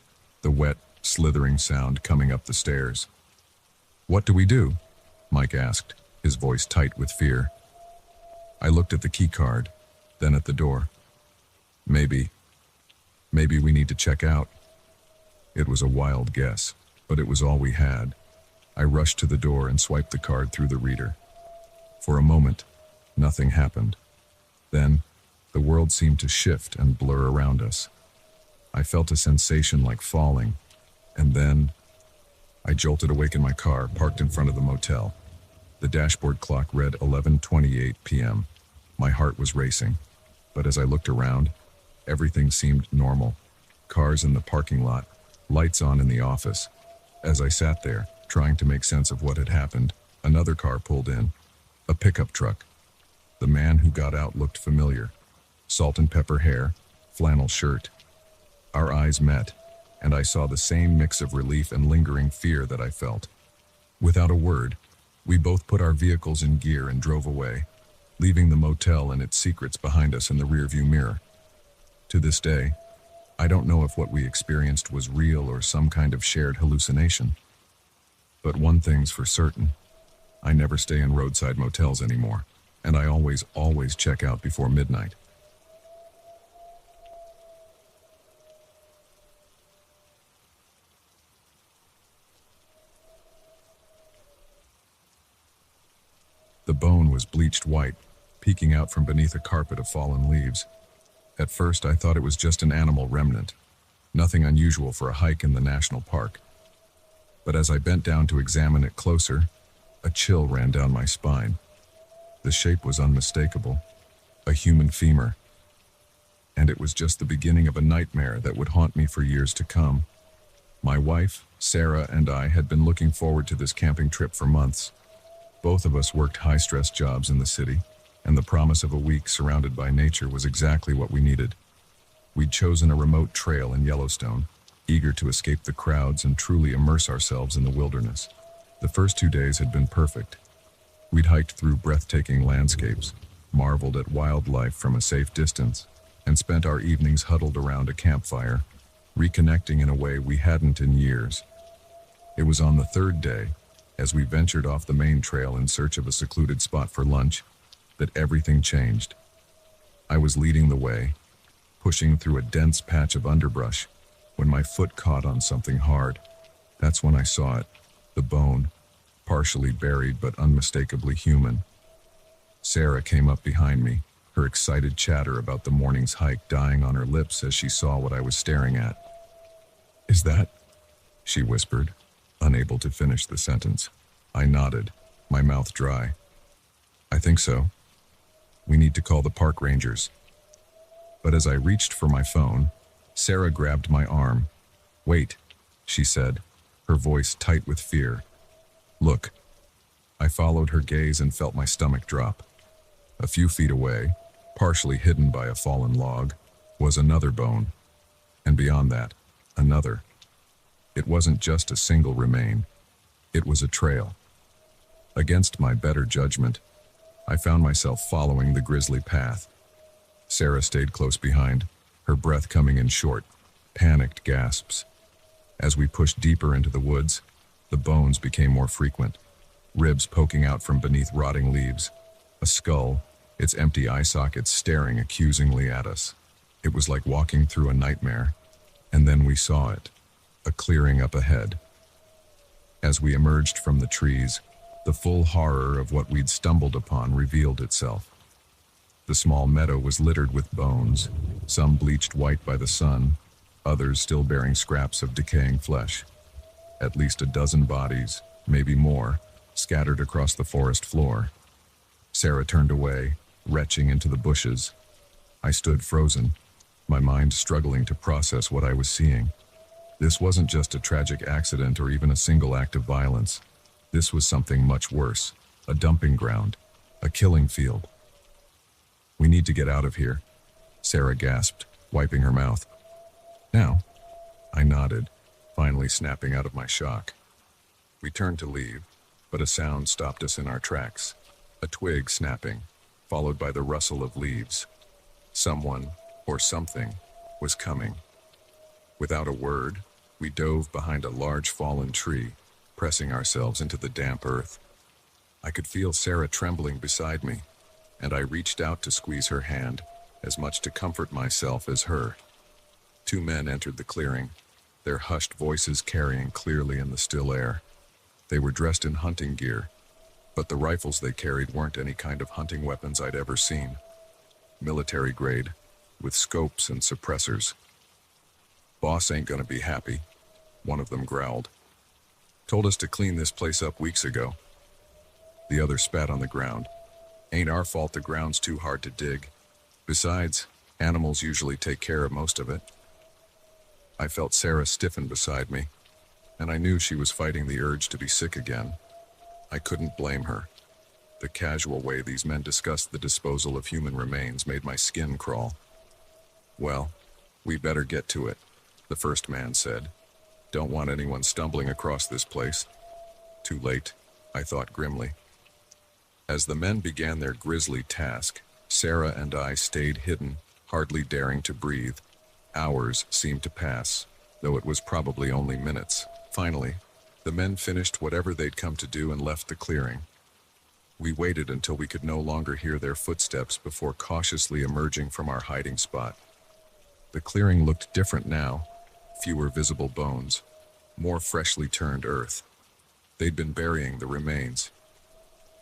the wet, slithering sound coming up the stairs. "What do we do?" Mike asked, his voice tight with fear. I looked at the key card, then at the door. Maybe we need to check out. It was a wild guess, but it was all we had. I rushed to the door and swiped the card through the reader. For a moment, nothing happened. Then, the world seemed to shift and blur around us. I felt a sensation like falling, and then I jolted awake in my car, parked in front of the motel. The dashboard clock read 11:28 p.m. My heart was racing, but as I looked around, everything seemed normal. Cars in the parking lot, lights on in the office. As I sat there, trying to make sense of what had happened, another car pulled in. A pickup truck. The man who got out looked familiar. Salt and pepper hair, flannel shirt. Our eyes met, and I saw the same mix of relief and lingering fear that I felt. Without a word, we both put our vehicles in gear and drove away, leaving the motel and its secrets behind us in the rearview mirror. To this day, I don't know if what we experienced was real or some kind of shared hallucination. But one thing's for certain. I never stay in roadside motels anymore, and I always check out before midnight. The bone was bleached white, peeking out from beneath a carpet of fallen leaves. At first, I thought it was just an animal remnant, nothing unusual for a hike in the national park. But as I bent down to examine it closer, a chill ran down my spine. The shape was unmistakable, a human femur. And it was just the beginning of a nightmare that would haunt me for years to come. My wife, Sarah, and I had been looking forward to this camping trip for months. Both of us worked high-stress jobs in the city, and the promise of a week surrounded by nature was exactly what we needed. We'd chosen a remote trail in Yellowstone, eager to escape the crowds and truly immerse ourselves in the wilderness. The first 2 days had been perfect. We'd hiked through breathtaking landscapes, marveled at wildlife from a safe distance, and spent our evenings huddled around a campfire, reconnecting in a way we hadn't in years. It was on the third day, as we ventured off the main trail in search of a secluded spot for lunch, that everything changed. I was leading the way, pushing through a dense patch of underbrush, when my foot caught on something hard. That's when I saw it, the bone, partially buried but unmistakably human. Sarah came up behind me, her excited chatter about the morning's hike dying on her lips as she saw what I was staring at. "Is that?" she whispered, unable to finish the sentence. I nodded, my mouth dry. "I think so. We need to call the park rangers." But as I reached for my phone, Sarah grabbed my arm. "Wait," she said, her voice tight with fear. "Look." I followed her gaze and felt my stomach drop. A few feet away, partially hidden by a fallen log, was another bone. And beyond that, another. It wasn't just a single remain. It was a trail. Against my better judgment, I found myself following the grisly path. Sarah stayed close behind, her breath coming in short, panicked gasps. As we pushed deeper into the woods, the bones became more frequent, ribs poking out from beneath rotting leaves, a skull, its empty eye sockets staring accusingly at us. It was like walking through a nightmare, and then we saw it, a clearing up ahead. As we emerged from the trees, the full horror of what we'd stumbled upon revealed itself. The small meadow was littered with bones, some bleached white by the sun, others still bearing scraps of decaying flesh. At least a dozen bodies, maybe more, scattered across the forest floor. Sarah turned away, retching into the bushes. I stood frozen, my mind struggling to process what I was seeing. This wasn't just a tragic accident or even a single act of violence. This was something much worse, a dumping ground, a killing field. "We need to get out of here," Sarah gasped, wiping her mouth. "Now?" I nodded, finally snapping out of my shock. We turned to leave, but a sound stopped us in our tracks. A twig snapping, followed by the rustle of leaves. Someone, or something, was coming. Without a word, we dove behind a large fallen tree, pressing ourselves into the damp earth. I could feel Sarah trembling beside me, and I reached out to squeeze her hand, as much to comfort myself as her. Two men entered the clearing, their hushed voices carrying clearly in the still air. They were dressed in hunting gear, but the rifles they carried weren't any kind of hunting weapons I'd ever seen. Military grade, with scopes and suppressors. "Boss ain't gonna be happy," one of them growled. "Told us to clean this place up weeks ago." The other spat on the ground. "Ain't our fault the ground's too hard to dig. Besides, animals usually take care of most of it." I felt Sarah stiffen beside me, and I knew she was fighting the urge to be sick again. I couldn't blame her. The casual way these men discussed the disposal of human remains made my skin crawl. "Well, we better get to it," the first man said. "Don't want anyone stumbling across this place." Too late, I thought grimly. As the men began their grisly task, Sarah and I stayed hidden, hardly daring to breathe. Hours seemed to pass, though it was probably only minutes. Finally, the men finished whatever they'd come to do and left the clearing. We waited until we could no longer hear their footsteps before cautiously emerging from our hiding spot. The clearing looked different now, fewer visible bones, more freshly turned earth. They'd been burying the remains.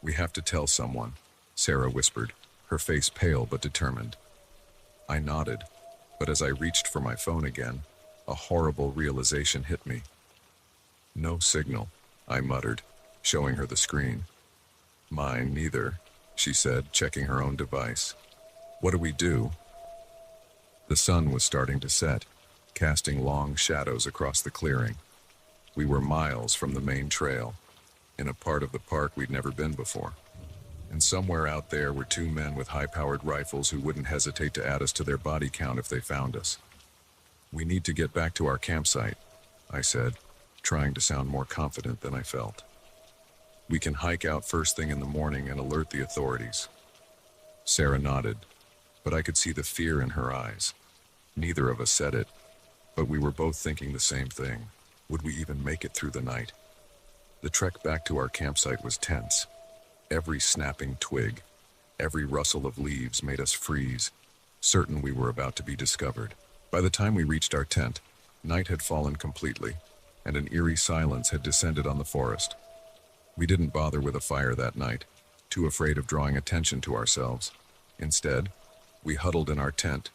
"We have to tell someone," Sarah whispered, her face pale but determined. I nodded, but as I reached for my phone again, a horrible realization hit me. "No signal," I muttered, showing her the screen. "Mine neither," she said, checking her own device. "What do we do?" The sun was starting to set, casting long shadows across the clearing. We were miles from the main trail, in a part of the park we'd never been before. And somewhere out there were two men with high-powered rifles who wouldn't hesitate to add us to their body count if they found us. "We need to get back to our campsite," I said, trying to sound more confident than I felt. "We can hike out first thing in the morning and alert the authorities." Sarah nodded, but I could see the fear in her eyes. Neither of us said it, but we were both thinking the same thing. Would we even make it through the night? The trek back to our campsite was tense. Every snapping twig, every rustle of leaves made us freeze, certain we were about to be discovered. By the time we reached our tent, night had fallen completely, and an eerie silence had descended on the forest. We didn't bother with a fire that night, too afraid of drawing attention to ourselves. Instead, we huddled in our tent,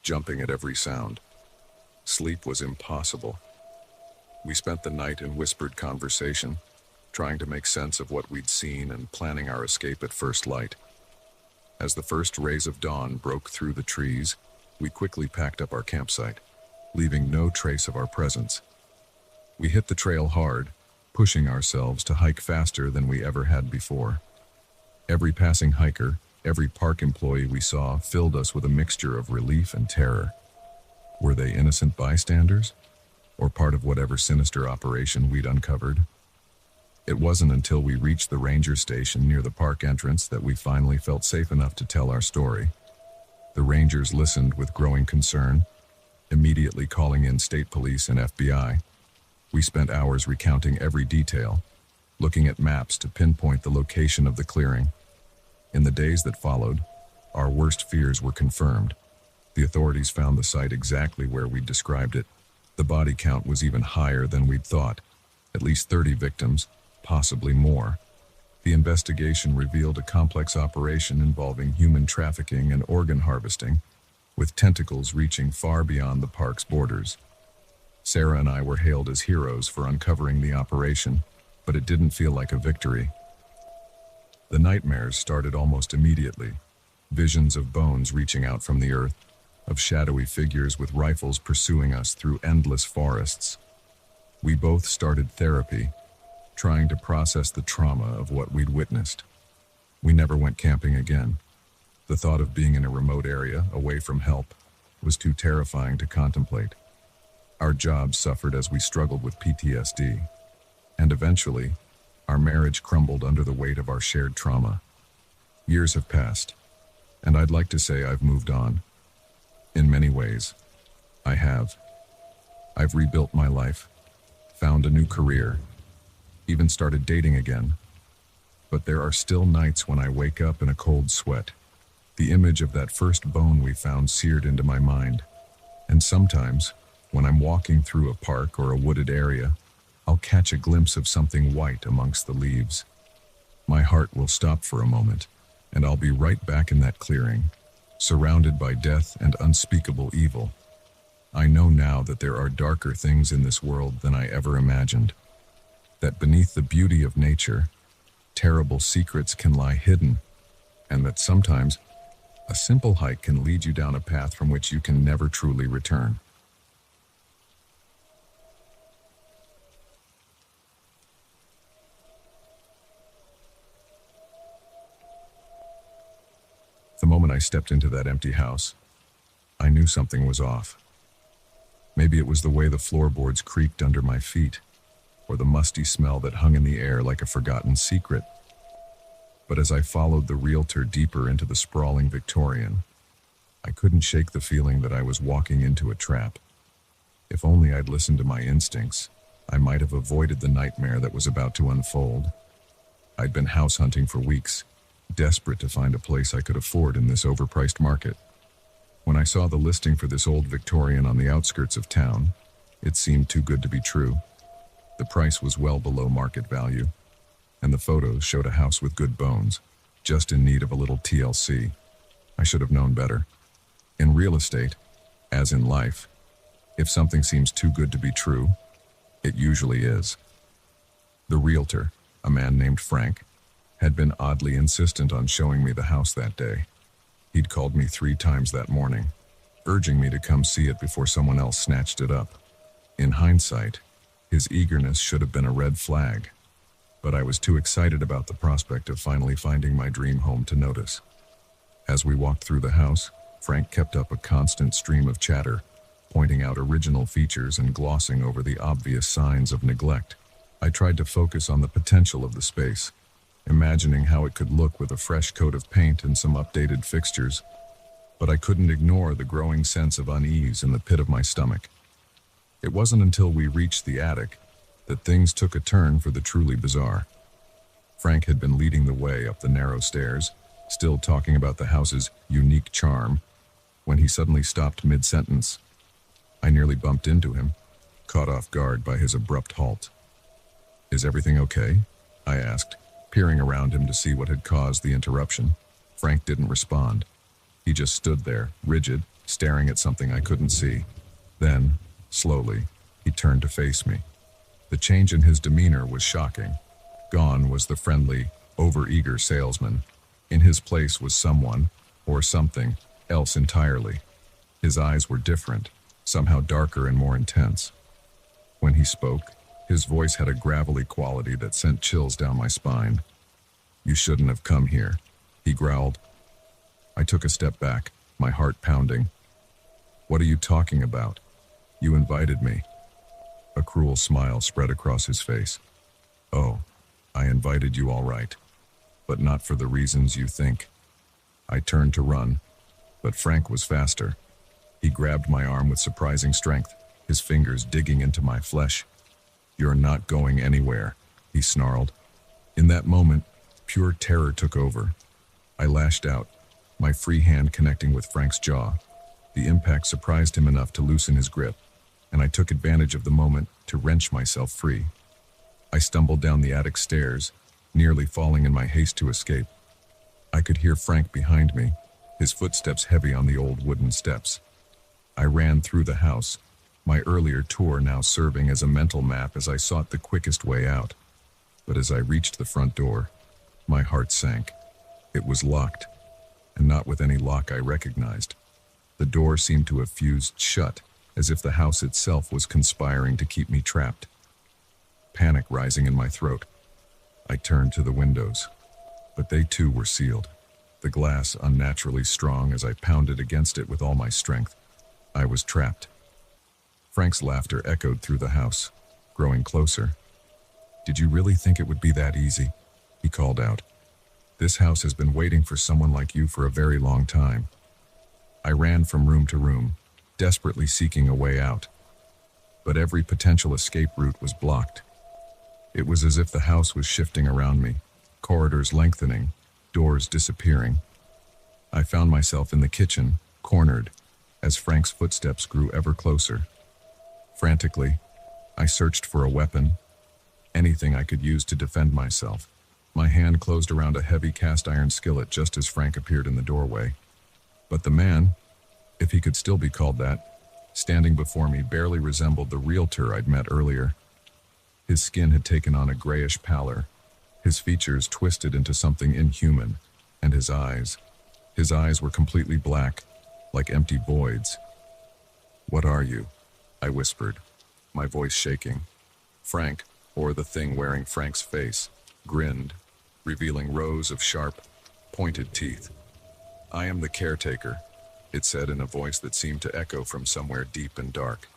jumping at every sound. Sleep was impossible. We spent the night in whispered conversation, trying to make sense of what we'd seen and planning our escape at first light. As the first rays of dawn broke through the trees, we quickly packed up our campsite, leaving no trace of our presence. We hit the trail hard, pushing ourselves to hike faster than we ever had before. Every passing hiker, every park employee we saw filled us with a mixture of relief and terror. Were they innocent bystanders, or part of whatever sinister operation we'd uncovered? It wasn't until we reached the ranger station near the park entrance that we finally felt safe enough to tell our story. The rangers listened with growing concern, immediately calling in state police and FBI. We spent hours recounting every detail, looking at maps to pinpoint the location of the clearing. In the days that followed, our worst fears were confirmed. The authorities found the site exactly where we'd described it. The body count was even higher than we'd thought, at least 30 victims, possibly more. The investigation revealed a complex operation involving human trafficking and organ harvesting, with tentacles reaching far beyond the park's borders. Sarah and I were hailed as heroes for uncovering the operation, but it didn't feel like a victory. The nightmares started almost immediately. Visions of bones reaching out from the earth, of shadowy figures with rifles pursuing us through endless forests. We both started therapy, trying to process the trauma of what we'd witnessed. We never went camping again. The thought of being in a remote area, away from help, was too terrifying to contemplate. Our jobs suffered as we struggled with PTSD, and eventually, our marriage crumbled under the weight of our shared trauma. Years have passed, and I'd like to say I've moved on. In many ways, I have. I've rebuilt my life, found a new career, even started dating again. But there are still nights when I wake up in a cold sweat, the image of that first bone we found seared into my mind. And sometimes, when I'm walking through a park or a wooded area, I'll catch a glimpse of something white amongst the leaves. My heart will stop for a moment, and I'll be right back in that clearing, surrounded by death and unspeakable evil. I know now that there are darker things in this world than I ever imagined, that beneath the beauty of nature, terrible secrets can lie hidden, and that sometimes a simple hike can lead you down a path from which you can never truly return. The moment I stepped into that empty house, I knew something was off. Maybe it was the way the floorboards creaked under my feet, or the musty smell that hung in the air like a forgotten secret. But as I followed the realtor deeper into the sprawling Victorian, I couldn't shake the feeling that I was walking into a trap. If only I'd listened to my instincts, I might have avoided the nightmare that was about to unfold. I'd been house hunting for weeks, desperate to find a place I could afford in this overpriced market. When I saw the listing for this old Victorian on the outskirts of town, it seemed too good to be true. The price was well below market value, and the photos showed a house with good bones, just in need of a little TLC. I should have known better. In real estate, as in life, if something seems too good to be true, it usually is. The realtor, a man named Frank, had been oddly insistent on showing me the house that day. He'd called me 3 times that morning, urging me to come see it before someone else snatched it up. In hindsight, his eagerness should have been a red flag, but I was too excited about the prospect of finally finding my dream home to notice. As we walked through the house, Frank kept up a constant stream of chatter, pointing out original features and glossing over the obvious signs of neglect. I tried to focus on the potential of the space, imagining how it could look with a fresh coat of paint and some updated fixtures, but I couldn't ignore the growing sense of unease in the pit of my stomach. It wasn't until we reached the attic that things took a turn for the truly bizarre. Frank had been leading the way up the narrow stairs, still talking about the house's unique charm, when he suddenly stopped mid-sentence. I nearly bumped into him, caught off guard by his abrupt halt. "Is everything okay?" I asked, peering around him to see what had caused the interruption. Frank didn't respond. He just stood there, rigid, staring at something I couldn't see. Then, slowly, he turned to face me. The change in his demeanor was shocking. Gone was the friendly, overeager salesman. In his place was someone, or something, else entirely. His eyes were different, somehow darker and more intense. When he spoke, his voice had a gravelly quality that sent chills down my spine. "You shouldn't have come here," he growled. I took a step back, my heart pounding. "What are you talking about? You invited me." A cruel smile spread across his face. "Oh, I invited you all right, but not for the reasons you think." I turned to run, but Frank was faster. He grabbed my arm with surprising strength, his fingers digging into my flesh. "You're not going anywhere," he snarled. In that moment, pure terror took over. I lashed out, my free hand connecting with Frank's jaw. The impact surprised him enough to loosen his grip, and I took advantage of the moment to wrench myself free. I stumbled down the attic stairs, nearly falling in my haste to escape. I could hear Frank behind me, his footsteps heavy on the old wooden steps. I ran through the house, my earlier tour now serving as a mental map as I sought the quickest way out. But as I reached the front door, my heart sank. It was locked, and not with any lock I recognized. The door seemed to have fused shut, as if the house itself was conspiring to keep me trapped. Panic rising in my throat, I turned to the windows, but they too were sealed, the glass unnaturally strong as I pounded against it with all my strength. I was trapped. Frank's laughter echoed through the house, growing closer. "Did you really think it would be that easy?" he called out. This house has been waiting for someone like you for a very long time. I ran from room to room, desperately seeking a way out. But every potential escape route was blocked. It was as if the house was shifting around me, corridors lengthening, doors disappearing. I found myself in the kitchen, cornered, as Frank's footsteps grew ever closer. Frantically, I searched for a weapon, anything I could use to defend myself. My hand closed around a heavy cast-iron skillet just as Frank appeared in the doorway. But the man, if he could still be called that, standing before me barely resembled the realtor I'd met earlier. His skin had taken on a grayish pallor, his features twisted into something inhuman, and his eyes were completely black, like empty voids. "What are you?" I whispered, my voice shaking. Frank, or the thing wearing Frank's face, grinned, revealing rows of sharp, pointed teeth. "I am the caretaker," it said in a voice that seemed to echo from somewhere deep and dark.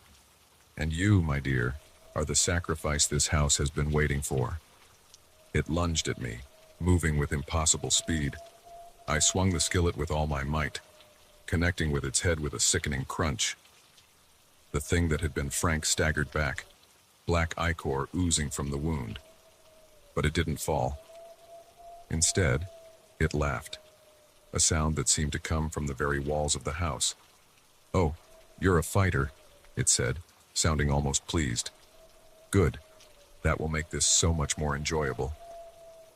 "And you, my dear, are the sacrifice this house has been waiting for." It lunged at me, moving with impossible speed. I swung the skillet with all my might, connecting with its head with a sickening crunch. The thing that had been Frank staggered back, black ichor oozing from the wound. But it didn't fall. Instead, it laughed, a sound that seemed to come from the very walls of the house. "Oh, you're a fighter," it said, sounding almost pleased. "Good. That will make this so much more enjoyable."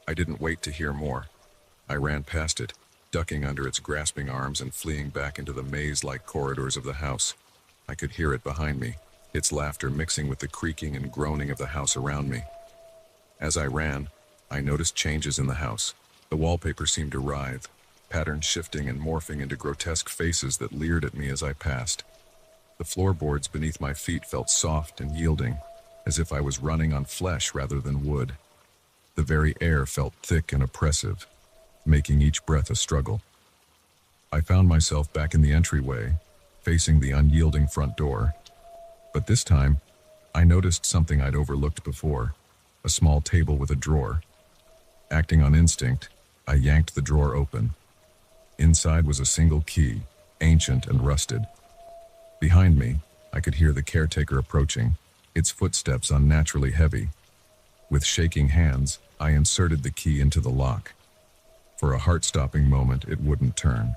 I didn't wait to hear more. I ran past it, ducking under its grasping arms and fleeing back into the maze-like corridors of the house. I could hear it behind me, its laughter mixing with the creaking and groaning of the house around me. As I ran, I noticed changes in the house. The wallpaper seemed to writhe, patterns shifting and morphing into grotesque faces that leered at me as I passed. The floorboards beneath my feet felt soft and yielding, as if I was running on flesh rather than wood. The very air felt thick and oppressive, making each breath a struggle. I found myself back in the entryway, facing the unyielding front door. But this time, I noticed something I'd overlooked before, a small table with a drawer. Acting on instinct, I yanked the drawer open. Inside was a single key, ancient and rusted. Behind me, I could hear the caretaker approaching, its footsteps unnaturally heavy. With shaking hands, I inserted the key into the lock. For a heart-stopping moment, it wouldn't turn.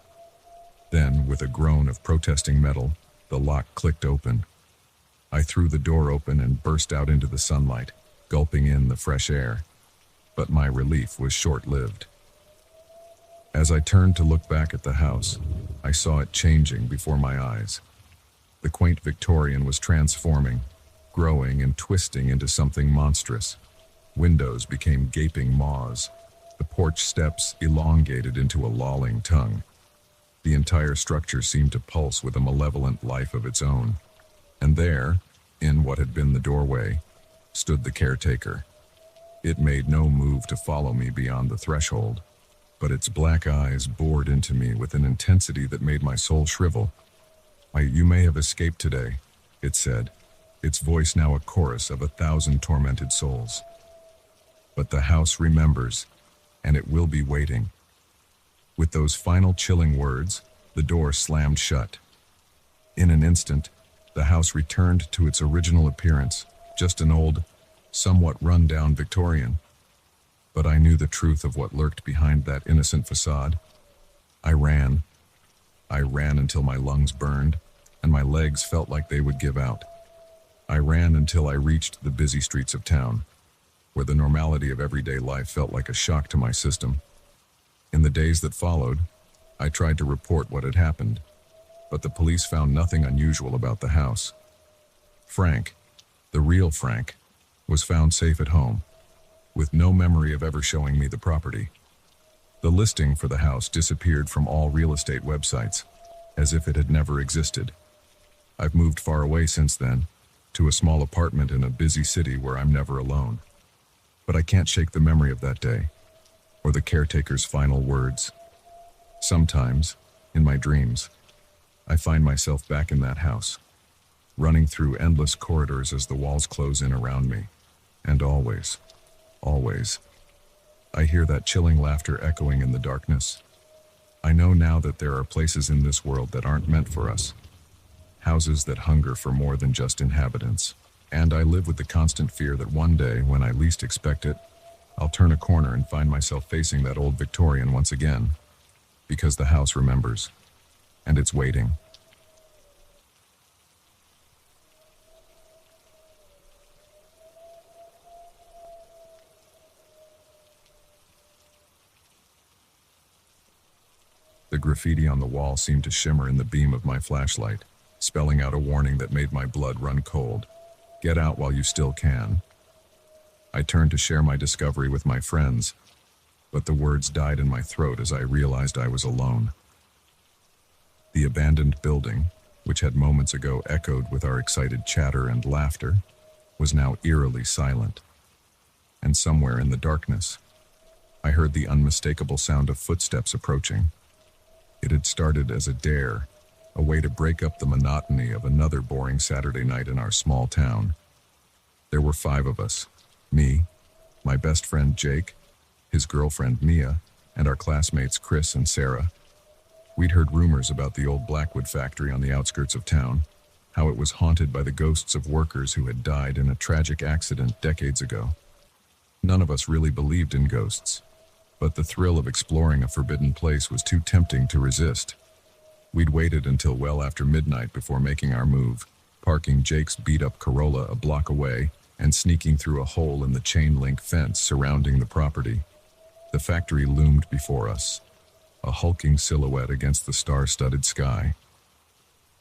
Then, with a groan of protesting metal, the lock clicked open. I threw the door open and burst out into the sunlight, gulping in the fresh air. But my relief was short-lived. As I turned to look back at the house, I saw it changing before my eyes. The quaint Victorian was transforming, growing and twisting into something monstrous. Windows became gaping maws. The porch steps elongated into a lolling tongue. The entire structure seemed to pulse with a malevolent life of its own. And there, in what had been the doorway, stood the caretaker. It made no move to follow me beyond the threshold, but its black eyes bored into me with an intensity that made my soul shrivel. "You may have escaped today," it said, its voice now a chorus of 1,000 tormented souls. "But the house remembers, and it will be waiting." With those final chilling words, the door slammed shut. In an instant, the house returned to its original appearance, just an old, somewhat run-down Victorian. But I knew the truth of what lurked behind that innocent facade. I ran. I ran until my lungs burned, and my legs felt like they would give out. I ran until I reached the busy streets of town, where the normality of everyday life felt like a shock to my system. In the days that followed, I tried to report what had happened, but the police found nothing unusual about the house. Frank, the real Frank, was found safe at home, with no memory of ever showing me the property. The listing for the house disappeared from all real estate websites, as if it had never existed. I've moved far away since then, to a small apartment in a busy city where I'm never alone. But I can't shake the memory of that day, or the caretaker's final words. Sometimes, in my dreams, I find myself back in that house, running through endless corridors as the walls close in around me. And always, I hear that chilling laughter echoing in the darkness. I know now that there are places in this world that aren't meant for us. Houses that hunger for more than just inhabitants. And I live with the constant fear that one day, when I least expect it, I'll turn a corner and find myself facing that old Victorian once again. Because the house remembers. And it's waiting. The graffiti on the wall seemed to shimmer in the beam of my flashlight, spelling out a warning that made my blood run cold. Get out while you still can. I turned to share my discovery with my friends, but the words died in my throat as I realized I was alone. The abandoned building, which had moments ago echoed with our excited chatter and laughter, was now eerily silent. And somewhere in the darkness, I heard the unmistakable sound of footsteps approaching. It had started as a dare, a way to break up the monotony of another boring Saturday night in our small town. There were 5 of us, me, my best friend Jake, his girlfriend Mia, and our classmates Chris and Sarah. We'd heard rumors about the old Blackwood factory on the outskirts of town, how it was haunted by the ghosts of workers who had died in a tragic accident decades ago. None of us really believed in ghosts, but the thrill of exploring a forbidden place was too tempting to resist. We'd waited until well after midnight before making our move, parking Jake's beat-up Corolla a block away and sneaking through a hole in the chain-link fence surrounding the property. The factory loomed before us, a hulking silhouette against the star-studded sky.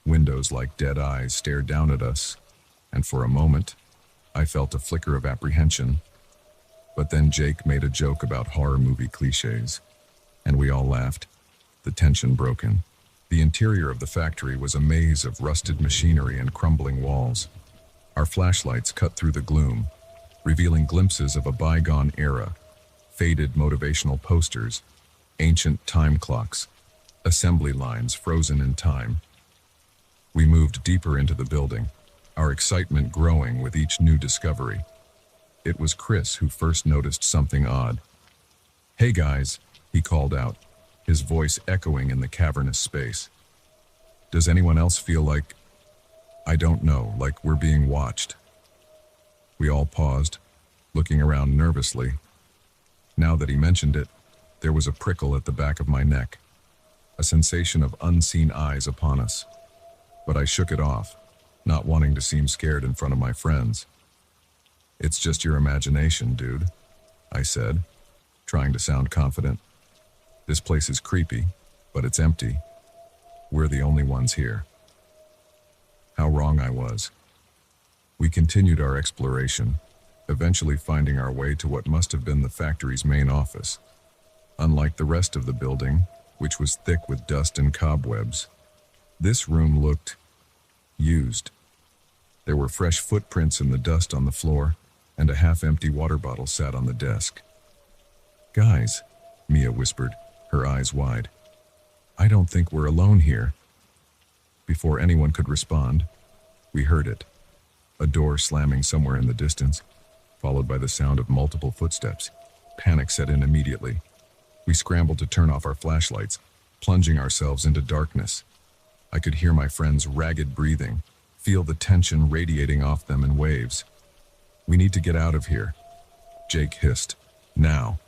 Windows like dead eyes stared down at us, and for a moment, I felt a flicker of apprehension. But then Jake made a joke about horror movie cliches, and we all laughed, the tension broken. The interior of the factory was a maze of rusted machinery and crumbling walls. Our flashlights cut through the gloom, revealing glimpses of a bygone era, faded motivational posters, ancient time clocks, assembly lines frozen in time. We moved deeper into the building, our excitement growing with each new discovery. It was Chris who first noticed something odd. "Hey guys," he called out, his voice echoing in the cavernous space. "Does anyone else feel like, I don't know, like we're being watched?" We all paused, looking around nervously. Now that he mentioned it, there was a prickle at the back of my neck, a sensation of unseen eyes upon us. But I shook it off, not wanting to seem scared in front of my friends. "It's just your imagination, dude," I said, trying to sound confident. "This place is creepy, but it's empty. We're the only ones here." How wrong I was. We continued our exploration, eventually finding our way to what must have been the factory's main office. Unlike the rest of the building, which was thick with dust and cobwebs, this room looked used. There were fresh footprints in the dust on the floor, and a half-empty water bottle sat on the desk. "Guys," Mia whispered, her eyes wide, "I don't think we're alone here." Before anyone could respond, we heard it, a door slamming somewhere in the distance, followed by the sound of multiple footsteps. Panic set in immediately. We scrambled to turn off our flashlights, plunging ourselves into darkness. I could hear my friends' ragged breathing, feel the tension radiating off them in waves. "We need to get out of here," Jake hissed. "Now."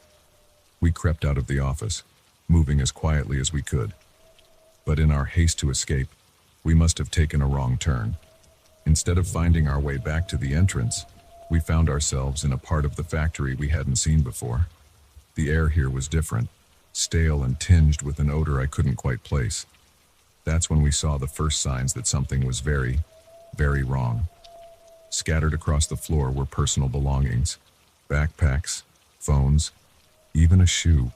We crept out of the office, moving as quietly as we could. But in our haste to escape, we must have taken a wrong turn. Instead of finding our way back to the entrance, we found ourselves in a part of the factory we hadn't seen before. The air here was different, stale and tinged with an odor I couldn't quite place. That's when we saw the first signs that something was very, very wrong. Scattered across the floor were personal belongings, backpacks, phones, even a shoe.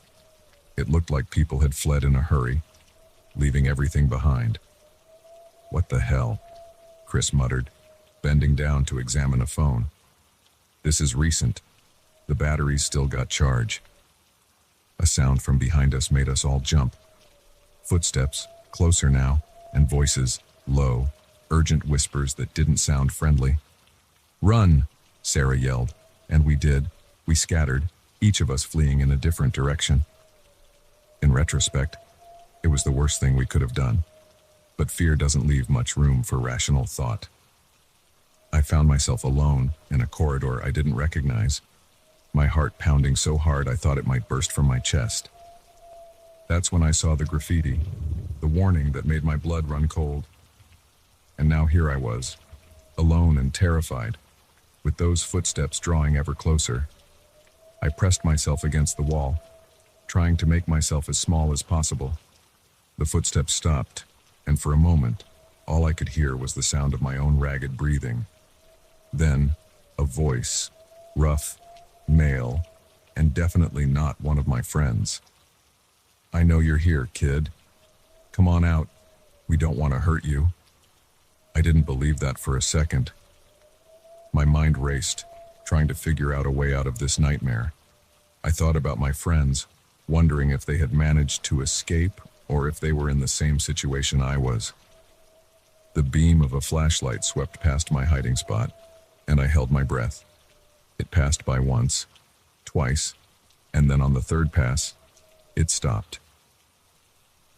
It looked like people had fled in a hurry, leaving everything behind. "What the hell?" Chris muttered, bending down to examine a phone. "This is recent. The batteries still got charge." A sound from behind us made us all jump. Footsteps, closer now, and voices, low, urgent whispers that didn't sound friendly. "Run!" Sarah yelled, and we did. We scattered, each of us fleeing in a different direction. In retrospect, it was the worst thing we could have done, but fear doesn't leave much room for rational thought. I found myself alone in a corridor I didn't recognize, my heart pounding so hard I thought it might burst from my chest. That's when I saw the graffiti, the warning that made my blood run cold. And now here I was, alone and terrified, with those footsteps drawing ever closer. I pressed myself against the wall, trying to make myself as small as possible. The footsteps stopped, and for a moment, all I could hear was the sound of my own ragged breathing. Then, a voice, rough, male, and definitely not one of my friends. "I know you're here, kid. Come on out. We don't want to hurt you." I didn't believe that for a second. My mind raced, trying to figure out a way out of this nightmare. I thought about my friends, wondering if they had managed to escape or if they were in the same situation I was. The beam of a flashlight swept past my hiding spot, and I held my breath. It passed by once, twice, and then on the third pass, it stopped.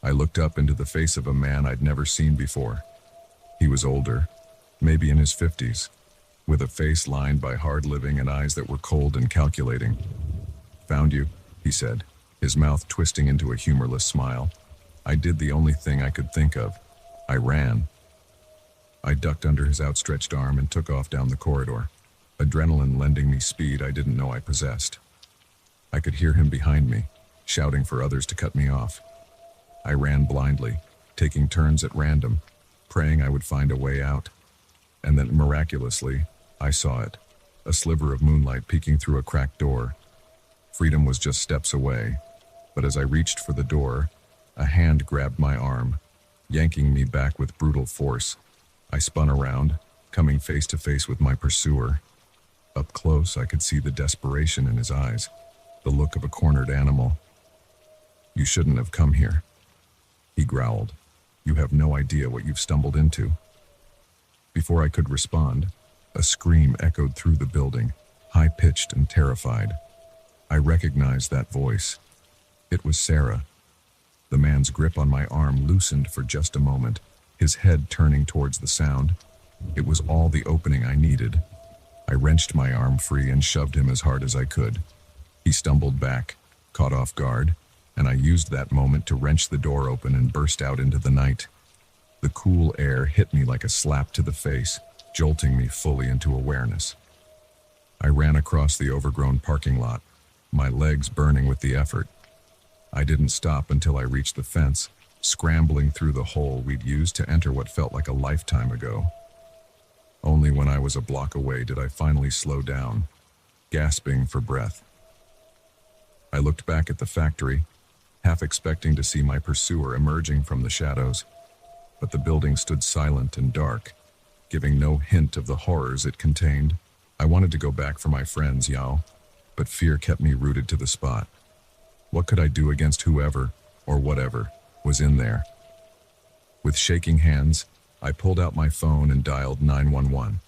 I looked up into the face of a man I'd never seen before. He was older, maybe in his 50s, with a face lined by hard living and eyes that were cold and calculating. "Found you," he said, his mouth twisting into a humorless smile. I did the only thing I could think of. I ran. I ducked under his outstretched arm and took off down the corridor, adrenaline lending me speed I didn't know I possessed. I could hear him behind me, shouting for others to cut me off. I ran blindly, taking turns at random, praying I would find a way out. And then miraculously, I saw it, a sliver of moonlight peeking through a cracked door. Freedom was just steps away, but as I reached for the door, a hand grabbed my arm, yanking me back with brutal force. I spun around, coming face to face with my pursuer. Up close, I could see the desperation in his eyes, the look of a cornered animal. "You shouldn't have come here," he growled. "You have no idea what you've stumbled into." Before I could respond, a scream echoed through the building, high-pitched and terrified. I recognized that voice. It was Sarah. The man's grip on my arm loosened for just a moment, his head turning towards the sound. It was all the opening I needed. I wrenched my arm free and shoved him as hard as I could. He stumbled back, caught off guard, and I used that moment to wrench the door open and burst out into the night. The cool air hit me like a slap to the face, jolting me fully into awareness. I ran across the overgrown parking lot, my legs burning with the effort. I didn't stop until I reached the fence, scrambling through the hole we'd used to enter what felt like a lifetime ago. Only when I was a block away did I finally slow down, gasping for breath. I looked back at the factory, half expecting to see my pursuer emerging from the shadows, but the building stood silent and dark, giving no hint of the horrors it contained. I wanted to go back for my friends, Yao, but fear kept me rooted to the spot. What could I do against whoever, or whatever, was in there? With shaking hands, I pulled out my phone and dialed 911.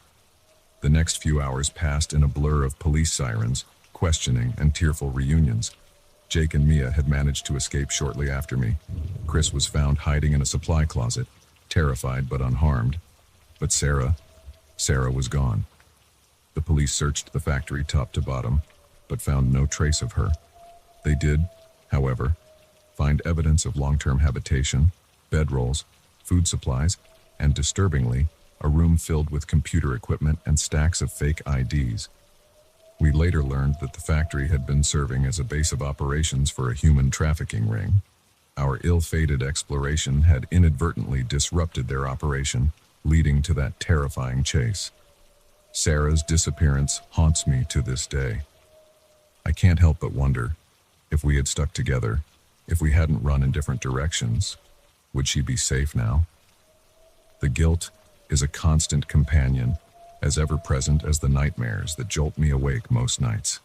The next few hours passed in a blur of police sirens, questioning, and tearful reunions. Jake and Mia had managed to escape shortly after me. Chris was found hiding in a supply closet, terrified but unharmed. But Sarah was gone. The police searched the factory top to bottom, but found no trace of her. They did, however, find evidence of long-term habitation, bedrolls, food supplies, and disturbingly, a room filled with computer equipment and stacks of fake IDs. We later learned that the factory had been serving as a base of operations for a human trafficking ring. Our ill-fated exploration had inadvertently disrupted their operation, leading to that terrifying chase. Sarah's disappearance haunts me to this day. I can't help but wonder, if we had stuck together, if we hadn't run in different directions, would she be safe now? The guilt is a constant companion, as ever-present as the nightmares that jolt me awake most nights.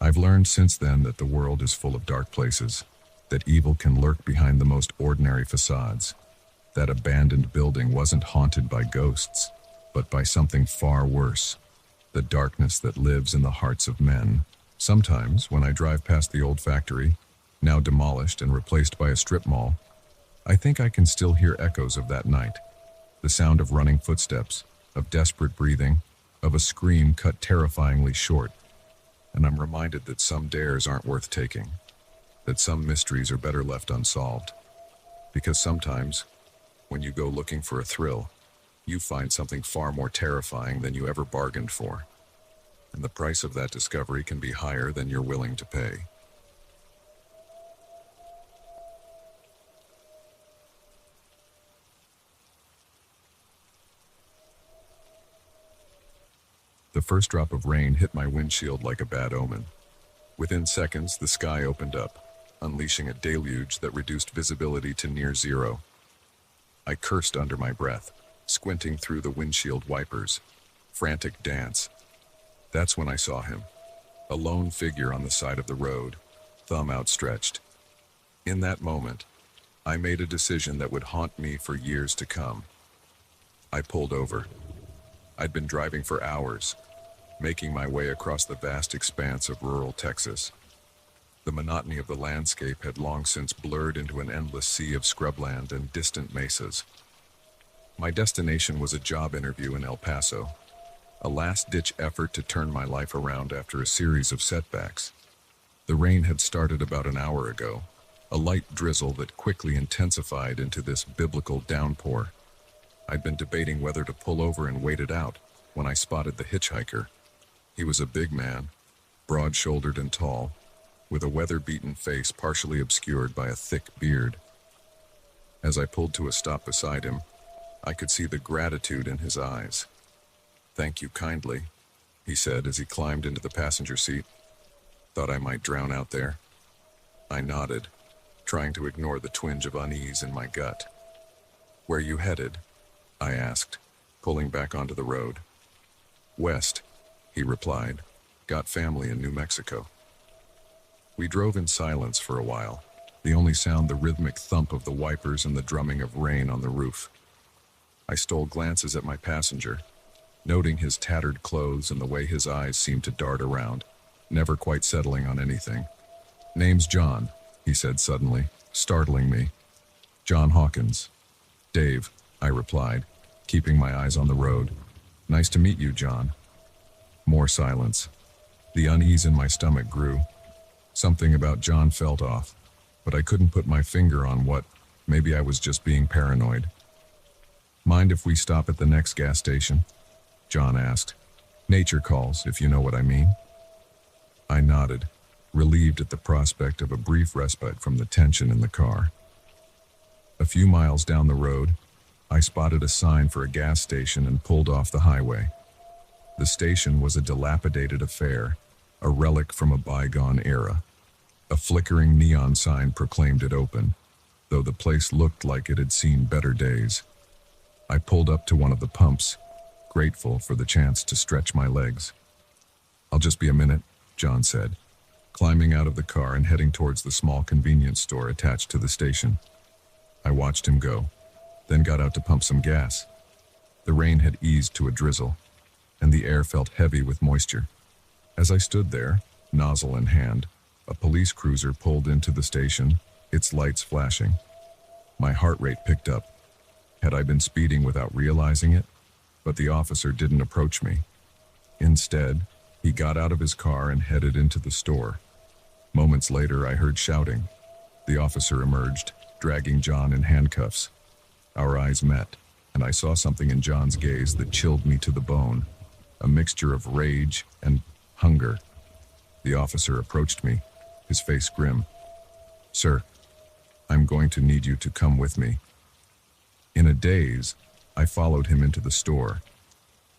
I've learned since then that the world is full of dark places, that evil can lurk behind the most ordinary facades. That abandoned building wasn't haunted by ghosts, but by something far worse, the darkness that lives in the hearts of men, Sometimes, when I drive past the old factory, now demolished and replaced by a strip mall, I think I can still hear echoes of that night. The sound of running footsteps, of desperate breathing, of a scream cut terrifyingly short. And I'm reminded that some dares aren't worth taking, that some mysteries are better left unsolved. Because sometimes, when you go looking for a thrill, you find something far more terrifying than you ever bargained for. And the price of that discovery can be higher than you're willing to pay. The first drop of rain hit my windshield like a bad omen. Within seconds, the sky opened up, unleashing a deluge that reduced visibility to near zero. I cursed under my breath, squinting through the windshield wipers. Frantic dance. That's when I saw him, a lone figure on the side of the road, thumb outstretched. In that moment, I made a decision that would haunt me for years to come. I pulled over. I'd been driving for hours, making my way across the vast expanse of rural Texas. The monotony of the landscape had long since blurred into an endless sea of scrubland and distant mesas. My destination was a job interview in El Paso, a last-ditch effort to turn my life around after a series of setbacks. The rain had started about an hour ago, a light drizzle that quickly intensified into this biblical downpour. I'd been debating whether to pull over and wait it out when I spotted the hitchhiker. He was a big man, broad-shouldered and tall, with a weather-beaten face partially obscured by a thick beard. As I pulled to a stop beside him, I could see the gratitude in his eyes. "Thank you kindly," he said as he climbed into the passenger seat. "Thought I might drown out there." I nodded, trying to ignore the twinge of unease in my gut. "Where you headed?" I asked, pulling back onto the road. "West," he replied. "Got family in New Mexico." We drove in silence for a while, the only sound the rhythmic thump of the wipers and the drumming of rain on the roof. I stole glances at my passenger, noting his tattered clothes and the way his eyes seemed to dart around, never quite settling on anything. "Name's John," he said suddenly, startling me. "John Hawkins." "Dave," I replied, keeping my eyes on the road. "Nice to meet you, John." More silence. The unease in my stomach grew. Something about John felt off, but I couldn't put my finger on what. Maybe I was just being paranoid. "Mind if we stop at the next gas station?" John asked. "Nature calls, if you know what I mean." I nodded, relieved at the prospect of a brief respite from the tension in the car. A few miles down the road, I spotted a sign for a gas station and pulled off the highway. The station was a dilapidated affair, a relic from a bygone era. A flickering neon sign proclaimed it open, though the place looked like it had seen better days. I pulled up to one of the pumps, grateful for the chance to stretch my legs. "I'll just be a minute," John said, climbing out of the car and heading towards the small convenience store attached to the station. I watched him go, then got out to pump some gas. The rain had eased to a drizzle, and the air felt heavy with moisture. As I stood there, nozzle in hand, a police cruiser pulled into the station, its lights flashing. My heart rate picked up. Had I been speeding without realizing it? But the officer didn't approach me. Instead, he got out of his car and headed into the store. Moments later, I heard shouting. The officer emerged, dragging John in handcuffs. Our eyes met, and I saw something in John's gaze that chilled me to the bone, a mixture of rage and hunger. The officer approached me, his face grim. "Sir, I'm going to need you to come with me." In a daze, I followed him into the store.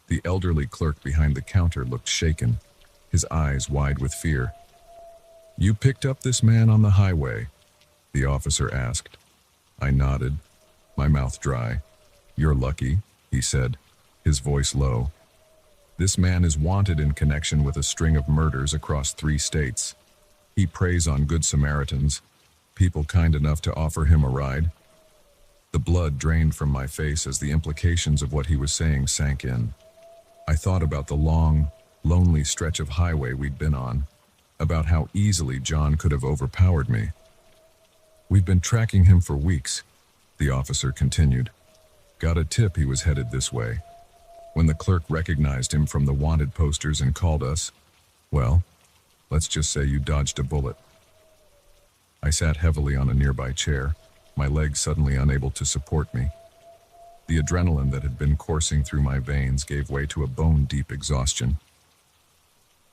The elderly clerk behind the counter looked shaken, his eyes wide with fear. "You picked up this man on the highway?" the officer asked. I nodded, my mouth dry. "You're lucky," he said, his voice low. "This man is wanted in connection with a string of murders across 3 states. He preys on good Samaritans, people kind enough to offer him a ride." The blood drained from my face as the implications of what he was saying sank in. I thought about the long, lonely stretch of highway we'd been on, about how easily John could have overpowered me. "We've been tracking him for weeks," the officer continued. "Got a tip he was headed this way. When the clerk recognized him from the wanted posters and called us, well, let's just say you dodged a bullet." I sat heavily on a nearby chair, my legs suddenly unable to support me. The adrenaline that had been coursing through my veins gave way to a bone-deep exhaustion.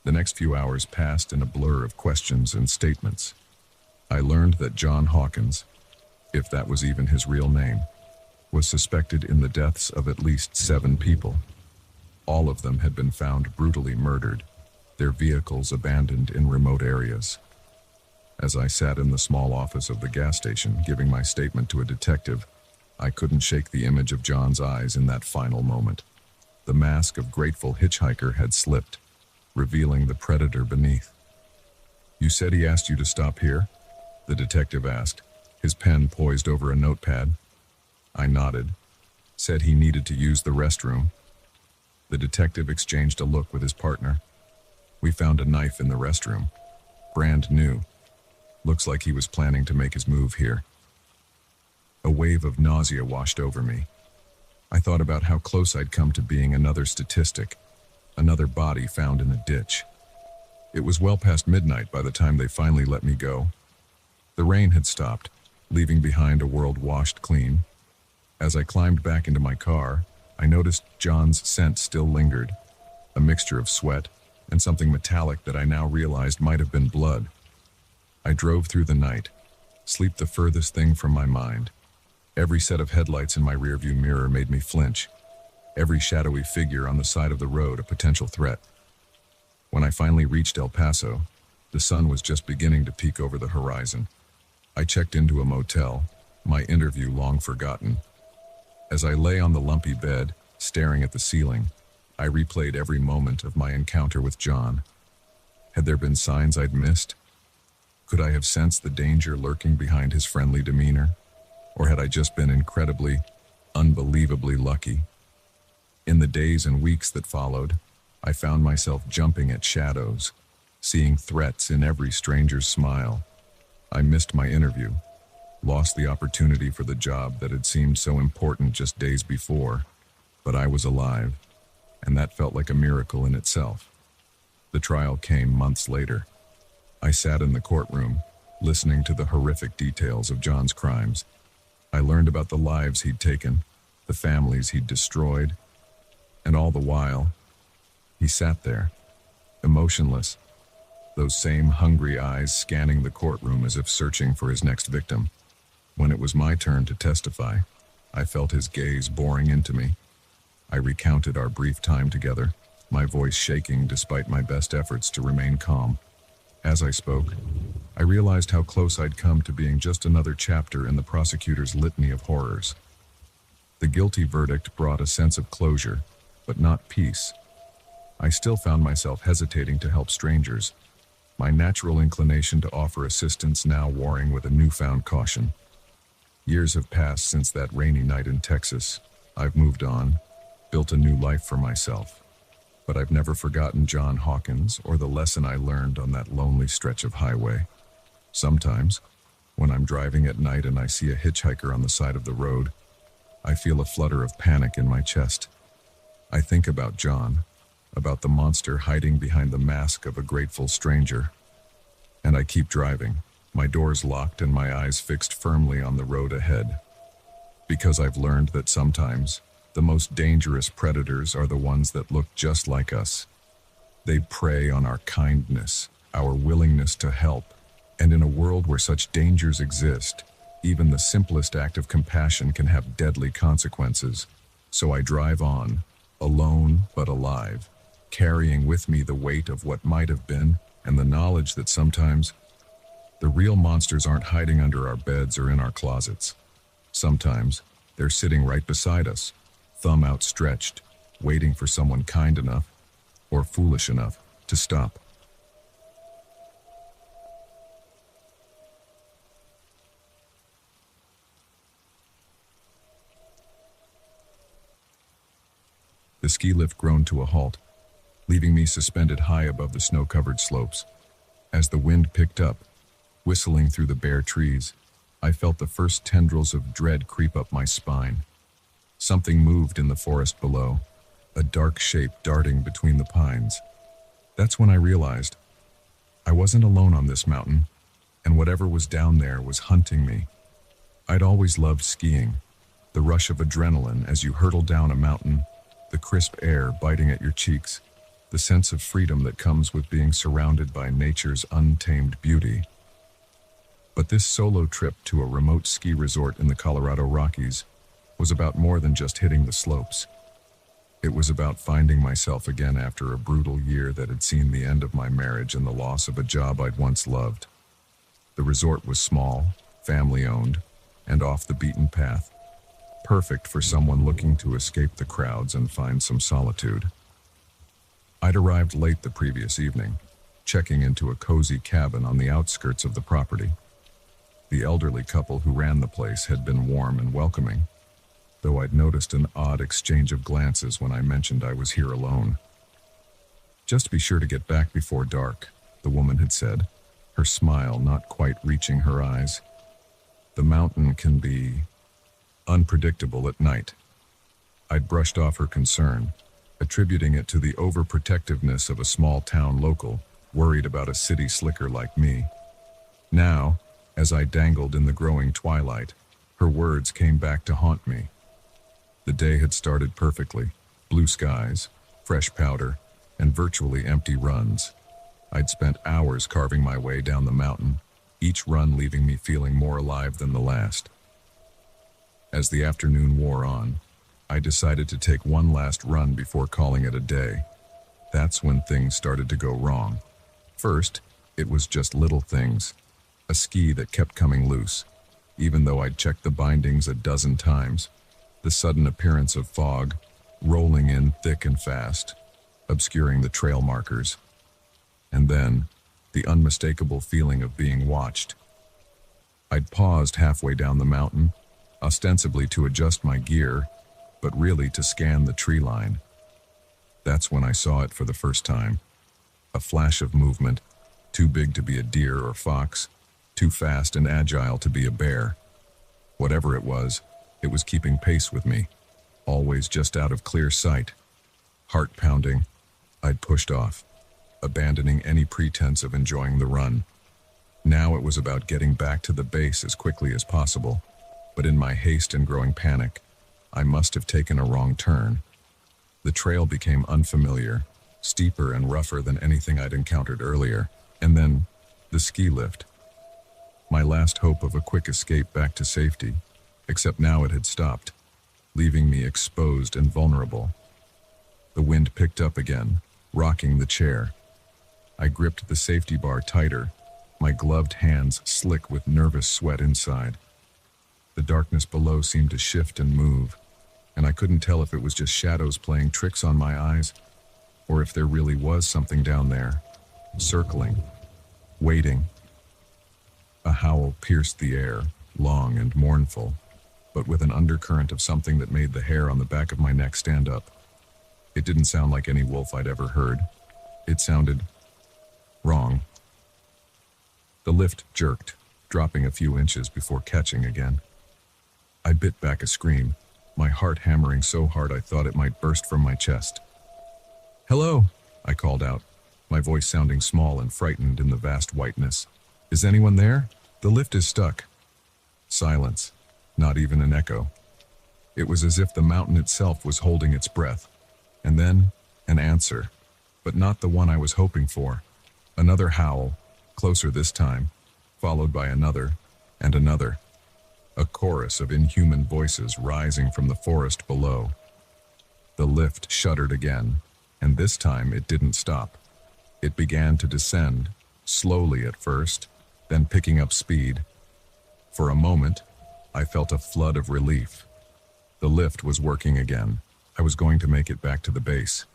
The next few hours passed in a blur of questions and statements. I learned that John Hawkins, if that was even his real name, was suspected in the deaths of at least 7 people. All of them had been found brutally murdered, their vehicles abandoned in remote areas. As I sat in the small office of the gas station giving my statement to a detective, I couldn't shake the image of John's eyes in that final moment. The mask of grateful hitchhiker had slipped, revealing the predator beneath. "You said he asked you to stop here?" the detective asked, his pen poised over a notepad. I nodded. "Said he needed to use the restroom." The detective exchanged a look with his partner. "We found a knife in the restroom. Brand new. Looks like he was planning to make his move here." A wave of nausea washed over me. I thought about how close I'd come to being another statistic, another body found in a ditch. It was well past midnight by the time they finally let me go. The rain had stopped, leaving behind a world washed clean. As I climbed back into my car, I noticed John's scent still lingered, a mixture of sweat and something metallic that I now realized might have been blood. I drove through the night, sleep the furthest thing from my mind. Every set of headlights in my rearview mirror made me flinch. Every shadowy figure on the side of the road a potential threat. When I finally reached El Paso, the sun was just beginning to peek over the horizon. I checked into a motel, my interview long forgotten. As I lay on the lumpy bed, staring at the ceiling, I replayed every moment of my encounter with John. Had there been signs I'd missed? Could I have sensed the danger lurking behind his friendly demeanor? Or had I just been incredibly, unbelievably lucky? In the days and weeks that followed, I found myself jumping at shadows, seeing threats in every stranger's smile. I missed my interview, lost the opportunity for the job that had seemed so important just days before, but I was alive, and that felt like a miracle in itself. The trial came months later. I sat in the courtroom, listening to the horrific details of John's crimes. I learned about the lives he'd taken, the families he'd destroyed, and all the while, he sat there, emotionless, those same hungry eyes scanning the courtroom as if searching for his next victim. When it was my turn to testify, I felt his gaze boring into me. I recounted our brief time together, my voice shaking despite my best efforts to remain calm. As I spoke, I realized how close I'd come to being just another chapter in the prosecutor's litany of horrors. The guilty verdict brought a sense of closure, but not peace. I still found myself hesitating to help strangers, my natural inclination to offer assistance now warring with a newfound caution. Years have passed since that rainy night in Texas. I've moved on, built a new life for myself. But I've never forgotten John Hawkins or the lesson I learned on that lonely stretch of highway. Sometimes, when I'm driving at night and I see a hitchhiker on the side of the road, I feel a flutter of panic in my chest. I think about John, about the monster hiding behind the mask of a grateful stranger. And I keep driving, my doors locked and my eyes fixed firmly on the road ahead. Because I've learned that sometimes, the most dangerous predators are the ones that look just like us. They prey on our kindness, our willingness to help, and in a world where such dangers exist, even the simplest act of compassion can have deadly consequences. So I drive on, alone but alive, carrying with me the weight of what might have been and the knowledge that sometimes the real monsters aren't hiding under our beds or in our closets. Sometimes they're sitting right beside us, thumb outstretched, waiting for someone kind enough or foolish enough to stop. The ski lift groaned to a halt, leaving me suspended high above the snow-covered slopes. As the wind picked up, whistling through the bare trees, I felt the first tendrils of dread creep up my spine. Something moved in the forest below, a dark shape darting between the pines. That's when I realized I wasn't alone on this mountain, and whatever was down there was hunting me. I'd always loved skiing, the rush of adrenaline as you hurtle down a mountain, the crisp air biting at your cheeks, the sense of freedom that comes with being surrounded by nature's untamed beauty. But this solo trip to a remote ski resort in the Colorado Rockies was about more than just hitting the slopes. It was about finding myself again after a brutal year that had seen the end of my marriage and the loss of a job I'd once loved. The resort was small, family-owned, and off the beaten path, perfect for someone looking to escape the crowds and find some solitude. I'd arrived late the previous evening, checking into a cozy cabin on the outskirts of the property. The elderly couple who ran the place had been warm and welcoming, though I'd noticed an odd exchange of glances when I mentioned I was here alone. "Just be sure to get back before dark," the woman had said, her smile not quite reaching her eyes. "The mountain can be unpredictable at night." I'd brushed off her concern, attributing it to the overprotectiveness of a small-town local worried about a city slicker like me. Now, as I dangled in the growing twilight, her words came back to haunt me. The day had started perfectly: blue skies, fresh powder, and virtually empty runs. I'd spent hours carving my way down the mountain, each run leaving me feeling more alive than the last. As the afternoon wore on, I decided to take one last run before calling it a day. That's when things started to go wrong. First, it was just little things. A ski that kept coming loose, even though I'd checked the bindings a dozen times. The sudden appearance of fog, rolling in thick and fast, obscuring the trail markers. And then, the unmistakable feeling of being watched. I'd paused halfway down the mountain, ostensibly to adjust my gear, but really to scan the tree line. That's when I saw it for the first time. A flash of movement, too big to be a deer or fox, too fast and agile to be a bear. Whatever it was keeping pace with me, always just out of clear sight. Heart pounding, I'd pushed off, abandoning any pretense of enjoying the run. Now it was about getting back to the base as quickly as possible, but in my haste and growing panic, I must have taken a wrong turn. The trail became unfamiliar, steeper and rougher than anything I'd encountered earlier, and then the ski lift. My last hope of a quick escape back to safety, except now it had stopped, leaving me exposed and vulnerable. The wind picked up again, rocking the chair. I gripped the safety bar tighter, my gloved hands slick with nervous sweat inside. The darkness below seemed to shift and move, and I couldn't tell if it was just shadows playing tricks on my eyes, or if there really was something down there, circling, waiting. A howl pierced the air, long and mournful, but with an undercurrent of something that made the hair on the back of my neck stand up. It didn't sound like any wolf I'd ever heard. It sounded wrong. The lift jerked, dropping a few inches before catching again. I bit back a scream, my heart hammering so hard I thought it might burst from my chest. "Hello," I called out, my voice sounding small and frightened in the vast whiteness. "Is anyone there? The lift is stuck." Silence, not even an echo. It was as if the mountain itself was holding its breath. And then, an answer, but not the one I was hoping for. Another howl, closer this time, followed by another, and another. A chorus of inhuman voices rising from the forest below. The lift shuddered again, and this time it didn't stop. It began to descend, slowly at first, then picking up speed. For a moment, I felt a flood of relief. The lift was working again. I was going to make it back to the base.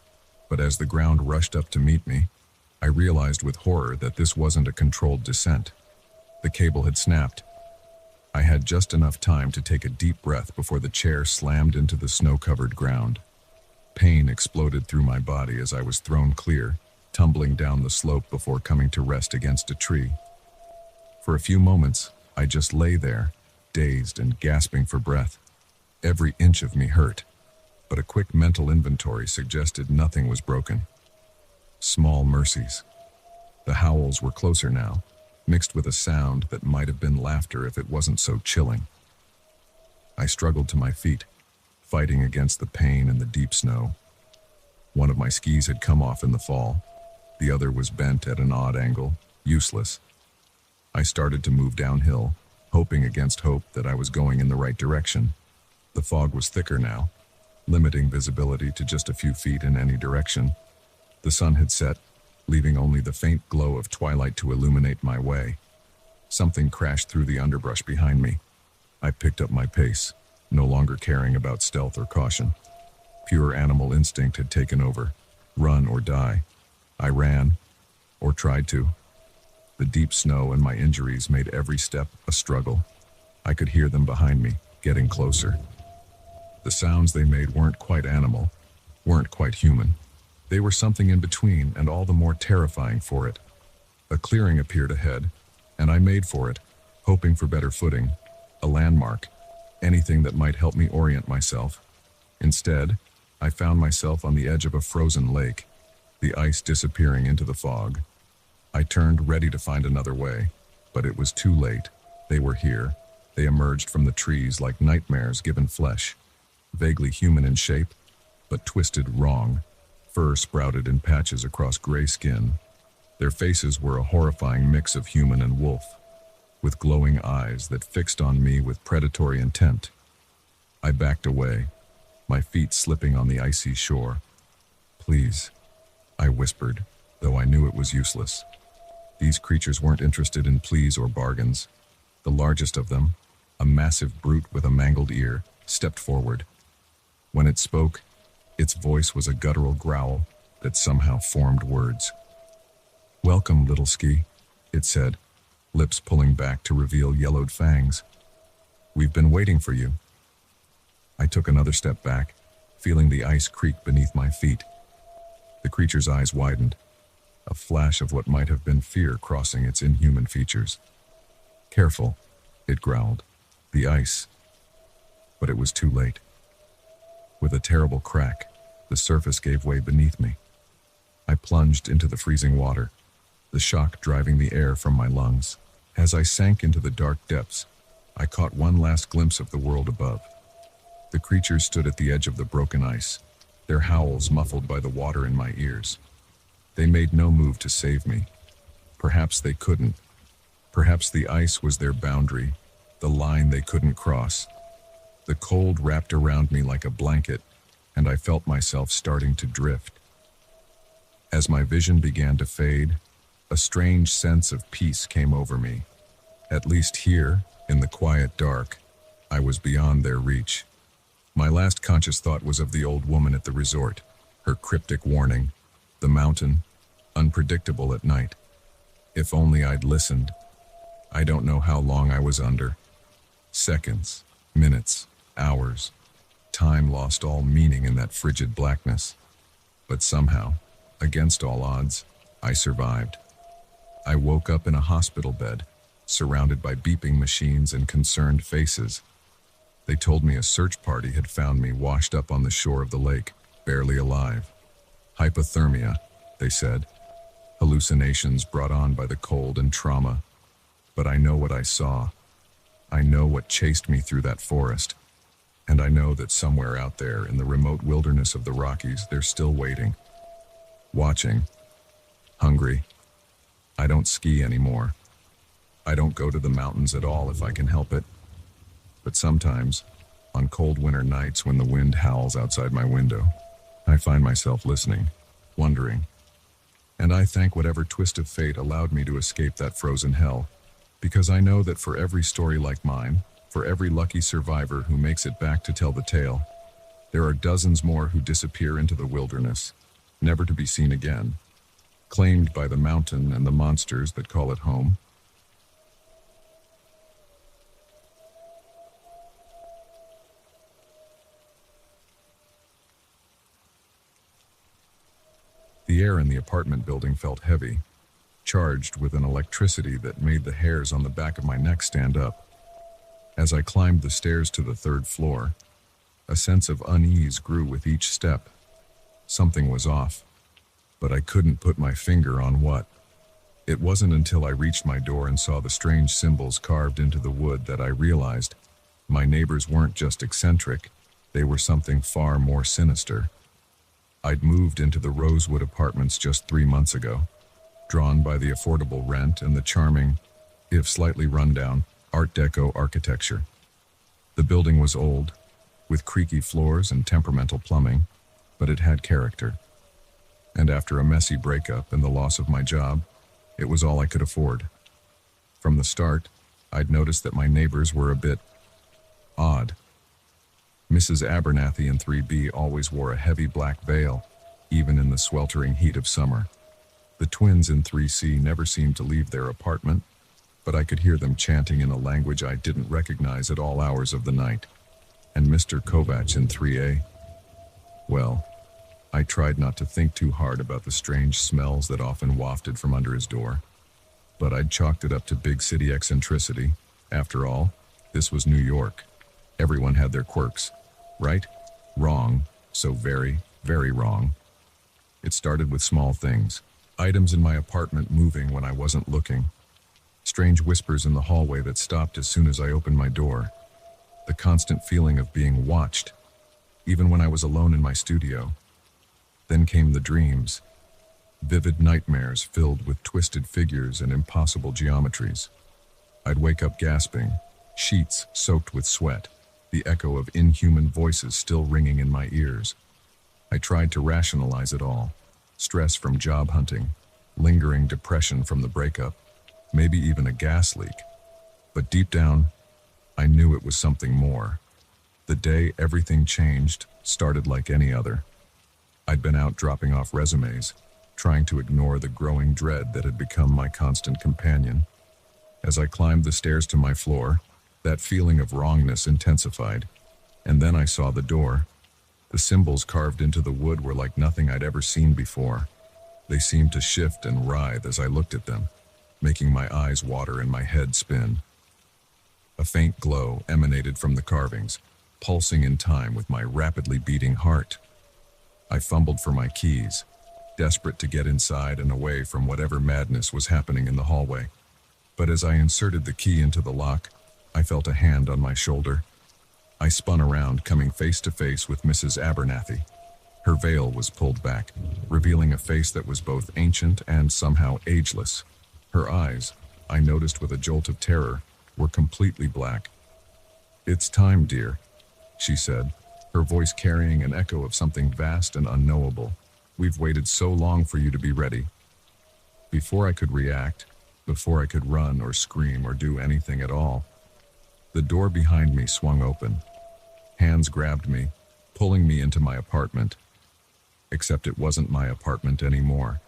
But as the ground rushed up to meet me, I realized with horror that this wasn't a controlled descent. The cable had snapped. I had just enough time to take a deep breath before the chair slammed into the snow-covered ground. Pain exploded through my body as I was thrown clear, tumbling down the slope before coming to rest against a tree. For a few moments, I just lay there, dazed and gasping for breath. Every inch of me hurt, but a quick mental inventory suggested nothing was broken. Small mercies. The howls were closer now, mixed with a sound that might have been laughter if it wasn't so chilling. I struggled to my feet, fighting against the pain and the deep snow. One of my skis had come off in the fall. The other was bent at an odd angle, useless. I started to move downhill, hoping against hope that I was going in the right direction. The fog was thicker now, limiting visibility to just a few feet in any direction. The sun had set, leaving only the faint glow of twilight to illuminate my way. Something crashed through the underbrush behind me. I picked up my pace, no longer caring about stealth or caution. Pure animal instinct had taken over. Run or die. I ran, or tried to. The deep snow and my injuries made every step a struggle. I could hear them behind me, getting closer. The sounds they made weren't quite animal, weren't quite human. They were something in between, and all the more terrifying for it. A clearing appeared ahead, and I made for it, hoping for better footing, a landmark, anything that might help me orient myself. Instead, I found myself on the edge of a frozen lake, the ice disappearing into the fog. I turned, ready to find another way, but it was too late. They were here. They emerged from the trees like nightmares given flesh, vaguely human in shape, but twisted wrong. Fur sprouted in patches across gray skin. Their faces were a horrifying mix of human and wolf, with glowing eyes that fixed on me with predatory intent. I backed away, my feet slipping on the icy shore. "Please," I whispered, though I knew it was useless. These creatures weren't interested in pleas or bargains. The largest of them, a massive brute with a mangled ear, stepped forward. When it spoke, its voice was a guttural growl that somehow formed words. "Welcome, little ski," it said, lips pulling back to reveal yellowed fangs. "We've been waiting for you." I took another step back, feeling the ice creak beneath my feet. The creature's eyes widened, a flash of what might have been fear crossing its inhuman features. "Careful," it growled. "The ice." But it was too late. With a terrible crack, the surface gave way beneath me. I plunged into the freezing water, the shock driving the air from my lungs. As I sank into the dark depths, I caught one last glimpse of the world above. The creatures stood at the edge of the broken ice, their howls muffled by the water in my ears. They made no move to save me. Perhaps they couldn't. Perhaps the ice was their boundary, the line they couldn't cross. The cold wrapped around me like a blanket, and I felt myself starting to drift. As my vision began to fade, a strange sense of peace came over me. At least here, in the quiet dark, I was beyond their reach. My last conscious thought was of the old woman at the resort, her cryptic warning, the mountain, unpredictable at night. If only I'd listened. I don't know how long I was under. Seconds, minutes, hours. Time lost all meaning in that frigid blackness. But somehow, against all odds, I survived. I woke up in a hospital bed, surrounded by beeping machines and concerned faces. They told me a search party had found me washed up on the shore of the lake, barely alive. Hypothermia, they said. Hallucinations brought on by the cold and trauma. But I know what I saw. I know what chased me through that forest. And I know that somewhere out there in the remote wilderness of the Rockies, they're still waiting. Watching. Hungry. I don't ski anymore. I don't go to the mountains at all if I can help it. But sometimes, on cold winter nights when the wind howls outside my window, I find myself listening, wondering. And I thank whatever twist of fate allowed me to escape that frozen hell, because I know that for every story like mine, for every lucky survivor who makes it back to tell the tale, there are dozens more who disappear into the wilderness, never to be seen again, claimed by the mountain and the monsters that call it home. The air in the apartment building felt heavy, charged with an electricity that made the hairs on the back of my neck stand up. As I climbed the stairs to the third floor, a sense of unease grew with each step. Something was off, but I couldn't put my finger on what. It wasn't until I reached my door and saw the strange symbols carved into the wood that I realized my neighbors weren't just eccentric, they were something far more sinister. I'd moved into the Rosewood Apartments just 3 months ago, drawn by the affordable rent and the charming, if slightly rundown, Art Deco architecture. The building was old, with creaky floors and temperamental plumbing, but it had character. And after a messy breakup and the loss of my job, it was all I could afford. From the start, I'd noticed that my neighbors were a bit odd. Mrs. Abernathy in 3B always wore a heavy black veil, even in the sweltering heat of summer. The twins in 3C never seemed to leave their apartment, but I could hear them chanting in a language I didn't recognize at all hours of the night. And Mr. Kovacs in 3A, well, I tried not to think too hard about the strange smells that often wafted from under his door. But I'd chalked it up to big city eccentricity. After all, this was New York. Everyone had their quirks. Right? Wrong. So very, very wrong. It started with small things. Items in my apartment moving when I wasn't looking. Strange whispers in the hallway that stopped as soon as I opened my door. The constant feeling of being watched, even when I was alone in my studio. Then came the dreams. Vivid nightmares filled with twisted figures and impossible geometries. I'd wake up gasping, sheets soaked with sweat, the echo of inhuman voices still ringing in my ears. I tried to rationalize it all. Stress from job hunting, lingering depression from the breakup, maybe even a gas leak. But deep down, I knew it was something more. The day everything changed started like any other. I'd been out dropping off resumes, trying to ignore the growing dread that had become my constant companion. As I climbed the stairs to my floor, that feeling of wrongness intensified, and then I saw the door. The symbols carved into the wood were like nothing I'd ever seen before. They seemed to shift and writhe as I looked at them, making my eyes water and my head spin. A faint glow emanated from the carvings, pulsing in time with my rapidly beating heart. I fumbled for my keys, desperate to get inside and away from whatever madness was happening in the hallway. But as I inserted the key into the lock, I felt a hand on my shoulder. I spun around, coming face to face with Mrs. Abernathy. Her veil was pulled back, revealing a face that was both ancient and somehow ageless. Her eyes, I noticed with a jolt of terror, were completely black. "It's time, dear," she said, her voice carrying an echo of something vast and unknowable. "We've waited so long for you to be ready." Before I could react, before I could run or scream or do anything at all, the door behind me swung open. Hands grabbed me, pulling me into my apartment. Except it wasn't my apartment anymore.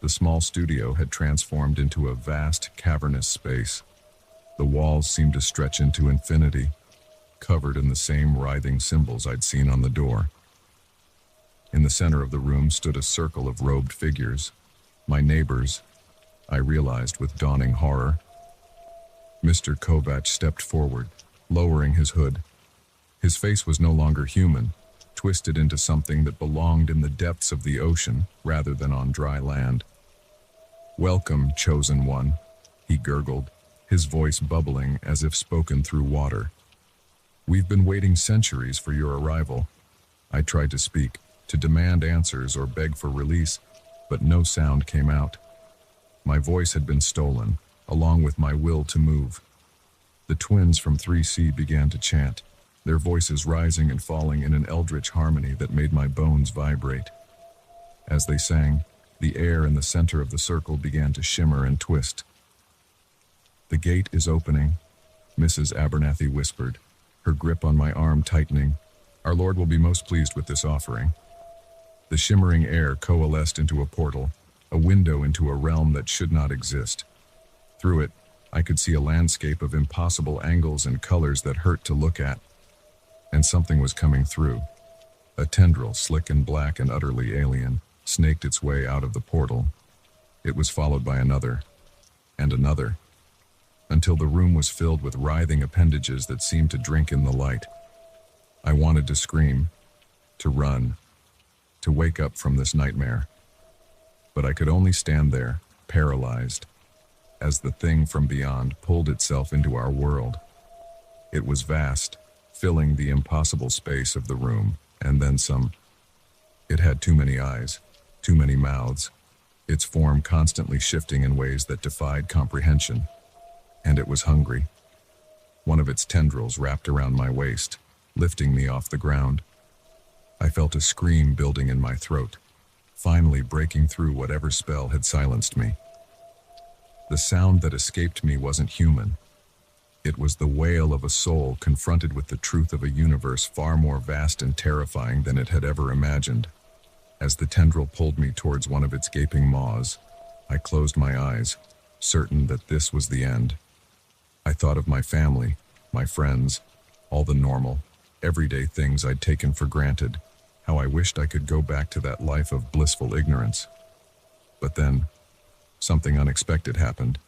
The small studio had transformed into a vast, cavernous space. The walls seemed to stretch into infinity, covered in the same writhing symbols I'd seen on the door. In the center of the room stood a circle of robed figures, my neighbors, I realized with dawning horror. Mr. Kovacs stepped forward, lowering his hood. His face was no longer human, twisted into something that belonged in the depths of the ocean rather than on dry land. "Welcome, chosen one," he gurgled, his voice bubbling as if spoken through water. "We've been waiting centuries for your arrival." I tried to speak, to demand answers or beg for release, but no sound came out. My voice had been stolen, along with my will to move. The twins from 3C began to chant, their voices rising and falling in an eldritch harmony that made my bones vibrate. As they sang, the air in the center of the circle began to shimmer and twist. "The gate is opening," Mrs. Abernathy whispered, her grip on my arm tightening. "Our Lord will be most pleased with this offering." The shimmering air coalesced into a portal, a window into a realm that should not exist. Through it, I could see a landscape of impossible angles and colors that hurt to look at. And something was coming through. A tendril, slick and black and utterly alien, snaked its way out of the portal. It was followed by another, and another, until the room was filled with writhing appendages that seemed to drink in the light. I wanted to scream, to run, to wake up from this nightmare. But I could only stand there, paralyzed, as the thing from beyond pulled itself into our world. It was vast, filling the impossible space of the room, and then some. It had too many eyes, too many mouths, its form constantly shifting in ways that defied comprehension. And it was hungry. One of its tendrils wrapped around my waist, lifting me off the ground. I felt a scream building in my throat, finally breaking through whatever spell had silenced me. The sound that escaped me wasn't human. It was the wail of a soul confronted with the truth of a universe far more vast and terrifying than it had ever imagined. As the tendril pulled me towards one of its gaping maws, I closed my eyes, certain that this was the end. I thought of my family, my friends, all the normal, everyday things I'd taken for granted, how I wished I could go back to that life of blissful ignorance. But then, something unexpected happened.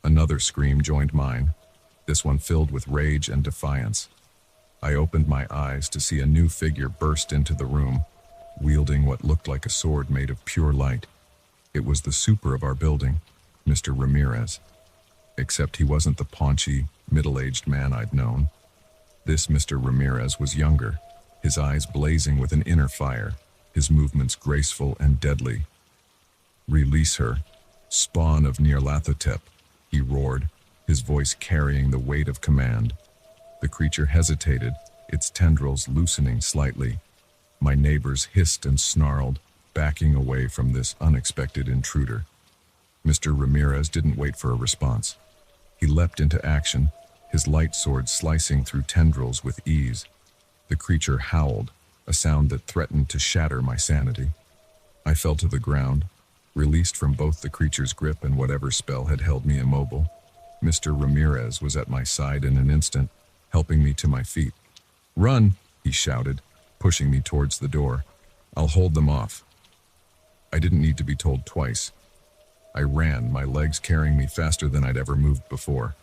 Another scream joined mine, this one filled with rage and defiance. I opened my eyes to see a new figure burst into the room, wielding what looked like a sword made of pure light. It was the super of our building, Mr. Ramirez. Except he wasn't the paunchy, middle-aged man I'd known. This Mr. Ramirez was younger, his eyes blazing with an inner fire, his movements graceful and deadly. "Release her, spawn of Nyarlathotep," he roared, his voice carrying the weight of command. The creature hesitated, its tendrils loosening slightly. My neighbors hissed and snarled, backing away from this unexpected intruder. Mr. Ramirez didn't wait for a response. He leapt into action, his light sword slicing through tendrils with ease. The creature howled, a sound that threatened to shatter my sanity. I fell to the ground, released from both the creature's grip and whatever spell had held me immobile. Mr. Ramirez was at my side in an instant, helping me to my feet. "Run!" he shouted, pushing me towards the door. "I'll hold them off." I didn't need to be told twice. I ran, my legs carrying me faster than I'd ever moved before.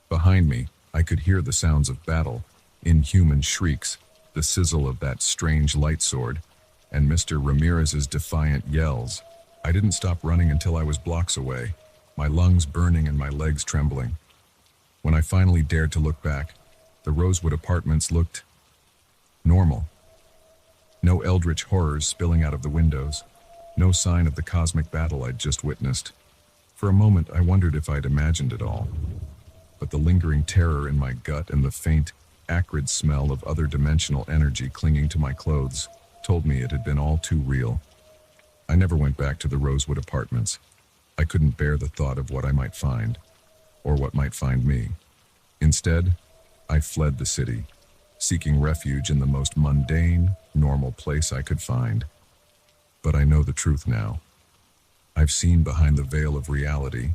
Behind me, I could hear the sounds of battle, inhuman shrieks, the sizzle of that strange light sword, and Mr. Ramirez's defiant yells. I didn't stop running until I was blocks away, my lungs burning and my legs trembling. When I finally dared to look back, the Rosewood Apartments looked normal. No eldritch horrors spilling out of the windows, no sign of the cosmic battle I'd just witnessed. For a moment, I wondered if I'd imagined it all. But the lingering terror in my gut and the faint, acrid smell of other dimensional energy clinging to my clothes told me it had been all too real. I never went back to the Rosewood Apartments. I couldn't bear the thought of what I might find, or what might find me. Instead, I fled the city, seeking refuge in the most mundane, normal place I could find. But I know the truth now. I've seen behind the veil of reality,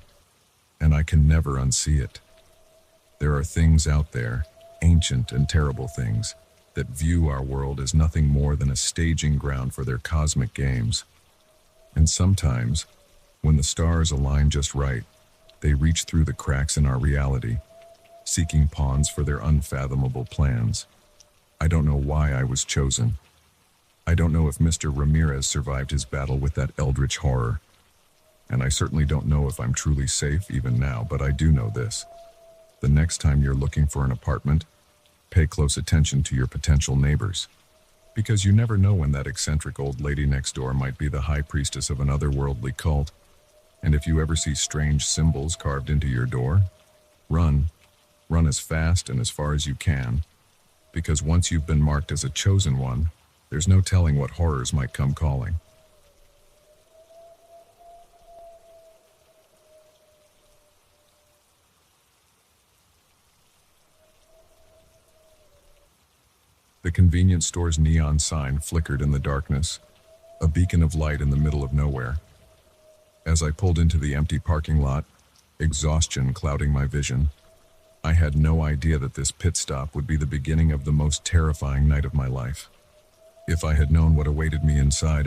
and I can never unsee it. There are things out there, ancient and terrible things, that view our world as nothing more than a staging ground for their cosmic games. And sometimes, when the stars align just right, they reach through the cracks in our reality, seeking pawns for their unfathomable plans. I don't know why I was chosen. I don't know if Mr. Ramirez survived his battle with that eldritch horror. And I certainly don't know if I'm truly safe even now, but I do know this. The next time you're looking for an apartment, pay close attention to your potential neighbors. Because you never know when that eccentric old lady next door might be the high priestess of an otherworldly cult. And if you ever see strange symbols carved into your door, run. Run as fast and as far as you can. Because once you've been marked as a chosen one, there's no telling what horrors might come calling. The convenience store's neon sign flickered in the darkness, a beacon of light in the middle of nowhere. As I pulled into the empty parking lot, exhaustion clouding my vision, I had no idea that this pit stop would be the beginning of the most terrifying night of my life. If I had known what awaited me inside,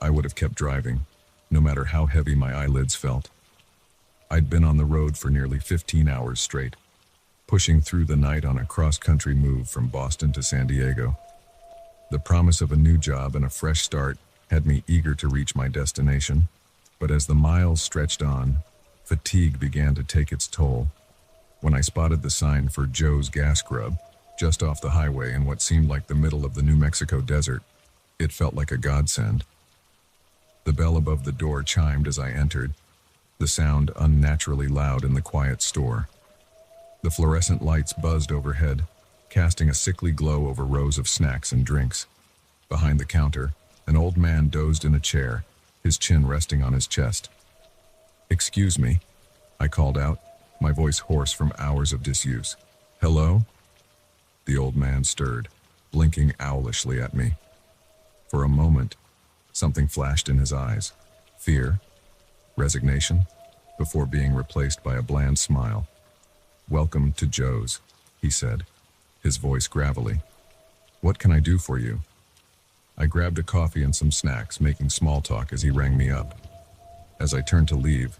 I would have kept driving, no matter how heavy my eyelids felt. I'd been on the road for nearly 15 hours straight, pushing through the night on a cross-country move from Boston to San Diego. The promise of a new job and a fresh start had me eager to reach my destination, but as the miles stretched on, fatigue began to take its toll. When I spotted the sign for Joe's Gas Grub, just off the highway in what seemed like the middle of the New Mexico desert, it felt like a godsend. The bell above the door chimed as I entered, the sound unnaturally loud in the quiet store. The fluorescent lights buzzed overhead, casting a sickly glow over rows of snacks and drinks. Behind the counter, an old man dozed in a chair, his chin resting on his chest. "Excuse me," I called out, my voice hoarse from hours of disuse. "Hello?" The old man stirred, blinking owlishly at me. For a moment, something flashed in his eyes. Fear? Resignation? Before being replaced by a bland smile. "Welcome to Joe's," he said, his voice gravelly. "What can I do for you?" I grabbed a coffee and some snacks, making small talk as he rang me up. As I turned to leave,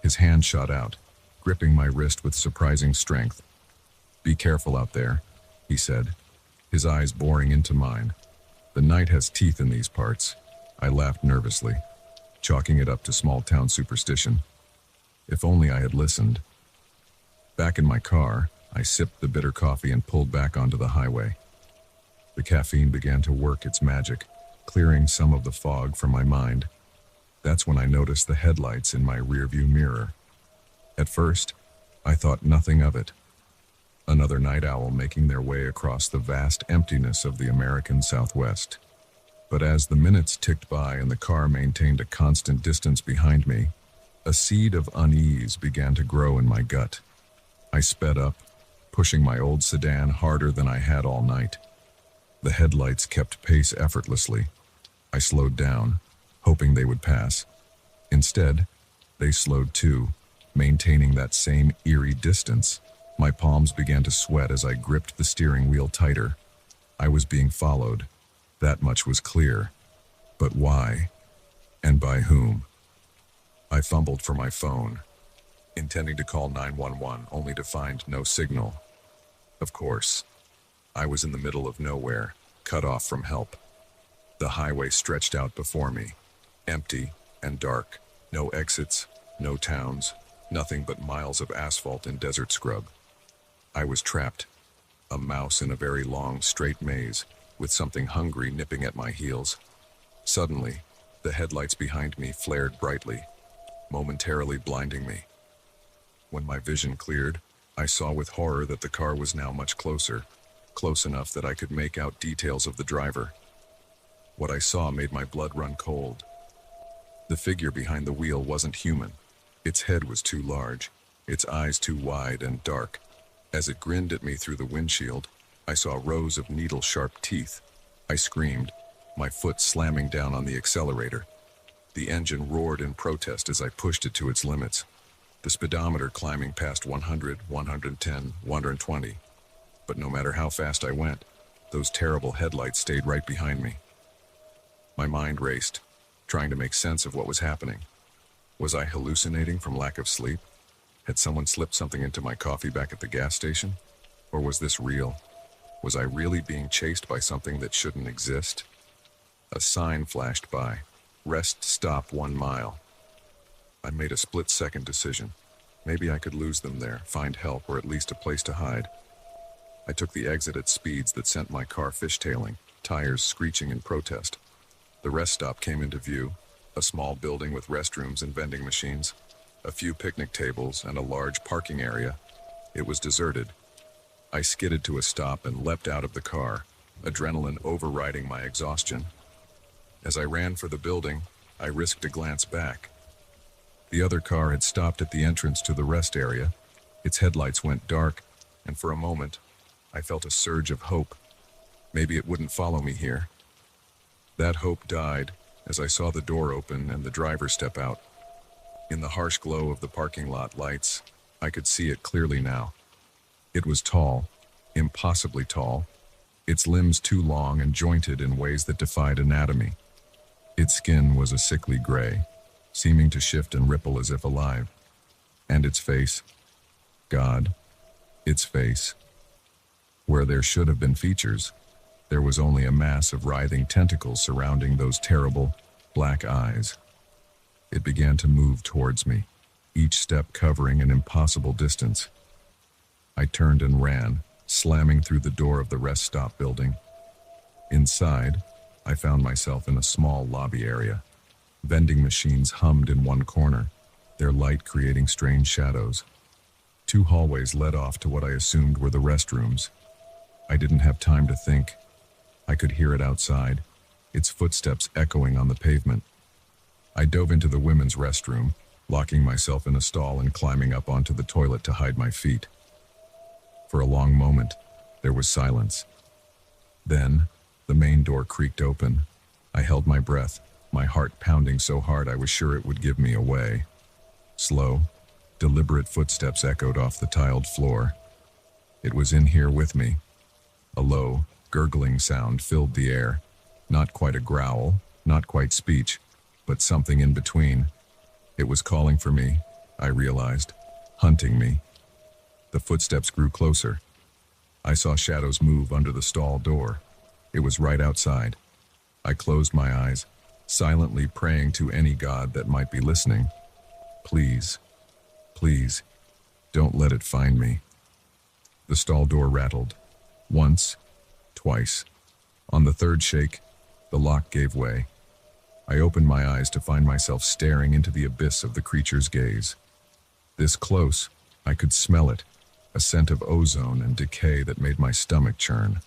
his hand shot out, gripping my wrist with surprising strength. "Be careful out there," he said, his eyes boring into mine. "The night has teeth in these parts." I laughed nervously, chalking it up to small-town superstition. If only I had listened. Back in my car, I sipped the bitter coffee and pulled back onto the highway. The caffeine began to work its magic, clearing some of the fog from my mind. That's when I noticed the headlights in my rearview mirror. At first, I thought nothing of it. Another night owl making their way across the vast emptiness of the American Southwest. But as the minutes ticked by and the car maintained a constant distance behind me, a seed of unease began to grow in my gut. I sped up, pushing my old sedan harder than I had all night. The headlights kept pace effortlessly. I slowed down, hoping they would pass. Instead, they slowed too, maintaining that same eerie distance. My palms began to sweat as I gripped the steering wheel tighter. I was being followed. That much was clear. But why? And by whom? I fumbled for my phone, intending to call 911 only to find no signal. Of course, I was in the middle of nowhere, cut off from help. The highway stretched out before me, empty and dark. No exits, no towns, nothing but miles of asphalt and desert scrub. I was trapped, a mouse in a very long, straight maze, with something hungry nipping at my heels. Suddenly, the headlights behind me flared brightly, momentarily blinding me. When my vision cleared, I saw with horror that the car was now much closer, close enough that I could make out details of the driver. What I saw made my blood run cold. The figure behind the wheel wasn't human. Its head was too large, its eyes too wide and dark. As it grinned at me through the windshield, I saw rows of needle-sharp teeth. I screamed, my foot slamming down on the accelerator. The engine roared in protest as I pushed it to its limits, the speedometer climbing past 100, 110, 120. But no matter how fast I went, those terrible headlights stayed right behind me. My mind raced, trying to make sense of what was happening. Was I hallucinating from lack of sleep? Had someone slipped something into my coffee back at the gas station? Or was this real? Was I really being chased by something that shouldn't exist? A sign flashed by. Rest stop 1 mile. I made a split-second decision. Maybe I could lose them there, find help, or at least a place to hide. I took the exit at speeds that sent my car fishtailing, tires screeching in protest. The rest stop came into view, a small building with restrooms and vending machines, a few picnic tables, and a large parking area. It was deserted. I skidded to a stop and leapt out of the car, adrenaline overriding my exhaustion. As I ran for the building, I risked a glance back. The other car had stopped at the entrance to the rest area. Its headlights went dark, and for a moment, I felt a surge of hope. Maybe it wouldn't follow me here. That hope died as I saw the door open and the driver step out. In the harsh glow of the parking lot lights, I could see it clearly now. It was tall, impossibly tall, its limbs too long and jointed in ways that defied anatomy. Its skin was a sickly gray, seeming to shift and ripple as if alive. And its face, God, its face. Where there should have been features, there was only a mass of writhing tentacles surrounding those terrible, black eyes. It began to move towards me, each step covering an impossible distance. I turned and ran, slamming through the door of the rest stop building. Inside, I found myself in a small lobby area. Vending machines hummed in one corner, their light creating strange shadows. 2 hallways led off to what I assumed were the restrooms. I didn't have time to think. I could hear it outside, its footsteps echoing on the pavement. I dove into the women's restroom, locking myself in a stall and climbing up onto the toilet to hide my feet. For a long moment, there was silence. Then, the main door creaked open. I held my breath, my heart pounding so hard I was sure it would give me away. Slow, deliberate footsteps echoed off the tiled floor. It was in here with me. A low, gurgling sound filled the air. Not quite a growl, not quite speech, but something in between. It was calling for me, I realized, hunting me. The footsteps grew closer. I saw shadows move under the stall door. It was right outside. I closed my eyes, silently praying to any god that might be listening. Please, please, don't let it find me. The stall door rattled. Once, twice. On the third shake, the lock gave way. I opened my eyes to find myself staring into the abyss of the creature's gaze. This close, I could smell it, a scent of ozone and decay that made my stomach churn.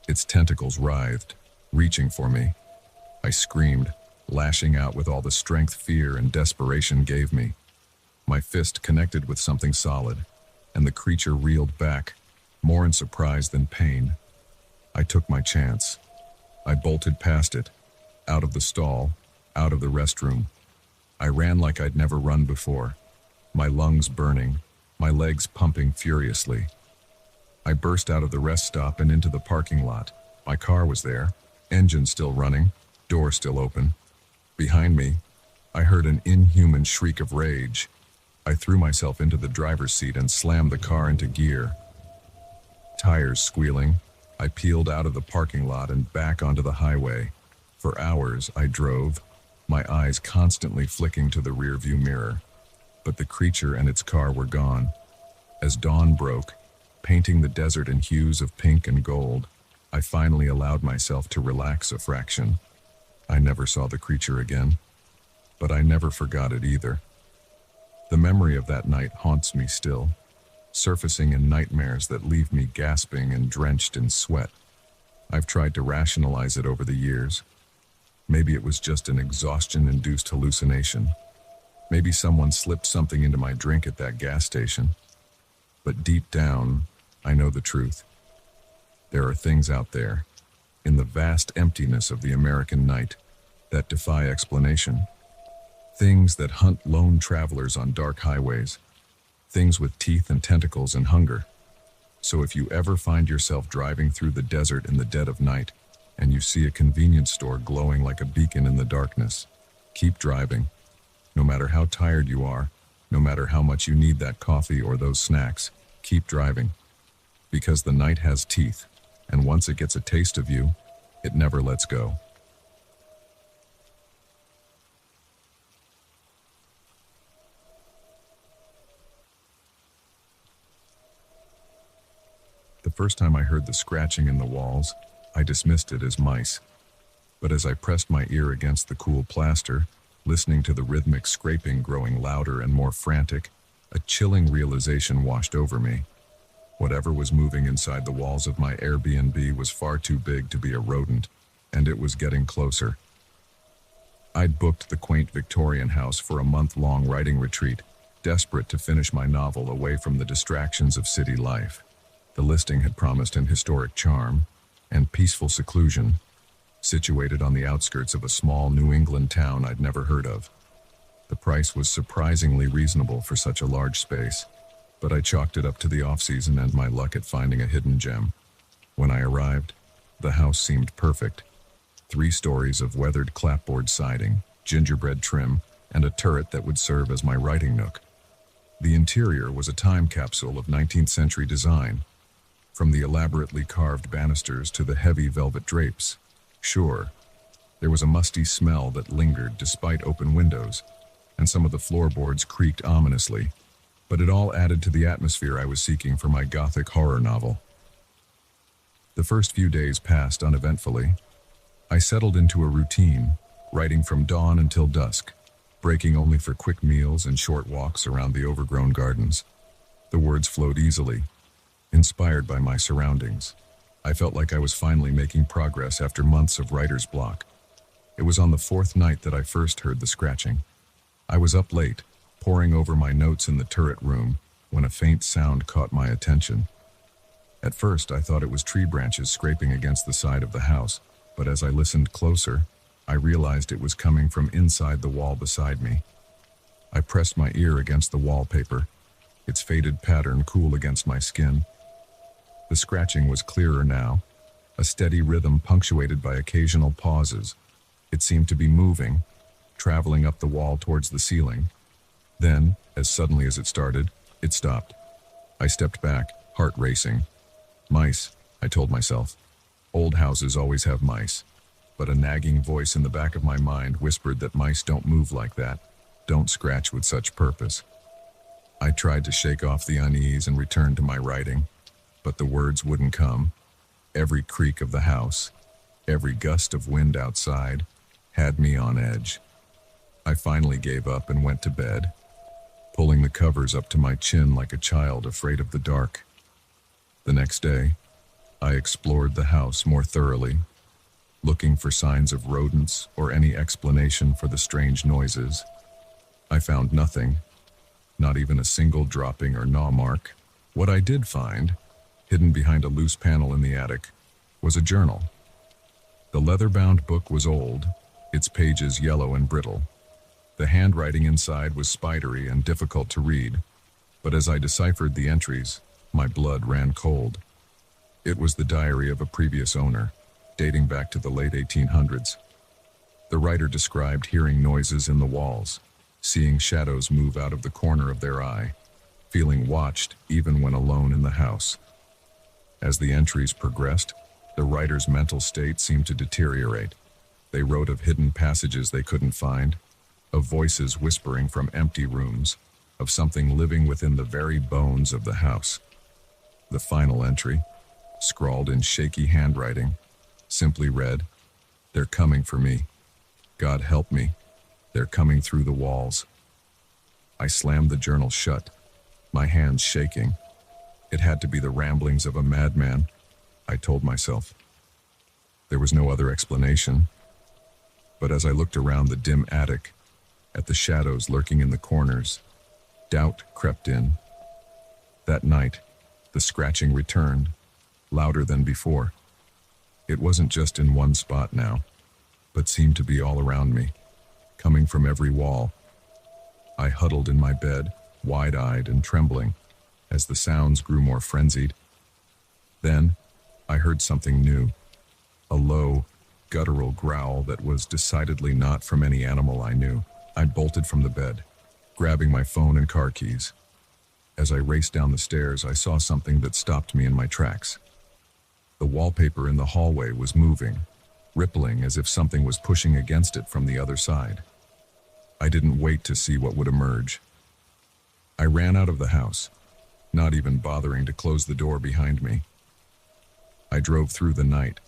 Its tentacles writhed, reaching for me. I screamed, lashing out with all the strength fear and desperation gave me. My fist connected with something solid, and the creature reeled back, more in surprise than pain. I took my chance. I bolted past it, out of the stall, out of the restroom. I ran like I'd never run before, my lungs burning, my legs pumping furiously. I burst out of the rest stop and into the parking lot. My car was there, engine still running, door still open. Behind me, I heard an inhuman shriek of rage. I threw myself into the driver's seat and slammed the car into gear. Tires squealing, I peeled out of the parking lot and back onto the highway. For hours, I drove, my eyes constantly flicking to the rearview mirror. But the creature and its car were gone. As dawn broke, painting the desert in hues of pink and gold, I finally allowed myself to relax a fraction. I never saw the creature again, but I never forgot it either. The memory of that night haunts me still, surfacing in nightmares that leave me gasping and drenched in sweat. I've tried to rationalize it over the years. Maybe it was just an exhaustion-induced hallucination. Maybe someone slipped something into my drink at that gas station. But deep down, I know the truth. There are things out there, in the vast emptiness of the American night, that defy explanation. Things that hunt lone travelers on dark highways. Things with teeth and tentacles and hunger. So if you ever find yourself driving through the desert in the dead of night, and you see a convenience store glowing like a beacon in the darkness, keep driving. No matter how tired you are, no matter how much you need that coffee or those snacks, keep driving. Because the night has teeth, and once it gets a taste of you, it never lets go. The first time I heard the scratching in the walls, I dismissed it as mice. But as I pressed my ear against the cool plaster, listening to the rhythmic scraping growing louder and more frantic, a chilling realization washed over me. Whatever was moving inside the walls of my Airbnb was far too big to be a rodent, and it was getting closer. I'd booked the quaint Victorian house for a month-long writing retreat, desperate to finish my novel away from the distractions of city life. The listing had promised an historic charm and peaceful seclusion, situated on the outskirts of a small New England town I'd never heard of. The price was surprisingly reasonable for such a large space, but I chalked it up to the off-season and my luck at finding a hidden gem. When I arrived, the house seemed perfect. 3 stories of weathered clapboard siding, gingerbread trim, and a turret that would serve as my writing nook. The interior was a time capsule of 19th century design, from the elaborately carved banisters to the heavy velvet drapes. Sure, there was a musty smell that lingered despite open windows, and some of the floorboards creaked ominously, but it all added to the atmosphere I was seeking for my gothic horror novel. The first few days passed uneventfully. I settled into a routine, writing from dawn until dusk, breaking only for quick meals and short walks around the overgrown gardens. The words flowed easily, inspired by my surroundings. I felt like I was finally making progress after months of writer's block. It was on the 4th night that I first heard the scratching. I was up late, poring over my notes in the turret room, when a faint sound caught my attention. At first, I thought it was tree branches scraping against the side of the house, but as I listened closer, I realized it was coming from inside the wall beside me. I pressed my ear against the wallpaper, its faded pattern cool against my skin. The scratching was clearer now, a steady rhythm punctuated by occasional pauses. It seemed to be moving, traveling up the wall towards the ceiling. Then, as suddenly as it started, it stopped. I stepped back, heart racing. Mice, I told myself. Old houses always have mice. But a nagging voice in the back of my mind whispered that mice don't move like that, don't scratch with such purpose. I tried to shake off the unease and return to my writing, but the words wouldn't come. Every creak of the house, every gust of wind outside, had me on edge. I finally gave up and went to bed, pulling the covers up to my chin like a child afraid of the dark. The next day, I explored the house more thoroughly, looking for signs of rodents or any explanation for the strange noises. I found nothing, not even a single dropping or gnaw mark. What I did find, hidden behind a loose panel in the attic, was a journal. The leather-bound book was old, its pages yellow and brittle. The handwriting inside was spidery and difficult to read, but as I deciphered the entries, my blood ran cold. It was the diary of a previous owner, dating back to the late 1800s. The writer described hearing noises in the walls, seeing shadows move out of the corner of their eye, feeling watched even when alone in the house. As the entries progressed, the writer's mental state seemed to deteriorate. They wrote of hidden passages they couldn't find, of voices whispering from empty rooms, of something living within the very bones of the house. The final entry, scrawled in shaky handwriting, simply read, "They're coming for me. God help me. They're coming through the walls." I slammed the journal shut, my hands shaking. It had to be the ramblings of a madman, I told myself. There was no other explanation. But as I looked around the dim attic, at the shadows lurking in the corners, doubt crept in. That night, the scratching returned, louder than before. It wasn't just in one spot now, but seemed to be all around me, coming from every wall. I huddled in my bed, wide-eyed and trembling, as the sounds grew more frenzied. Then, I heard something new, a low, guttural growl that was decidedly not from any animal I knew. I bolted from the bed, grabbing my phone and car keys. As I raced down the stairs, I saw something that stopped me in my tracks. The wallpaper in the hallway was moving, rippling as if something was pushing against it from the other side. I didn't wait to see what would emerge. I ran out of the house, not even bothering to close the door behind me. I drove through the night,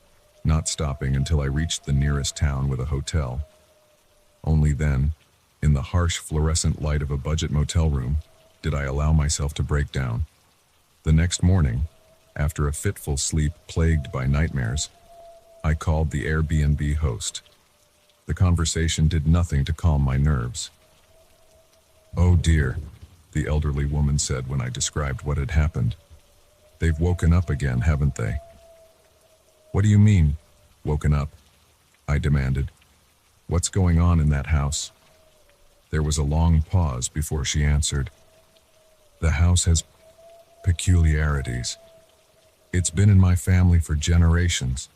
not stopping until I reached the nearest town with a hotel. Only then, in the harsh fluorescent light of a budget motel room, did I allow myself to break down. The next morning, after a fitful sleep plagued by nightmares, I called the Airbnb host. The conversation did nothing to calm my nerves. "Oh dear," the elderly woman said when I described what had happened. "They've woken up again, haven't they?" "What do you mean, woken up?" I demanded. "What's going on in that house?" There was a long pause before she answered. "The house has peculiarities. It's been in my family for generations.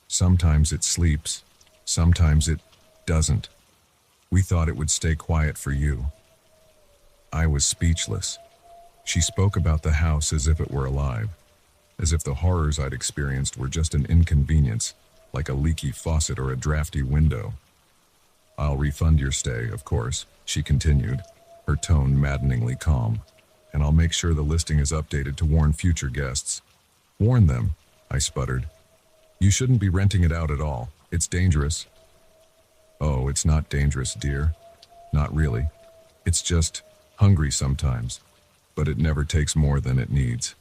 Sometimes it sleeps, Sometimes it doesn't. We thought it would stay quiet for you." I was speechless. She spoke about the house as if it were alive, as if the horrors I'd experienced were just an inconvenience, like a leaky faucet or a drafty window. "I'll refund your stay, of course," she continued, her tone maddeningly calm. "And I'll make sure the listing is updated to warn future guests." "Warn them," I sputtered. "You shouldn't be renting it out at all. It's dangerous." "Oh, it's not dangerous, dear. Not really. It's just hungry sometimes, but it never takes more than it needs."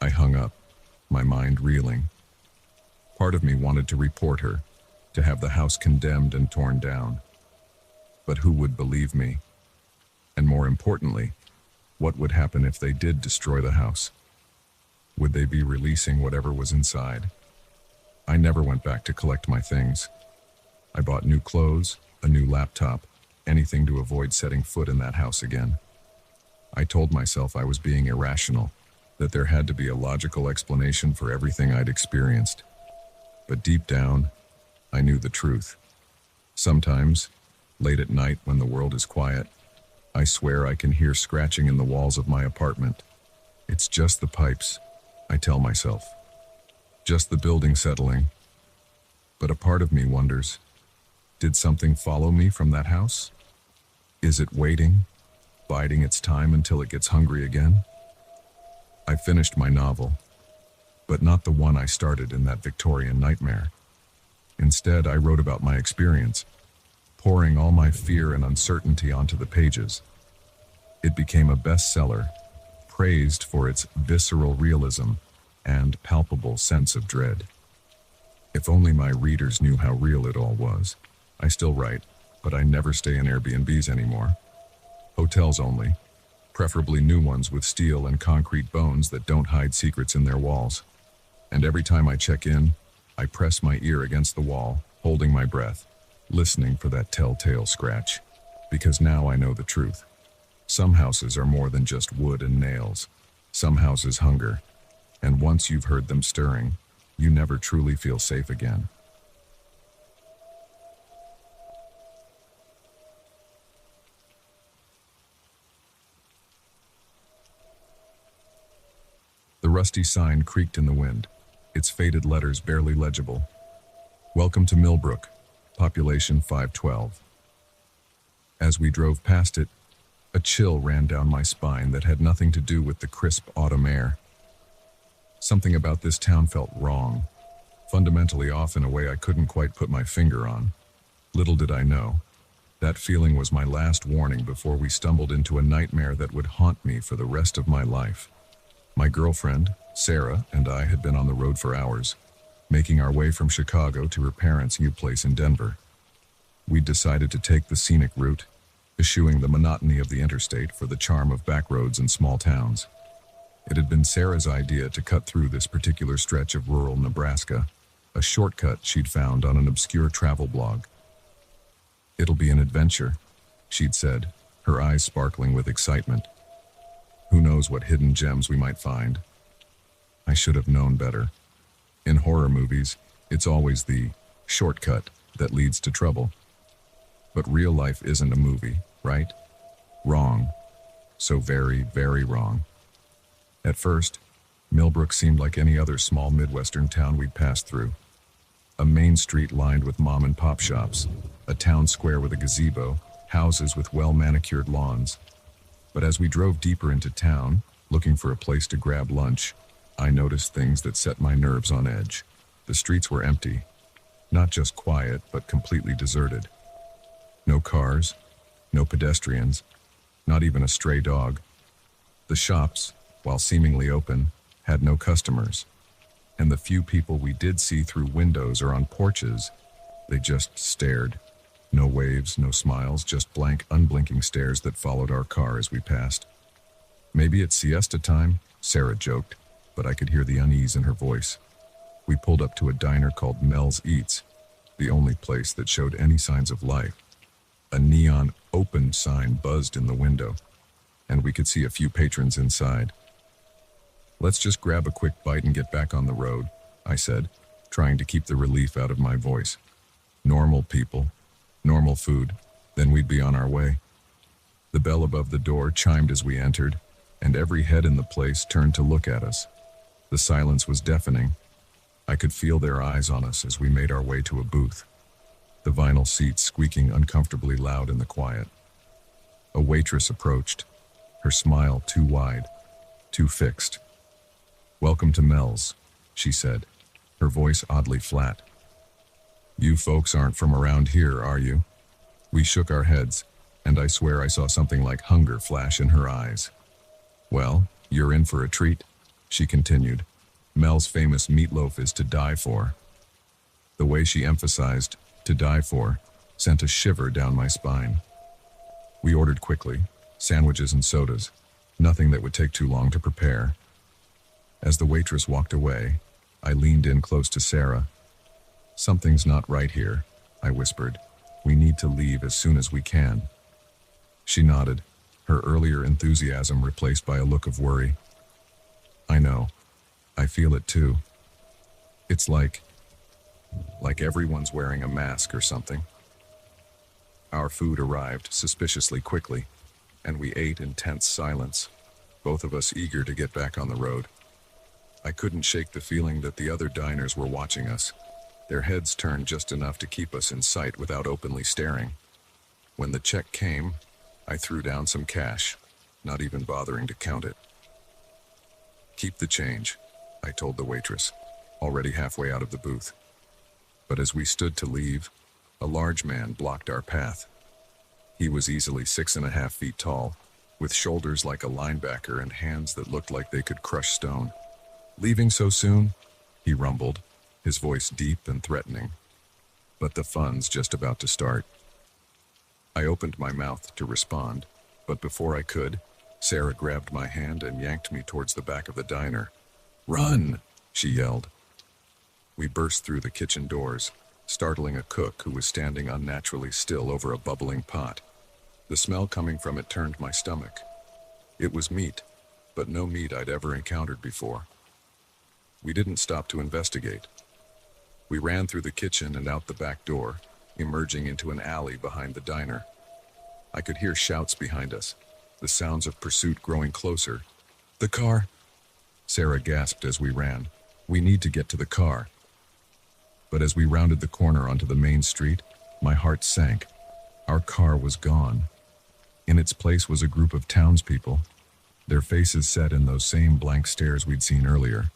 I hung up, my mind reeling. Part of me wanted to report her, to have the house condemned and torn down. But who would believe me? And more importantly, what would happen if they did destroy the house? Would they be releasing whatever was inside? I never went back to collect my things. I bought new clothes, a new laptop, anything to avoid setting foot in that house again. I told myself I was being irrational, that there had to be a logical explanation for everything I'd experienced. But deep down, I knew the truth. Sometimes, late at night when the world is quiet, I swear I can hear scratching in the walls of my apartment. It's just the pipes, I tell myself. Just the building settling. But a part of me wonders, did something follow me from that house? Is it waiting, biding its time until it gets hungry again? I finished my novel, but not the one I started in that Victorian nightmare. Instead, I wrote about my experience, pouring all my fear and uncertainty onto the pages. It became a bestseller, praised for its visceral realism and palpable sense of dread. If only my readers knew how real it all was. I still write, but I never stay in Airbnbs anymore. Hotels only, preferably new ones with steel and concrete bones that don't hide secrets in their walls. And every time I check in, I press my ear against the wall, holding my breath, listening for that telltale scratch. Because now I know the truth. Some houses are more than just wood and nails. Some houses hunger. And once you've heard them stirring, you never truly feel safe again. The rusty sign creaked in the wind, its faded letters barely legible. "Welcome to Millbrook, population 512. As we drove past it, a chill ran down my spine that had nothing to do with the crisp autumn air. Something about this town felt wrong, fundamentally off in a way I couldn't quite put my finger on. Little did I know, that feeling was my last warning before we stumbled into a nightmare that would haunt me for the rest of my life. My girlfriend, Sarah, and I had been on the road for hours, making our way from Chicago to her parents' new place in Denver. We'd decided to take the scenic route, eschewing the monotony of the interstate for the charm of backroads and small towns. It had been Sarah's idea to cut through this particular stretch of rural Nebraska, a shortcut she'd found on an obscure travel blog. "It'll be an adventure," she'd said, her eyes sparkling with excitement. Who knows what hidden gems we might find? I should have known better. In horror movies, it's always the shortcut that leads to trouble. But real life isn't a movie, right? Wrong. So very, very wrong. At first, Millbrook seemed like any other small Midwestern town we'd passed through. A main street lined with mom-and-pop shops, a town square with a gazebo, houses with well-manicured lawns. But as we drove deeper into town, looking for a place to grab lunch, I noticed things that set my nerves on edge. The streets were empty. Not just quiet, but completely deserted. No cars, no pedestrians, not even a stray dog. The shops, while seemingly open, had no customers. And the few people we did see through windows or on porches, they just stared. No waves, no smiles, just blank, unblinking stares that followed our car as we passed. "Maybe it's siesta time," Sarah joked, but I could hear the unease in her voice. We pulled up to a diner called Mel's Eats, the only place that showed any signs of life. A neon "open" sign buzzed in the window, and we could see a few patrons inside. "Let's just grab a quick bite and get back on the road," I said, trying to keep the relief out of my voice. Normal people, normal food, then we'd be on our way. The bell above the door chimed as we entered, and every head in the place turned to look at us. The silence was deafening. I could feel their eyes on us as we made our way to a booth, the vinyl seats squeaking uncomfortably loud in the quiet. A waitress approached, her smile too wide, too fixed. "Welcome to Mel's," she said, her voice oddly flat. "You folks aren't from around here, are you?" We shook our heads, and I swear I saw something like hunger flash in her eyes. "Well, you're in for a treat," she continued. "Mel's famous meatloaf is to die for." The way she emphasized "to die for" sent a shiver down my spine. We ordered quickly, sandwiches and sodas, nothing that would take too long to prepare. As the waitress walked away, I leaned in close to Sarah. "Something's not right here," I whispered. "We need to leave as soon as we can." She nodded, her earlier enthusiasm replaced by a look of worry. "I know. I feel it too. It's like everyone's wearing a mask or something." Our food arrived suspiciously quickly, and we ate in tense silence, both of us eager to get back on the road. I couldn't shake the feeling that the other diners were watching us, their heads turned just enough to keep us in sight without openly staring. When the check came, I threw down some cash, not even bothering to count it. "Keep the change," I told the waitress, already halfway out of the booth. But as we stood to leave, a large man blocked our path. He was easily 6.5 feet tall, with shoulders like a linebacker and hands that looked like they could crush stone. "Leaving so soon?" he rumbled, his voice deep and threatening. "But the fun's just about to start." I opened my mouth to respond, but before I could, Sarah grabbed my hand and yanked me towards the back of the diner. "Run!" she yelled. We burst through the kitchen doors, startling a cook who was standing unnaturally still over a bubbling pot. The smell coming from it turned my stomach. It was meat, but no meat I'd ever encountered before. We didn't stop to investigate. We ran through the kitchen and out the back door, emerging into an alley behind the diner. I could hear shouts behind us, the sounds of pursuit growing closer. "The car!" Sarah gasped as we ran. "We need to get to the car." But as we rounded the corner onto the main street, my heart sank. Our car was gone. In its place was a group of townspeople, their faces set in those same blank stares we'd seen earlier.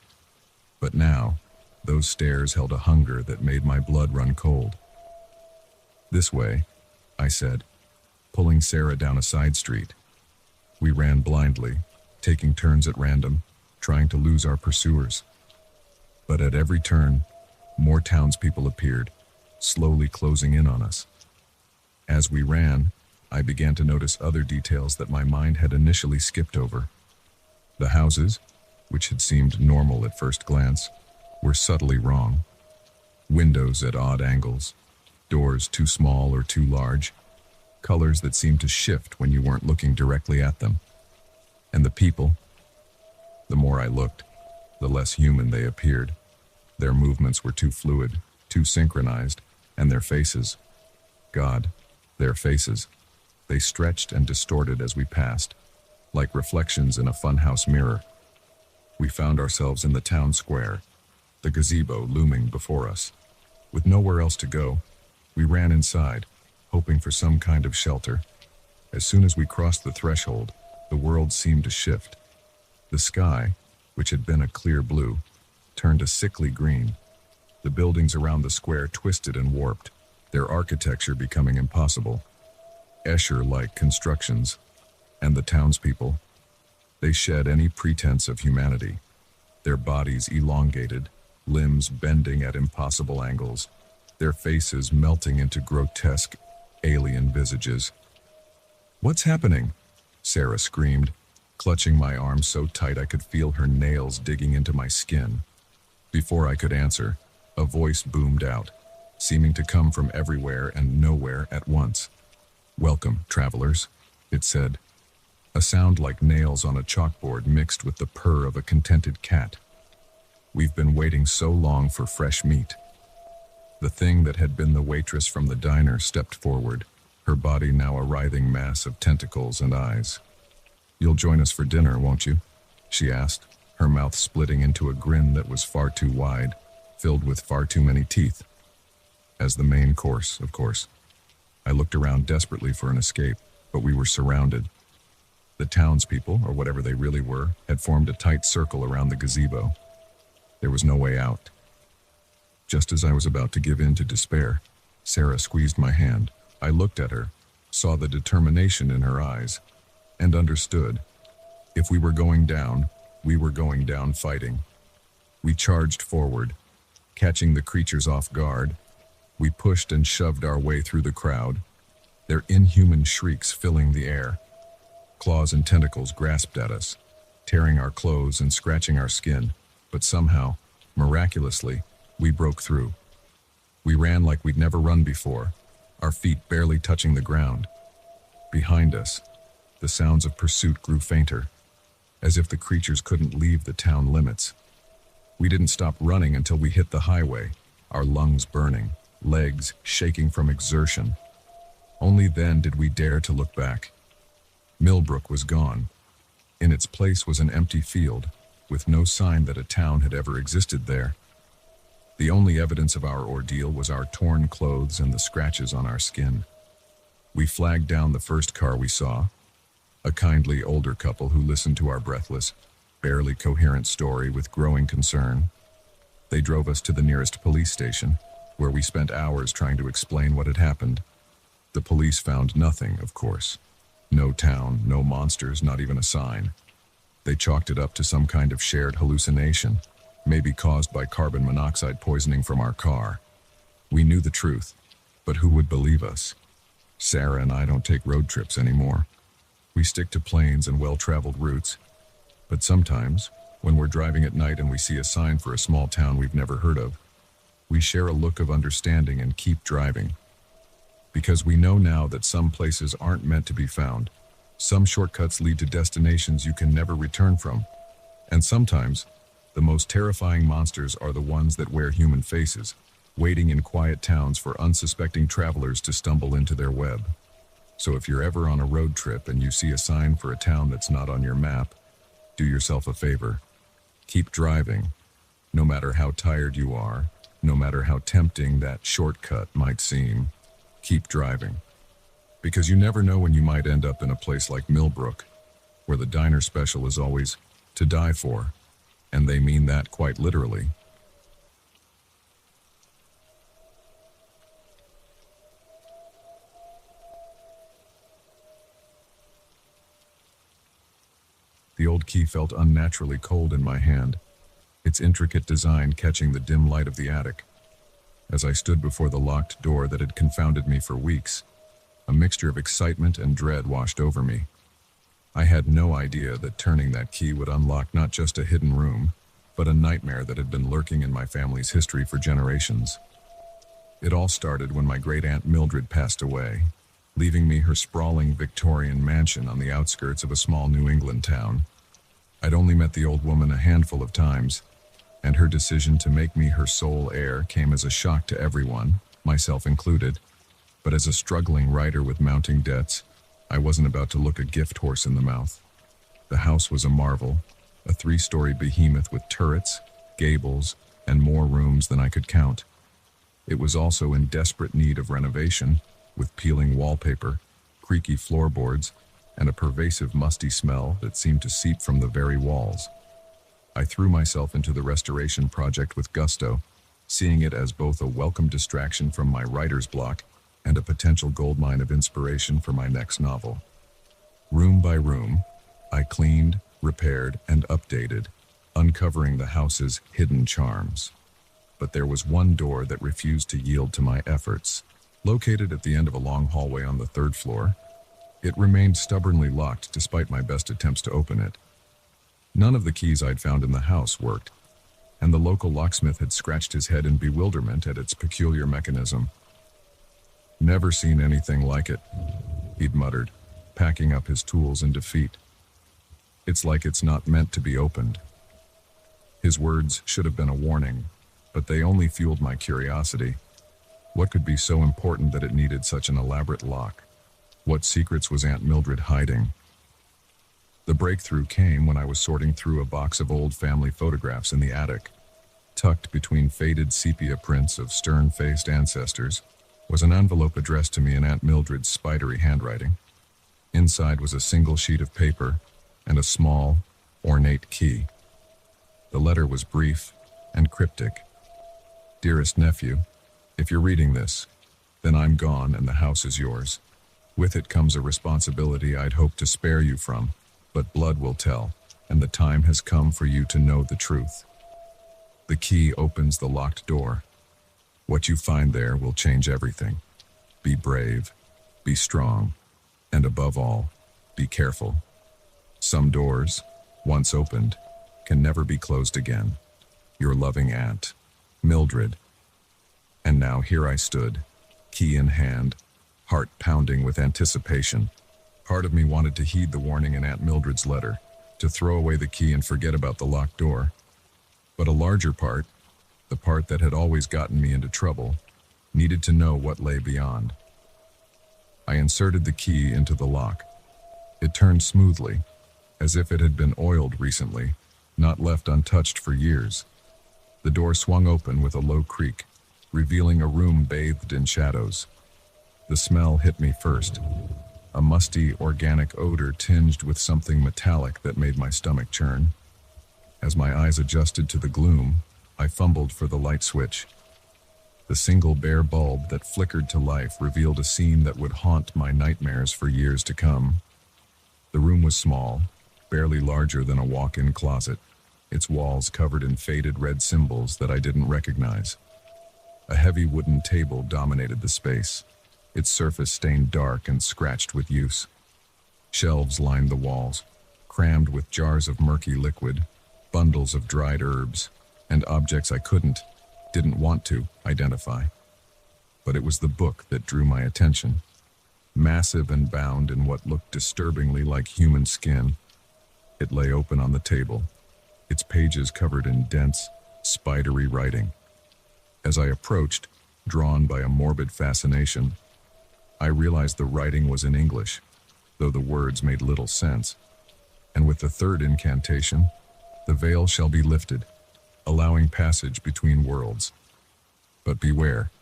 But now, those stares held a hunger that made my blood run cold. "This way," I said, pulling Sarah down a side street. We ran blindly, taking turns at random, trying to lose our pursuers. But at every turn, more townspeople appeared, slowly closing in on us. As we ran, I began to notice other details that my mind had initially skipped over. The houses, which had seemed normal at first glance, were subtly wrong. Windows at odd angles, doors too small or too large, colors that seemed to shift when you weren't looking directly at them. And the people, the more I looked, the less human they appeared. Their movements were too fluid, too synchronized, and their faces, God, their faces, they stretched and distorted as we passed, like reflections in a funhouse mirror. We found ourselves in the town square, the gazebo looming before us. With nowhere else to go, we ran inside, hoping for some kind of shelter. As soon as we crossed the threshold, the world seemed to shift. The sky, which had been a clear blue, turned a sickly green. The buildings around the square twisted and warped, their architecture becoming impossible. Escher-like constructions, and the townspeople, they shed any pretense of humanity, their bodies elongated, limbs bending at impossible angles, their faces melting into grotesque, alien visages. "What's happening?" Sarah screamed, clutching my arm so tight I could feel her nails digging into my skin. Before I could answer, a voice boomed out, seeming to come from everywhere and nowhere at once. "Welcome, travelers," it said, a sound like nails on a chalkboard mixed with the purr of a contented cat. "We've been waiting so long for fresh meat." The thing that had been the waitress from the diner stepped forward, her body now a writhing mass of tentacles and eyes. "You'll join us for dinner, won't you?" she asked, her mouth splitting into a grin that was far too wide, filled with far too many teeth. As the main course, of course. I looked around desperately for an escape, but we were surrounded. The townspeople, or whatever they really were, had formed a tight circle around the gazebo. There was no way out. Just as I was about to give in to despair, Sarah squeezed my hand. I looked at her, saw the determination in her eyes, and understood. If we were going down, we were going down fighting. We charged forward, catching the creatures off guard. We pushed and shoved our way through the crowd, their inhuman shrieks filling the air. Claws and tentacles grasped at us, tearing our clothes and scratching our skin, but somehow, miraculously, we broke through. We ran like we'd never run before, our feet barely touching the ground. Behind us, the sounds of pursuit grew fainter, as if the creatures couldn't leave the town limits. We didn't stop running until we hit the highway, our lungs burning, legs shaking from exertion. Only then did we dare to look back. Millbrook was gone. In its place was an empty field, with no sign that a town had ever existed there. The only evidence of our ordeal was our torn clothes and the scratches on our skin. We flagged down the first car we saw, a kindly older couple who listened to our breathless, barely coherent story with growing concern. They drove us to the nearest police station, where we spent hours trying to explain what had happened. The police found nothing, of course. No town, no monsters, not even a sign. They chalked it up to some kind of shared hallucination, maybe caused by carbon monoxide poisoning from our car. We knew the truth, but who would believe us? Sarah and I don't take road trips anymore. We stick to planes and well-traveled routes. But sometimes, when we're driving at night and we see a sign for a small town we've never heard of, we share a look of understanding and keep driving. Because we know now that some places aren't meant to be found. Some shortcuts lead to destinations you can never return from. And sometimes, the most terrifying monsters are the ones that wear human faces, waiting in quiet towns for unsuspecting travelers to stumble into their web. So if you're ever on a road trip and you see a sign for a town that's not on your map, do yourself a favor. Keep driving. No matter how tired you are, no matter how tempting that shortcut might seem, keep driving. Because you never know when you might end up in a place like Millbrook, where the diner special is always to die for, and they mean that quite literally. The old key felt unnaturally cold in my hand, its intricate design catching the dim light of the attic. As I stood before the locked door that had confounded me for weeks, a mixture of excitement and dread washed over me. I had no idea that turning that key would unlock not just a hidden room, but a nightmare that had been lurking in my family's history for generations. It all started when my great-aunt Mildred passed away, leaving me her sprawling Victorian mansion on the outskirts of a small New England town. I'd only met the old woman a handful of times, and her decision to make me her sole heir came as a shock to everyone, myself included. But as a struggling writer with mounting debts, I wasn't about to look a gift horse in the mouth. The house was a marvel, a 3-story behemoth with turrets, gables, and more rooms than I could count. It was also in desperate need of renovation, with peeling wallpaper, creaky floorboards, and a pervasive musty smell that seemed to seep from the very walls. I threw myself into the restoration project with gusto, seeing it as both a welcome distraction from my writer's block and a potential goldmine of inspiration for my next novel. Room by room, I cleaned, repaired, and updated, uncovering the house's hidden charms. But there was one door that refused to yield to my efforts. Located at the end of a long hallway on the 3rd floor, it remained stubbornly locked despite my best attempts to open it. None of the keys I'd found in the house worked, and the local locksmith had scratched his head in bewilderment at its peculiar mechanism. "Never seen anything like it," he'd muttered, packing up his tools in defeat. "It's like it's not meant to be opened." His words should have been a warning, but they only fueled my curiosity. What could be so important that it needed such an elaborate lock? What secrets was Aunt Mildred hiding? The breakthrough came when I was sorting through a box of old family photographs in the attic. Tucked between faded sepia prints of stern-faced ancestors was an envelope addressed to me in Aunt Mildred's spidery handwriting. Inside was a single sheet of paper and a small, ornate key. The letter was brief and cryptic. Dearest nephew, if you're reading this, then I'm gone and the house is yours. With it comes a responsibility I'd hoped to spare you from, but blood will tell, and the time has come for you to know the truth. The key opens the locked door. What you find there will change everything. Be brave, be strong, and above all, be careful. Some doors, once opened, can never be closed again. Your loving aunt, Mildred. And now here I stood, key in hand, heart pounding with anticipation. Part of me wanted to heed the warning in Aunt Mildred's letter, to throw away the key and forget about the locked door. But a larger part, the part that had always gotten me into trouble, needed to know what lay beyond. I inserted the key into the lock. It turned smoothly, as if it had been oiled recently, not left untouched for years. The door swung open with a low creak, revealing a room bathed in shadows. The smell hit me first, a musty, organic odor tinged with something metallic that made my stomach churn. As my eyes adjusted to the gloom, I fumbled for the light switch. The single bare bulb that flickered to life revealed a scene that would haunt my nightmares for years to come. The room was small, barely larger than a walk-in closet, its walls covered in faded red symbols that I didn't recognize. A heavy wooden table dominated the space, its surface stained dark and scratched with use. Shelves lined the walls, crammed with jars of murky liquid, bundles of dried herbs, and objects I didn't want to identify. But it was the book that drew my attention. Massive and bound in what looked disturbingly like human skin, it lay open on the table, its pages covered in dense, spidery writing. As I approached, drawn by a morbid fascination, I realized the writing was in English, though the words made little sense. And with the third incantation, the veil shall be lifted, allowing passage between worlds. But beware,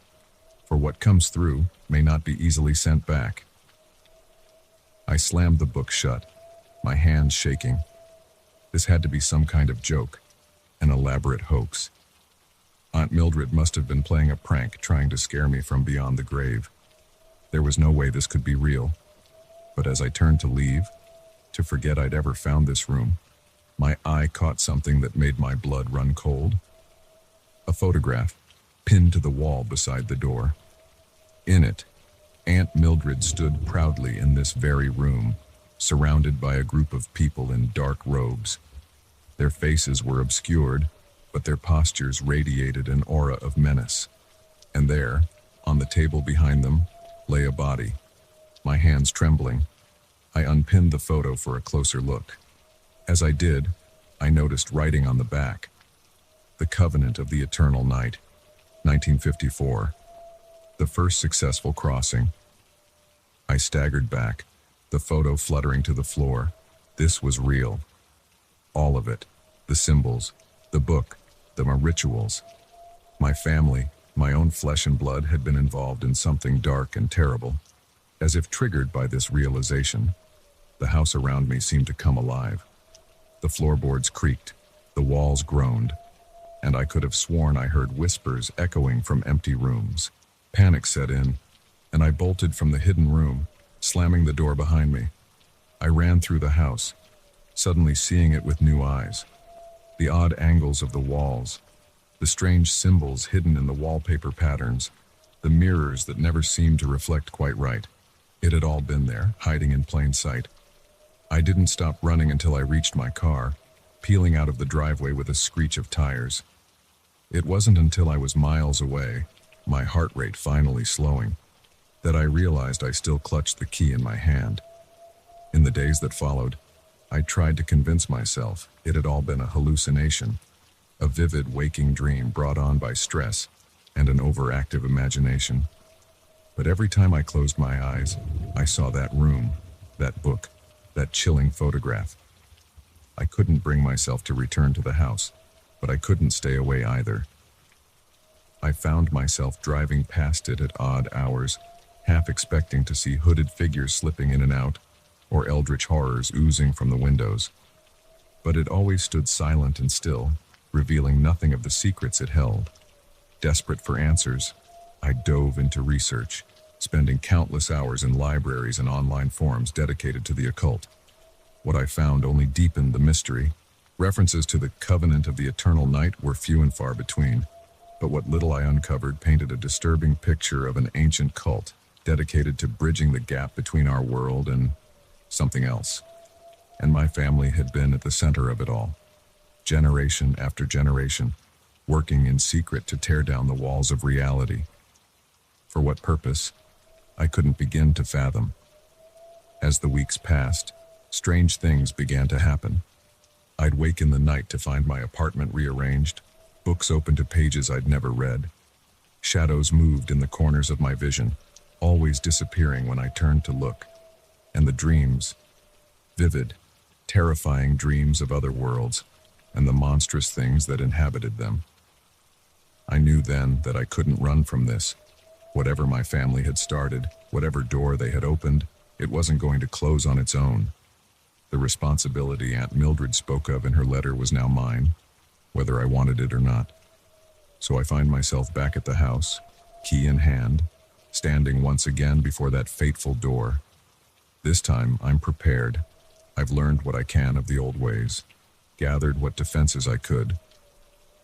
for what comes through may not be easily sent back. I slammed the book shut, my hands shaking. This had to be some kind of joke, an elaborate hoax. Aunt Mildred must have been playing a prank, trying to scare me from beyond the grave. There was no way this could be real. But as I turned to leave, to forget I'd ever found this room, my eye caught something that made my blood run cold. A photograph, pinned to the wall beside the door. In it, Aunt Mildred stood proudly in this very room, surrounded by a group of people in dark robes. Their faces were obscured, but their postures radiated an aura of menace. And there, on the table behind them, lay a body. My hands trembling, I unpinned the photo for a closer look. As I did, I noticed writing on the back. The Covenant of the Eternal Night, 1954. The first successful crossing. I staggered back, the photo fluttering to the floor. This was real. All of it. The symbols, the book, the rituals. My family, my own flesh and blood, had been involved in something dark and terrible. As if triggered by this realization, the house around me seemed to come alive. The floorboards creaked, the walls groaned, and I could have sworn I heard whispers echoing from empty rooms. Panic set in, and I bolted from the hidden room, slamming the door behind me. I ran through the house, suddenly seeing it with new eyes. The odd angles of the walls, the strange symbols hidden in the wallpaper patterns, the mirrors that never seemed to reflect quite right. It had all been there, hiding in plain sight. I didn't stop running until I reached my car, peeling out of the driveway with a screech of tires. It wasn't until I was miles away, my heart rate finally slowing, that I realized I still clutched the key in my hand. In the days that followed, I tried to convince myself it had all been a hallucination, a vivid waking dream brought on by stress, and an overactive imagination. But every time I closed my eyes, I saw that room, that book, that chilling photograph. I couldn't bring myself to return to the house, but I couldn't stay away either. I found myself driving past it at odd hours, half expecting to see hooded figures slipping in and out, or eldritch horrors oozing from the windows. But it always stood silent and still, revealing nothing of the secrets it held. Desperate for answers, I dove into research, spending countless hours in libraries and online forums dedicated to the occult. What I found only deepened the mystery. References to the covenant of the eternal night were few and far between, but what little I uncovered painted a disturbing picture of an ancient cult dedicated to bridging the gap between our world and something else. And my family had been at the center of it all, generation after generation, working in secret to tear down the walls of reality. For what purpose? I couldn't begin to fathom. As the weeks passed, strange things began to happen. I'd wake in the night to find my apartment rearranged, books open to pages I'd never read. Shadows moved in the corners of my vision, always disappearing when I turned to look. And the dreams, vivid, terrifying dreams of other worlds, and the monstrous things that inhabited them. I knew then that I couldn't run from this. Whatever my family had started, whatever door they had opened, it wasn't going to close on its own. The responsibility Aunt Mildred spoke of in her letter was now mine, whether I wanted it or not. So I find myself back at the house, key in hand, standing once again before that fateful door. This time, I'm prepared. I've learned what I can of the old ways, gathered what defenses I could.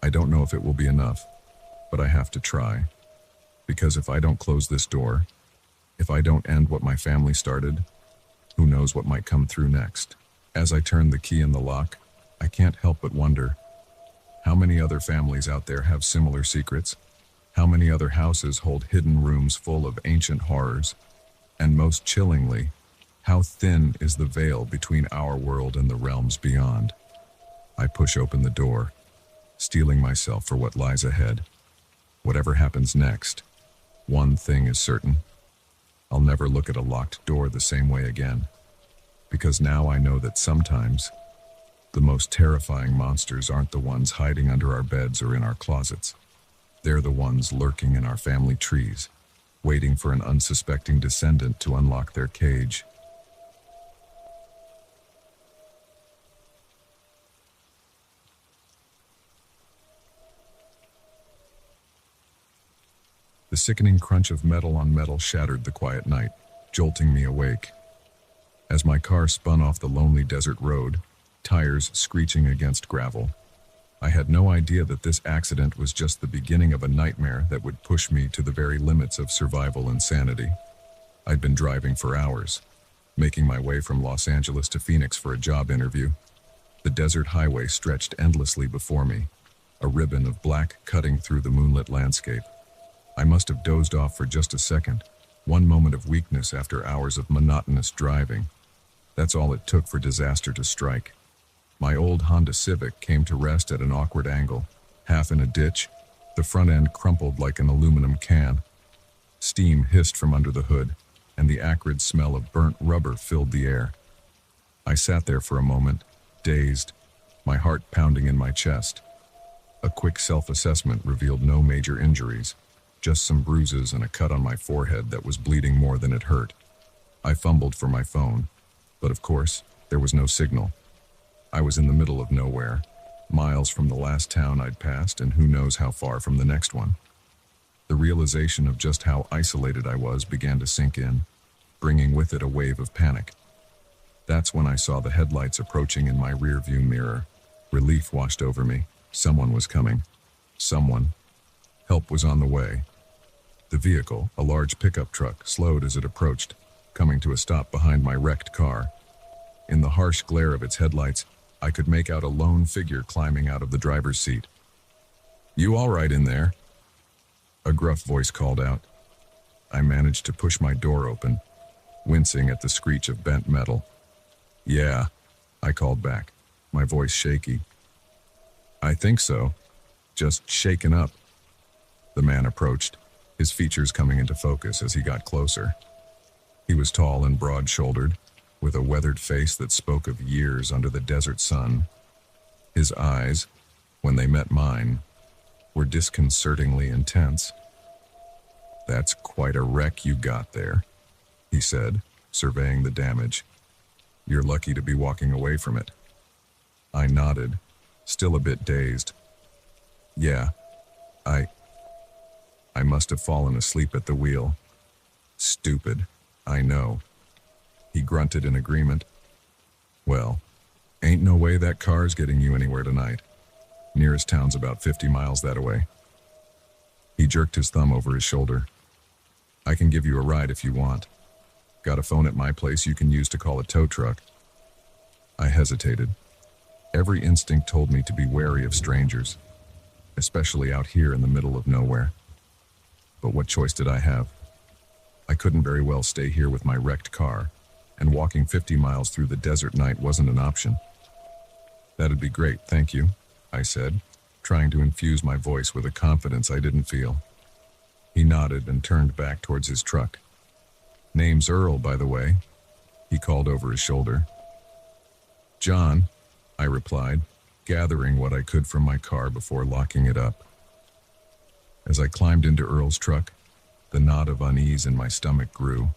I don't know if it will be enough, but I have to try. Because if I don't close this door, if I don't end what my family started, who knows what might come through next. As I turn the key in the lock, I can't help but wonder, how many other families out there have similar secrets? How many other houses hold hidden rooms full of ancient horrors? And most chillingly, how thin is the veil between our world and the realms beyond? I push open the door, steeling myself for what lies ahead. Whatever happens next, one thing is certain. I'll never look at a locked door the same way again. Because now I know that sometimes, the most terrifying monsters aren't the ones hiding under our beds or in our closets. They're the ones lurking in our family trees, waiting for an unsuspecting descendant to unlock their cage. The sickening crunch of metal on metal shattered the quiet night, jolting me awake. As my car spun off the lonely desert road, tires screeching against gravel, I had no idea that this accident was just the beginning of a nightmare that would push me to the very limits of survival and sanity. I'd been driving for hours, making my way from Los Angeles to Phoenix for a job interview. The desert highway stretched endlessly before me, a ribbon of black cutting through the moonlit landscape. I must have dozed off for just a second, one moment of weakness after hours of monotonous driving. That's all it took for disaster to strike. My old Honda Civic came to rest at an awkward angle, half in a ditch, the front end crumpled like an aluminum can. Steam hissed from under the hood, and the acrid smell of burnt rubber filled the air. I sat there for a moment, dazed, my heart pounding in my chest. A quick self-assessment revealed no major injuries, just some bruises and a cut on my forehead that was bleeding more than it hurt. I fumbled for my phone, but of course, there was no signal. I was in the middle of nowhere, miles from the last town I'd passed and who knows how far from the next one. The realization of just how isolated I was began to sink in, bringing with it a wave of panic. That's when I saw the headlights approaching in my rearview mirror. Relief washed over me. Someone was coming. Someone. Help was on the way. The vehicle, a large pickup truck, slowed as it approached, coming to a stop behind my wrecked car. In the harsh glare of its headlights, I could make out a lone figure climbing out of the driver's seat. "You all right in there?" A gruff voice called out. I managed to push my door open, wincing at the screech of bent metal. "Yeah," I called back, my voice shaky. "I think so. Just shaken up." The man approached, his features coming into focus as he got closer. He was tall and broad-shouldered, with a weathered face that spoke of years under the desert sun. His eyes, when they met mine, were disconcertingly intense. "That's quite a wreck you got there," he said, surveying the damage. "You're lucky to be walking away from it." I nodded, still a bit dazed. "Yeah, I must have fallen asleep at the wheel. Stupid, I know." He grunted in agreement. "Well, ain't no way that car's getting you anywhere tonight. Nearest town's about 50 miles that away." He jerked his thumb over his shoulder. "I can give you a ride if you want. Got a phone at my place you can use to call a tow truck." I hesitated. Every instinct told me to be wary of strangers, especially out here in the middle of nowhere. But what choice did I have? I couldn't very well stay here with my wrecked car, and walking 50 miles through the desert night wasn't an option. "That'd be great, thank you," I said, trying to infuse my voice with a confidence I didn't feel. He nodded and turned back towards his truck. "Name's Earl, by the way," he called over his shoulder. "John," I replied, gathering what I could from my car before locking it up. As I climbed into Earl's truck, the knot of unease in my stomach grew.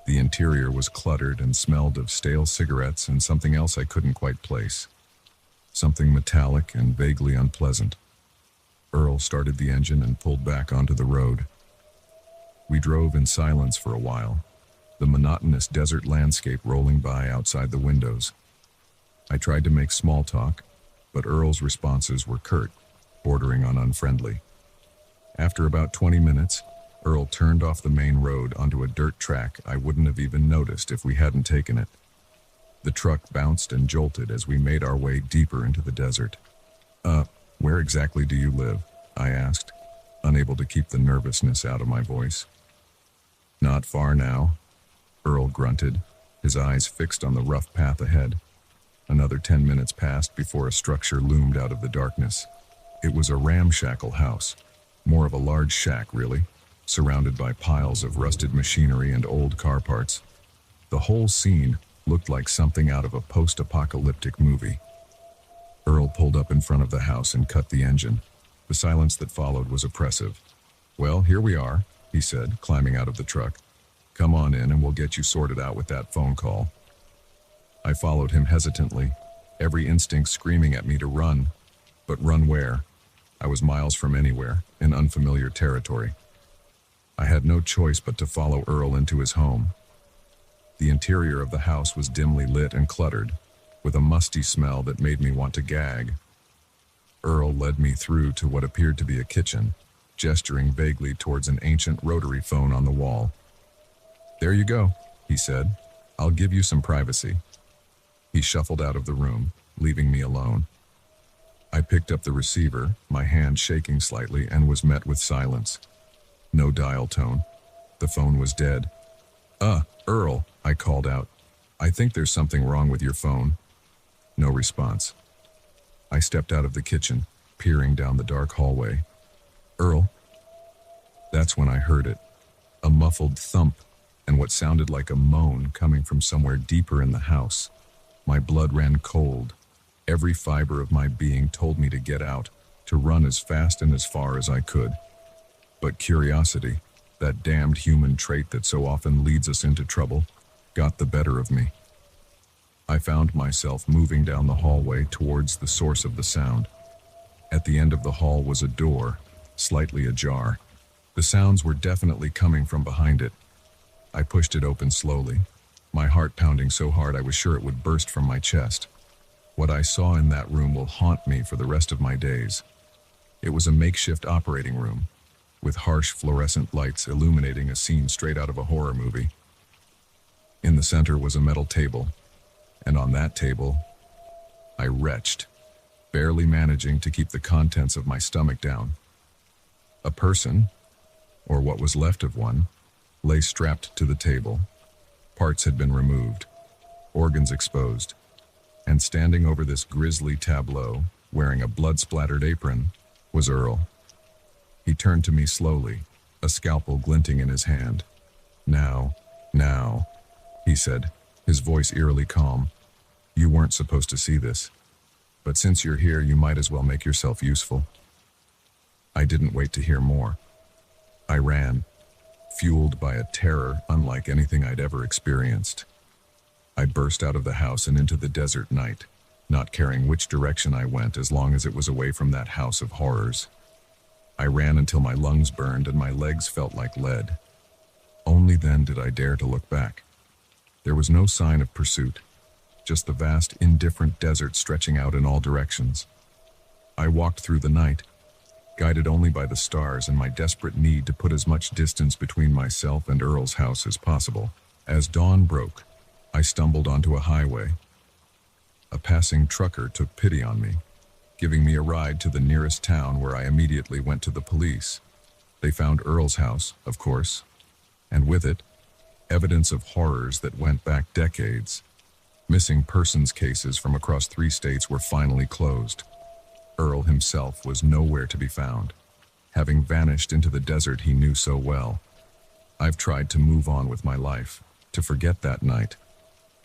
The interior was cluttered and smelled of stale cigarettes and something else I couldn't quite place. Something metallic and vaguely unpleasant. Earl started the engine and pulled back onto the road. We drove in silence for a while, the monotonous desert landscape rolling by outside the windows. I tried to make small talk, but Earl's responses were curt, bordering on unfriendly. After about 20 minutes, Earl turned off the main road onto a dirt track I wouldn't have even noticed if we hadn't taken it. The truck bounced and jolted as we made our way deeper into the desert. Where exactly do you live?" I asked, unable to keep the nervousness out of my voice. "Not far now," Earl grunted, his eyes fixed on the rough path ahead. Another 10 minutes passed before a structure loomed out of the darkness. It was a ramshackle house, more of a large shack, really, surrounded by piles of rusted machinery and old car parts. The whole scene looked like something out of a post-apocalyptic movie. Earl pulled up in front of the house and cut the engine. The silence that followed was oppressive. "Well, here we are," he said, climbing out of the truck. "Come on in and we'll get you sorted out with that phone call." I followed him hesitantly, every instinct screaming at me to run. But run where? I was miles from anywhere, in unfamiliar territory. I had no choice but to follow Earl into his home. The interior of the house was dimly lit and cluttered, with a musty smell that made me want to gag. Earl led me through to what appeared to be a kitchen, gesturing vaguely towards an ancient rotary phone on the wall. "There you go," he said. "I'll give you some privacy." He shuffled out of the room, leaving me alone. I picked up the receiver, my hand shaking slightly, and was met with silence. No dial tone. The phone was dead. Earl," I called out. "I think there's something wrong with your phone." No response. I stepped out of the kitchen, peering down the dark hallway. "Earl?" That's when I heard it. A muffled thump, and what sounded like a moan coming from somewhere deeper in the house. My blood ran cold. Every fiber of my being told me to get out, to run as fast and as far as I could. But curiosity, that damned human trait that so often leads us into trouble, got the better of me. I found myself moving down the hallway towards the source of the sound. At the end of the hall was a door, slightly ajar. The sounds were definitely coming from behind it. I pushed it open slowly, my heart pounding so hard I was sure it would burst from my chest. What I saw in that room will haunt me for the rest of my days. It was a makeshift operating room, with harsh fluorescent lights illuminating a scene straight out of a horror movie. In the center was a metal table, and on that table, I retched, barely managing to keep the contents of my stomach down. A person, or what was left of one, lay strapped to the table. Parts had been removed, organs exposed, and standing over this grisly tableau, wearing a blood-splattered apron, was Earl. He turned to me slowly, a scalpel glinting in his hand. Now, he said, his voice eerily calm. You weren't supposed to see this, but since you're here, you might as well make yourself useful. I didn't wait to hear more. I ran, fueled by a terror unlike anything I'd ever experienced. I burst out of the house and into the desert night, not caring which direction I went as long as it was away from that house of horrors. I ran until my lungs burned and my legs felt like lead. Only then did I dare to look back. There was no sign of pursuit, just the vast, indifferent desert stretching out in all directions. I walked through the night, guided only by the stars and my desperate need to put as much distance between myself and Earl's house as possible. As dawn broke, I stumbled onto a highway. A passing trucker took pity on me, giving me a ride to the nearest town where I immediately went to the police. They found Earl's house, of course, and with it, evidence of horrors that went back decades. Missing persons cases from across 3 states were finally closed. Earl himself was nowhere to be found, having vanished into the desert he knew so well. I've tried to move on with my life, to forget that night,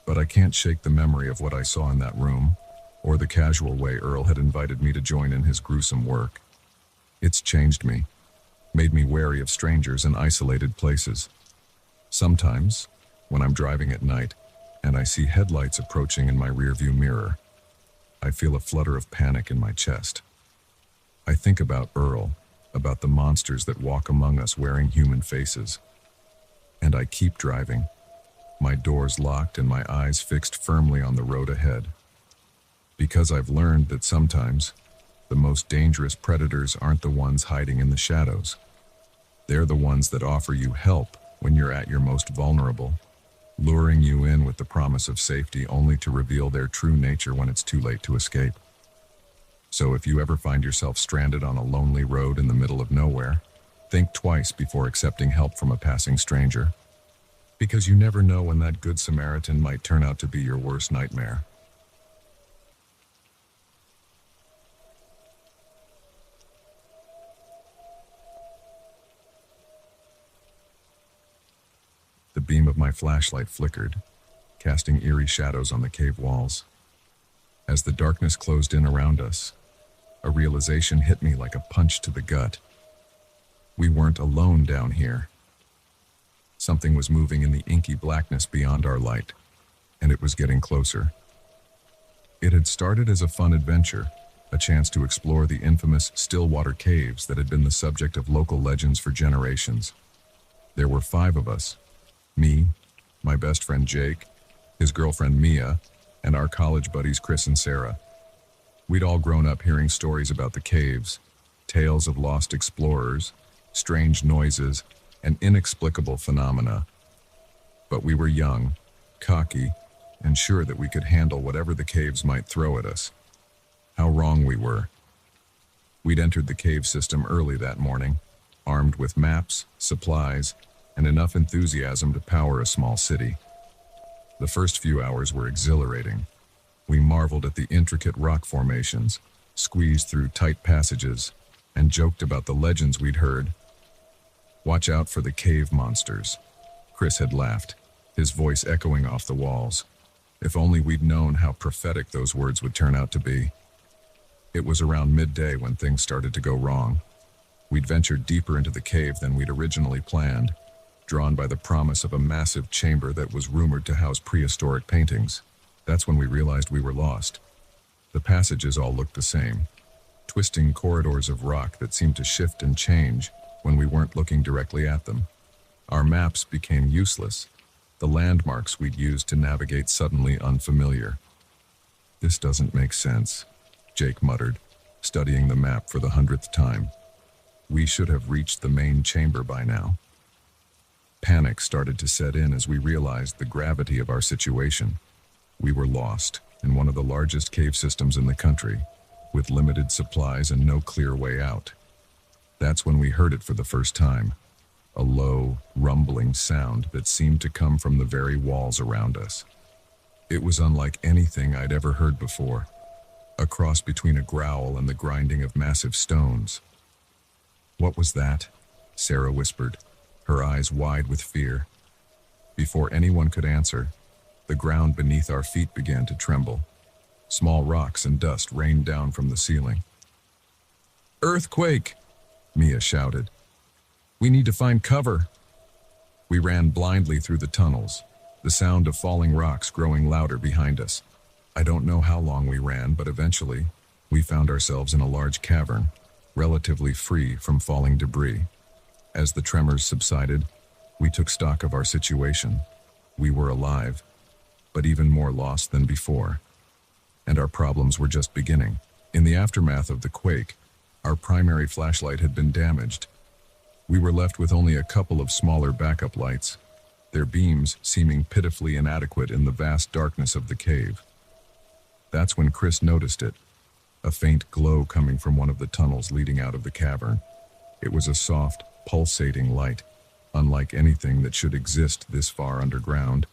but I can't shake the memory of what I saw in that room, or the casual way Earl had invited me to join in his gruesome work. It's changed me, made me wary of strangers and isolated places. Sometimes, when I'm driving at night, and I see headlights approaching in my rearview mirror, I feel a flutter of panic in my chest. I think about Earl, about the monsters that walk among us wearing human faces. And I keep driving, my doors locked and my eyes fixed firmly on the road ahead. Because I've learned that sometimes, the most dangerous predators aren't the ones hiding in the shadows. They're the ones that offer you help when you're at your most vulnerable, luring you in with the promise of safety only to reveal their true nature when it's too late to escape. So if you ever find yourself stranded on a lonely road in the middle of nowhere, think twice before accepting help from a passing stranger. Because you never know when that good Samaritan might turn out to be your worst nightmare. The beam of my flashlight flickered, casting eerie shadows on the cave walls. As the darkness closed in around us, a realization hit me like a punch to the gut. We weren't alone down here. Something was moving in the inky blackness beyond our light, and it was getting closer. It had started as a fun adventure, a chance to explore the infamous Stillwater caves that had been the subject of local legends for generations. There were 5 of us. Me, my best friend Jake, his girlfriend Mia, and our college buddies Chris and Sarah. We'd all grown up hearing stories about the caves, tales of lost explorers, strange noises, and inexplicable phenomena. But we were young, cocky, and sure that we could handle whatever the caves might throw at us. How wrong we were. We'd entered the cave system early that morning, armed with maps, supplies, and enough enthusiasm to power a small city. The first few hours were exhilarating. We marveled at the intricate rock formations, squeezed through tight passages, and joked about the legends we'd heard. Watch out for the cave monsters, Chris had laughed, his voice echoing off the walls. If only we'd known how prophetic those words would turn out to be. It was around midday when things started to go wrong. We'd ventured deeper into the cave than we'd originally planned, drawn by the promise of a massive chamber that was rumored to house prehistoric paintings. That's when we realized we were lost. The passages all looked the same, twisting corridors of rock that seemed to shift and change when we weren't looking directly at them. Our maps became useless, the landmarks we'd used to navigate suddenly unfamiliar. This doesn't make sense, Jake muttered, studying the map for the 100th time. We should have reached the main chamber by now. Panic started to set in as we realized the gravity of our situation. We were lost in one of the largest cave systems in the country, with limited supplies and no clear way out. That's when we heard it for the first time, a low, rumbling sound that seemed to come from the very walls around us. It was unlike anything I'd ever heard before, a cross between a growl and the grinding of massive stones. What was that? Sarah whispered, her eyes wide with fear. Before anyone could answer, the ground beneath our feet began to tremble. Small rocks and dust rained down from the ceiling. Earthquake! Mia shouted. We need to find cover. We ran blindly through the tunnels, the sound of falling rocks growing louder behind us. I don't know how long we ran, but eventually, we found ourselves in a large cavern, relatively free from falling debris. As the tremors subsided, we took stock of our situation. We were alive, but even more lost than before. And our problems were just beginning. In the aftermath of the quake, our primary flashlight had been damaged. We were left with only a couple of smaller backup lights, their beams seeming pitifully inadequate in the vast darkness of the cave. That's when Chris noticed it, a faint glow coming from one of the tunnels leading out of the cavern. It was a soft, pulsating light, unlike anything that should exist this far underground.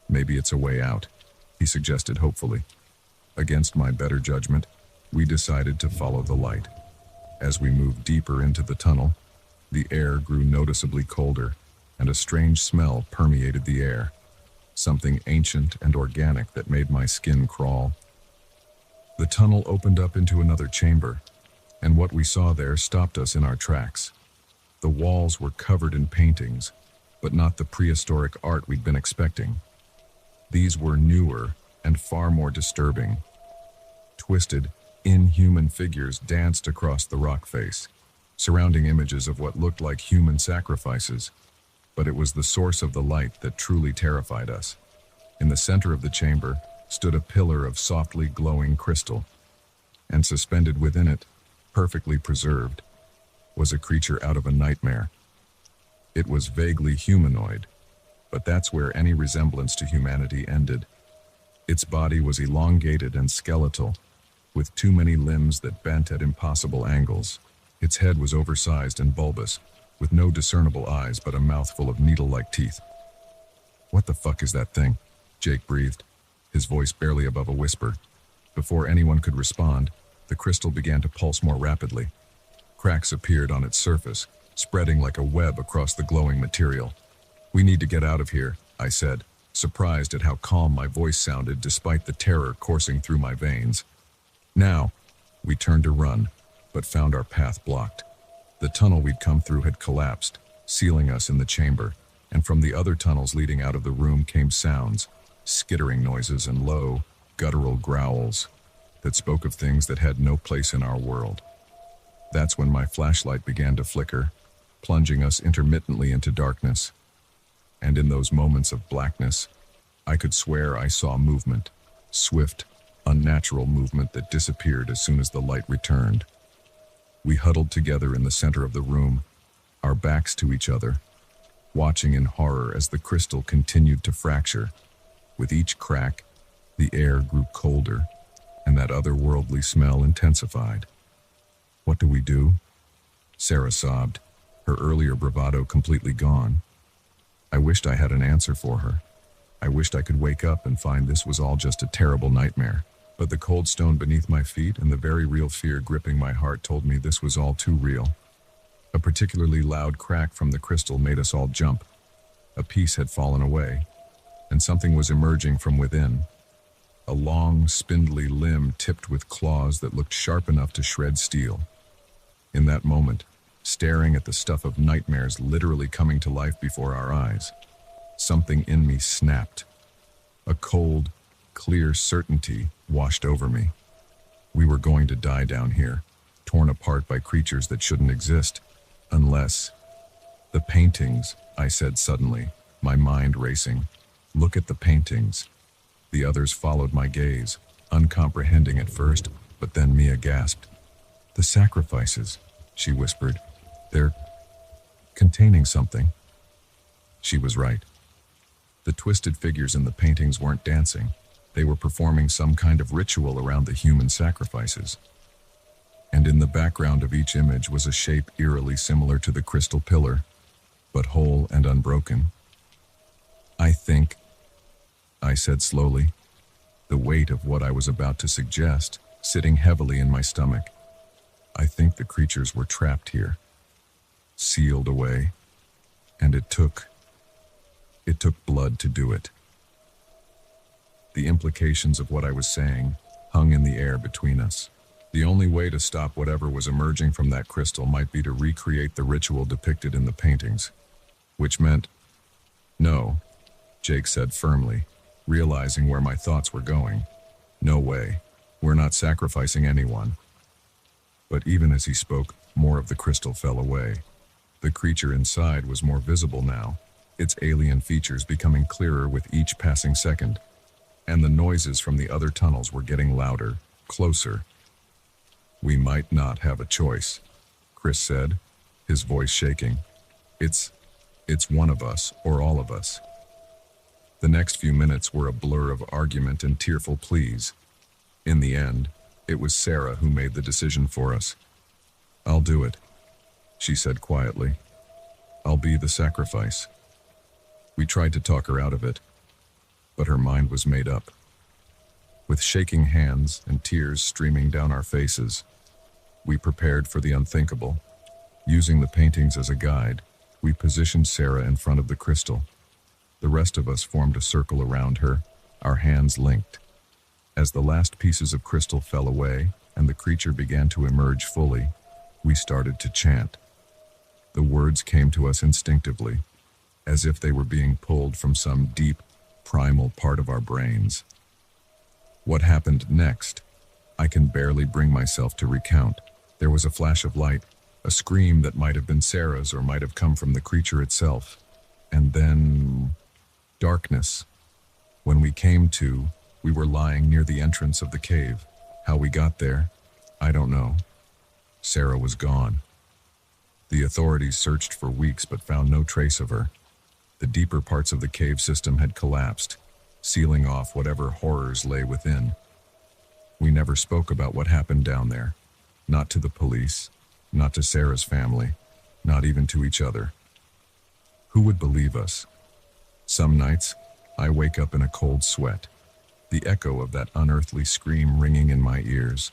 Maybe it's a way out, he suggested hopefully. Against my better judgment, we decided to follow the light. As we moved deeper into the tunnel, the air grew noticeably colder, and a strange smell permeated the air, something ancient and organic that made my skin crawl. The tunnel opened up into another chamber, and what we saw there stopped us in our tracks. The walls were covered in paintings, but not the prehistoric art we'd been expecting. These were newer and far more disturbing. Twisted, inhuman figures danced across the rock face, surrounding images of what looked like human sacrifices, but it was the source of the light that truly terrified us. In the center of the chamber stood a pillar of softly glowing crystal, and suspended within it, perfectly preserved, was a creature out of a nightmare. It was vaguely humanoid, but that's where any resemblance to humanity ended. Its body was elongated and skeletal, with too many limbs that bent at impossible angles. Its head was oversized and bulbous, with no discernible eyes but a mouthful of needle-like teeth. What the fuck is that thing? Jake breathed, his voice barely above a whisper. Before anyone could respond, the crystal began to pulse more rapidly. Cracks appeared on its surface, spreading like a web across the glowing material. We need to get out of here, I said, surprised at how calm my voice sounded despite the terror coursing through my veins. Now, we turned to run, but found our path blocked. The tunnel we'd come through had collapsed, sealing us in the chamber, and from the other tunnels leading out of the room came sounds, skittering noises and low, guttural growls that spoke of things that had no place in our world. That's when my flashlight began to flicker, plunging us intermittently into darkness. And in those moments of blackness, I could swear I saw movement, swift, unnatural movement that disappeared as soon as the light returned. We huddled together in the center of the room, our backs to each other, watching in horror as the crystal continued to fracture. With each crack, the air grew colder, and that otherworldly smell intensified. What do we do? Sarah sobbed, her earlier bravado completely gone. I wished I had an answer for her. I wished I could wake up and find this was all just a terrible nightmare. But the cold stone beneath my feet and the very real fear gripping my heart told me this was all too real. A particularly loud crack from the crystal made us all jump. A piece had fallen away, and something was emerging from within. A long, spindly limb tipped with claws that looked sharp enough to shred steel. In that moment, staring at the stuff of nightmares literally coming to life before our eyes, something in me snapped. A cold, clear certainty washed over me. We were going to die down here, torn apart by creatures that shouldn't exist, unless... The paintings, I said suddenly, my mind racing. Look at the paintings. The others followed my gaze, uncomprehending at first, but then Mia gasped. The sacrifices, she whispered. They're containing something. She was right. The twisted figures in the paintings weren't dancing. They were performing some kind of ritual around the human sacrifices. And in the background of each image was a shape eerily similar to the crystal pillar, but whole and unbroken. I think, I said slowly, the weight of what I was about to suggest sitting heavily in my stomach. I think the creatures were trapped here, sealed away, and it took blood to do it. The implications of what I was saying hung in the air between us. The only way to stop whatever was emerging from that crystal might be to recreate the ritual depicted in the paintings, which meant, no, Jake said firmly, realizing where my thoughts were going. No way. We're not sacrificing anyone. But even as he spoke, more of the crystal fell away. The creature inside was more visible now, its alien features becoming clearer with each passing second. And the noises from the other tunnels were getting louder, closer. We might not have a choice, Chris said, his voice shaking. It's one of us or all of us. The next few minutes were a blur of argument and tearful pleas. In the end, it was Sarah who made the decision for us. I'll do it, she said quietly. I'll be the sacrifice. We tried to talk her out of it, but her mind was made up. With shaking hands and tears streaming down our faces, we prepared for the unthinkable. Using the paintings as a guide, we positioned Sarah in front of the crystal. The rest of us formed a circle around her, our hands linked. As the last pieces of crystal fell away and the creature began to emerge fully, we started to chant. The words came to us instinctively, as if they were being pulled from some deep, primal part of our brains. What happened next, I can barely bring myself to recount. There was a flash of light, a scream that might have been Sarah's or might have come from the creature itself. And then darkness. When we came to, we were lying near the entrance of the cave. How we got there, I don't know. Sarah was gone. The authorities searched for weeks but found no trace of her. The deeper parts of the cave system had collapsed, sealing off whatever horrors lay within. We never spoke about what happened down there. Not to the police, not to Sarah's family, not even to each other. Who would believe us? Some nights, I wake up in a cold sweat, the echo of that unearthly scream ringing in my ears.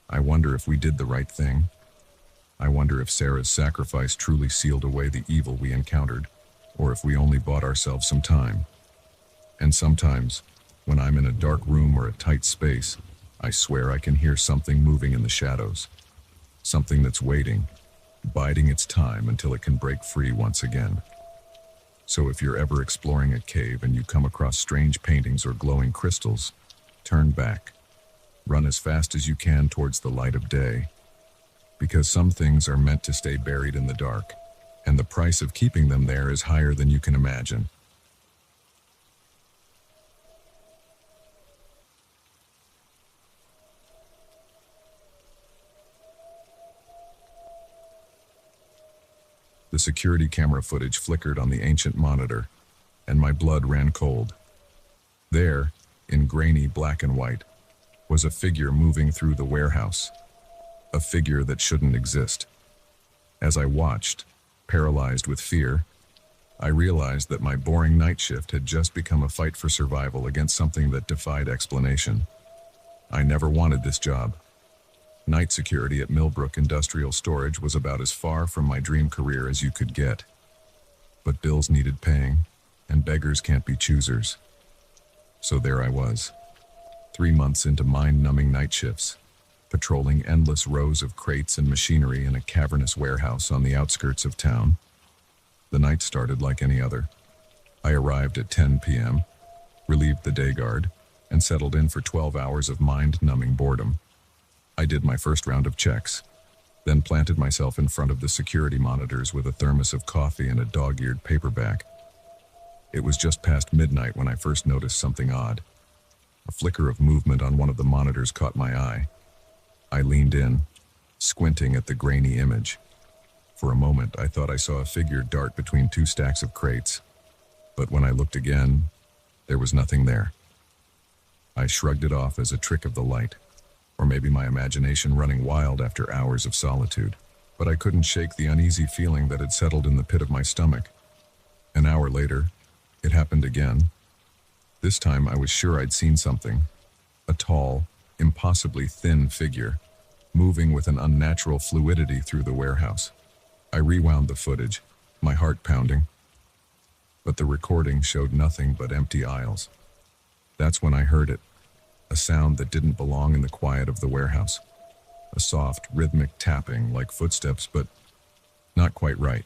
I wonder if we did the right thing. I wonder if Sarah's sacrifice truly sealed away the evil we encountered, or if we only bought ourselves some time. And sometimes, when I'm in a dark room or a tight space, I swear I can hear something moving in the shadows. Something that's waiting, biding its time until it can break free once again. So if you're ever exploring a cave and you come across strange paintings or glowing crystals, turn back. Run as fast as you can towards the light of day. Because some things are meant to stay buried in the dark, and the price of keeping them there is higher than you can imagine. The security camera footage flickered on the ancient monitor, and my blood ran cold. There, in grainy black and white, was a figure moving through the warehouse. A figure that shouldn't exist. As I watched, paralyzed with fear, I realized that my boring night shift had just become a fight for survival against something that defied explanation. I never wanted this job. Night security at Millbrook Industrial Storage was about as far from my dream career as you could get. But bills needed paying, and beggars can't be choosers. So there I was, 3 months into mind-numbing night shifts, patrolling endless rows of crates and machinery in a cavernous warehouse on the outskirts of town. The night started like any other. I arrived at 10 p.m., relieved the day guard, and settled in for 12 hours of mind-numbing boredom. I did my first round of checks, then planted myself in front of the security monitors with a thermos of coffee and a dog-eared paperback. It was just past midnight when I first noticed something odd. A flicker of movement on one of the monitors caught my eye. I leaned in, squinting at the grainy image. For a moment, I thought I saw a figure dart between 2 stacks of crates. But when I looked again, there was nothing there. I shrugged it off as a trick of the light, or maybe my imagination running wild after hours of solitude. But I couldn't shake the uneasy feeling that had settled in the pit of my stomach. An hour later, it happened again. This time I was sure I'd seen something. A tall, impossibly thin figure, moving with an unnatural fluidity through the warehouse. I rewound the footage, my heart pounding, but the recording showed nothing but empty aisles. That's when I heard it, a sound that didn't belong in the quiet of the warehouse. A soft, rhythmic tapping like footsteps, but not quite right.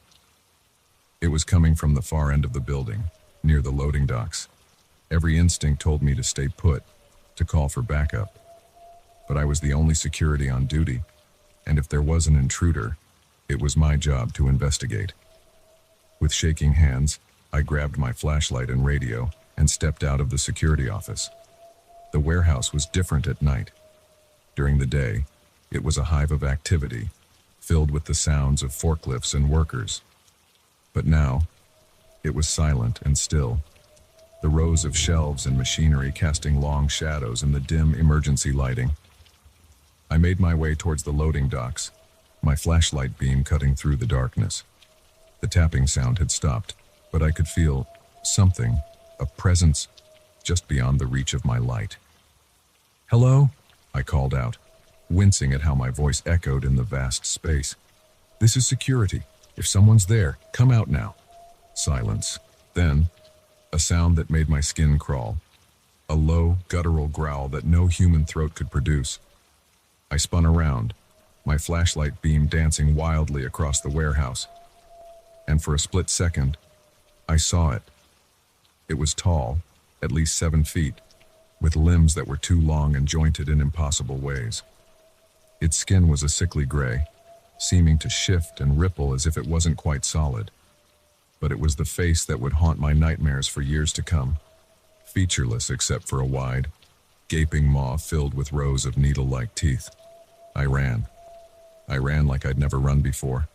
It was coming from the far end of the building, near the loading docks. Every instinct told me to stay put, to call for backup. But I was the only security on duty, and if there was an intruder, it was my job to investigate. With shaking hands, I grabbed my flashlight and radio and stepped out of the security office. The warehouse was different at night. During the day, it was a hive of activity, filled with the sounds of forklifts and workers. But now, it was silent and still, the rows of shelves and machinery casting long shadows in the dim emergency lighting. I made my way towards the loading docks, my flashlight beam cutting through the darkness. The tapping sound had stopped, but I could feel something, a presence, just beyond the reach of my light. "Hello?" I called out, wincing at how my voice echoed in the vast space. "This is security. If someone's there, come out now." Silence. Then, a sound that made my skin crawl. A low, guttural growl that no human throat could produce. I spun around, my flashlight beam dancing wildly across the warehouse. And for a split second, I saw it. It was tall, at least 7 feet, with limbs that were too long and jointed in impossible ways. Its skin was a sickly gray, seeming to shift and ripple as if it wasn't quite solid. But it was the face that would haunt my nightmares for years to come, featureless except for a wide, gaping maw filled with rows of needle-like teeth. I ran. I ran like I'd never run before,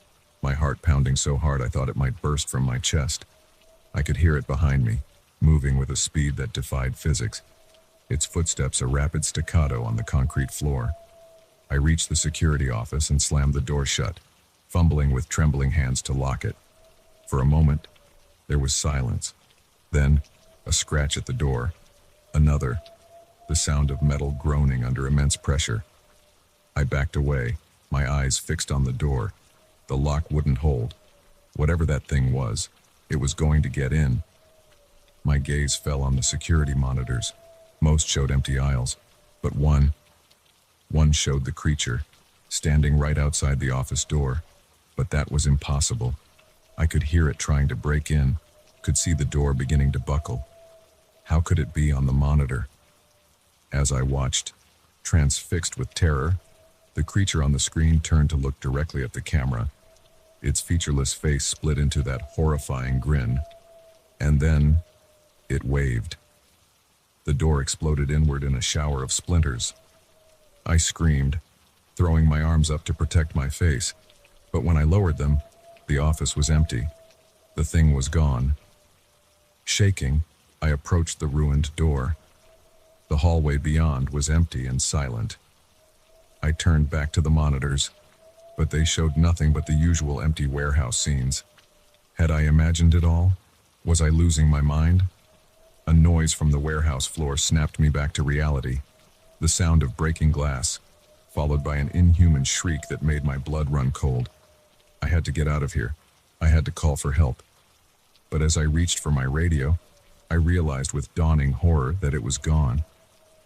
my heart pounding so hard I thought it might burst from my chest. I could hear it behind me, moving with a speed that defied physics, its footsteps a rapid staccato on the concrete floor. I reached the security office and slammed the door shut, fumbling with trembling hands to lock it. For a moment, there was silence. Then, a scratch at the door. Another, the sound of metal groaning under immense pressure. I backed away, my eyes fixed on the door. The lock wouldn't hold. Whatever that thing was, it was going to get in. My gaze fell on the security monitors. Most showed empty aisles, but one showed the creature, standing right outside the office door. But that was impossible. I could hear it trying to break in, could see the door beginning to buckle. How could it be on the monitor? As I watched, transfixed with terror, the creature on the screen turned to look directly at the camera. Its featureless face split into that horrifying grin. And then, it waved. The door exploded inward in a shower of splinters. I screamed, throwing my arms up to protect my face. But when I lowered them, the office was empty. The thing was gone. Shaking, I approached the ruined door. The hallway beyond was empty and silent. I turned back to the monitors, but they showed nothing but the usual empty warehouse scenes. Had I imagined it all? Was I losing my mind? A noise from the warehouse floor snapped me back to reality. The sound of breaking glass, followed by an inhuman shriek that made my blood run cold. I had to get out of here. I had to call for help. But as I reached for my radio, I realized with dawning horror that it was gone.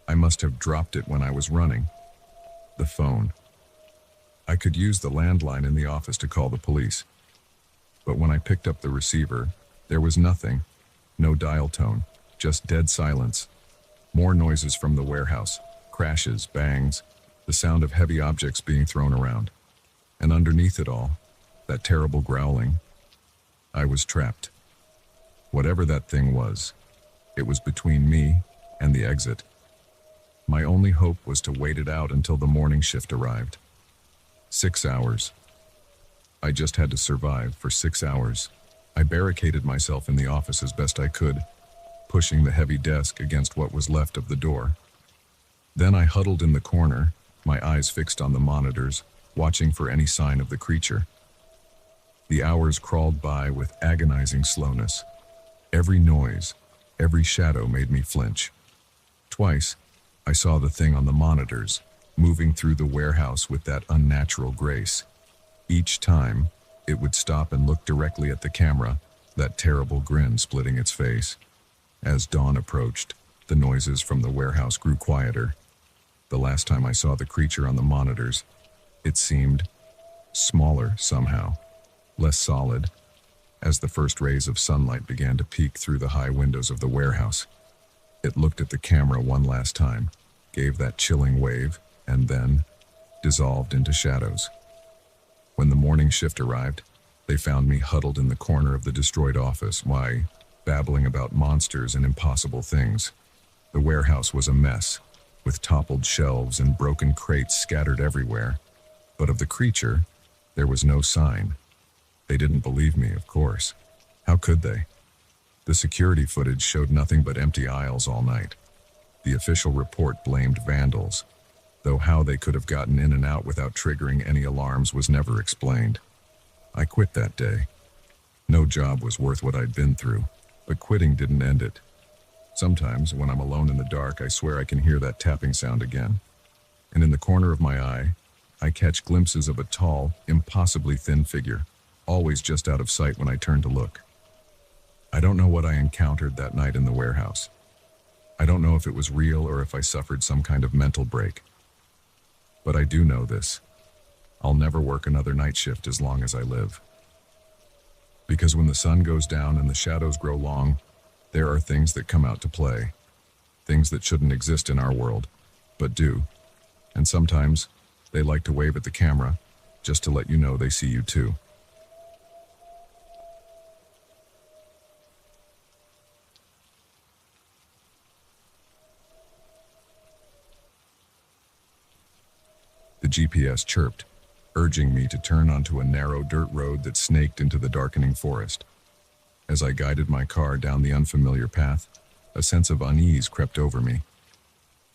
I must have dropped it when I was running. The phone. I could use the landline in the office to call the police. But when I picked up the receiver, there was nothing. No dial tone, just dead silence. More noises from the warehouse, crashes, bangs, the sound of heavy objects being thrown around. And underneath it all, that terrible growling. I was trapped. Whatever that thing was, it was between me and the exit. My only hope was to wait it out until the morning shift arrived. 6 hours. I just had to survive for 6 hours. I barricaded myself in the office as best I could, pushing the heavy desk against what was left of the door. Then I huddled in the corner, my eyes fixed on the monitors, watching for any sign of the creature. The hours crawled by with agonizing slowness. Every noise, every shadow made me flinch. Twice, I saw the thing on the monitors, moving through the warehouse with that unnatural grace. Each time, it would stop and look directly at the camera, that terrible grin splitting its face. As dawn approached, the noises from the warehouse grew quieter. The last time I saw the creature on the monitors, it seemed smaller somehow, less solid, as the first rays of sunlight began to peek through the high windows of the warehouse. It looked at the camera one last time, gave that chilling wave, and then dissolved into shadows. When the morning shift arrived, they found me huddled in the corner of the destroyed office, babbling about monsters and impossible things. The warehouse was a mess, with toppled shelves and broken crates scattered everywhere. But of the creature, there was no sign. They didn't believe me, of course. How could they? The security footage showed nothing but empty aisles all night. The official report blamed vandals, though how they could have gotten in and out without triggering any alarms was never explained. I quit that day. No job was worth what I'd been through, but quitting didn't end it. Sometimes, when I'm alone in the dark, I swear I can hear that tapping sound again. And in the corner of my eye, I catch glimpses of a tall, impossibly thin figure, always just out of sight when I turn to look. I don't know what I encountered that night in the warehouse. I don't know if it was real or if I suffered some kind of mental break. But I do know this. I'll never work another night shift as long as I live. Because when the sun goes down and the shadows grow long, there are things that come out to play. Things that shouldn't exist in our world, but do. And sometimes, they like to wave at the camera, just to let you know they see you too. The GPS chirped, urging me to turn onto a narrow dirt road that snaked into the darkening forest. As I guided my car down the unfamiliar path, a sense of unease crept over me.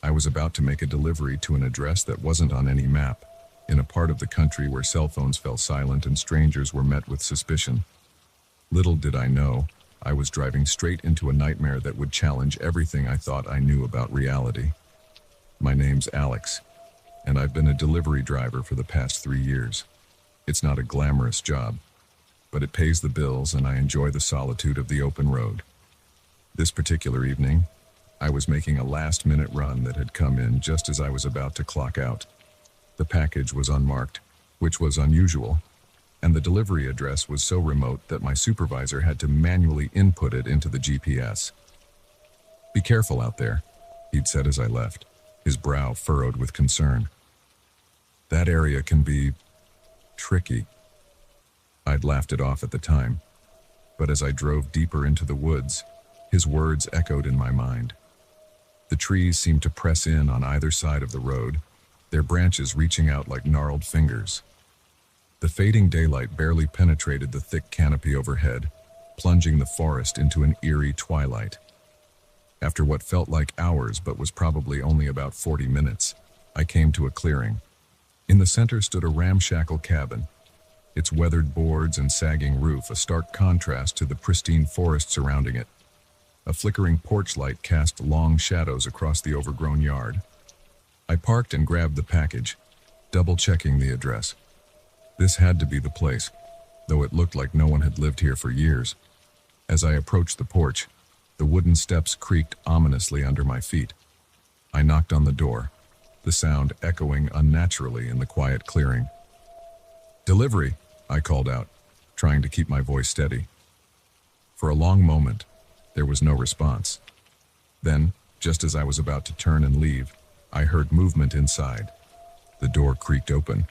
I was about to make a delivery to an address that wasn't on any map, in a part of the country where cell phones fell silent and strangers were met with suspicion. Little did I know, I was driving straight into a nightmare that would challenge everything I thought I knew about reality. My name's Alex, and I've been a delivery driver for the past 3 years. It's not a glamorous job, but it pays the bills and I enjoy the solitude of the open road. This particular evening, I was making a last-minute run that had come in just as I was about to clock out. The package was unmarked, which was unusual, and the delivery address was so remote that my supervisor had to manually input it into the GPS. "Be careful out there," he'd said as I left, his brow furrowed with concern. "That area can be tricky." I'd laughed it off at the time, but as I drove deeper into the woods, his words echoed in my mind. The trees seemed to press in on either side of the road, their branches reaching out like gnarled fingers. The fading daylight barely penetrated the thick canopy overhead, plunging the forest into an eerie twilight. After what felt like hours but was probably only about 40 minutes, I came to a clearing. In the center stood a ramshackle cabin, its weathered boards and sagging roof a stark contrast to the pristine forest surrounding it. A flickering porch light cast long shadows across the overgrown yard. I parked and grabbed the package, double-checking the address. This had to be the place, though it looked like no one had lived here for years. As I approached the porch, the wooden steps creaked ominously under my feet. I knocked on the door, the sound echoing unnaturally in the quiet clearing. "Delivery," I called out, trying to keep my voice steady. For a long moment, there was no response. Then, just as I was about to turn and leave, I heard movement inside. The door creaked open,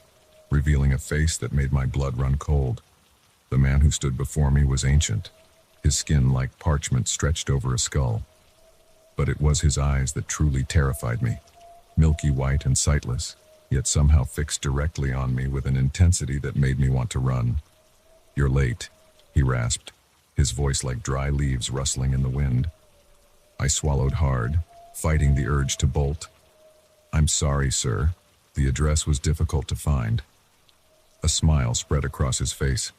revealing a face that made my blood run cold. The man who stood before me was ancient, his skin like parchment stretched over a skull. But it was his eyes that truly terrified me, milky white and sightless, yet somehow fixed directly on me with an intensity that made me want to run. "You're late," he rasped, his voice like dry leaves rustling in the wind. I swallowed hard, fighting the urge to bolt. "I'm sorry, sir. The address was difficult to find." A smile spread across his face,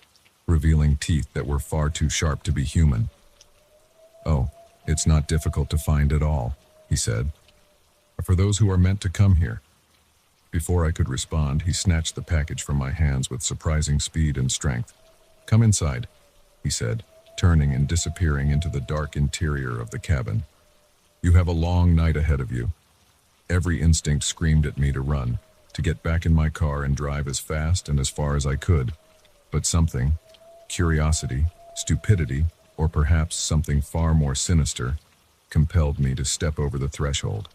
revealing teeth that were far too sharp to be human. "Oh, it's not difficult to find at all," he said. "For those who are meant to come here." Before I could respond, he snatched the package from my hands with surprising speed and strength. "Come inside," he said, turning and disappearing into the dark interior of the cabin. "You have a long night ahead of you." Every instinct screamed at me to run, to get back in my car and drive as fast and as far as I could. But something, curiosity, stupidity, or perhaps something far more sinister, compelled me to step over the threshold.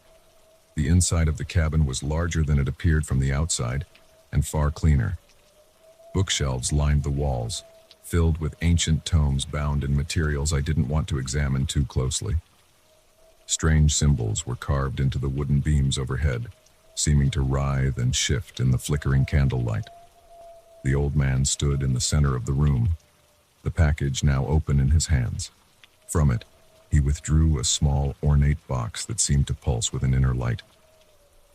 The inside of the cabin was larger than it appeared from the outside, and far cleaner. Bookshelves lined the walls, filled with ancient tomes bound in materials I didn't want to examine too closely. Strange symbols were carved into the wooden beams overhead, seeming to writhe and shift in the flickering candlelight. The old man stood in the center of the room, the package now open in his hands. From it, he withdrew a small, ornate box that seemed to pulse with an inner light.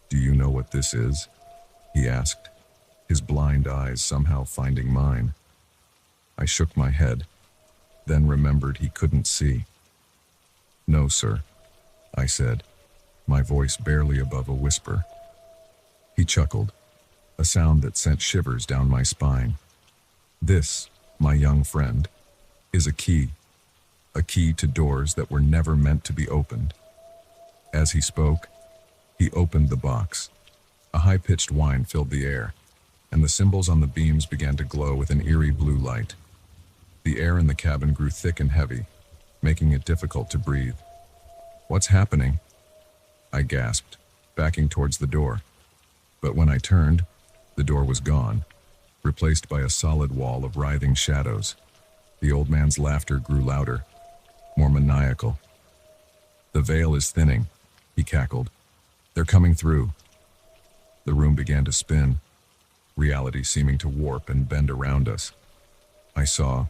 "Do you know what this is?" he asked, his blind eyes somehow finding mine. I shook my head, then remembered he couldn't see. "No, sir," I said, my voice barely above a whisper. He chuckled, a sound that sent shivers down my spine. "This, my young friend, is a key to doors that were never meant to be opened." As he spoke, he opened the box. A high-pitched whine filled the air, and the symbols on the beams began to glow with an eerie blue light. The air in the cabin grew thick and heavy, making it difficult to breathe. "What's happening?" I gasped, backing towards the door. But when I turned, the door was gone, replaced by a solid wall of writhing shadows. The old man's laughter grew louder, more maniacal. "The veil is thinning," he cackled. "They're coming through." The room began to spin, reality seeming to warp and bend around us. I saw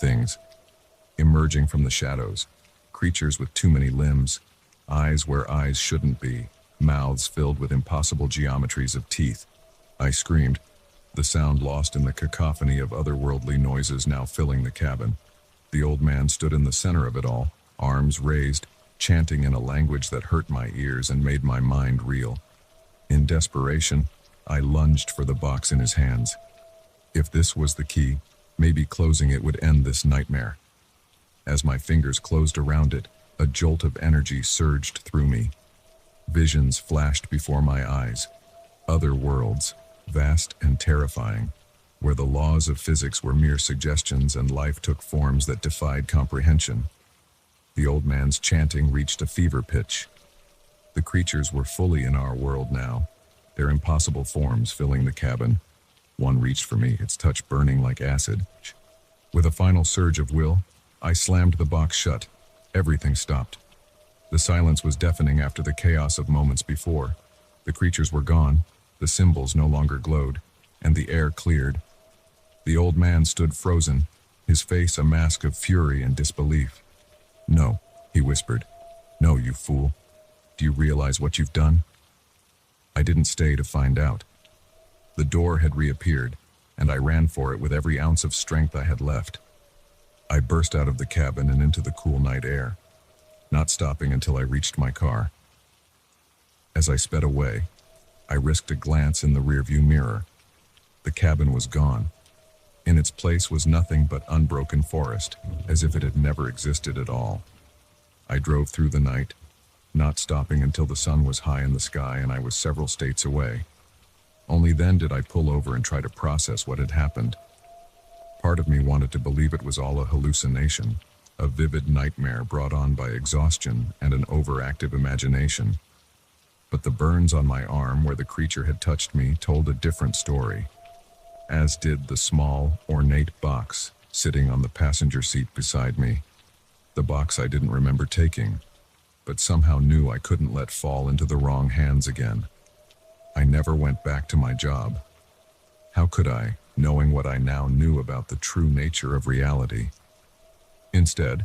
things emerging from the shadows, creatures with too many limbs, eyes where eyes shouldn't be, mouths filled with impossible geometries of teeth. I screamed, the sound lost in the cacophony of otherworldly noises now filling the cabin. The old man stood in the center of it all, arms raised, chanting in a language that hurt my ears and made my mind reel. In desperation, I lunged for the box in his hands. If this was the key, maybe closing it would end this nightmare. As my fingers closed around it, a jolt of energy surged through me. Visions flashed before my eyes. Other worlds, vast and terrifying, where the laws of physics were mere suggestions and life took forms that defied comprehension. The old man's chanting reached a fever pitch. The creatures were fully in our world now, their impossible forms filling the cabin. One reached for me, its touch burning like acid. With a final surge of will, I slammed the box shut. Everything stopped. The silence was deafening after the chaos of moments before. The creatures were gone, the symbols no longer glowed, and the air cleared. The old man stood frozen, his face a mask of fury and disbelief. "No," he whispered. "No, you fool. Do you realize what you've done?" I didn't stay to find out. The door had reappeared, and I ran for it with every ounce of strength I had left. I burst out of the cabin and into the cool night air, not stopping until I reached my car. As I sped away, I risked a glance in the rearview mirror. The cabin was gone. In its place was nothing but unbroken forest, as if it had never existed at all. I drove through the night, not stopping until the sun was high in the sky and I was several states away. Only then did I pull over and try to process what had happened. Part of me wanted to believe it was all a hallucination, a vivid nightmare brought on by exhaustion and an overactive imagination. But the burns on my arm where the creature had touched me told a different story, as did the small, ornate box sitting on the passenger seat beside me. The box I didn't remember taking, but somehow knew I couldn't let fall into the wrong hands again. I never went back to my job. How could I, knowing what I now knew about the true nature of reality? Instead,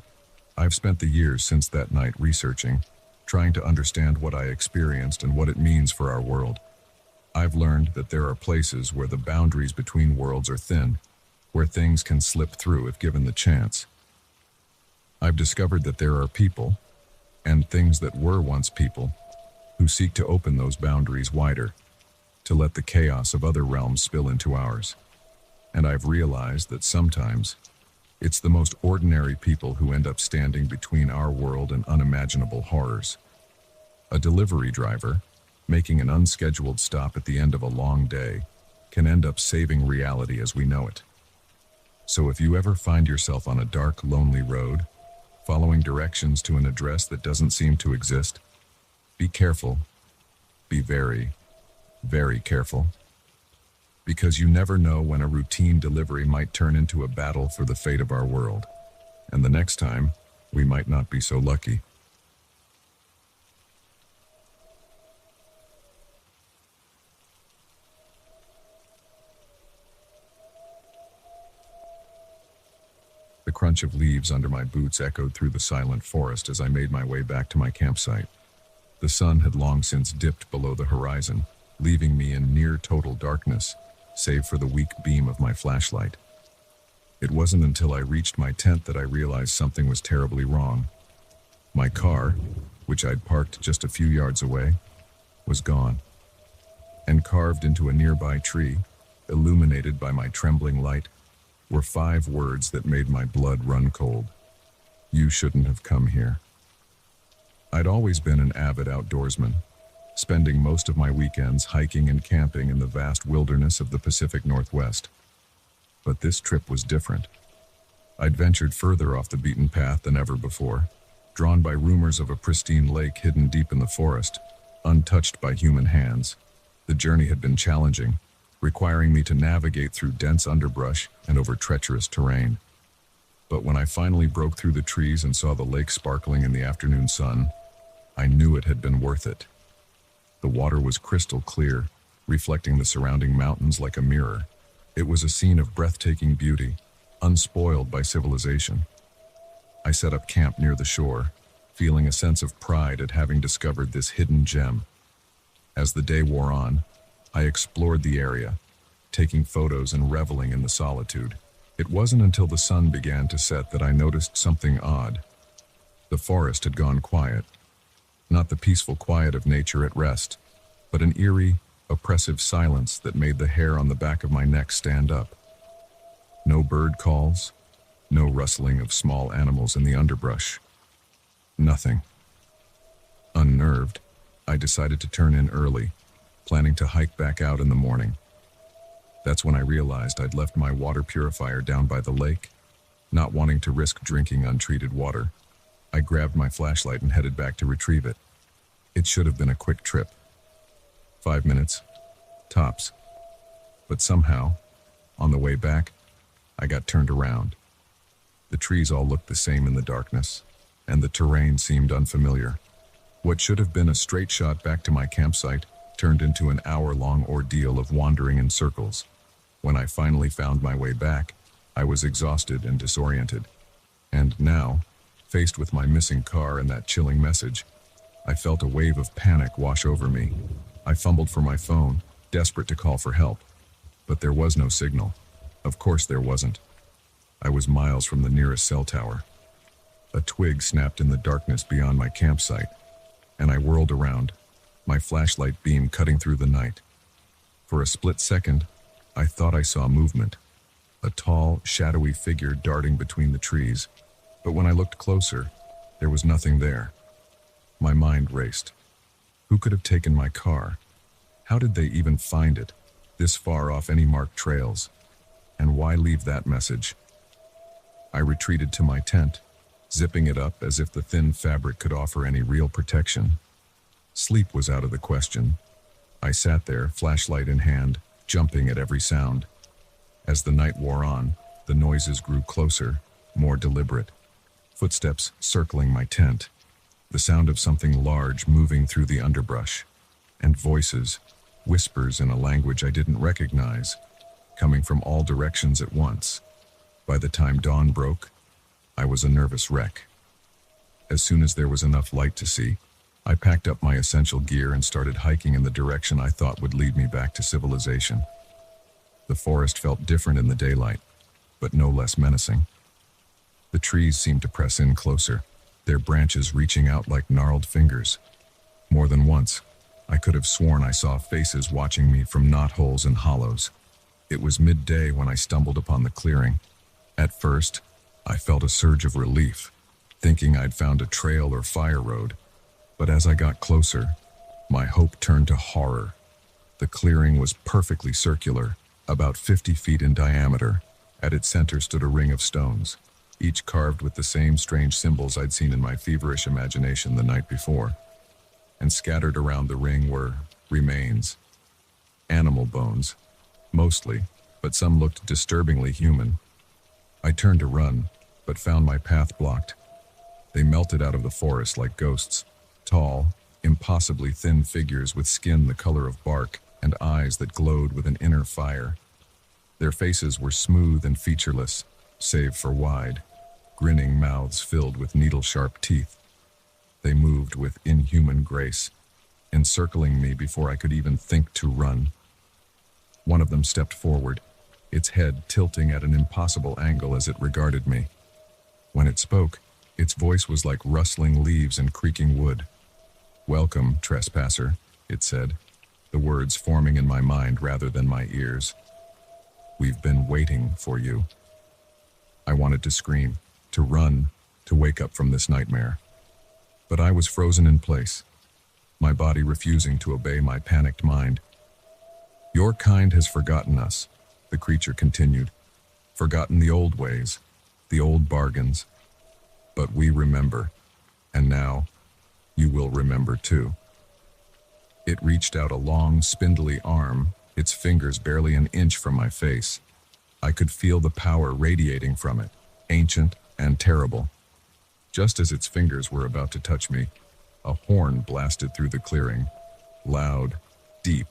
I've spent the years since that night researching, trying to understand what I experienced and what it means for our world. I've learned that there are places where the boundaries between worlds are thin, where things can slip through if given the chance. I've discovered that there are people, and things that were once people, who seek to open those boundaries wider. to let the chaos of other realms spill into ours. And I've realized that sometimes it's the most ordinary people who end up standing between our world and unimaginable horrors. A delivery driver, making an unscheduled stop at the end of a long day, can end up saving reality as we know it. So if you ever find yourself on a dark, lonely road, following directions to an address that doesn't seem to exist, be careful. Be very, very careful. Because you never know when a routine delivery might turn into a battle for the fate of our world. And the next time, we might not be so lucky. The crunch of leaves under my boots echoed through the silent forest as I made my way back to my campsite. The sun had long since dipped below the horizon, leaving me in near total darkness, save for the weak beam of my flashlight. It wasn't until I reached my tent that I realized something was terribly wrong. My car, which I'd parked just a few yards away, was gone. And carved into a nearby tree, illuminated by my trembling light, were 5 words that made my blood run cold. You shouldn't have come here. I'd always been an avid outdoorsman, spending most of my weekends hiking and camping in the vast wilderness of the Pacific Northwest. But this trip was different. I'd ventured further off the beaten path than ever before, drawn by rumors of a pristine lake hidden deep in the forest, untouched by human hands. The journey had been challenging, requiring me to navigate through dense underbrush and over treacherous terrain. But when I finally broke through the trees and saw the lake sparkling in the afternoon sun, I knew it had been worth it. The water was crystal clear, reflecting the surrounding mountains like a mirror. It was a scene of breathtaking beauty, unspoiled by civilization. I set up camp near the shore, feeling a sense of pride at having discovered this hidden gem. As the day wore on, I explored the area, taking photos and reveling in the solitude. It wasn't until the sun began to set that I noticed something odd. The forest had gone quiet. Not the peaceful quiet of nature at rest, but an eerie, oppressive silence that made the hair on the back of my neck stand up. No bird calls, no rustling of small animals in the underbrush. Nothing. Unnerved, I decided to turn in early, planning to hike back out in the morning. That's when I realized I'd left my water purifier down by the lake, not wanting to risk drinking untreated water. I grabbed my flashlight and headed back to retrieve it. It should have been a quick trip. 5 minutes, tops. But somehow, on the way back, I got turned around. The trees all looked the same in the darkness, and the terrain seemed unfamiliar. What should have been a straight shot back to my campsite turned into an hour-long ordeal of wandering in circles. When I finally found my way back, I was exhausted and disoriented. And now, faced with my missing car and that chilling message, I felt a wave of panic wash over me. I fumbled for my phone, desperate to call for help. But there was no signal. Of course there wasn't. I was miles from the nearest cell tower. A twig snapped in the darkness beyond my campsite, and I whirled around, my flashlight beam cutting through the night. For a split second, I thought I saw movement, a tall, shadowy figure darting between the trees. But when I looked closer, there was nothing there. My mind raced. Who could have taken my car? How did they even find it, this far off any marked trails? And why leave that message? I retreated to my tent, zipping it up as if the thin fabric could offer any real protection. Sleep was out of the question. I sat there, flashlight in hand, jumping at every sound. As the night wore on, the noises grew closer, more deliberate. Footsteps circling my tent, the sound of something large moving through the underbrush, and voices, whispers in a language I didn't recognize, coming from all directions at once. By the time dawn broke, I was a nervous wreck. As soon as there was enough light to see, I packed up my essential gear and started hiking in the direction I thought would lead me back to civilization. The forest felt different in the daylight, but no less menacing. The trees seemed to press in closer, their branches reaching out like gnarled fingers. More than once, I could have sworn I saw faces watching me from knotholes and hollows. It was midday when I stumbled upon the clearing. At first, I felt a surge of relief, thinking I'd found a trail or fire road. But as I got closer, my hope turned to horror. The clearing was perfectly circular, about 50 feet in diameter. At its center stood a ring of stones, each carved with the same strange symbols I'd seen in my feverish imagination the night before. And scattered around the ring were remains. Animal bones, mostly, but some looked disturbingly human. I turned to run, but found my path blocked. They melted out of the forest like ghosts, tall, impossibly thin figures with skin the color of bark and eyes that glowed with an inner fire. Their faces were smooth and featureless, save for wide, grinning mouths filled with needle-sharp teeth. They moved with inhuman grace, encircling me before I could even think to run. One of them stepped forward, its head tilting at an impossible angle as it regarded me. When it spoke, its voice was like rustling leaves and creaking wood. "Welcome, trespasser," it said, the words forming in my mind rather than my ears. "We've been waiting for you." I wanted to scream, to run, to wake up from this nightmare. But I was frozen in place, my body refusing to obey my panicked mind. "Your kind has forgotten us," the creature continued, "forgotten the old ways, the old bargains. But we remember, and now you will remember too." It reached out a long, spindly arm, its fingers barely an inch from my face. I could feel the power radiating from it, ancient and terrible. Just as its fingers were about to touch me, a horn blasted through the clearing, loud, deep,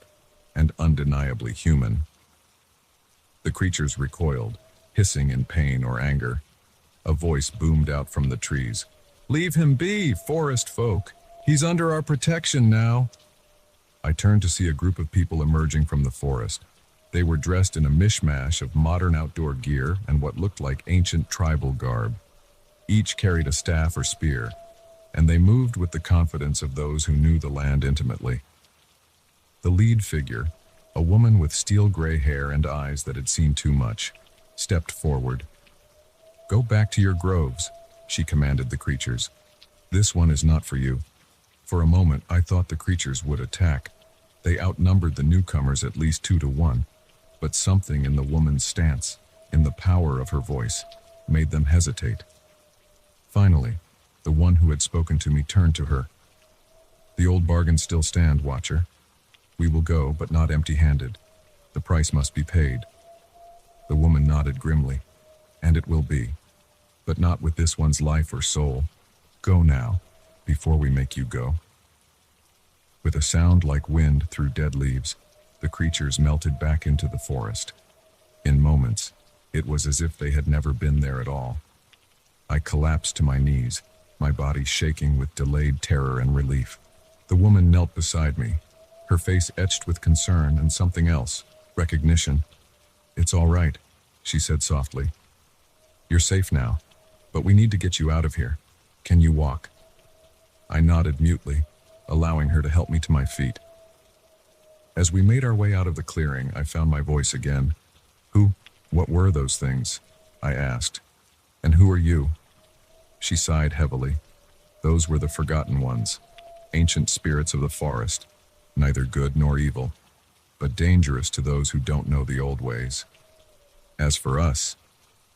and undeniably human. The creatures recoiled, hissing in pain or anger. A voice boomed out from the trees. "Leave him be, forest folk! He's under our protection now!" I turned to see a group of people emerging from the forest. They were dressed in a mishmash of modern outdoor gear and what looked like ancient tribal garb. Each carried a staff or spear, and they moved with the confidence of those who knew the land intimately. The lead figure, a woman with steel-gray hair and eyes that had seen too much, stepped forward. "Go back to your groves," she commanded the creatures. "This one is not for you." For a moment, I thought the creatures would attack. They outnumbered the newcomers at least 2 to 1, but something in the woman's stance, in the power of her voice, made them hesitate. Finally, the one who had spoken to me turned to her. "The old bargains still stand, Watcher. We will go, but not empty-handed. The price must be paid." The woman nodded grimly. "And it will be, but not with this one's life or soul. Go now, before we make you go." With a sound like wind through dead leaves, the creatures melted back into the forest. In moments, it was as if they had never been there at all. I collapsed to my knees, my body shaking with delayed terror and relief. The woman knelt beside me, her face etched with concern and something else, recognition. "It's all right," she said softly. "You're safe now, but we need to get you out of here. Can you walk?" I nodded mutely, allowing her to help me to my feet. As we made our way out of the clearing, I found my voice again. What were those things?" I asked. "And who are you?" She sighed heavily. "Those were the forgotten ones, ancient spirits of the forest, neither good nor evil, but dangerous to those who don't know the old ways. As for us,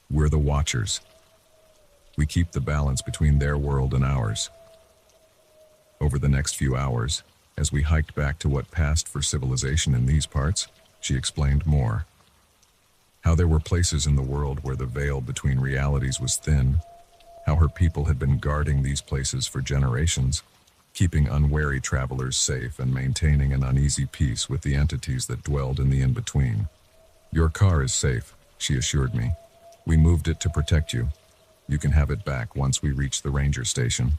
we're the Watchers. We keep the balance between their world and ours." Over the next few hours, as we hiked back to what passed for civilization in these parts, she explained more. How there were places in the world where the veil between realities was thin, how her people had been guarding these places for generations, keeping unwary travelers safe and maintaining an uneasy peace with the entities that dwelled in the in-between. "Your car is safe," she assured me. "We moved it to protect you. You can have it back once we reach the ranger station."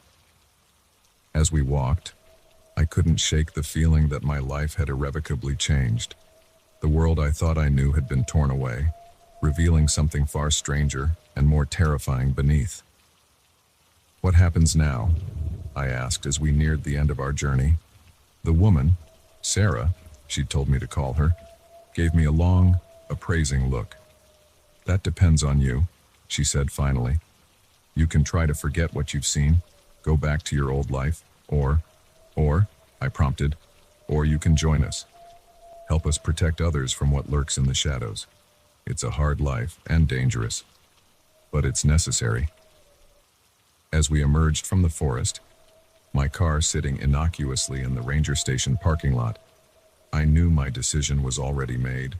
As we walked, I couldn't shake the feeling that my life had irrevocably changed. The world I thought I knew had been torn away, revealing something far stranger and more terrifying beneath. "What happens now?" I asked as we neared the end of our journey. The woman, Sarah, she'd told me to call her, gave me a long, appraising look. That depends on you, she said finally. You can try to forget what you've seen, go back to your old life, or, I prompted, or you can join us. Help us protect others from what lurks in the shadows. It's a hard life and dangerous, but it's necessary. As we emerged from the forest, my car sitting innocuously in the ranger station parking lot, I knew my decision was already made.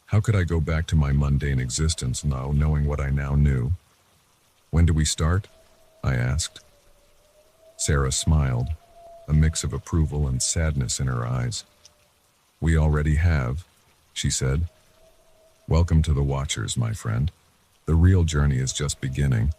How could I go back to my mundane existence now, knowing what I now knew? When do we start? I asked. Sarah smiled, a mix of approval and sadness in her eyes. We already have, she said. Welcome to the Watchers, my friend. The real journey is just beginning.